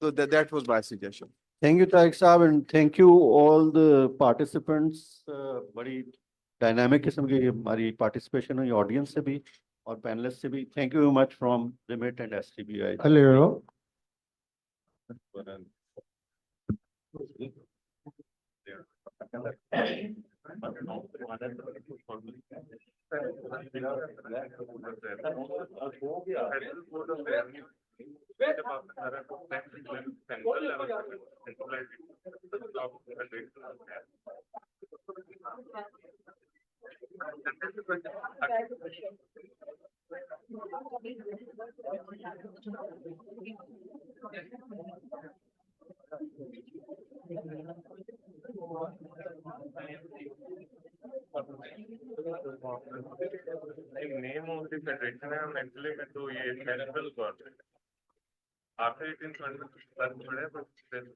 तो that was my suggestion. Thank you Tariq साहब and thank you all the participants. बड़ी डायनामिक किस्म की हमारी पार्टिसिपेशन हुई, ऑडियंस से भी और पैनलिस्ट से भी। Thank you much from Remit and STBI. Hello. Name of the federation है एक्चुअली में, तो ये फेडरल गवर्नमेंट आफ्टर 1820 पर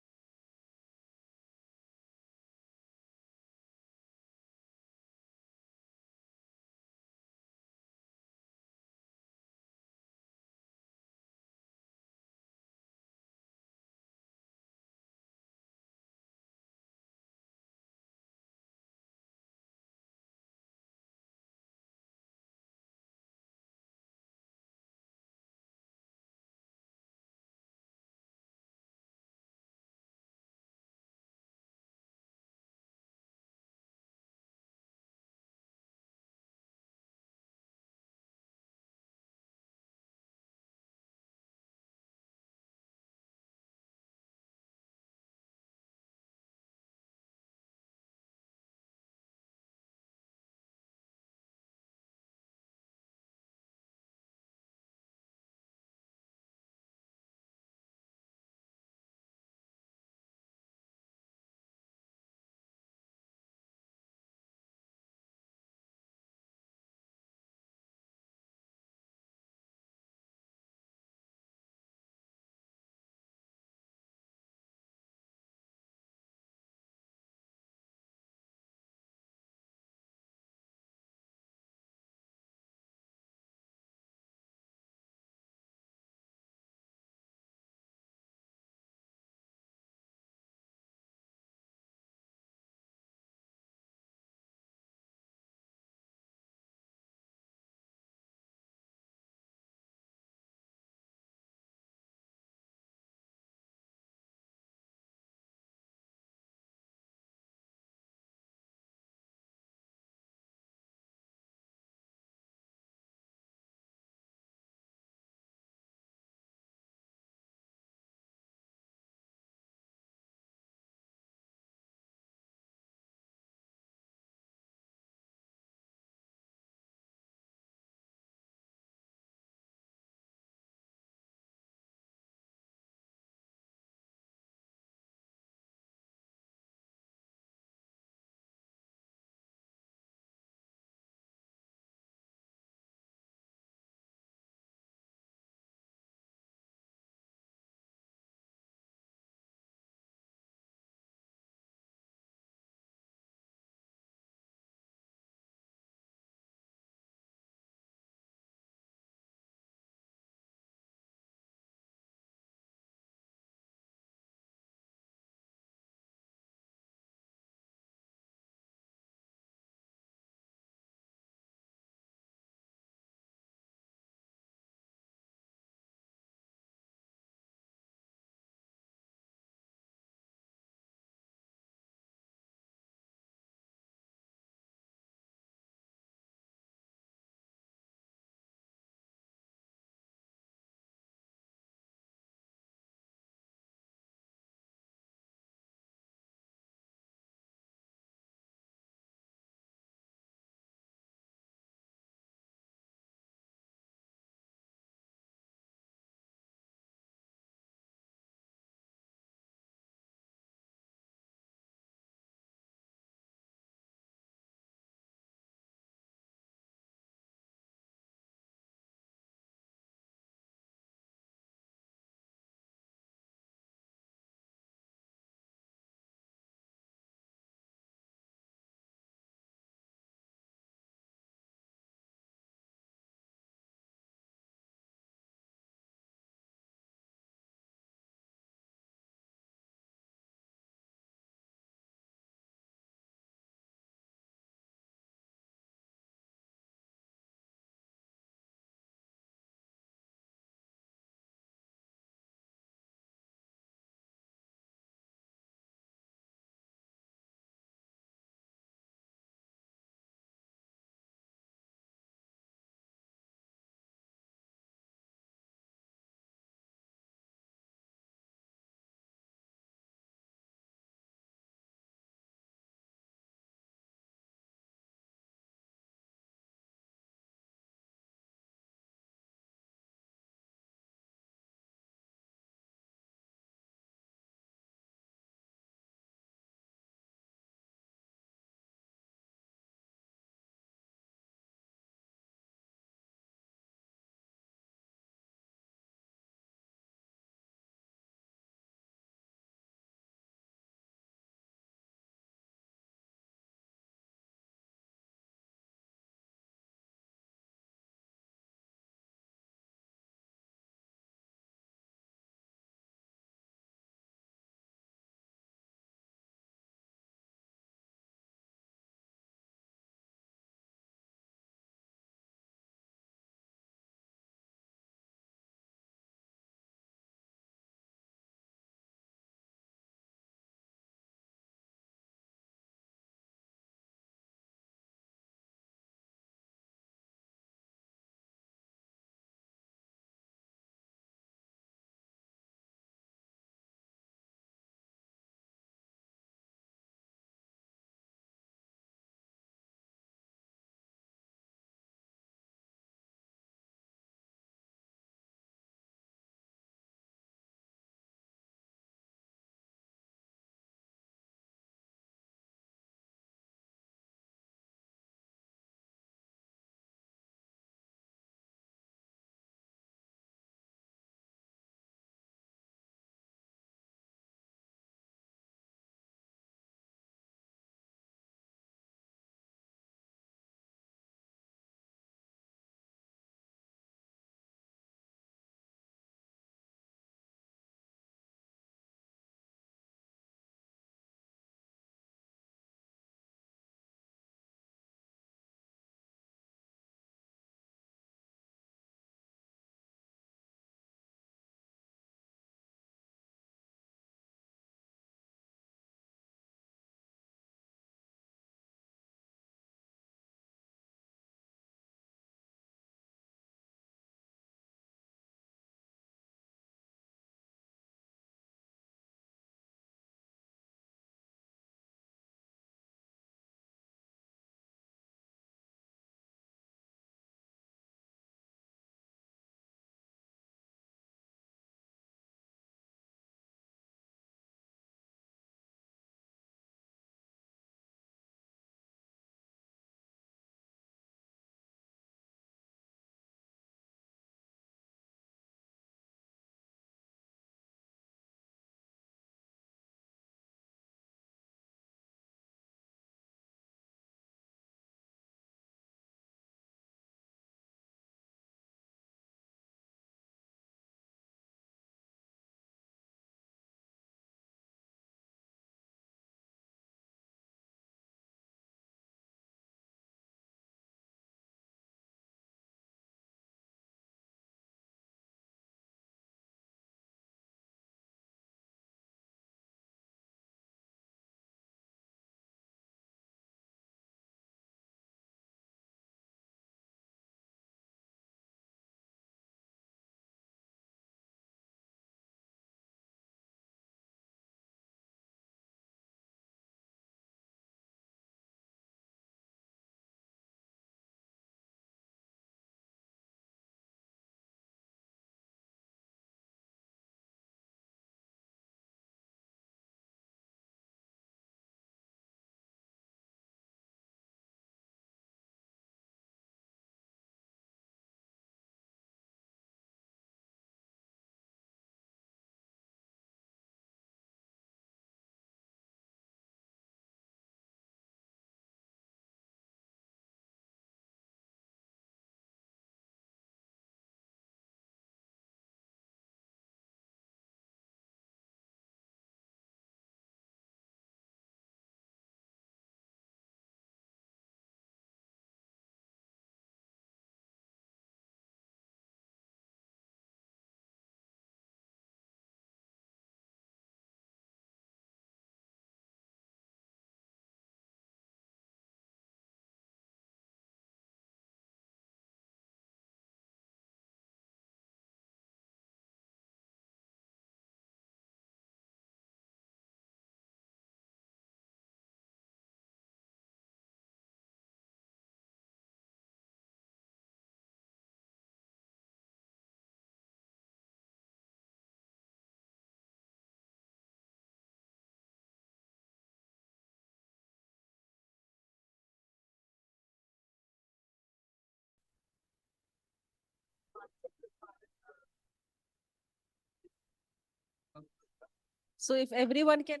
So if everyone can.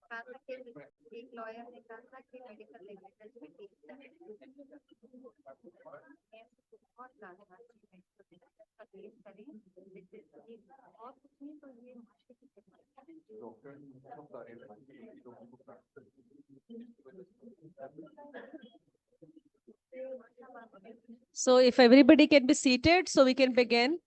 एक लॉयर ने कहा था कि मेडिकल नेगलिजेंस में केस बहुत ज्यादा केस करें और कुछ नहीं तो ये So if everybody can be seated, so we can begin.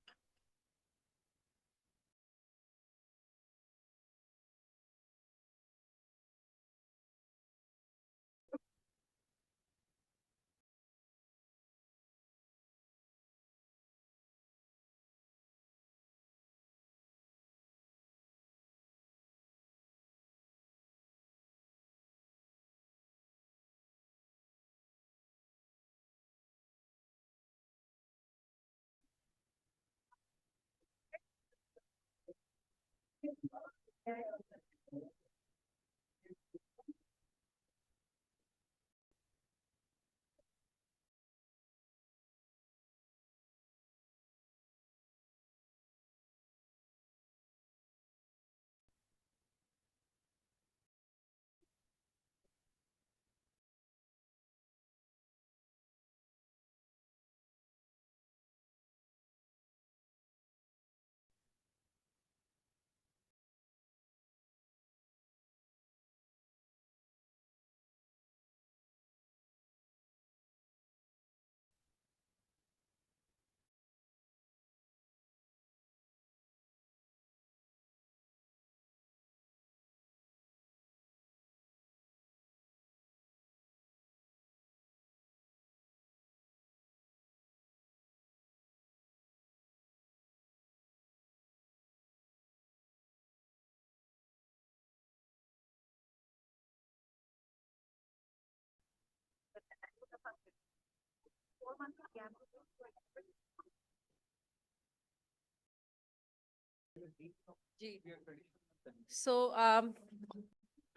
So,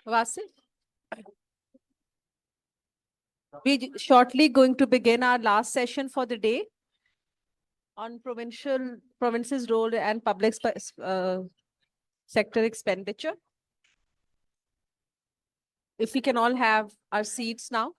Vasil, we shortly going to begin our last session for the day on provinces' role and public sector expenditure. If we can all have our seats now.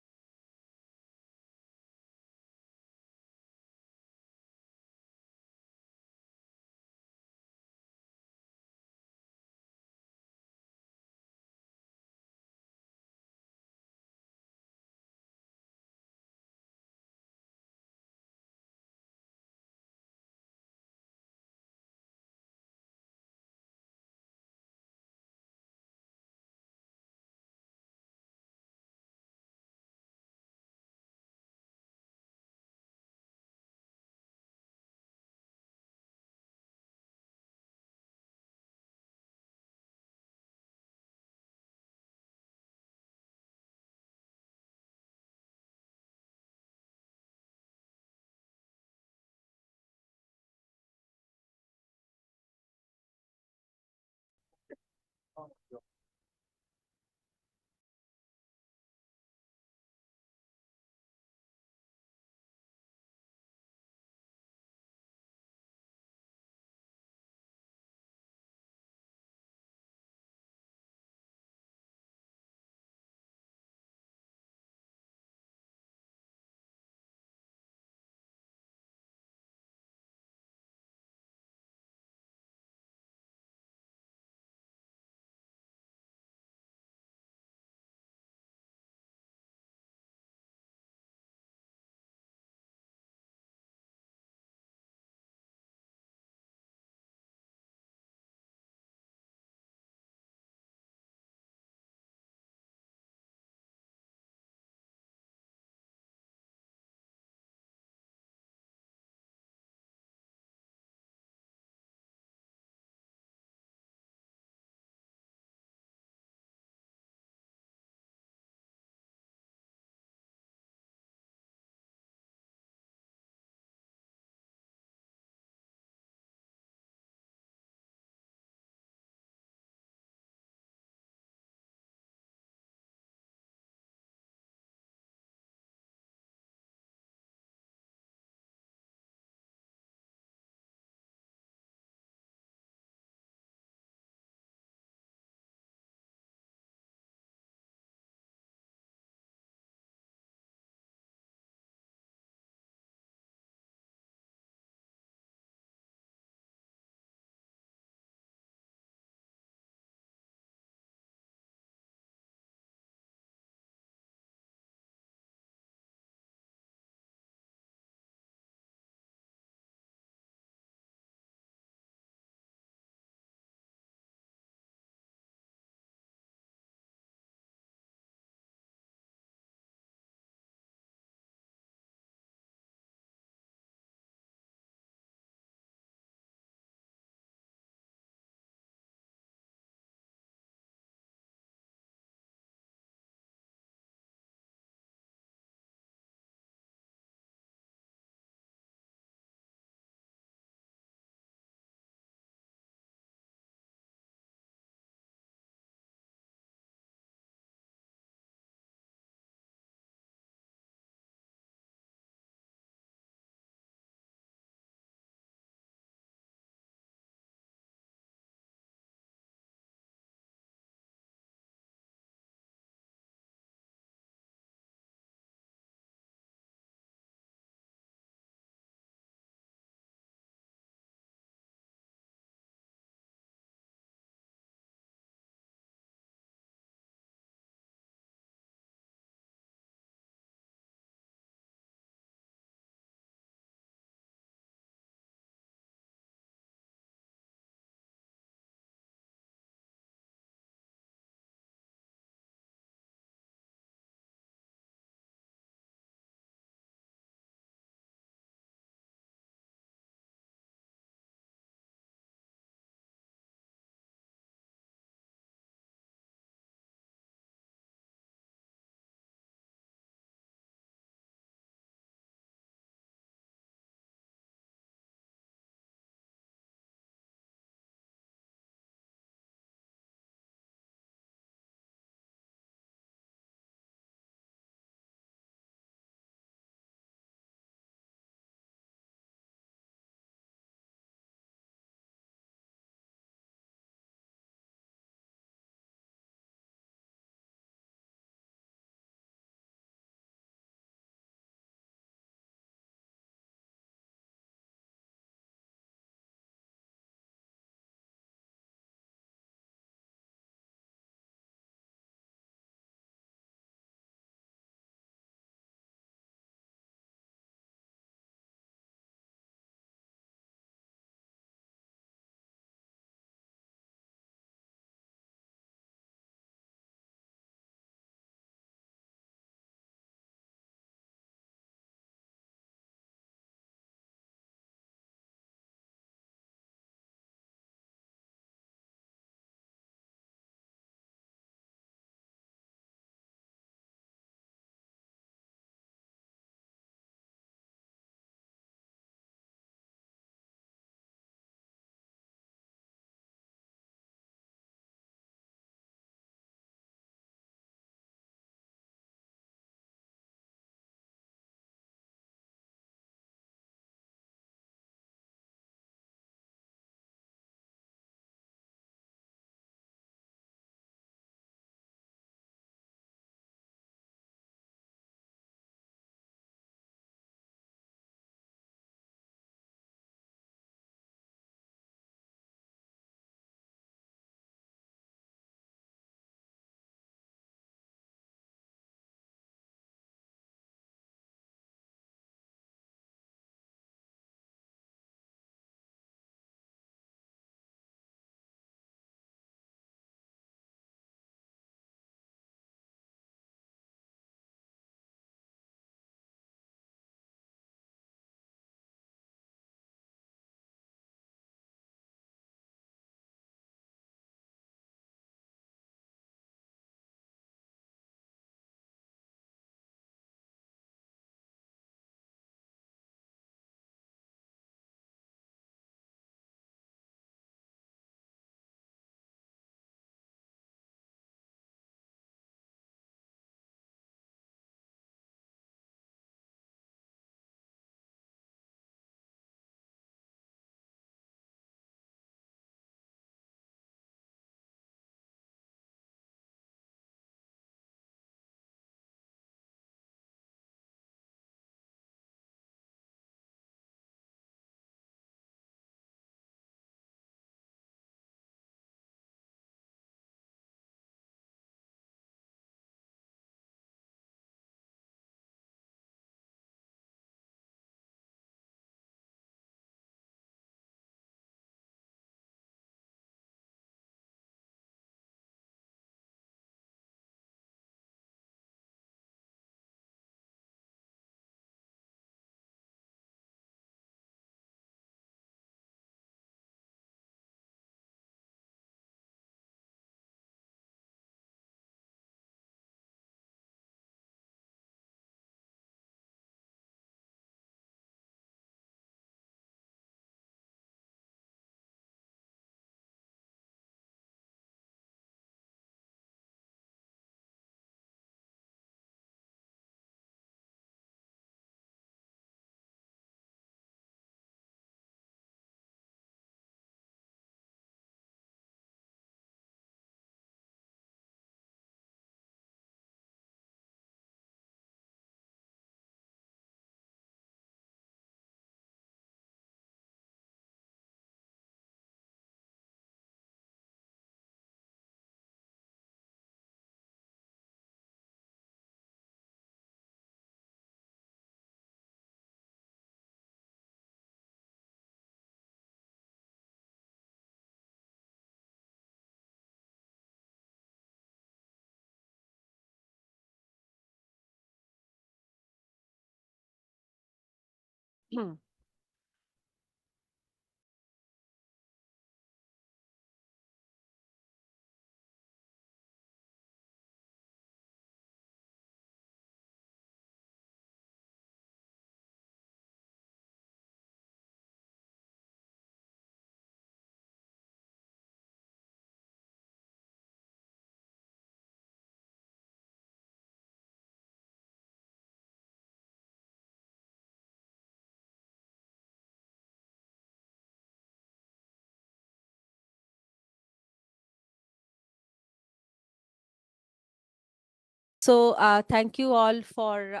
So thank you all for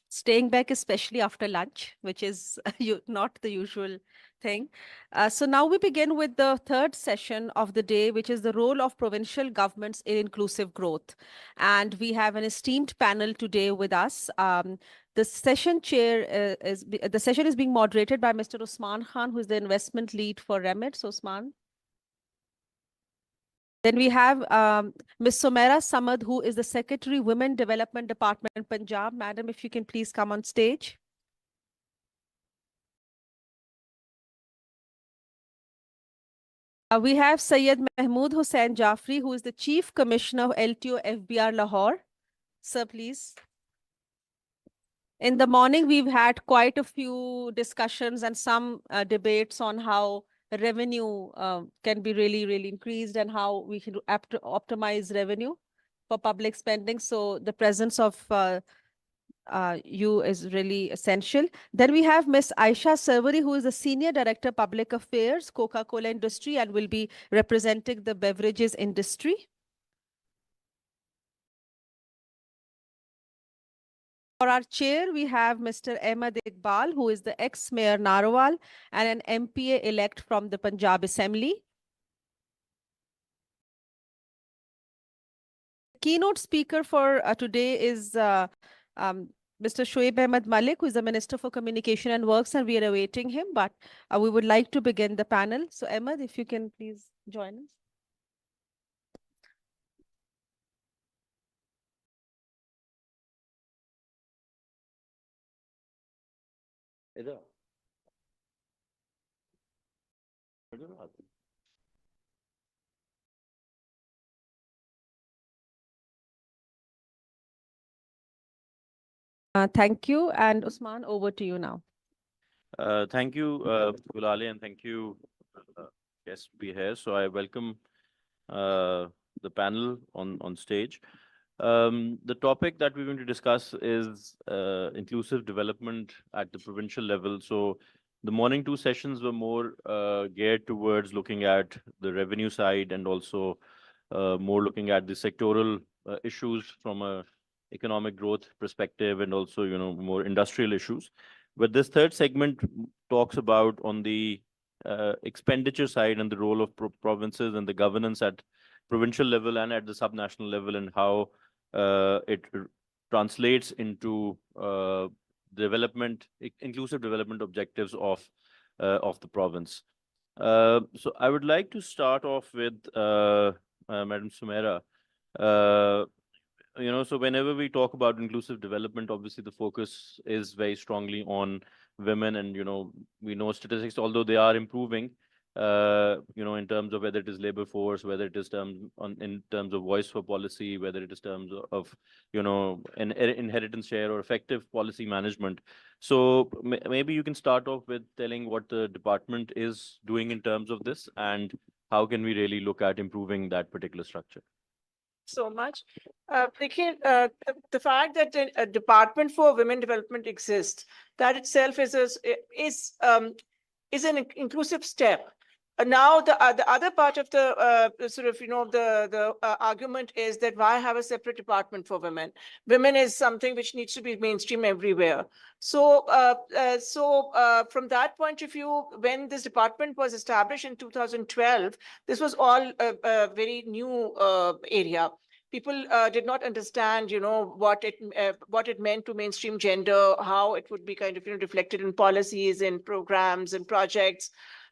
staying back, especially after lunch, which is not the usual thing. So now we begin with the third session of the day, which is the role of provincial governments in inclusive growth. And we have an esteemed panel today with us. The session the session is being moderated by Mr. Usman Khan, who is the investment lead for Remit. So Usman. Then we have Ms. Sumaira Samad, who is the Secretary, Women Development Department, Punjab. Madam, if you can please come on stage. We have Syed Mahmood Hussain Jafri, who is the Chief Commissioner of LTO FBR Lahore. Sir, please. In the morning, we've had quite a few discussions and some debates on how revenue can be really increased and how we can optimize revenue for public spending. So the presence of you is really essential. Then we have Ms. Aisha Servari, who is the Senior Director, Public Affairs, Coca-Cola Industry, and will be representing the beverages industry. For our chair, we have Mr. Ahmed Iqbal, who is the ex-mayor Narwal and an MPA-elect from the Punjab Assembly. Keynote speaker for today is Mr. Shoaib Ahmed Malik, who is the Minister for Communication and Works, and we are awaiting him, but we would like to begin the panel. So Ahmed, if you can please join us. Thank you. And Usman, over to you now. Thank you, Gulali, and thank you, guests to be here. So I welcome the panel on stage. The topic that we're going to discuss is inclusive development at the provincial level. So the morning two sessions were more geared towards looking at the revenue side and also more looking at the sectoral issues from a economic growth perspective and also, more industrial issues. But this third segment talks about on the expenditure side and the role of provinces and the governance at provincial level and at the subnational level and how it translates into inclusive development objectives of the province. So I would like to start off with Madam Sumaira. So whenever we talk about inclusive development, obviously the focus is very strongly on women, and we know statistics, although they are improving, in terms of whether it is labor force, whether it is in terms of voice for policy, whether it is terms of an inheritance share or effective policy management. So maybe you can start off with telling what the department is doing in terms of this and how can we really look at improving that particular structure. So much. The fact that a Department for Women Development exists, that itself is an inclusive step. Now the other part of the the argument is that why have a separate department for women? Women is something which needs to be mainstream everywhere. So from that point of view, when this department was established in 2012, this was all a very new area. People did not understand, what it meant to mainstream gender, how it would be kind of reflected in policies, in programs, and projects.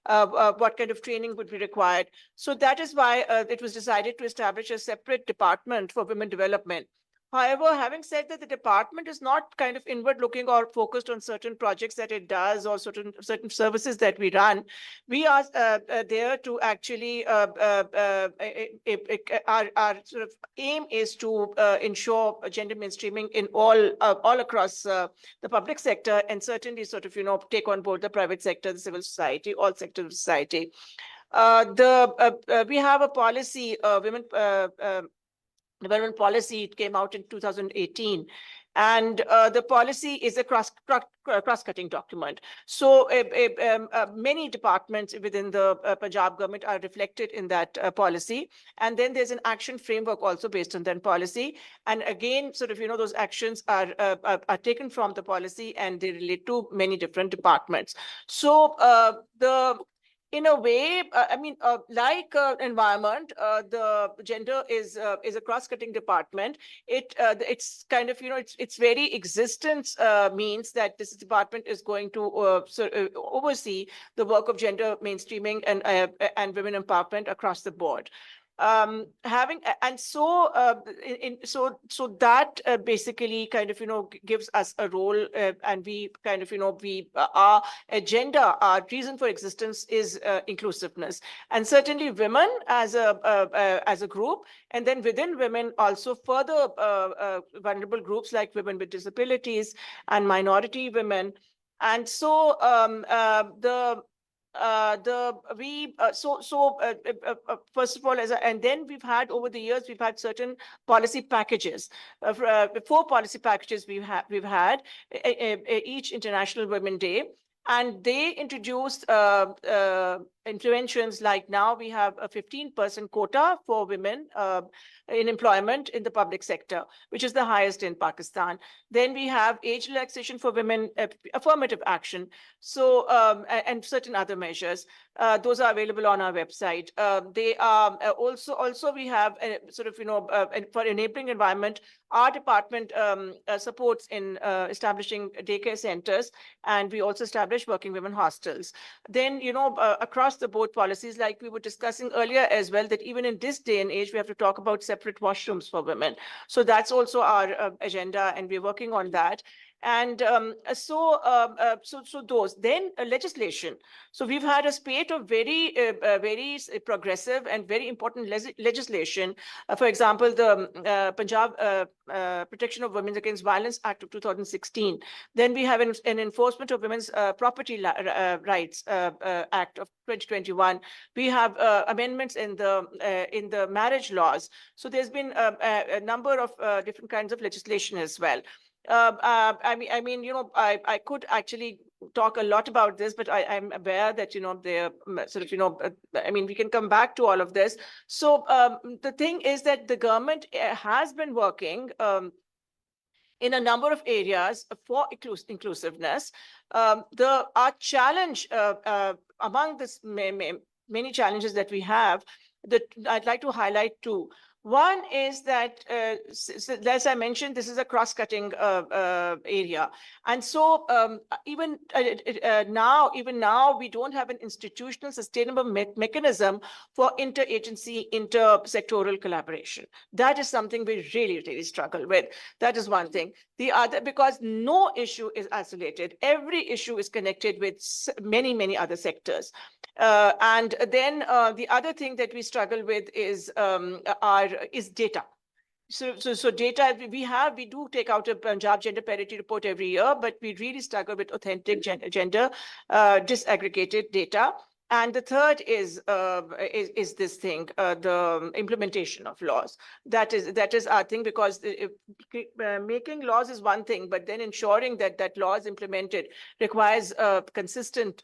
What kind of training would be required. So that is why it was decided to establish a separate department for women development. However, having said that, the department is not kind of inward looking or focused on certain projects that it does or certain services that we run. We are there to actually our sort of aim is to ensure gender mainstreaming in all across the public sector, and certainly sort of take on board the private sector, the civil society, all sectors of society. We have a policy, women development policy. It came out in 2018, and the policy is a cross-cutting document. So many departments within the Punjab government are reflected in that policy, and then there's an action framework also based on that policy. And again, sort of those actions are taken from the policy, and they relate to many different departments. So in a way, like environment, the gender is a cross-cutting department. It's kind of its very existence means that this department is going to oversee the work of gender mainstreaming and women empowerment across the board. So that basically kind of gives us a role, and we kind of our agenda, our reason for existence is inclusiveness, and certainly women as a group, and then within women also further vulnerable groups like women with disabilities and minority women. And so first of all, and then we've had over the years, we've had certain policy packages. 4 policy packages we've had each International Women's Day, and they introduced interventions like now we have a 15% quota for women in employment in the public sector, which is the highest in Pakistan. Then we have age relaxation for women, affirmative action, so and certain other measures. Those are available on our website. They are also we have sort of for enabling environment. Our department supports in establishing daycare centers, and we also establish working women hostels. Then across the board policies, like we were discussing earlier as well, that even in this day and age, we have to talk about separate washrooms for women. So that's also our agenda, and we're working on that. And so those then legislation. So we've had a spate of very progressive and very important legislation. For example, the Punjab Protection of Women Against Violence Act of 2016. Then we have an Enforcement of Women's Property Rights Act of 2021. We have amendments in the marriage laws. So there's been a number of different kinds of legislation as well. I could actually talk a lot about this, but I'm aware that they're sort of we can come back to all of this. So the thing is that the government has been working in a number of areas for inclusiveness. Our challenge among this many challenges that we have, that I'd like to highlight 2. One is that, as I mentioned, this is a cross-cutting area. And so even now, we don't have an institutional sustainable mechanism for interagency, intersectoral collaboration. That is something we really, really struggle with. That is one thing. The other, because no issue is isolated. Every issue is connected with many, many other sectors. And then the other thing that we struggle with is data. So data, we do take out a Punjab gender parity report every year, but we really struggle with authentic gender disaggregated data. And the third is this thing, the implementation of laws. That is our thing, because making laws is one thing, but then ensuring that law is implemented requires consistent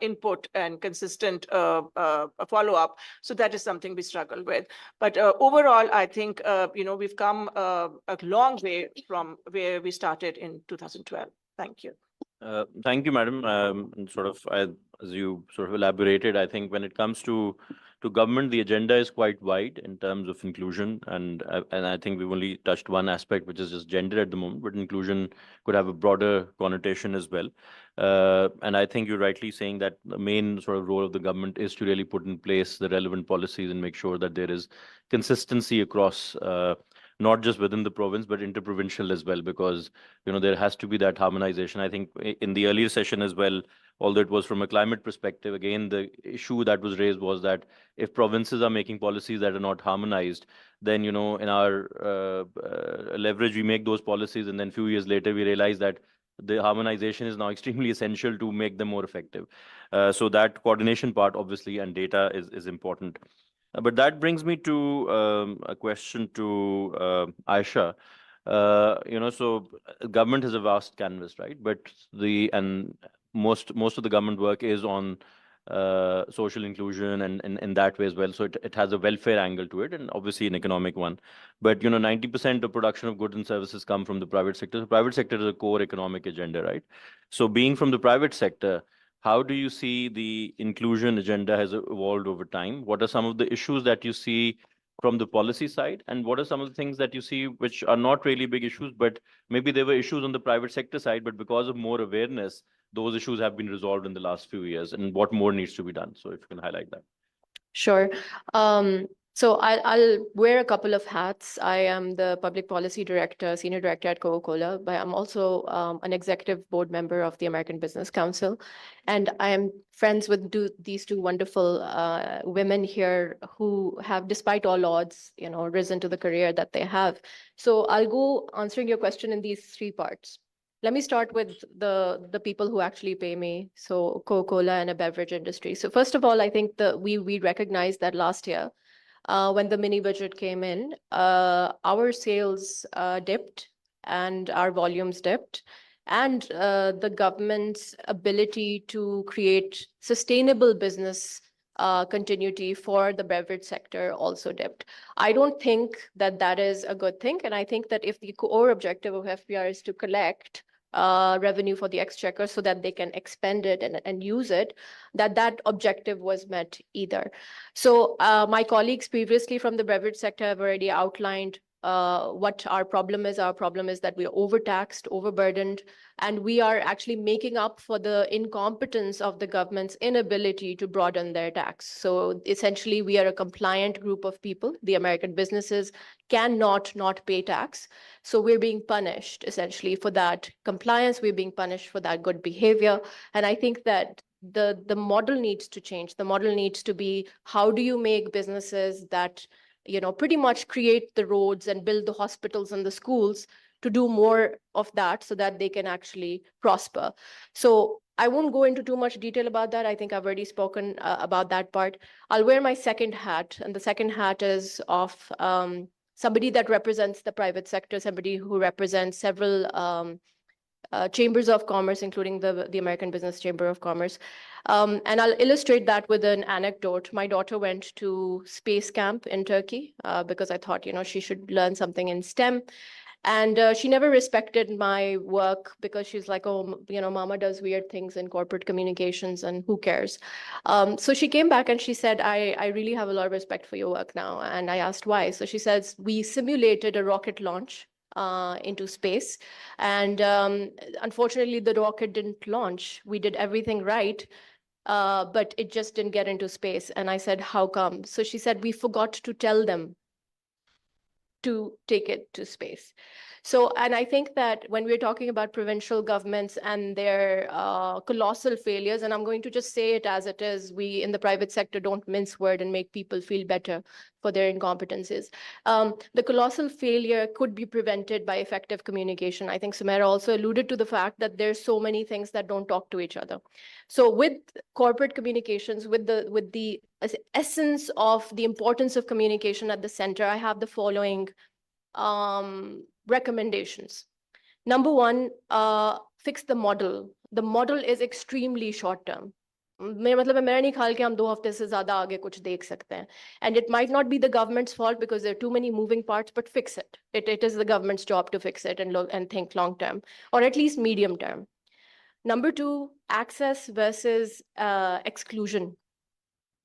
input and consistent follow-up. So that is something we struggle with. But overall, I think we've come a long way from where we started in 2012. Thank you. Thank you, madam. As you sort of elaborated, I think when it comes to government, the agenda is quite wide in terms of inclusion, and I think we've only touched one aspect, which is just gender at the moment, but inclusion could have a broader connotation as well. And I think you're rightly saying that the main sort of role of the government is to really put in place the relevant policies and make sure that there is consistency across not just within the province, but interprovincial as well, because, there has to be that harmonization. I think in the earlier session as well, although it was from a climate perspective, again, the issue that was raised was that if provinces are making policies that are not harmonized, then, in our leverage, we make those policies, and then few years later, we realize that the harmonization is now extremely essential to make them more effective. So that coordination part, obviously, and data is important. But that brings me to a question to Aisha. So government has a vast canvas, right? But most of the government work is on social inclusion and in that way as well. So it has a welfare angle to it, and obviously an economic one. But 90% of production of goods and services come from the private sector. The private sector is a core economic agenda, right? So being from the private sector, how do you see the inclusion agenda has evolved over time? What are some of the issues that you see from the policy side? And what are some of the things that you see which are not really big issues, but maybe there were issues on the private sector side, but because of more awareness, those issues have been resolved in the last few years, and what more needs to be done? So if you can highlight that. Sure. So I'll wear a couple of hats. I am the public policy director, senior director at Coca-Cola, but I'm also an executive board member of the American Business Council. And I am friends with these two wonderful women here who have, despite all odds, risen to the career that they have. So I'll go answering your question in these three parts. Let me start with the people who actually pay me, so Coca-Cola and a beverage industry. So first of all, I think we recognized that last year when the mini budget came in, our sales dipped and our volumes dipped, and the government's ability to create sustainable business continuity for the beverage sector also dipped. I don't think that is a good thing, and I think that if the core objective of FPR is to collect revenue for the exchequer so that they can expend it and use it, that objective was met either. So my colleagues previously from the beverage sector have already outlined what our problem is. Our problem is that we are overtaxed, overburdened, and we are actually making up for the incompetence of the government's inability to broaden their tax. So essentially, we are a compliant group of people. The American businesses cannot not pay tax. So we're being punished essentially for that compliance. We're being punished for that good behavior. And I think that the model needs to change. The model needs to be, how do you make businesses that pretty much create the roads and build the hospitals and the schools to do more of that so that they can actually prosper. So I won't go into too much detail about that. I think I've already spoken about that part. I'll wear my second hat, and the second hat is of somebody that represents the private sector, somebody who represents several chambers of commerce, including the American Business Chamber of Commerce. And I'll illustrate that with an anecdote. My daughter went to space camp in Turkey because I thought, she should learn something in STEM. And she never respected my work because she's like, oh, mama does weird things in corporate communications and who cares? So she came back and she said, I really have a lot of respect for your work now. And I asked why. So she says, we simulated a rocket launch into space. And unfortunately, the rocket didn't launch. We did everything right, but it just didn't get into space. And I said, how come? So she said, we forgot to tell them to take it to space. So, and I think that when we're talking about provincial governments and their colossal failures, and I'm going to just say it as it is, we in the private sector don't mince word and make people feel better for their incompetencies. The colossal failure could be prevented by effective communication. I think Sumaira also alluded to the fact that there's so many things that don't talk to each other. So with corporate communications, with the essence of the importance of communication at the center, I have the following recommendations. Number one, fix the model. The model is extremely short term. मेरा मतलब है मैं नहीं ख्याल कि हम 2 हफ्ते से ज़्यादा आगे कुछ देख सकते हैं. And it might not be the government's fault because there are too many moving parts, but fix it. It is the government's job to fix it and think long term, or at least medium term. Number 2, access versus exclusion.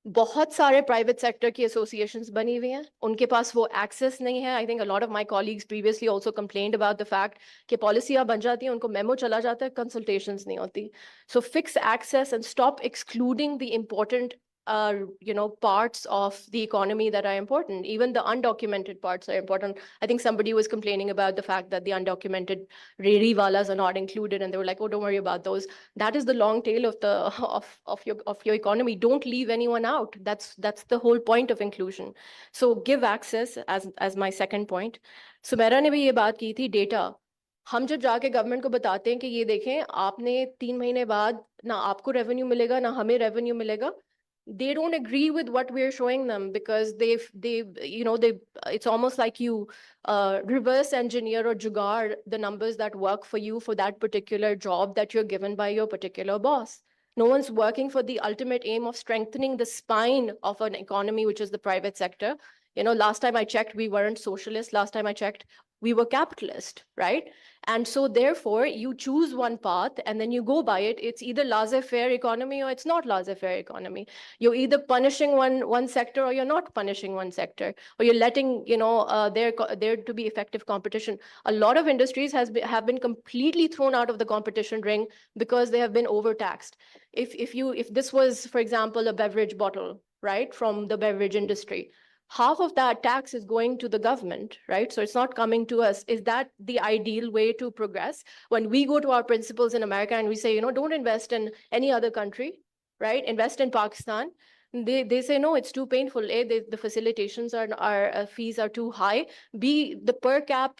बहुत सारे private sector की associations बनी हुई हैं, उनके पास वो access नहीं है. I think a lot of my colleagues previously also complained about the fact कि पॉलिसियां बन जाती हैं, उनको मेमो चला जाता है, कंसल्टेशंस नहीं होती. So fix access and stop excluding the important parts of the economy that are important. Even the undocumented parts are important. I think somebody was complaining about the fact that the undocumented reri walas are not included, and they were like, "Oh, don't worry about those." That is the long tail of the of your economy. Don't leave anyone out. That's the whole point of inclusion. So give access as my second point. Sumera ने भी ये बात की थी data. हम जब जाके government को बताते हैं कि ये देखें आपने 3 महीने बाद ना आपको रेवेन्यू मिलेगा ना हमें रेवेन्यू मिलेगा, they don't agree with what we're showing them because they it's almost like you reverse engineer or jugaad the numbers that work for you for that particular job that you're given by your particular boss. No one's working for the ultimate aim of strengthening the spine of an economy, which is the private sector. Last time I checked, we weren't socialist. Last time I checked, we were capitalist, right? And so therefore you choose one path and then you go by it. It's either laissez-faire economy or it's not laissez-faire economy. You're either punishing one sector or you're not punishing one sector, or you're letting there to be effective competition. A lot of industries have been completely thrown out of the competition ring because they have been overtaxed. If this was, for example, a beverage bottle, right, from the beverage industry, half of that tax is going to the government, right? So it's not coming to us. Is that the ideal way to progress? When we go to our principals in America and we say, don't invest in any other country, right? Invest in Pakistan. They say, no, it's too painful. A, the facilitations fees are too high. B, the per cap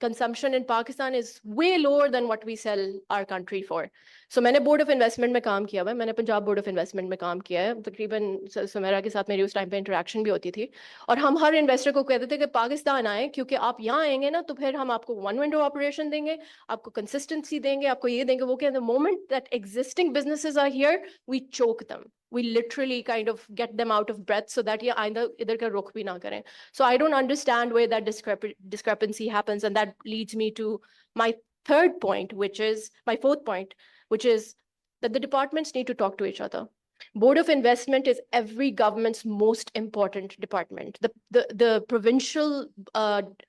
consumption in Pakistan is way lower than what we sell our country for. So मैंने board of investment में काम किया हुआ है, मैंने Punjab board of investment में काम किया है, तकरीबन सुमेरा के साथ मेरी उस टाइम पे इंटरेक्शन भी होती थी, और हम हर इन्वेस्टर को कहते थे कि पाकिस्तान आए, क्योंकि आप यहाँ आएंगे ना तो फिर हम आपको वन विंडो ऑपरेशन देंगे, आपको कंसिस्टेंसी देंगे, आपको ये देंगे वो के the moment that existing businesses are here, we choke them. We literally kind of get them out of breath so that ये आइंदा इधर का रुख भी ना करें. So I don't understand where that discrepancy happens, and that leads me to my third point, which is my fourth point, which is that the departments need to talk to each other. Board of Investment is every government's most important department. The provincial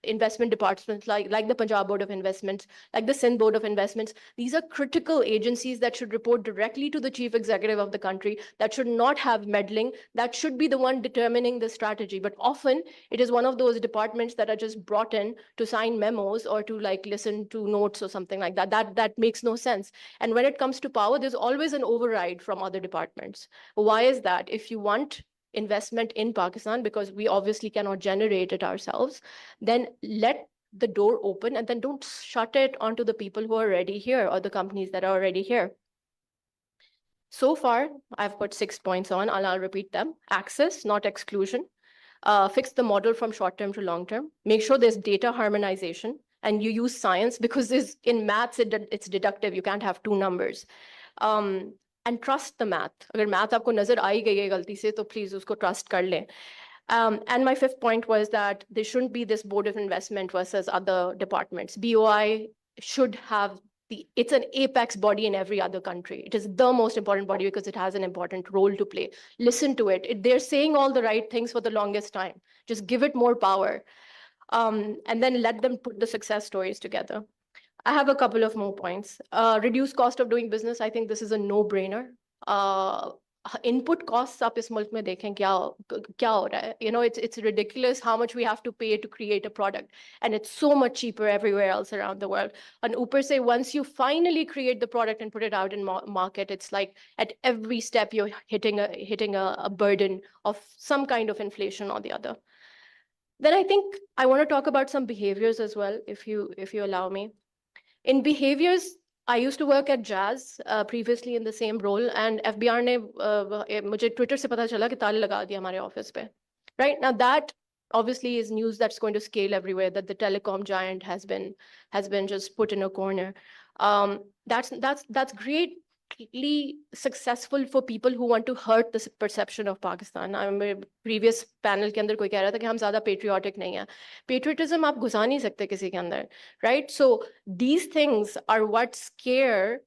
investment departments, like the Punjab Board of Investments, like the Sindh Board of Investments, these are critical agencies that should report directly to the chief executive of the country, that should not have meddling, that should be the one determining the strategy. But often it is one of those departments that are just brought in to sign memos or to listen to notes or something like that. That makes no sense. And when it comes to power, there's always an override from other departments. Why is that? If you want investment in Pakistan, because we obviously cannot generate it ourselves, then let the door open and then don't shut it onto the people who are already here or the companies that are already here. So far, I've got 6 points on, and I'll repeat them. Access, not exclusion. Fix the model from short-term to long-term. Make sure there's data harmonization and you use science, because in maths, it's deductive. You can't have two numbers. And trust the math. अगर math आपको नजर आई गई है गलती से, तो please उसको trust कर लें. And my fifth point was that there shouldn't be this board of investment versus other departments. BOI should have it's an apex body in every other country. It is the most important body because it has an important role to play. Listen to it. They're saying all the right things for the longest time. Just give it more power. And then let them put the success stories together. I have a couple of more points. Reduce cost of doing business. I think this is a no-brainer. Input costs आप इस मुल्क में देखें क्या हो रहा है. It's ridiculous how much we have to pay to create a product, and it's so much cheaper everywhere else around the world. And ऊपर से once you finally create the product and put it out in market, it's like at every step you're hitting a burden of some kind of inflation or the other. Then I think I want to talk about some behaviors as well, if you allow me. In behaviors, I used to work at Jazz previously in the same role, and FBR ने मुझे Twitter से पता चला कि ताले लगा दिया हमारे office पे. Right now, that obviously is news that's going to scale everywhere. That the telecom giant has been just put in a corner. That's greatly successful for people who want to hurt the perception of Pakistan. मेरे previous panel के अंदर कोई कह रहा था कि हम ज़्यादा patriotic नहीं हैं. Patriotism आप घुसा नहीं सकते किसी के अंदर, right? So these things are what scare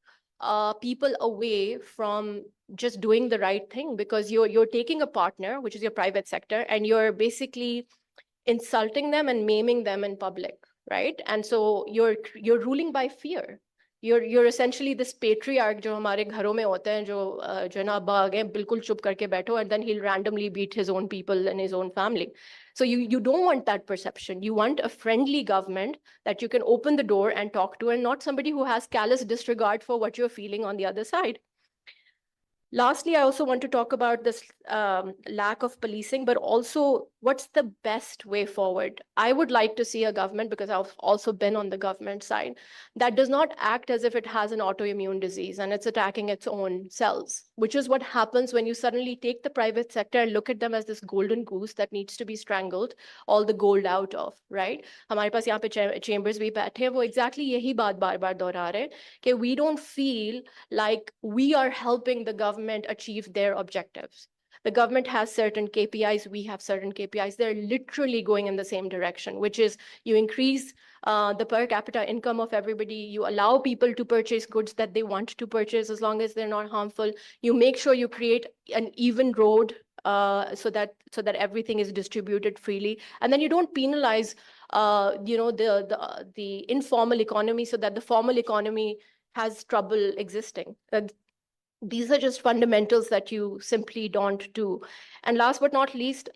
people away from just doing the right thing, because you're taking a partner, which is your private sector, and you're basically insulting them and maiming them in public, right? And so you're ruling by fear. you're essentially this patriarch जो हमारे घरों में होते हैं जो है ना अब्बा आ गए बिल्कुल चुप करके बैठो and then he'll randomly beat his own people and his own family. So you don't want that perception. You want a friendly government that you can open the door and talk to, and not somebody who has callous disregard for what you're feeling on the other side. Lastly, I also want to talk about this lack of policing, but also what's the best way forward? I would like to see a government, because I've also been on the government side, that does not act as if it has an autoimmune disease and it's attacking its own cells, which is what happens when you suddenly take the private sector and look at them as this golden goose that needs to be strangled all the gold out of, right? हमारे पास यहाँ पे chambers भी बैठे हैं, वो exactly यही बात बार-बार दोहरा रहे हैं कि we don't feel like we are helping the government achieve their objectives. The government has certain KPIs, we have certain KPIs. They're literally going in the same direction, which is you increase the per capita income of everybody, you allow people to purchase goods that they want to purchase as long as they're not harmful. You make sure you create an even road so that everything is distributed freely, and then you don't penalize the informal economy so that the formal economy has trouble existing. These are just fundamentals that you simply don't do. And last but not least,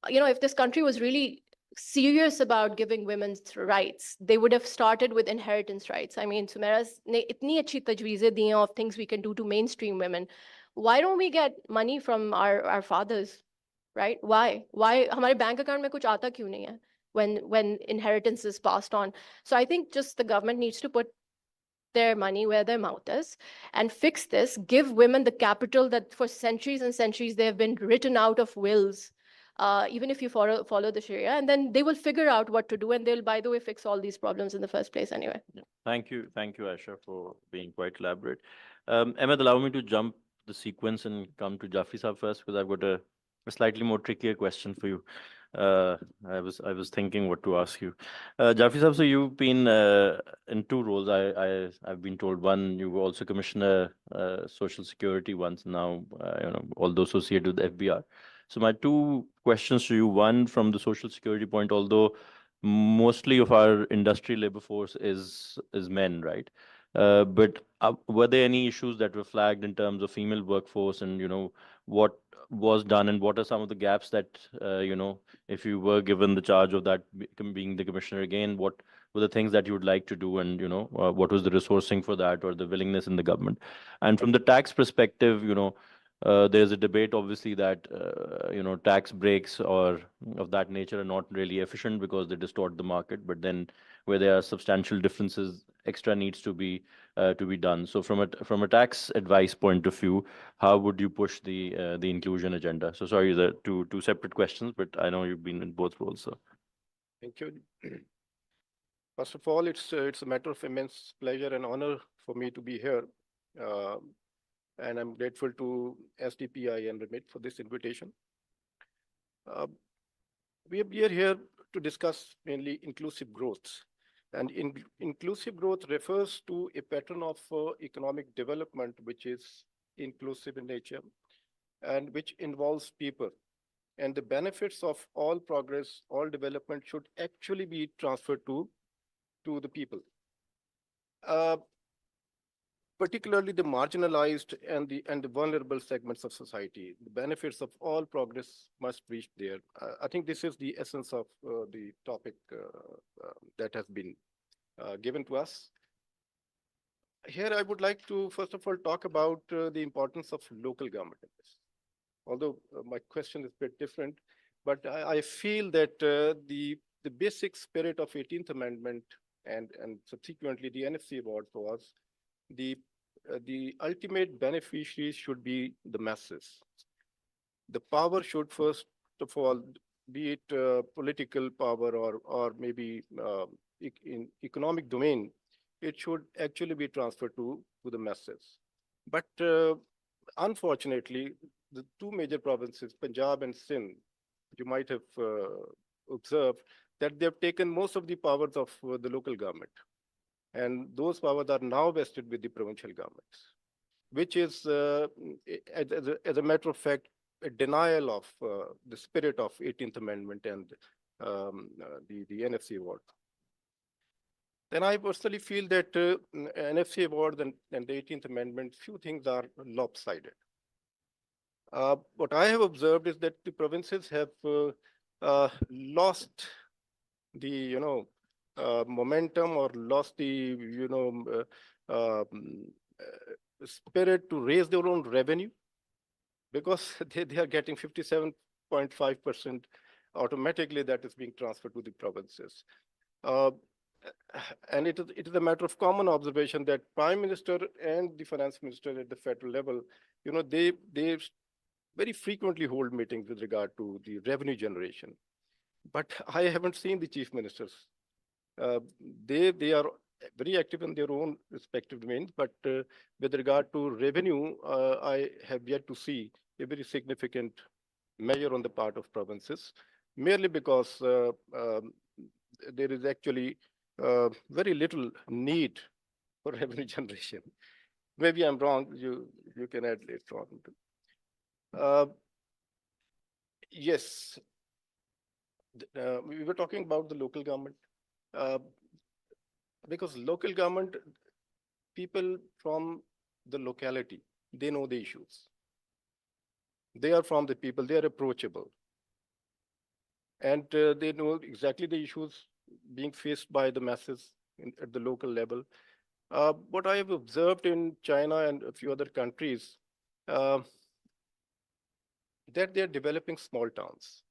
if this country was really serious about giving women's rights, they would have started with inheritance rights. I mean, Sumaira's ne itni achhi tajweezein di hain of things we can do to mainstream women. Why don't we get money from our fathers, right? Why? Hamare bank account mein kuch aata kyun nahi hai when inheritance is passed on? So I think just the government needs to put their money where their mouth is and fix this, give women the capital that for centuries and centuries they have been written out of wills, even if you follow the Sharia, and then they will figure out what to do, and they'll, by the way, fix all these problems in the first place anyway. Yeah. Thank you, Aisha, for being quite elaborate. Ahmed, allow me to jump the sequence and come to Jafri Saab first, because I've got a slightly more trickier question for you. I was thinking what to ask you. Jafri Saab, so you've been in two roles. I've been told. One, you were also Commissioner Social Security once. Now, although associated with FBR. So my two questions to you. One, from the Social Security point, although mostly of our industry labor force is men, right? But were there any issues that were flagged in terms of female workforce, and what was done, and what are some of the gaps that if you were given the charge of that, being the commissioner again, what were the things that you would like to do, and what was the resourcing for that, or the willingness in the government? And from the tax perspective, there's a debate, obviously, that tax breaks or of that nature are not really efficient because they distort the market. But then, where there are substantial differences, extra needs to be done. So, from a tax advice point of view, how would you push the inclusion agenda? So, sorry, the two separate questions, but I know you've been in both roles. So, thank you. First of all, it's a matter of immense pleasure and honor for me to be here. And I'm grateful to SDPI and Remit for this invitation. We are here to discuss mainly inclusive growth. And inclusive growth refers to a pattern of economic development which is inclusive in nature and which involves people. And the benefits of all progress, all development should actually be transferred to the people. Particularly the marginalized and the vulnerable segments of society. The benefits of all progress must reach there. I think this is the essence of the topic that has been given to us. Here, I would like to, first of all, talk about the importance of local government in this. Although my question is a bit different, but I feel that the basic spirit of 18th Amendment and subsequently the NFC award was the ultimate beneficiaries should be the masses. The power should first of all, be it political power or maybe in economic domain, it should actually be transferred to the masses. But unfortunately, the two major provinces, Punjab and Sindh, you might have observed that they have taken most of the powers of the local government. And those powers are now vested with the provincial governments, which is, as a matter of fact, a denial of the spirit of 18th Amendment and the NFC award. then I personally feel that NFC award and the 18th Amendment, few things are lopsided. What I have observed is that the provinces have lost the momentum or lost the spirit to raise their own revenue, because they are getting 57.5% automatically that is being transferred to the provinces. And it is a matter of common observation that Prime Minister and the Finance Minister at the federal level, they very frequently hold meetings with regard to the revenue generation. But I haven't seen the chief ministers. They are very active in their own respective domains, but with regard to revenue, I have yet to see a very significant measure on the part of provinces, merely because there is actually very little need for revenue generation. Maybe I'm wrong, you can add later on. Yes, we were talking about the local government. Because local government, people from the locality, they know the issues. They are from the people, they are approachable. And they know exactly the issues being faced by the masses at the local level. What I have observed in China and a few other countries, that they are developing small towns.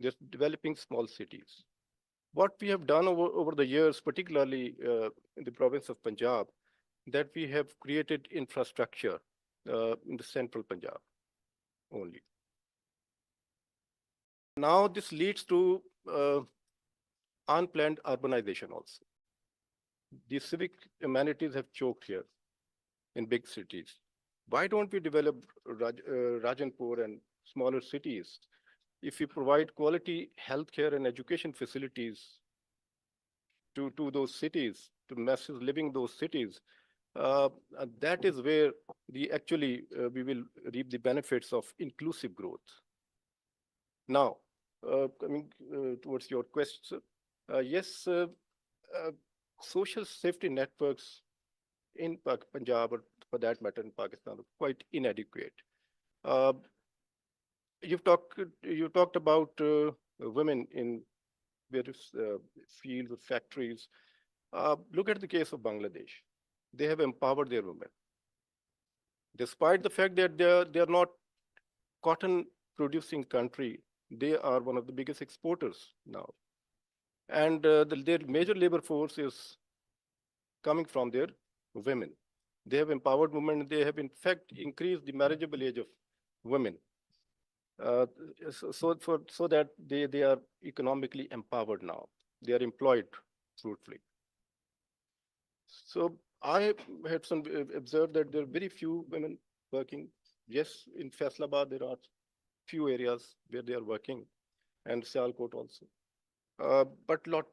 They're developing small cities. What we have done over the years, particularly in the province of Punjab, that we have created infrastructure in the central Punjab only. Now this leads to unplanned urbanization also. The civic amenities have choked here in big cities. Why don't we develop Rajanpur and smaller cities? If we provide quality healthcare and education facilities to those cities, to masses living in those cities, that is where we will reap the benefits of inclusive growth. Now, coming towards your question, yes, social safety networks in Punjab, or for that matter in Pakistan, are quite inadequate. You talked about women in various fields, factories. Look at the case of Bangladesh. They have empowered their women. Despite the fact that they are not cotton producing country, they are one of the biggest exporters now. And their major labor force is coming from their women. They have empowered women. They have in fact increased the marriageable age of women. So that they are economically empowered now. They are employed fruitfully. So I had observed that there are very few women working. Yes, in Faisalabad, there are few areas where they are working, and Sialkot also. But lot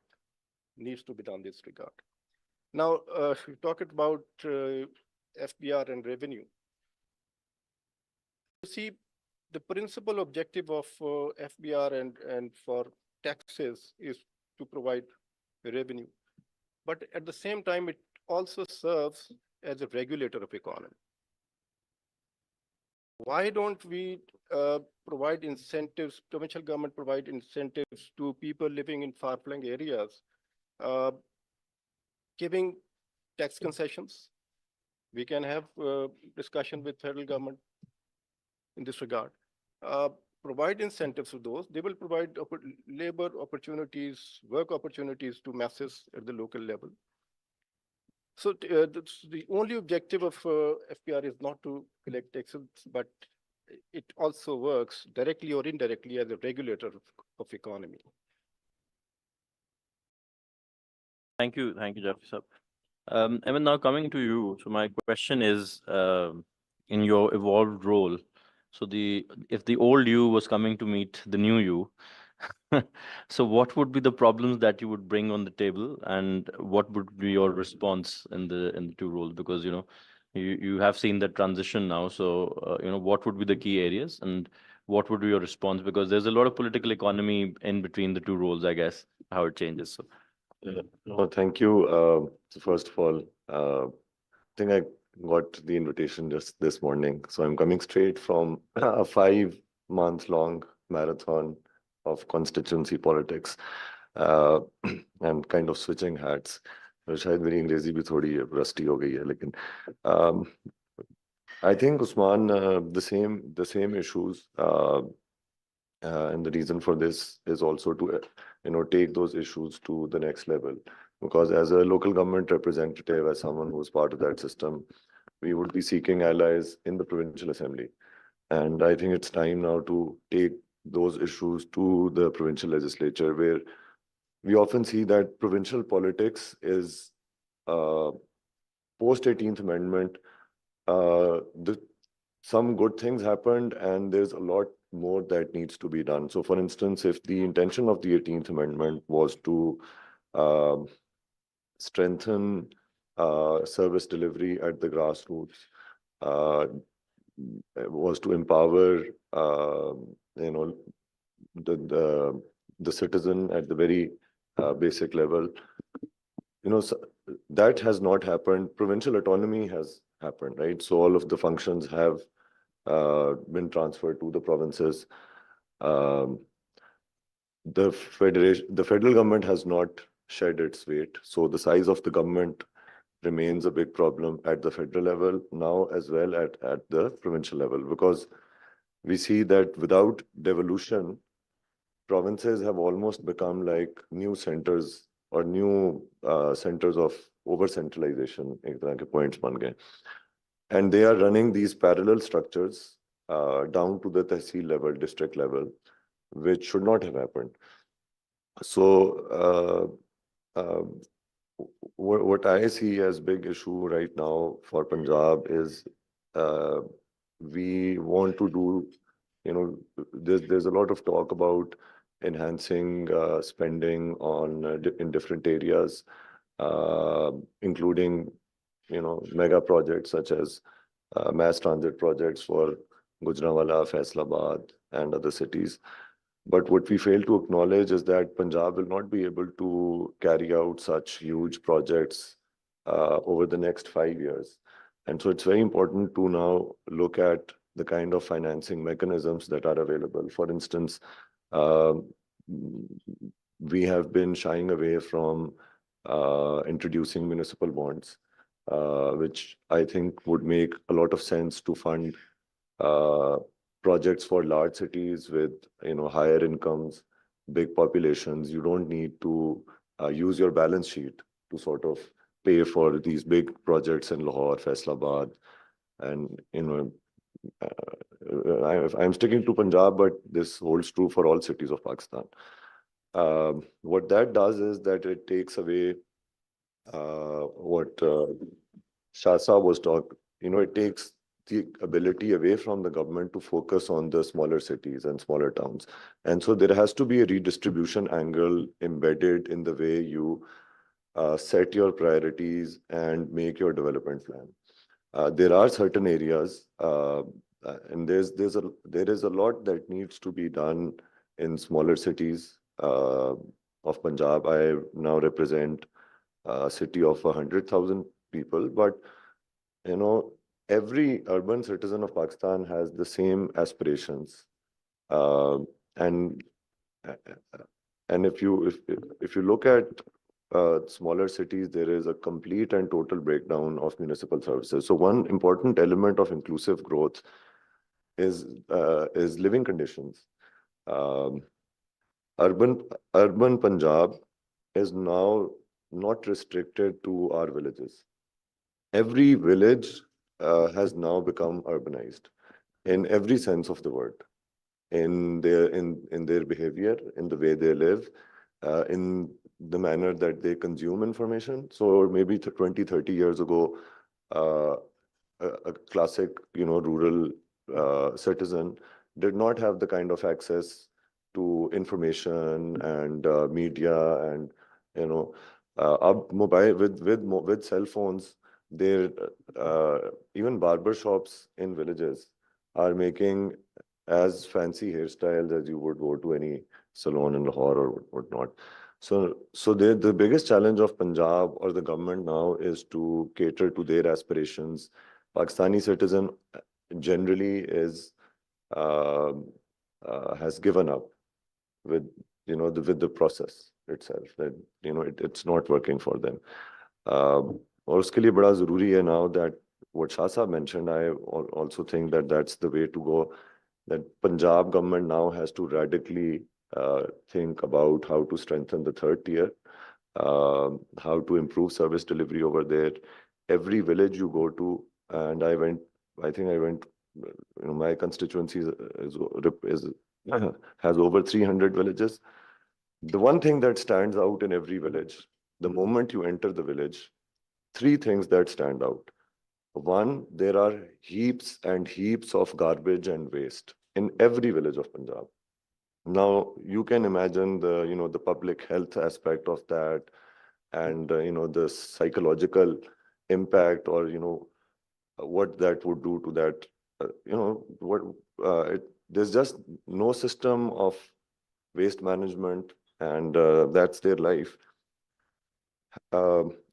needs to be done in this regard. Now, we talked about FBR and revenue. You see, the principal objective of FBR and for taxes is to provide revenue. But at the same time, it also serves as a regulator of economy. Why don't we provide incentives, provincial government provide incentives to people living in far-flung areas, giving tax concessions? We can have discussion with federal government in this regard. Provide incentives to those. They will provide labor opportunities, work opportunities to masses at the local level. So the only objective of FPR is not to collect taxes, but it also works directly or indirectly as a regulator of economy. Thank you, Jeffrey sir. Evan, now coming to you. So my question is, in your evolved role, so if the old you was coming to meet the new you, so what would be the problems that you would bring on the table, and what would be your response in the two roles? Because you have seen the transition now. So what would be the key areas, and what would be your response? Because there's a lot of political economy in between the two roles, I guess, how it changes. So. No, thank you. So first of all, I think I got the invitation just this morning. So I'm coming straight from a 5-month-long marathon of constituency politics. I'm kind of switching hats. शायद मेरी अंग्रेजी भी थोड़ी rusty हो गई है, लेकिन I think Usman, the same issues, and the reason for this is also to, take those issues to the next level. Because as a local government representative, as someone who's part of that system, we would be seeking allies in the provincial assembly. And I think it's time now to take those issues to the provincial legislature, where we often see that provincial politics is post 18th Amendment. Some good things happened, and there's a lot more that needs to be done. So, for instance, if the intention of the 18th Amendment was to strengthen service delivery at the grassroots, was to empower, the citizen at the very basic level. So that has not happened. Provincial autonomy has happened, right? So all of the functions have been transferred to the provinces. The federal government has not shed its weight. So the size of the government remains a big problem at the federal level now, as well at the provincial level, because we see that without devolution, provinces have almost become like new centers or new centers of over-centralization, ek tarah ke points ban gaye. And they are running these parallel structures down to the tehsil level, district level, which should not have happened. So what I see as big issue right now for Punjab is we want to do, there's a lot of talk about enhancing spending on in different areas, including, mega projects such as mass transit projects for Gujranwala, Faisalabad, and other cities. But what we fail to acknowledge is that Punjab will not be able to carry out such huge projects over the next 5 years. And so it's very important to now look at the kind of financing mechanisms that are available. For instance, we have been shying away from introducing municipal bonds, which I think would make a lot of sense to fund projects for large cities with, higher incomes, big populations. You don't need to use your balance sheet to sort of pay for these big projects in Lahore, Faisalabad, and, I'm sticking to Punjab, but this holds true for all cities of Pakistan. What that does is that it takes away what Shah Saab was talking. It takes the ability away from the government to focus on the smaller cities and smaller towns. And so there has to be a redistribution angle embedded in the way you set your priorities and make your development plan. There are certain areas, and there is a lot that needs to be done in smaller cities of Punjab. I now represent a city of 100,000 people, but every urban citizen of Pakistan has the same aspirations, and if you look at smaller cities, there is a complete and total breakdown of municipal services. So one important element of inclusive growth is living conditions. Urban Punjab is now not restricted to our villages. Every village has now become urbanized in every sense of the word, in their behavior, in the way they live, in the manner that they consume information. So maybe 20, 30 years ago, a classic, rural citizen did not have the kind of access to information and media, and mobile with cell phones. There, even barber shops in villages are making as fancy hairstyles as you would go to any salon in Lahore or whatnot. So the biggest challenge of Punjab or the government now is to cater to their aspirations. Pakistani citizen generally is has given up with with the process itself, that it's not working for them. और उसके लिए बड़ा ज़रूरी है now that what Shah Sahab mentioned, I also think that that's the way to go, that Punjab government now has to radically think about how to strengthen the third tier, how to improve service delivery over there. Every village you go to, and I went, my constituency has over 300 villages. The one thing that stands out in every village, the moment you enter the village, three things that stand out. One, there are heaps and heaps of garbage and waste in every village of Punjab. Now you can imagine the the public health aspect of that, and the psychological impact, or what that would do to that. There's just no system of waste management, and that's their life.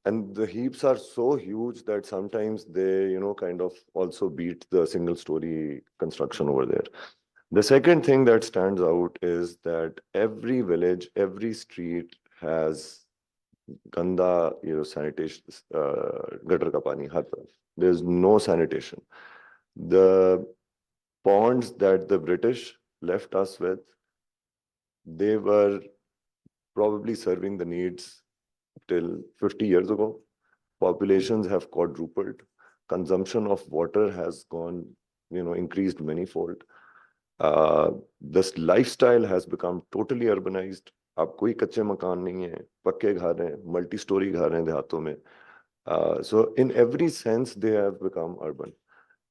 And the heaps are so huge that sometimes they, kind of also beat the single story construction over there. The second thing that stands out is that every village, every street has ganda, sanitation, gutter ka pani har taraf. There's no sanitation. The ponds that the British left us with, they were probably serving the needs till 50 years ago. Populations have quadrupled. Consumption of water has gone, increased manifold. This lifestyle has become totally urbanized. अब कोई कच्चे मकान नहीं है, पक्के घर हैं, multi-story घर हैं देहातों में. So in every sense, they have become urban.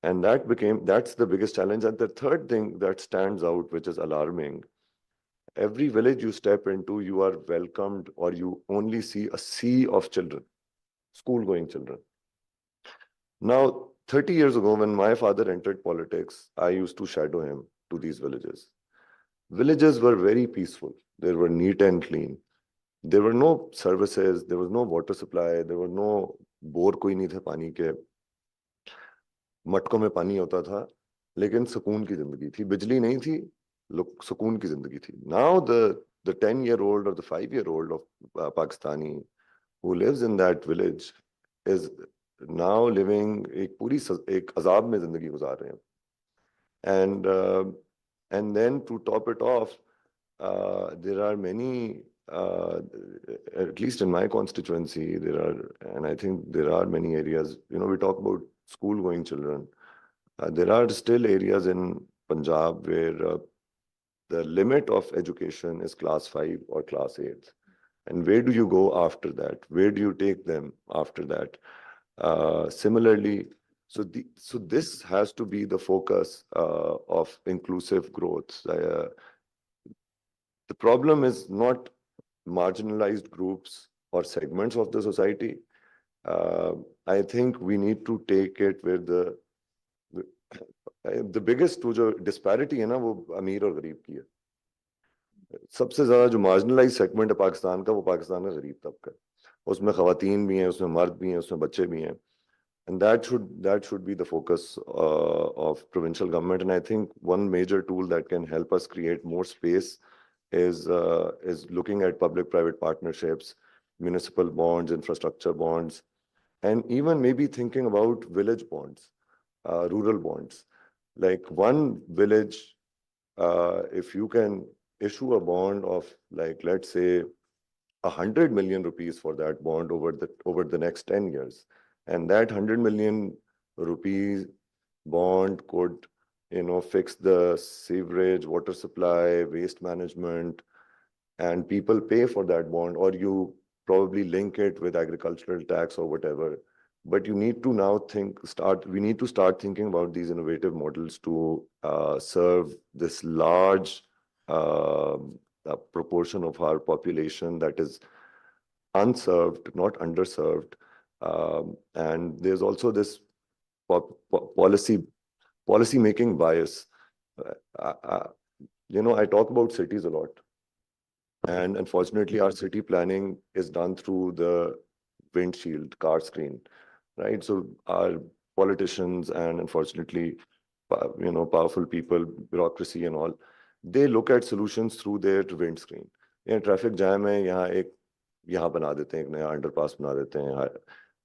And that's the biggest challenge. And the third thing that stands out, which is alarming, every village you step into, you are welcomed, or you only see a sea of children, school-going children. Now, 30 years ago, when my father entered politics, I used to shadow him to these villages. Villages were very peaceful. They were neat and clean. There were no services. There was no water supply. There were no bore कोई नहीं थे पानी के. मटकों में पानी होता था, लेकिन सुकून की जिंदगी थी. बिजली नहीं थी, लोग सुकून की जिंदगी थी. Now the 10-year-old or the 5-year-old of Pakistani who lives in that village is now living एक अजाब में जिंदगी गुजार रहे हैं. And then to top it off, there are many, at least in my constituency, and I think there are many areas, we talk about school-going children. There are still areas in Punjab where the limit of education is class 5 or class 8. And where do you go after that? Where do you take them after that? Similarly, so this has to be the focus of inclusive growth. The problem is not marginalized groups or segments of the society. I think we need to take it where the biggest disparity है ना, वो अमीर और गरीब की है. सबसे ज्यादा जो marginalized segment है पाकिस्तान का, वो पाकिस्तान का गरीब तबका है. उसमें खवातीन भी हैं, उसमें मर्द भी हैं, उसमें बच्चे भी हैं. And that should be the focus of provincial government. And I think one major tool that can help us create more space is looking at public-private partnerships, municipal bonds, infrastructure bonds, and even maybe thinking about village bonds, rural bonds. Like one village, if you can issue a bond of, like, let's say 100 million rupees for that bond over the next 10 years. And that 100 million rupees bond could, fix the sewerage, water supply, waste management, and people pay for that bond, or you probably link it with agricultural tax or whatever. But you need to now we need to start thinking about these innovative models to serve this large proportion of our population that is unserved, not underserved. And there's also this policy making bias. I talk about cities a lot. And unfortunately, our city planning is done through the windshield car screen, right? So our politicians and unfortunately, powerful people, bureaucracy and all, they look at solutions through their windscreen. यहाँ traffic jam है, यहाँ बना देते हैं, एक नया underpass बना देते हैं यहाँ.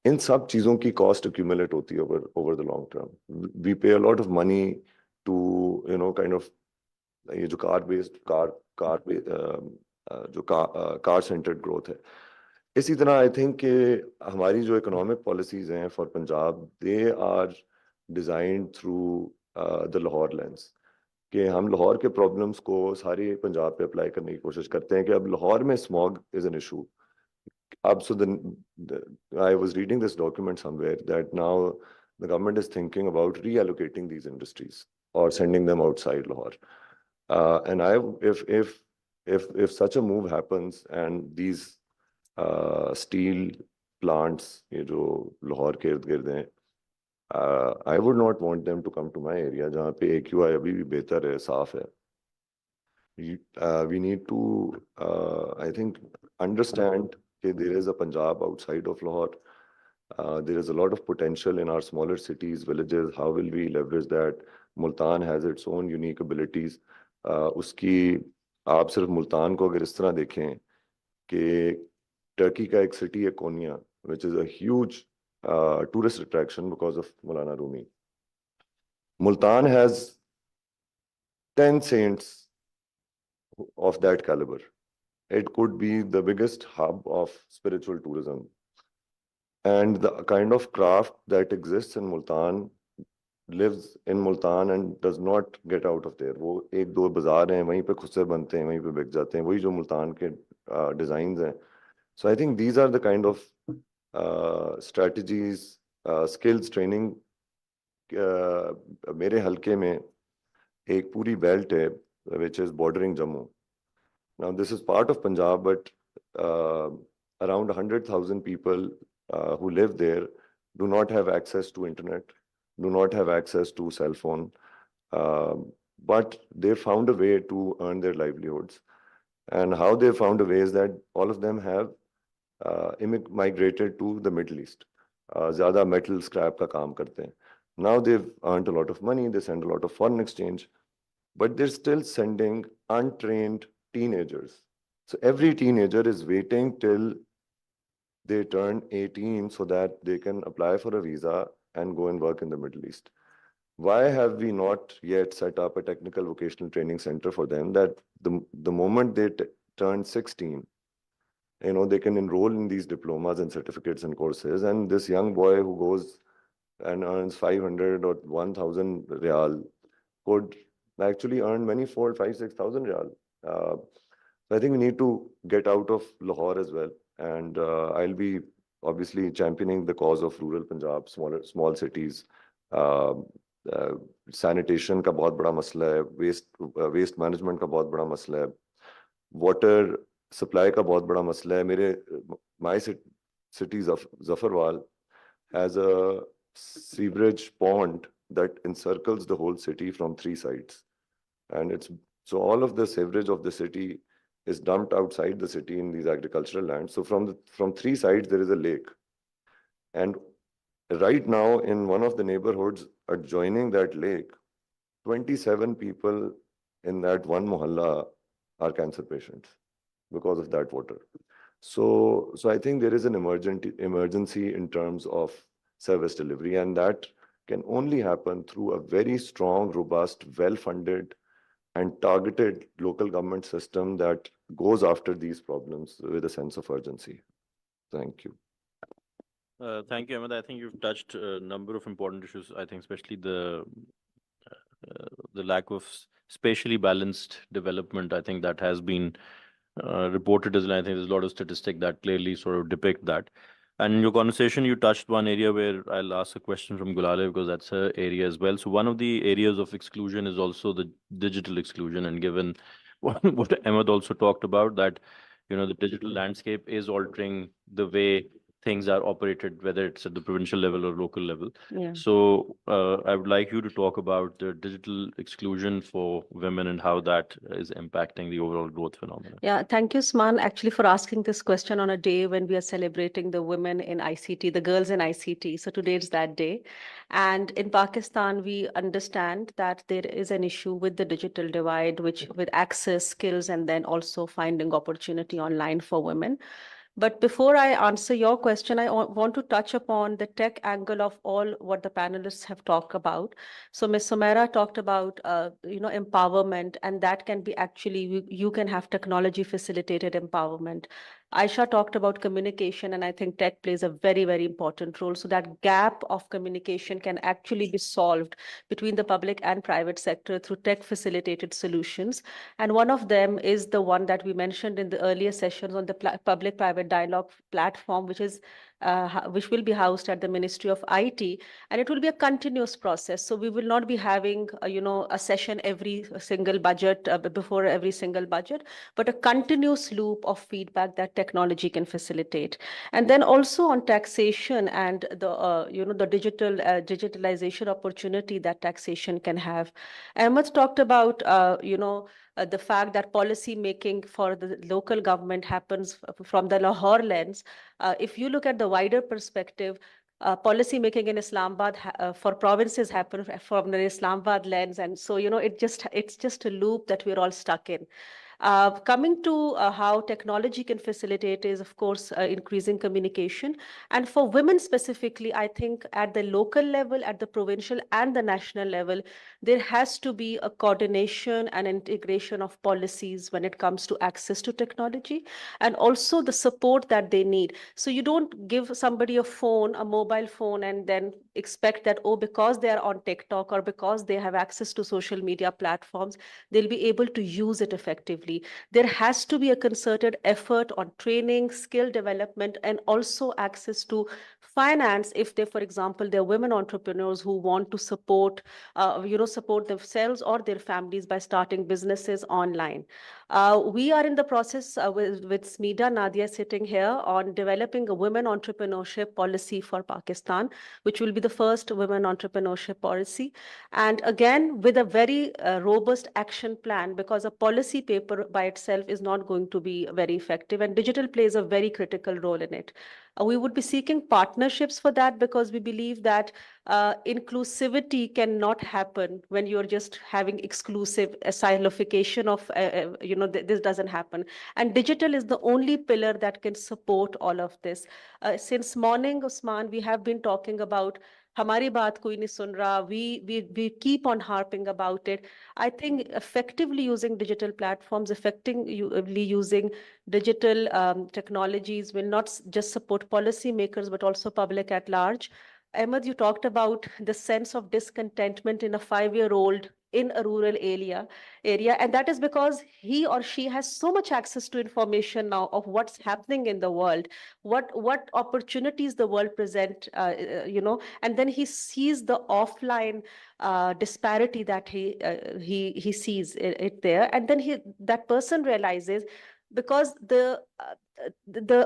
इन सब चीज़ों की कॉस्ट accumulate होती है over the long term. We pay a lot of money to kind of ये जो कार सेंटर्ड ग्रोथ है. इसी तरह आई थिंक कि हमारी जो इकोनॉमिक पॉलिसीज हैं for Punjab, they are designed through the Lahore lens, कि हम लाहौर के प्रॉब्लम्स को सारी पंजाब पे अप्लाई करने की कोशिश करते हैं कि अब लाहौर में स्मॉग इज एन इशू. अब I was reading this document somewhere that now the government is thinking about reallocating these industries or sending them outside Lahore. And if such a move happens and these steel plants, ये जो लाहौर के इर्द-गिर्द हैं, I would not want them to come to my area जहाँ पे AQI अभी भी बेहतर है, साफ है. We need to, I think, understand that there is a Punjab outside of Lahore. There is a lot of potential in our smaller cities, villages. How will we leverage that? Multan has its own unique abilities. उसकी आप सिर्फ मुल्तान को अगर इस तरह देखें कि Turkey का एक सिटी है कोनिया, which is a huge tourist attraction because of Maulana Rumi. Multan has 10 saints of that caliber. It could be the biggest hub of spiritual tourism. And the kind of craft that exists in Multan lives in Multan and does not get out of there. वो एक दो बाजार हैं, वहीं पे खुद से बनते हैं, वहीं पे बिक जाते हैं, वही जो मुल्तान के designs हैं. So I think these are the kind of strategies, skills training. मेरे हलके में एक पूरी belt है, which is bordering Jammu. Now this is part of Punjab, but around 100,000 people who live there do not have access to internet, do not have access to cell phone, but they found a way to earn their livelihoods. And how they found a way is that all of them have migrated to the Middle East. ज़्यादा metal scrap का काम करते हैं. Now they've earned a lot of money, they send a lot of foreign exchange, but they're still sending untrained teenagers. So every teenager is waiting till they turn 18 so that they can apply for a visa and go and work in the Middle East. Why have we not yet set up a technical vocational training center for them that the moment they turn 16, they can enroll in these diplomas and certificates and courses, and this young boy who goes and earns 500 or 1,000 Riyal could actually earn many-fold, 5,000-6,000 Riyal. So I think we need to get out of Lahore as well, and I'll be obviously championing the cause of rural Punjab, small cities. Sanitation का बहुत बड़ा मसला है, waste management का बहुत बड़ा मसला है, water supply का बहुत बड़ा मसला है. My city Zafarwal has a sewerage pond that encircles the whole city from 3 sides, and so all of the sewerage of the city is dumped outside the city in these agricultural lands. So from 3 sides there is a lake, and right now in one of the neighborhoods adjoining that lake, 27 people in that one mohalla are cancer patients because of that water. So I think there is an emergency in terms of service delivery, and that can only happen through a very strong, robust, well-funded and targeted local government system that goes after these problems with a sense of urgency. Thank you. Thank you, Ahmed. I think you've touched a number of important issues. I think especially the lack of spatially balanced development. I think that has been reported as, and I think there's a lot of statistics that clearly sort of depict that. And in your conversation, you touched one area where I'll ask a question from Gulale because that's her area as well. So one of the areas of exclusion is also the digital exclusion. And given what Ahmed also talked about, that the digital landscape is altering the way things are operated, whether it's at the provincial level or local level. Yeah. So I would like you to talk about the digital exclusion for women and how that is impacting the overall growth phenomenon. Yeah, thank you, Sman, actually for asking this question on a day when we are celebrating the women in ICT, the girls in ICT. So today is that day. And in Pakistan, we understand that there is an issue with the digital divide, which with access, skills, and then also finding opportunity online for women. But before I answer your question, I want to touch upon the tech angle of all what the panelists have talked about. So Ms. Sumaira talked about, empowerment, and that can be actually, you can have technology facilitated empowerment. Aisha talked about communication, and I think tech plays a very, very important role. So that gap of communication can actually be solved between the public and private sector through tech facilitated solutions. And one of them is the one that we mentioned in the earlier sessions on the public-private dialogue platform, which will be housed at the Ministry of IT, and it will be a continuous process. So we will not be having, a session every single budget before every single budget, but a continuous loop of feedback that technology can facilitate. And then also on taxation and the digitalization opportunity that taxation can have. Ahmed talked about, the fact that policy making for the local government happens from the Lahore lens. If you look at the wider perspective, policy making in Islamabad for provinces happen from the Islamabad lens, and so it's just a loop that we're all stuck in. Coming to how technology can facilitate is, of course, increasing communication. And for women specifically, I think at the local level, at the provincial and the national level, there has to be a coordination and integration of policies when it comes to access to technology and also the support that they need. So you don't give somebody a phone, a mobile phone, and then expect that, oh, because they are on TikTok or because they have access to social media platforms, they'll be able to use it effectively. There has to be a concerted effort on training, skill development, and also access to finance if they, for example, they're women entrepreneurs who want to support themselves or their families by starting businesses online. We are in the process with Smida Nadia sitting here on developing a women entrepreneurship policy for Pakistan, which will be the first women entrepreneurship policy. And again, with a very robust action plan, because a policy paper by itself is not going to be very effective, and digital plays a very critical role in it. We would be seeking partnerships for that because we believe that inclusivity cannot happen when you're just having exclusive silification of, this doesn't happen. And digital is the only pillar that can support all of this. Since morning, Usman, we have been talking about Hamari baat koi nahi sun raha. We keep on harping about it. I think effectively using digital platforms, effectively using digital technologies will not just support policymakers, but also public at large. Ahmed, you talked about the sense of discontentment in a 5-year-old in a rural area, and that is because he or she has so much access to information now of what's happening in the world, what opportunities the world present, and then he sees the offline disparity that he sees it there, and then that person realizes, because the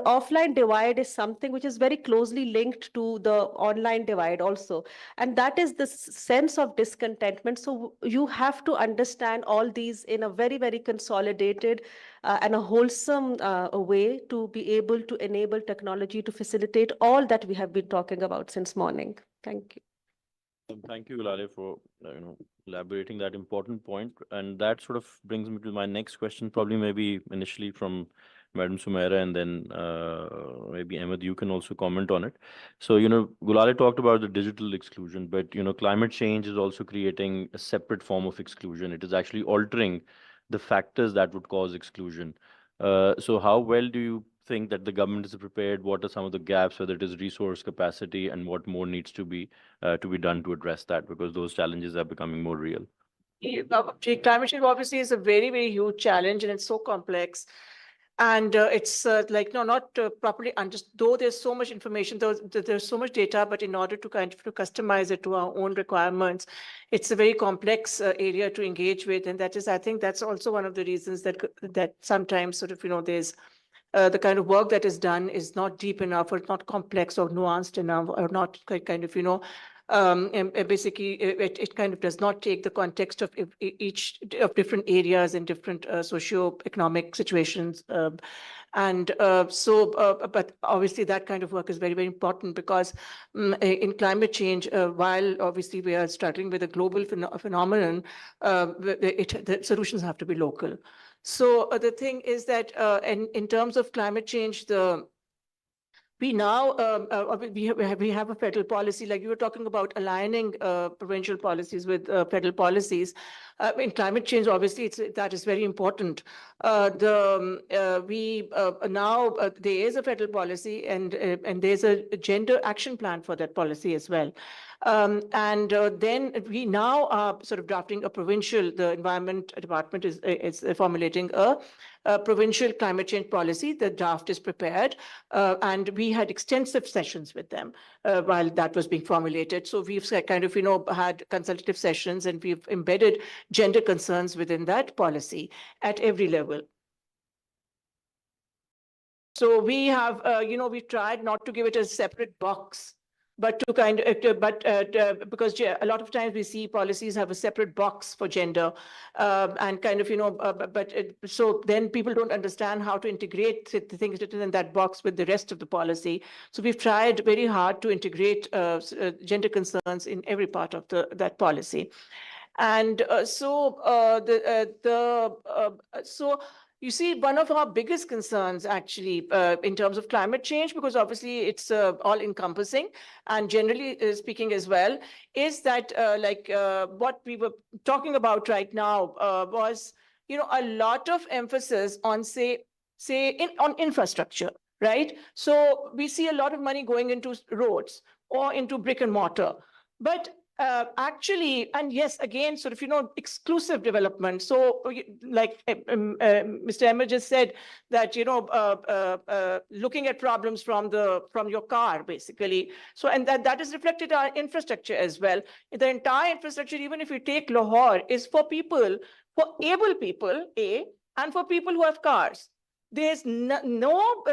offline divide is something which is very closely linked to the online divide also, and that is the sense of discontentment. So you have to understand all these in a very, very consolidated and a wholesome way to be able to enable technology to facilitate all that we have been talking about since morning. Thank you. Thank you, Gulale, for elaborating that important point. And that sort of brings me to my next question, probably maybe initially from Madam Sumaira, and then maybe Ahmed, you can also comment on it. So, Gulale talked about the digital exclusion, but, climate change is also creating a separate form of exclusion. It is actually altering the factors that would cause exclusion. So how well do you think that the government is prepared? What are some of the gaps, whether it is resource capacity, and what more needs to be done to address that? Because those challenges are becoming more real. Climate change obviously is a very, very huge challenge, and it's so complex. And it's not properly understood, though there's so much information, though there's so much data, but in order to kind of customize it to our own requirements, it's a very complex area to engage with. And that is, I think that's also one of the reasons that sometimes sort of, there's the kind of work that is done is not deep enough, or not complex or nuanced enough, or not kind of, and basically it kind of does not take the context of each of different areas and different socio-economic situations. But obviously that kind of work is very, very important, because in climate change, while obviously we are struggling with a global phenomenon, the solutions have to be local. So the thing is that in terms of climate change, we now we have a federal policy, like you were talking about aligning provincial policies with federal policies. In climate change, obviously, that is very important. Now there is a federal policy, and there's a gender action plan for that policy as well. Then we now are sort of drafting the Environment Department is formulating a provincial climate change policy. The draft is prepared, and we had extensive sessions with them while that was being formulated. So we've kind of, had consultative sessions, and we've embedded gender concerns within that policy at every level. So we have, we've tried not to give it a separate box, but to kind of, because a lot of times we see policies have a separate box for gender, and kind of, so then people don't understand how to integrate the things written in that box with the rest of the policy. So we've tried very hard to integrate gender concerns in every part of that policy. And so you see, one of our biggest concerns actually in terms of climate change, because obviously it's all encompassing and generally speaking as well, is that what we were talking about right now was, a lot of emphasis on on infrastructure, right? So we see a lot of money going into roads or into brick and mortar, but actually, and yes, again, sort of, exclusive development. So like Mr. Emmer just said that, looking at problems from your car, basically. So, and that is reflected in our infrastructure as well. The entire infrastructure, even if you take Lahore, is for people, for able people, and for people who have cars. There's no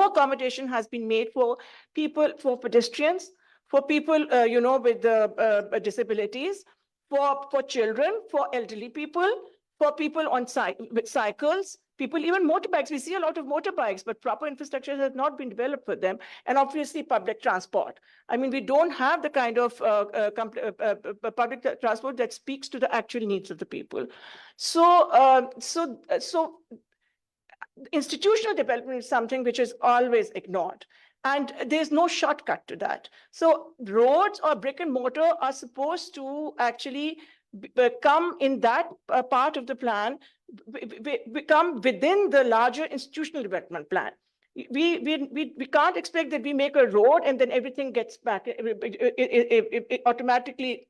accommodation has been made for people, for pedestrians, for people, with disabilities, for children, for elderly people, for people with cycles, people, even motorbikes. We see a lot of motorbikes, but proper infrastructure has not been developed for them. And obviously public transport. I mean, we don't have the kind of public transport that speaks to the actual needs of the people. So, institutional development is something which is always ignored. And there's no shortcut to that. So roads or brick and mortar are supposed to actually come in that part of the plan, come within the larger institutional development plan. We can't expect that we make a road and then everything gets back, it automatically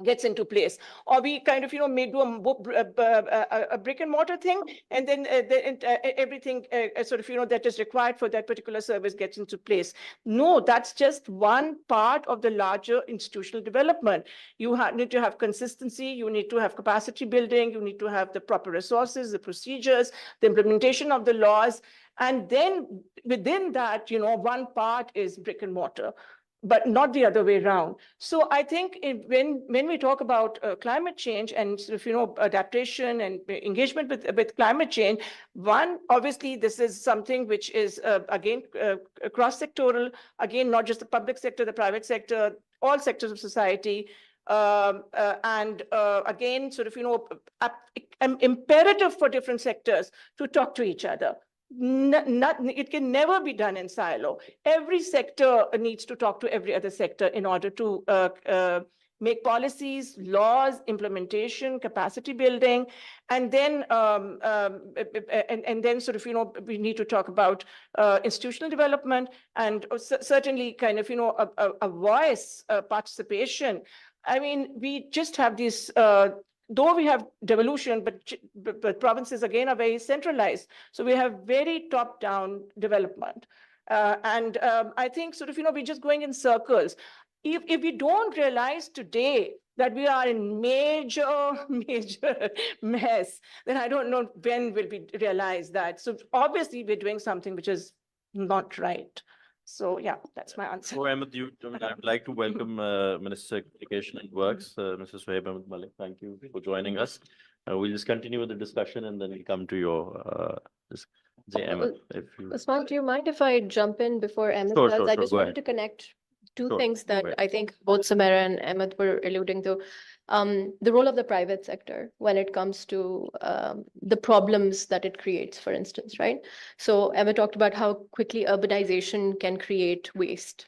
gets into place, or we kind of may do a brick and mortar thing, and then everything sort of that is required for that particular service gets into place. No, that's just one part of the larger institutional development. You need to have consistency, you need to have capacity building, you need to have the proper resources, the procedures, the implementation of the laws, and then within that, one part is brick and mortar, but not the other way around. So I think when we talk about climate change and sort of, adaptation and engagement with climate change, one, obviously, this is something which is, again, cross-sectoral, again, not just the public sector, the private sector, all sectors of society. And again, sort of, imperative for different sectors to talk to each other. It can never be done in silo. Every sector needs to talk to every other sector in order to make policies, laws, implementation, capacity building, and then sort of, we need to talk about institutional development, and certainly kind of, a voice, participation. I mean, we just have this. Though we have devolution, but provinces, again, are very centralized. So we have very top-down development. I think sort of, we're just going in circles. If we don't realize today that we are in major mess, then I don't know when will we realize that. So obviously we're doing something which is not right. So yeah, that's my answer. So Ahmed, I'd like to welcome Minister of Education and Works, Mr. Sohaib Ahmed Malik. Thank you for joining us. We'll just continue with the discussion and then we'll come to your Ahmed, if you. Usman, do you mind if I jump in before Ahmed Sure, does? sure, I sure. just Go wanted ahead. to connect two Sure, things go that ahead. I think both Samara and Ahmed were alluding to. The role of the private sector when it comes to the problems that it creates, for instance, right? So Ahmed talked about how quickly urbanization can create waste.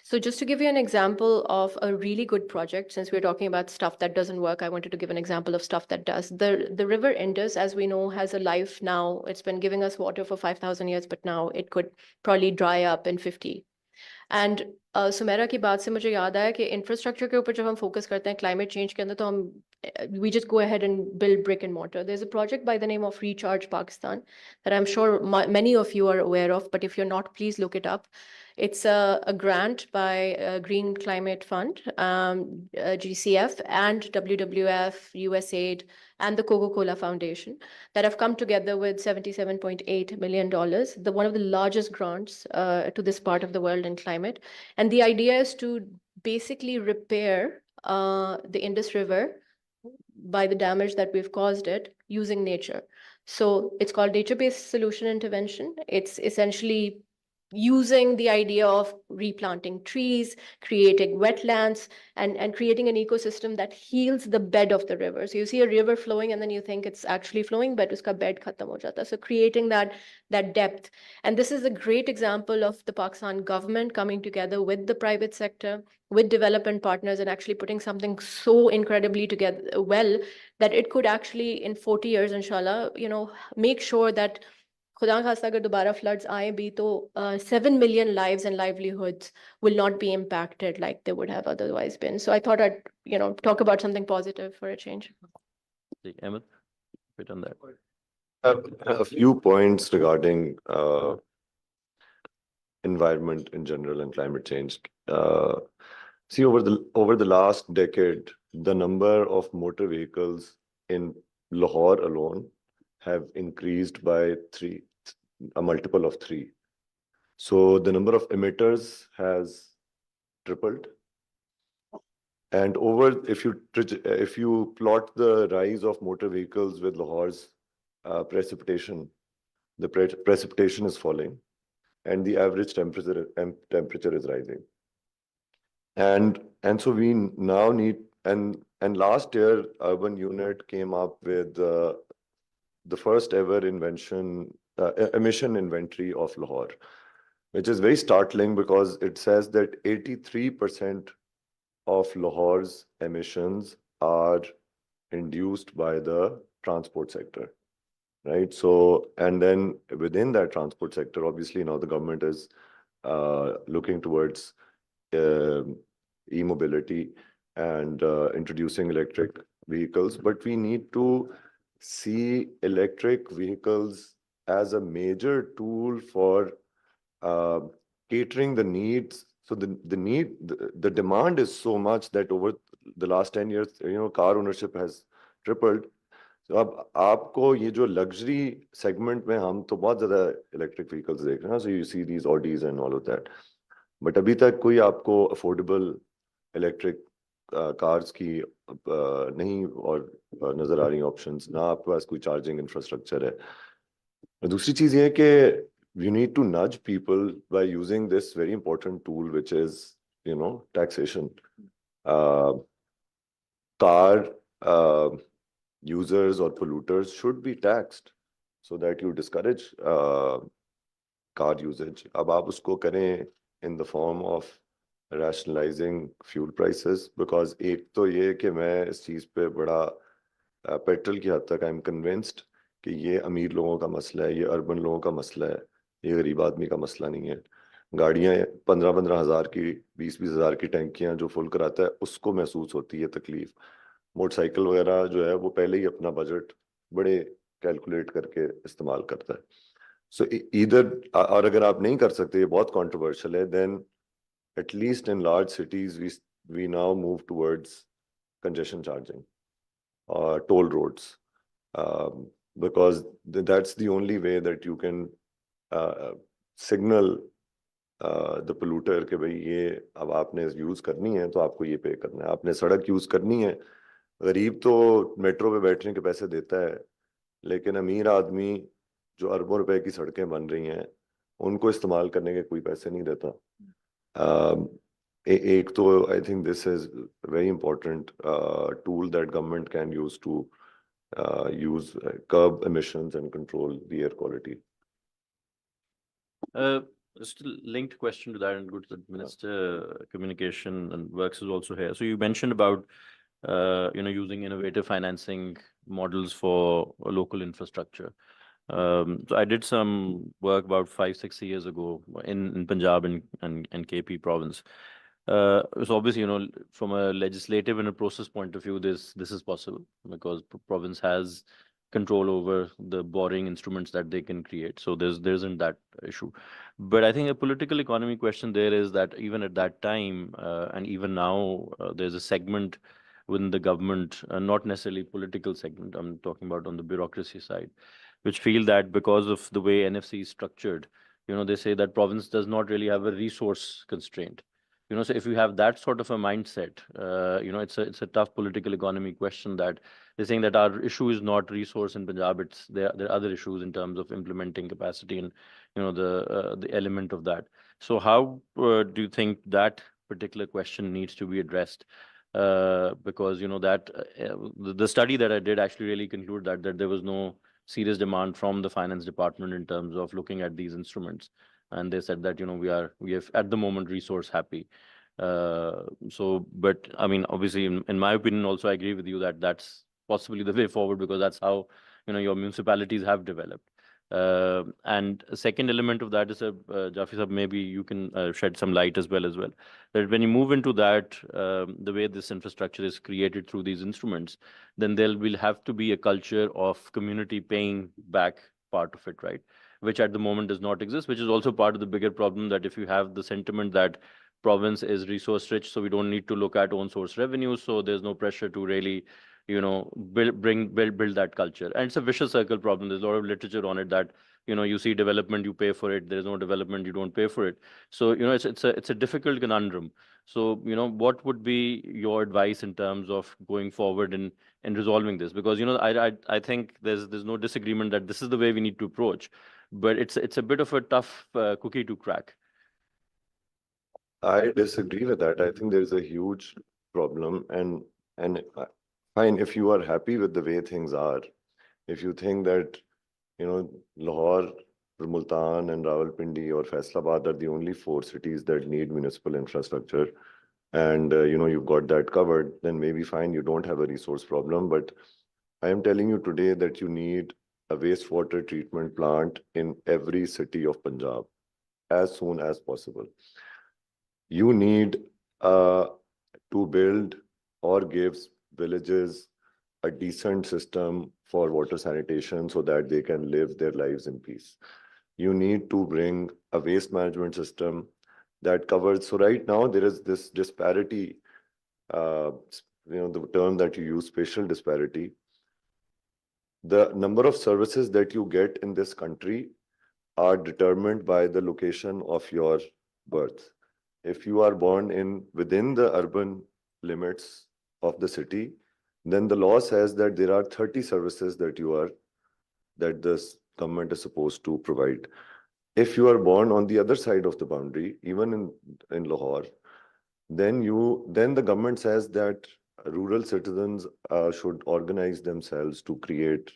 So just to give you an example of a really good project, since we're talking about stuff that doesn't work, I wanted to give an example of stuff that does. The river Indus, as we know, has a life now. It's been giving us water for 5,000 years, but now it could probably dry up in 50. And Sumera की बात से मुझे याद आया कि infrastructure के ऊपर जब हम फोकस करते हैं क्लाइमेट चेंज के अंदर तो हम we just go ahead and build brick and mortar. There's a project by the name of Recharge Pakistan that I'm sure many of you are aware of, but if you're not, please look it up. It's a grant by Green Climate Fund, GCF, and WWF, USAID, and the Coca-Cola Foundation that have come together with $77.8 million, one of the largest grants to this part of the world in climate. And the idea is to basically repair the Indus River by the damage that we've caused it using nature. So it's called nature-based solution intervention. It's essentially using the idea of replanting trees, creating wetlands, and creating an ecosystem that heals the bed of the river. So you see a river flowing and then you think it's actually flowing, but uska bed khatam ho jata. So creating that depth. And this is a great example of the Pakistan government coming together with the private sector, with development partners, and actually putting something so incredibly together well that it could actually in 40 years, inshallah, make sure that खुदा खास्ता अगर दोबारा floods आए भी तो 7 million lives and livelihoods will not be impacted like they would have otherwise been. So I thought I'd talk about something positive for a change. Ahmed, bit on that. A few points regarding environment in general and climate change. See, over the last decade, the number of motor vehicles in Lahore alone have increased by a multiple of 3. So the number of emitters has tripled. And if you plot the rise of motor vehicles with Lahore's precipitation, the precipitation is falling, and the average temperature is rising. And so we now need, and last year, Urban Unit came up with the first ever emission inventory of Lahore, which is very startling because it says that 83% of Lahore's emissions are induced by the transport sector, right? So, and then within that transport sector, obviously now the government is looking towards e-mobility and introducing electric vehicles, but we need to see electric vehicles as a major tool for catering the needs. So the demand is so much that over the last 10 years, car ownership has tripled. So अब आपको ये जो luxury segment में हम तो बहुत ज़्यादा electric vehicles देख रहे हैं, so you see these Audis and all of that. But अभी तक कोई आपको affordable electric cars की नहीं और नजर आ रही options, ना आपके पास कोई charging infrastructure है. दूसरी चीज ये है कि you need to nudge people by using this very important tool, which is, taxation. Car users or polluters should be taxed so that you discourage car usage. अब आप उसको करें in the form of rationalizing fuel prices, because एक तो ये कि मैं इस चीज पे बड़ा पेट्रोल की हद तक I'm convinced कि ये अमीर लोगों का मसला है, ये अर्बन लोगों का मसला है, ये गरीब आदमी का मसला नहीं है. गाड़ियां 15-15 हज़ार की, 20-20 हज़ार की टैंकियां जो फुल कराता है उसको महसूस होती है तकलीफ. मोटरसाइकिल वगैरह जो है वो पहले ही अपना बजट बड़े कैलकुलेट करके इस्तेमाल करता है. सो और अगर आप नहीं कर सकते, ये बहुत कंट्रोवर्शियल है, then at least in large cities we now move towards congestion charging, toll roads, because that's the only way that you can signal the polluter कि भाई ये अब आपने यूज करनी है तो आपको ये पे करना है, आपने सड़क यूज करनी है। गरीब तो मेट्रो पे बैठने के पैसे देता है, लेकिन अमीर आदमी जो अरबों रुपए की सड़कें बन रही हैं उनको इस्तेमाल करने के कोई पैसे नहीं देता। एक तो I think this is very important tool that government can use to use curb emissions and control the air quality. Just a linked question to that, and good that Minister Communication and Works is also here. So you mentioned about using innovative financing models for local infrastructure. So I did some work about 5-6 years ago in Punjab and KP province. So obviously, from a legislative and a process point of view, this is possible because province has control over the borrowing instruments that they can create. So there isn't that issue. But I think a political economy question there is that even at that time and even now, there's a segment within the government, not necessarily political segment, I'm talking about on the bureaucracy side, which feel that because of the way NFC is structured, they say that province does not really have a resource constraint. So if you have that sort of a mindset, it's a tough political economy question that they're saying that our issue is not resource in Punjab, there are other issues in terms of implementing capacity and the element of that. So how do you think that particular question needs to be addressed? Because that the study that I did actually really concluded that there was no serious demand from the finance department in terms of looking at these instruments. And they said that we are at the moment resource happy. But I mean, obviously, in my opinion, also I agree with you that that's possibly the way forward because that's how your municipalities have developed. And a second element of that is, Jafi Sahab, maybe you can shed some light as well. That when you move into that, the way this infrastructure is created through these instruments, then there will have to be a culture of community paying back part of it, right? Which at the moment does not exist, which is also part of the bigger problem that if you have the sentiment that province is resource rich, so we don't need to look at own source revenue, so there's no pressure to really build that culture. And it's a vicious circle problem. There's a lot of literature on it that you see development, you pay for it. There's no development, you don't pay for it. So it's a difficult conundrum. So what would be your advice in terms of going forward in resolving this? Because I think there's no disagreement that this is the way we need to approach, but it's a bit of a tough cookie to crack. I disagree with that. I think there's a huge problem, and fine if you are happy with the way things are. If you think that Lahore, Multan, and Rawalpindi or Faisalabad are the only 4 cities that need municipal infrastructure, and you've got that covered, then maybe fine, you don't have a resource problem. But I am telling you today that you need a wastewater treatment plant in every city of Punjab as soon as possible. You need to build or give villages a decent system for water sanitation so that they can live their lives in peace. You need to bring a waste management system that covers. So right now there is this disparity, the term that you use, spatial disparity. The number of services that you get in this country are determined by the location of your birth. If you are born within the urban limits of the city, then the law says that there are 30 services that the government is supposed to provide. If you are born on the other side of the boundary, even in Lahore, then the government says that rural citizens should organize themselves to create,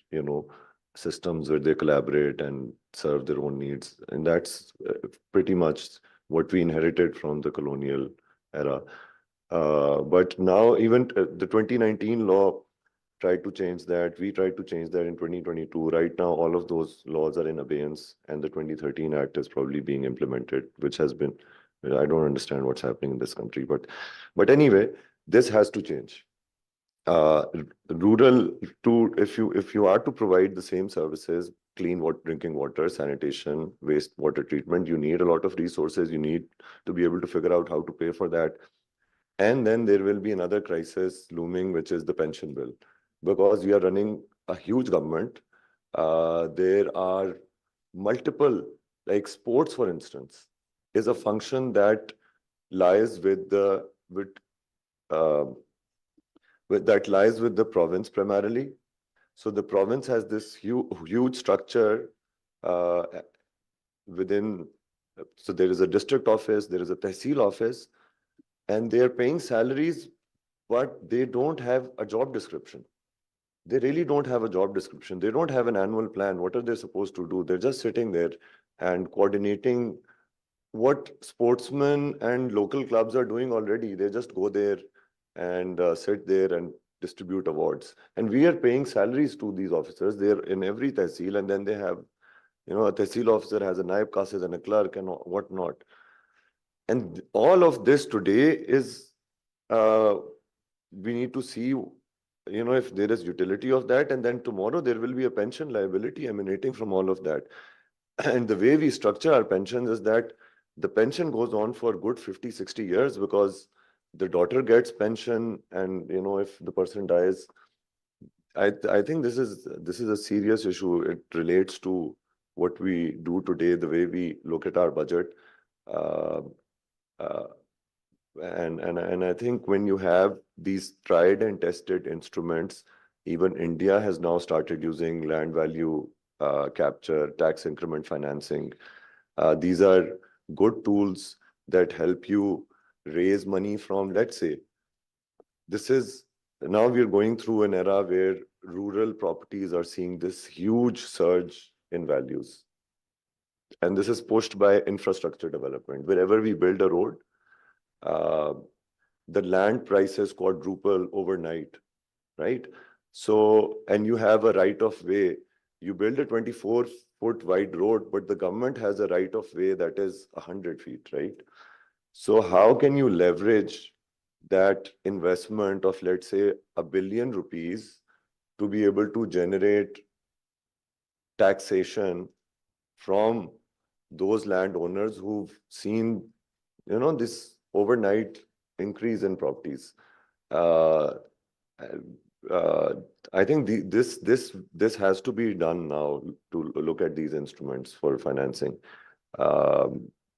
systems where they collaborate and serve their own needs. And that's pretty much what we inherited from the colonial era. But now even the 2019 law tried to change that. We tried to change that in 2022. Right now, all of those laws are in abeyance, and the 2013 Act is probably being implemented, which has been, I don't understand what's happening in this country. But anyway, this has to change. If you are to provide the same services, clean water, drinking water, sanitation, wastewater treatment, you need a lot of resources. You need to be able to figure out how to pay for that. And then there will be another crisis looming, which is the pension bill, because we are running a huge government. There are multiple, like sports, for instance, is a function that lies with the uh, that lies with the province primarily. So the province has this huge structure uh, within. So there is a district office, there is a tehsil office, and they are paying salaries, but they don't have a job description. They really don't have a job description. They don't have an annual plan. What are they supposed to do? They're just sitting there and coordinating what sportsmen and local clubs are doing already. They just go there and sit there and distribute awards. And we are paying salaries to these officers. They're in every tehsil, and then they have, a tehsil officer has a naib qasid and a clerk and whatnot. And all of this today is, we need to see, if there is utility of that, and then tomorrow there will be a pension liability emanating from all of that. And the way we structure our pensions is that the pension goes on for good 50, 60 years, because the daughter gets pension, and if the person dies, I think this is a serious issue. It relates to what we do today, the way we look at our budget. Uh, uh, and I think when you have these tried and tested instruments, even India has now started using land value capture, tax increment financing. These are good tools that help you raise money from, let's say, now we're going through an era where rural properties are seeing this huge surge in values. And this is pushed by infrastructure development. Wherever we build a road, the land prices quadruple overnight, right? So, and you have a right of way. You build a 24-foot wide road, but the government has a right of way that is 100 feet, right? So how can you leverage that investment of, let's say, ₹1 billion to be able to generate taxation from those landowners who've seen, this overnight increase in properties? I think this has to be done now, to look at these instruments for financing,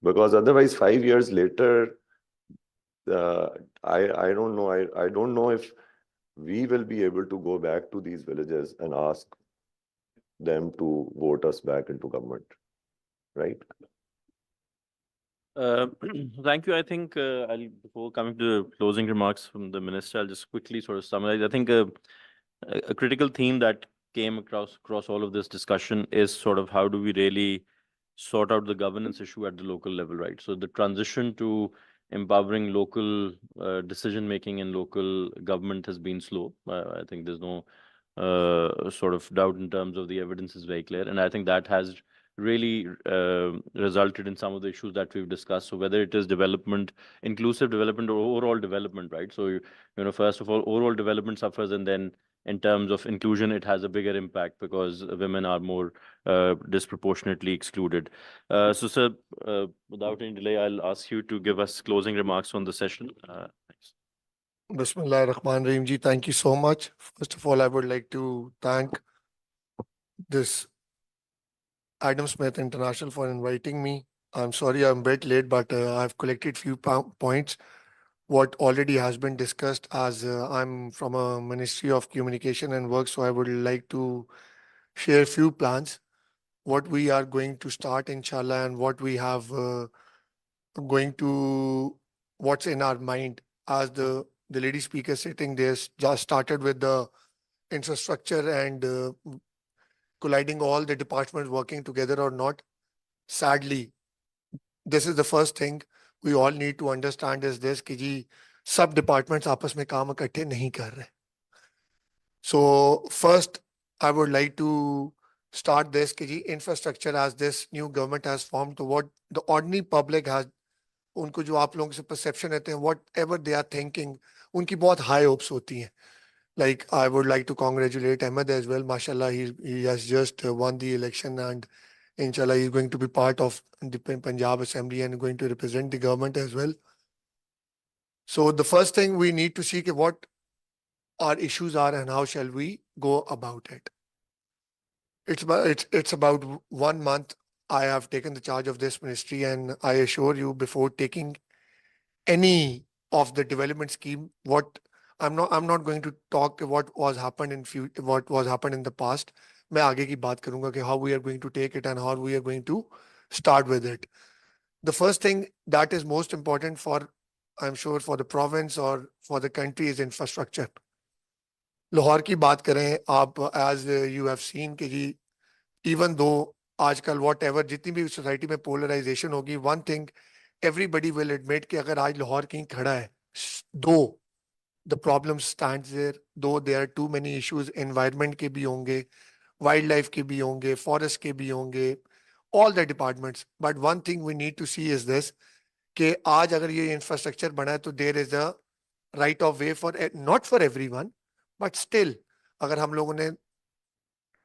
because otherwise 5 years later, I don't know. I don't know if we will be able to go back to these villages and ask them to vote us back into government, right? Thank you. I think before coming to closing remarks from the minister, I'll just quickly sort of summarize. I think a critical theme that came across all of this discussion is sort of how do we really sort out the governance issue at the local level, right? So the transition to empowering local decision making in local government has been slow. I think there's no sort of doubt in terms of the evidence is very clear, and I think that has really resulted in some of the issues that we've discussed. So whether it is development, inclusive development, or overall development, right? So first of all, overall development suffers, and then in terms of inclusion, it has a bigger impact because women are more disproportionately excluded. So, sir, without any delay, I'll ask you to give us closing remarks on the session. Thanks. Bismillah ar-Rahman ar-Rahim ji, thank you so much. First of all, I would like to thank this Adam Smith International for inviting me. I'm sorry I'm a bit late, but I've collected few points. What already has been discussed, as I'm from a Ministry of Communication and Work, so I would like to share few plans, what we are going to start inshallah, and what we have what's in our mind. As the lady speaker sitting there just started with the infrastructure and colliding all the departments working together or not. Sadly, this is the first thing we all need to understand is this कि जी सब departments आपस में काम इकट्ठे नहीं कर रहे. So first, I would like to start this कि जी infrastructure, as this new government has formed, to what the ordinary public has, उनको जो आप लोगों से perception रहते हैं, whatever they are thinking, उनकी बहुत high hopes होती हैं. Like, I would like to congratulate Ahmed as well. Mashallah, he has just won the election, and inshallah, he's going to be part of the Punjab Assembly and going to represent the government as well. So the first thing we need to see what our issues are and how shall we go about it. It's about 1 month I have taken the charge of this ministry, and I assure you, before taking any of the development scheme, what I'm not going to talk what was happened in what was happened in the past. मैं आगे की बात करूंगा कि how we are going to take it and how we are going to start with it. The first thing that is most important for, I'm sure, for the province or for the country is infrastructure. Lahore की बात करें आप, as you have seen कि जी, even though आजकल whatever जितनी भी society में polarization होगी, one thing everybody will admit कि अगर आज लाहौर कहीं खड़ा है, though the problem stands there, though there are too many issues, environment के भी होंगे, wildlife के भी होंगे, forest के भी होंगे, all the departments, but one thing we need to see is this कि आज अगर ये infrastructure बना है तो there is a right of way for not for everyone, but still अगर हम लोगों ने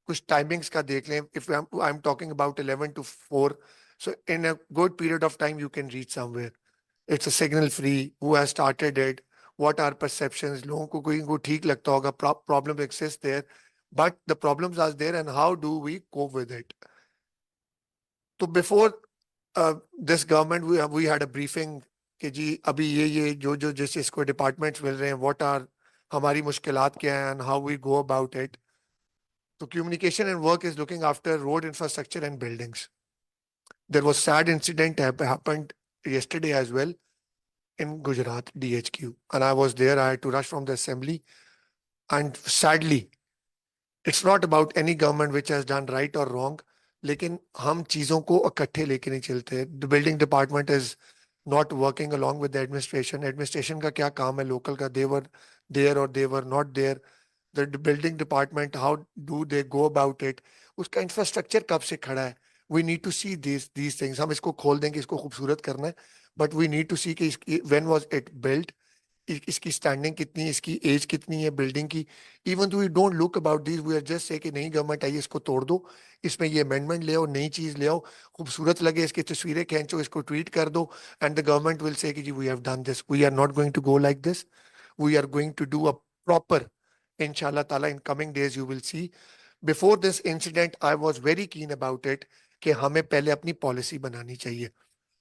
कुछ टाइमिंग्स का देख लें, if I'm talking about 11 to 4, so in a good period of time you can reach somewhere. It's a signal free. Who has started it? What are perceptions? लोगों को कोई को ठीक लगता होगा, problem exists there, but the problems are there, and how do we cope with it? So before this government, we had a briefing कि जी अभी ये जो जिस इसको departments मिल रहे हैं, what are हमारी मुश्किलात क्या हैं and how we go about it. So communication and work is looking after road infrastructure and buildings. There was sad incident happened yesterday as well in Gujarat DHQ, and I was there. I had to rush from the assembly, and sadly, it's not about any government which has done right or wrong. लेकिन हम चीजों को इकट्ठे लेके नहीं चलते. The building department is not working along with the administration. Administration का क्या काम है local का? They were there or they were not there. The building department, how do they go about it? उसका infrastructure कब से खड़ा है? We need to see these things. हम इसको खोल देंगे, इसको खूबसूरत करना है, but we need to see कि when was it built? इसकी स्टैंडिंग कितनी है, इसकी एज कितनी है बिल्डिंग की. Even we don't look about this, we are just say कि नहीं गवर्नमेंट आई इसको तोड़ दो, इसमें ये अमेंडमेंट ले आओ, नई चीज ले आओ, खूबसूरत लगे, इसकी तस्वीरें खींचो, इसको ट्वीट कर दो, and the government will say कि जी we have done this. We are not going to go like this. We are going to do a proper, इंशाल्लाह ताला in coming days you will see. Before this incident I was very keen about it कि हमें पहले अपनी policy बनानी चाहिए.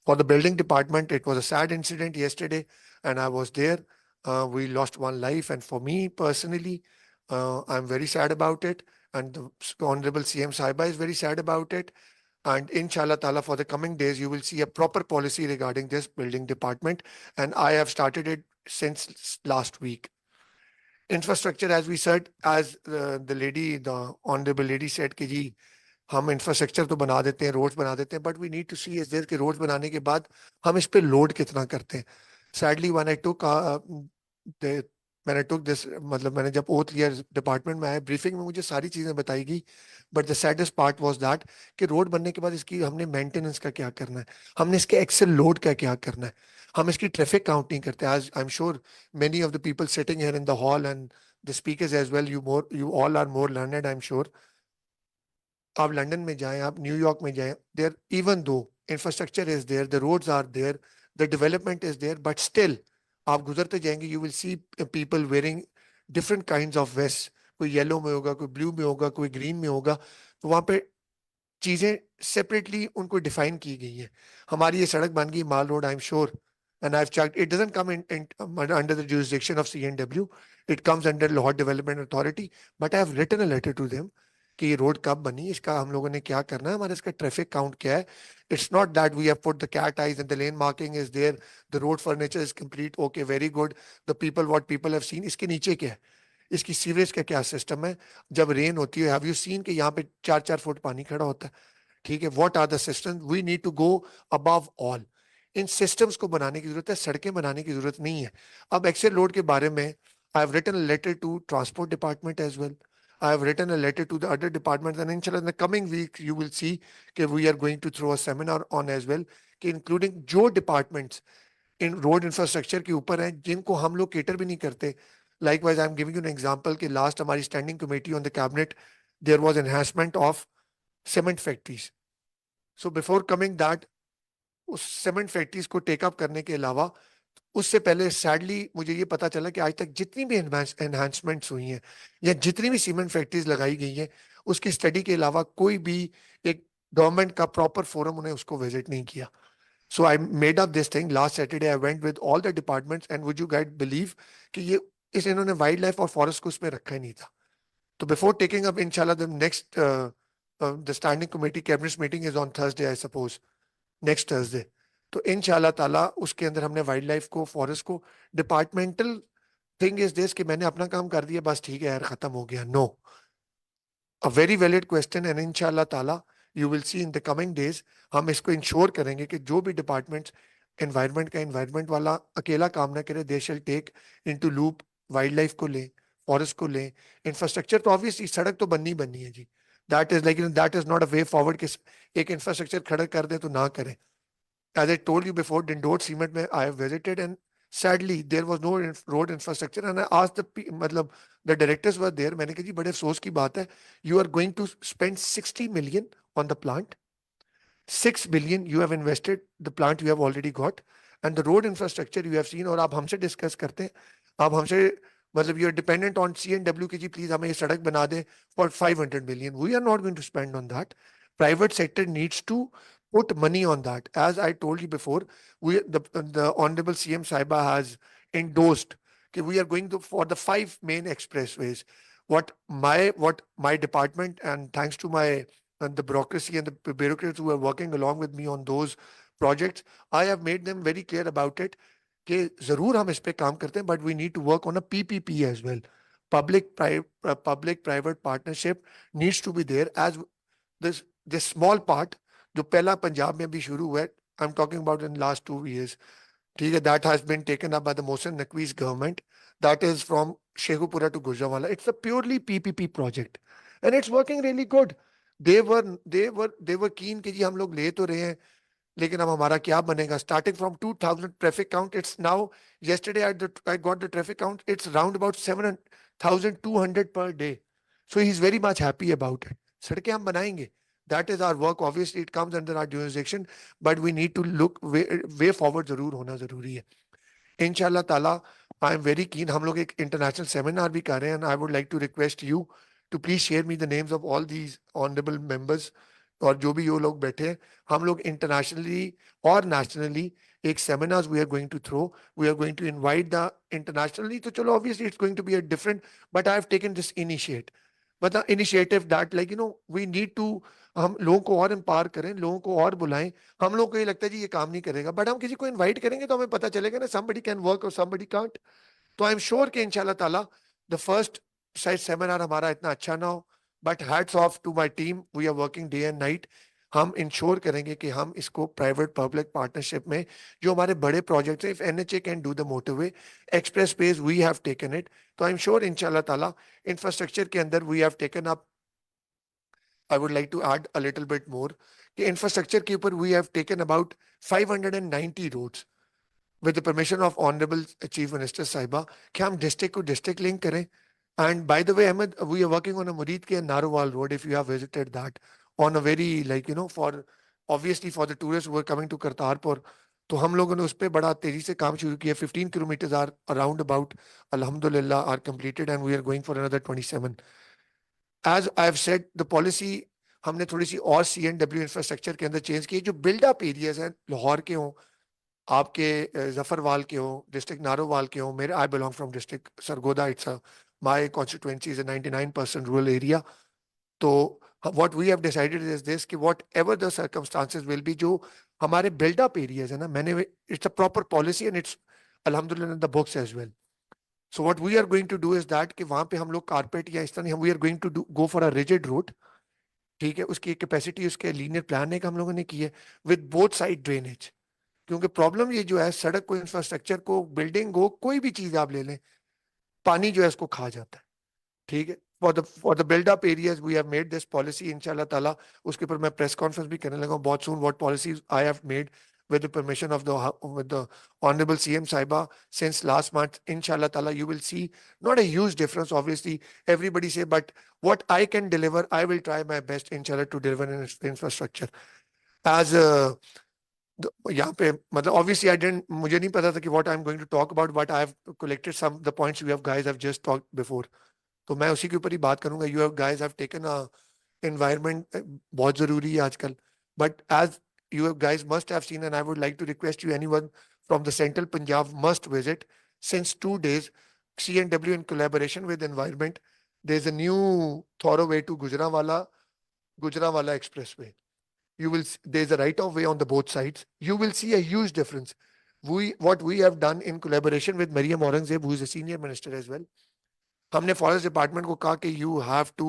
For the building department, it was a sad incident yesterday, and I was there. We lost one life, and for me personally, I'm very sad about it. And the Honorable CM Saiba is very sad about it. And inshallah ta'ala, for the coming days, you will see a proper policy regarding this building department. And I have started it since last week. Infrastructure, as we said, as the Honorable lady said, कि जी हम infrastructure तो बना देते हैं, roads बना देते हैं, but we need to see is there कि रोड्स बनाने के बाद हम इस पे लोड कितना करते हैं. सैडली मैंने टुक दिस, मतलब मैंने जब ओथ लिया डिपार्टमेंट में आया, ब्रीफिंग में मुझे सारी चीजें बताई गई, but the saddest part was that कि रोड बनने के बाद इसकी हमने मेंटेनेंस का क्या करना है, हमने इसके एक्सेल लोड का क्या करना है, हम इसकी ट्रैफिक काउंट नहीं करते. आज I am sure many of the people sitting here in the hall and the speakers as well, you all are more learned, I am sure. आप लंदन में जाएं, आप न्यूयॉर्क में जाएं, there even though infrastructure is there, the roads are there, the development is there, but still आप गुजरते जाएंगे, you will see people wearing different kinds of vest. कोई येलो में होगा, कोई ब्लू में होगा, कोई ग्रीन में होगा. तो वहां पे चीजें सेपरेटली उनको डिफाइन की गई हैं. हमारी ये सड़क बन गई Mall Road, I am sure, and I've checked, it doesn't come in under the jurisdiction of CNW, it comes under Lahore Development Authority, but I have written a letter to them कि ये road कब बनी, इसका हम लोगों ने क्या करना है, हमारा इसका ट्रैफिक काउंट क्या है. It's not that we have put the cat eyes and the lane marking is there, the road furniture is complete, okay very good, the people what people have seen. इसके नीचे क्या है, इसकी sewerage का क्या system है, जब rain होती है हैव यू सीन कि यहाँ पे 4-4 फुट पानी खड़ा होता है. ठीक है, what are the system, we need to go above all. इन सिस्टम्स को बनाने की जरूरत है, सड़कें बनाने की जरूरत नहीं है. अब एक्सेल रोड के बारे में I have written a letter to transport department as well. I have written a letter to the other departments, and inshallah in the coming week you will see that we are going to throw a seminar on as well, including जो departments in road infrastructure के ऊपर हैं जिनको हम लोग cater भी नहीं करते. Likewise, I am giving you an example कि last हमारी standing committee on the cabinet there was enhancement of cement factories. So before coming that, उस cement factories को take up करने के अलावा उससे पहले सैडली मुझे ये पता चला कि आज तक जितनी भी एनहांसमेंट्स हुई हैं या जितनी भी सीमेंट फैक्ट्रीज लगाई गई हैं, उसकी स्टडी के अलावा कोई भी एक गवर्नमेंट का प्रॉपर फोरम उन्हें उसको विजिट नहीं किया. So I made up this thing. Last Saturday, I went with all the departments, and would you guys believe कि ये इस इन्होंने वाइल्ड लाइफ और फॉरेस्ट को उसमें रखा ही नहीं था. तो before taking up, inshallah, the next the standing committee cabinet meeting is on Thursday, I suppose, next Thursday. तो इंशाल्लाह ताला उसके अंदर हमने वाइल्ड लाइफ को, फॉरेस्ट को, डिपार्टमेंटल थिंग इज दिस कि मैंने अपना काम कर दिया, बस ठीक है यार, खत्म हो गया. No, a very valid question, and inshallah ताला you will see in the coming days हम इसको इंश्योर करेंगे कि जो भी डिपार्टमेंट्स एनवायरनमेंट का एनवायरनमेंट वाला अकेला काम ना करे, they shall take into loop wildlife को लें, फॉरेस्ट को लें, इंफ्रास्ट्रक्चर तो ऑब्वियसली सड़क तो बननी है जी. That is like that is not a way forward कि एक इंफ्रास्ट्रक्चर खड़ा कर दे तो ना करें. As I told you before, Dindot Cement, I have visited, and sadly there was no road infrastructure. And I asked मतलब the directors were there. मैंने कहा जी बड़े अफसोस की बात है. You are going to spend 60 million on the plant. 6 billion you have invested. The plant you have already got, and the road infrastructure you have seen. और आप हमसे discuss करते हैं. आप हमसे मतलब you are dependent on C&W कि जी please हमें ये सड़क बना दें for 500 million. We are not going to spend on that. Private sector needs to put money on that. As I told you before, the Honorable CM Saiba has endorsed that we are going to for the 5 main expressways. What my department, and thanks to my the bureaucracy and the bureaucrats who are working along with me on those projects, I have made them very clear about it. कि जरूर हम इस पे काम करते हैं, but we need to work on a PPP as well. Public-private partnership needs to be there as this small part जो पहला पंजाब में अभी शुरू हुआ है. I'm talking about in last 2 years. ठीक है, that has been taken up by the Mohsen Naqvi's government. That is from Shekhupura to Gujranwala. It's a purely PPP project, and it's working really good. They were keen कि जी हम लोग ले तो रहे हैं, लेकिन अब हमारा क्या बनेगा. Starting from 2000 traffic count, it's now yesterday I got the traffic count. It's round about 7,200 per day. So he's very much happy about it. सड़कें हम बनाएंगे. That is our work. Obviously, it comes under our jurisdiction, but we need to look way forward. जरूर होना जरूरी है. Inshallah Taala, I am very keen. हम लोग एक international seminar भी कर रहे हैं, and I would like to request you to please share me the names of all these honorable members और जो भी ये लोग बैठे हैं. हम लोग internationally और nationally एक seminars we are going to throw. We are going to invite the internationally. तो चलो obviously it's going to be a different, but I have taken this initiative. But the initiative that like we need to हम लोगों को और empower करें, लोगों को और बुलाएं. हम लोग को ये लगता है जी ये काम नहीं करेगा, बट हम किसी को इनवाइट करेंगे तो हमें पता चलेगा ना somebody can work और somebody can't. तो आई एम श्योर कि इंशाल्लाह ताला द फर्स्ट साइड सेमिनार हमारा इतना अच्छा ना हो, but hats off to my team. We are working day and night. हम इंश्योर करेंगे कि हम इसको प्राइवेट पब्लिक पार्टनरशिप में जो हमारे बड़े प्रोजेक्ट्स हैं, if NHA can do the motorway expressways, we have taken it. तो आई एम श्योर इंशाल्लाह ताला इंफ्रास्ट्रक्चर के अंदर we have taken up. I would like to add a little bit more. कि infrastructure के ऊपर we have taken about 590 roads with the permission of Honorable Chief Minister Saiba कि हम district को district link करें. And by the way, Ahmed, we are working on a Murid and Narowal road, if you have visited that, on a very for obviously for the tourists who are coming to Kartarpur. तो हम लोगों ने उस पर बड़ा तेजी से काम शुरू किया. 15 kilometers are around about, alhamdulillah, are completed, and we are going for another 27. As I have said, the policy हमने थोड़ी सी और C&W इंफ्रास्ट्रक्चर के अंदर चेंज की. जो बिल्डअप एरियाज हैं, लाहौर के हों, आपके जफरवाल के हों, डिस्ट्रिक्ट नारोवाल के हों, मेरे I belong from district Sargodha. It's my constituency is 99% rural area. तो what we have decided is this कि whatever the circumstances will be, जो हमारे बिल्डअप एरियाज है ना, मैंने it's a proper policy and it's alhamdulillah in the books as well. So what we are going to do is that कि वहाँ पे हम लोग कारपेट या इस तरह we are going to go for a rigid route. ठीक है, उसकी कैपेसिटी, उसके लीनियर प्लान एक हम लोगों ने की है विद बोथ साइड ड्रेनेज. क्योंकि प्रॉब्लम ये जो है, सड़क को, इंफ्रास्ट्रक्चर को, बिल्डिंग हो, कोई भी चीज आप ले लें, पानी जो है इसको खा जाता है. ठीक है, for the buildup areas we have made this policy. इंशाल्लाह ताला उसके ऊपर मैं प्रेस कॉन्फ्रेंस भी करने लगा हूं बहुत soon. What policies I have made with the permission of the Honorable CM Saiba since last month. Inshallah Ta'ala, you will see not a huge difference, obviously, everybody say, but what I can deliver, I will try my best, inshallah, to deliver in infrastructure. As यहाँ पे मतलब obviously I didn't, मुझे नहीं पता था कि what I'm going to talk about, but I've collected some the points you have guys have just talked before. तो मैं उसी के ऊपर ही बात करूंगा. You have guys have taken a environment बहुत जरूरी है आजकल. But as you have guys must have seen, and I would like to request you, anyone from the central Punjab must visit. Since 2 days, CNW in collaboration with environment, there's a new thorough way to Gujranwala Expressway. You will there's a right of way on the both sides. You will see a huge difference. What we have done in collaboration with Mariam Aurangzeb, who is a senior minister as well, हमने forest department को कहा कि you have to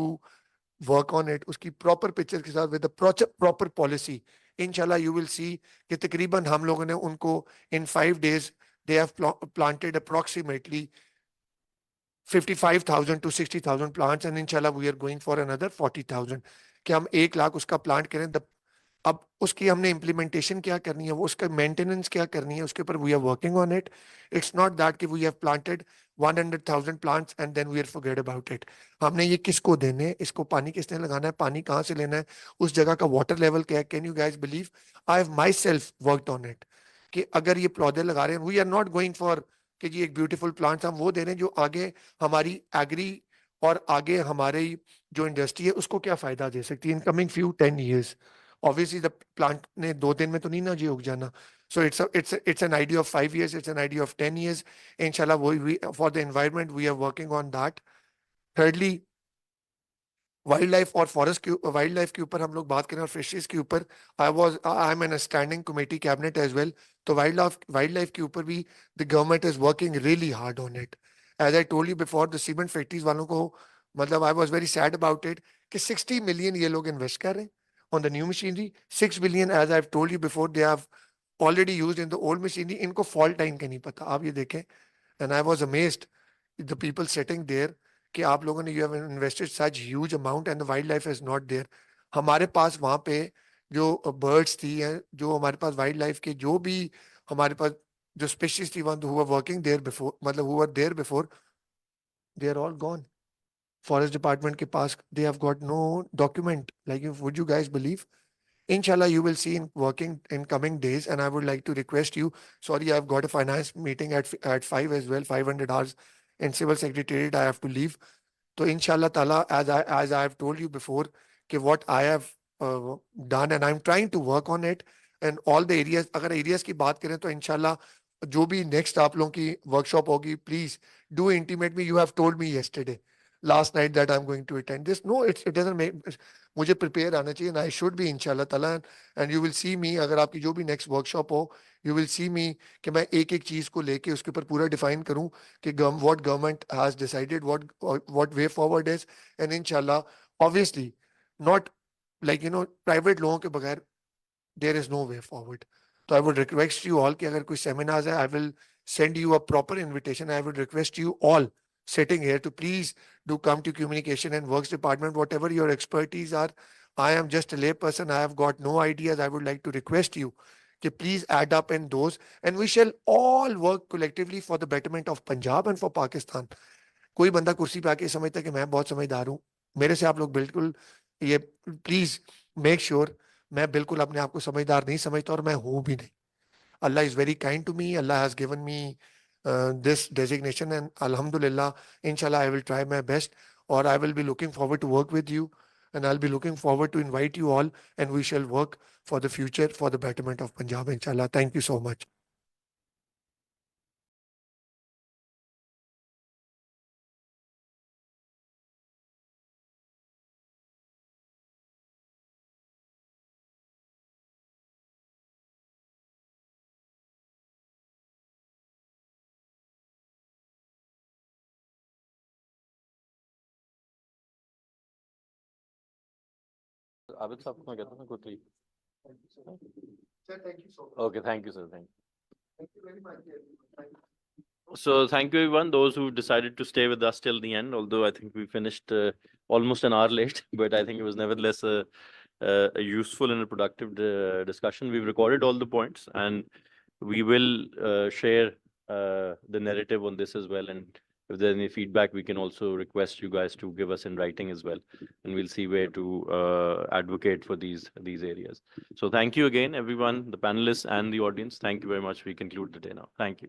work on it, उसकी proper picture के साथ with proper policy. इंशाल्लाह you will see कि तकरीबन हम लोगों ने उनको in 5 days they have planted approximately 55,000 to 60,000 plants, and inshallah we are going for another 40,000 कि हम 1 लाख उसका प्लांट करें. अब उसकी हमने इम्प्लीमेंटेशन क्या करनी है, वो उसका मेंटेनेंस क्या करनी है, उसके ऊपर we are working on it. It's not that कि we have planted 100,000 plants and then we are forget about it. हमने ये किसको देने, इसको पानी किसने लगाना है, पानी कहाँ से लेना है, उस जगह का वाटर लेवल क्या है. Can you guys believe I have myself worked on it कि अगर ये पौधे लगा रहे हैं, we are not going for कि जी एक ब्यूटीफुल प्लांट्स हम वो दे रहे हैं जो आगे हमारी एग्री और आगे हमारी जो इंडस्ट्री है उसको क्या फायदा दे सकती है in coming few 10 years. Obviously the plant ने 2 दिन में तो नहीं ना जी उग जाना. So it's an idea of 5 years, it's an idea of 10 years. Inshallah, we for the environment we are working on that. Thirdly, wild और फॉरेस्ट के वाइल्ड लाइफ के ऊपर हम लोग बात करें और फिशरीज के ऊपर I am in standing committee cabinet as well. तो वाइल्ड लाइफ के ऊपर भी the government is working really hard on it. As I told you before, the cement factories वालों को मतलब I was very sad about it कि 60 million ये लोग इन्वेस्ट कर रहे हैं on the new machinery. 6 billion as I told you before they have already used in the old machinery. इनको फॉल टाइम का नहीं पता, आप ये देखें. And I was amazed the people sitting there कि आप लोगों ने you have invested such huge amount and the wildlife is not there. हमारे पास वहाँ पे जो बर्ड्स थी हैं, जो हमारे पास वाइल्ड लाइफ के जो भी हमारे पास जो स्पीशीज थी one who were working there before, मतलब who were there before, they are all gone. Forest department के पास they have got no document. Like would you guys believe? Inshallah, you will see in working in coming days, and I would like to request you. Sorry, I've got a finance meeting at 5 as well, 500 hours in civil secretariat. I have to leave. So inshallah ta'ala, as I have told you before, what I have done, and I'm trying to work on it, and all the areas. अगर areas की बात करें तो inshallah जो भी next आप लोगों की workshop होगी, please do intimate me. You have told me yesterday, last night that I'm going to attend this. No, it doesn't make. मुझे prepare आना चाहिए, and I should be inshallah ta'ala. And you will see me, अगर आपकी जो भी next workshop हो, you will see me कि मैं एक एक चीज को लेके उसके ऊपर पूरा define करूं कि what government has decided, what way forward is, and inshallah, obviously, not like private लोगों के बगैर there is no way forward. So I would request you all कि अगर कोई seminars है, I will send you a proper invitation. I would request you all sitting here to please do come to communication and works department, whatever your expertise are. I am just a lay person. I have got no ideas. I would like to request you to please add up in those, and we shall all work collectively for the betterment of Punjab and for Pakistan. कोई बंदा कुर्सी पे आके समझता है कि मैं बहुत समझदार हूँ, मेरे से आप लोग बिल्कुल ये प्लीज मेक श्योर मैं बिल्कुल अपने आप को समझदार नहीं समझता और मैं हूँ भी नहीं. Allah is very kind to me. Allah has given me this designation, and Alhamdulillah, inshallah, I will try my best, or I will be looking forward to work with you, and I'll be looking forward to invite you all, and we shall work for the future, for the betterment of Punjab, inshallah. Thank you so much. Abid साहब को मैं कहता हूँ quickly. Sir, thank you so much. Okay, thank you, sir. Thank you. Thank you very much. So thank you everyone, those who decided to stay with us till the end, although I think we finished almost an hour late, but I think it was nevertheless a useful and a productive discussion. We've recorded all the points, and we will share the narrative on this as well, and if there's any feedback, we can also request you guys to give us in writing as well, and we'll see where to advocate for these areas. So thank you again, everyone, the panelists and the audience. Thank you very much. We conclude the day now. Thank you.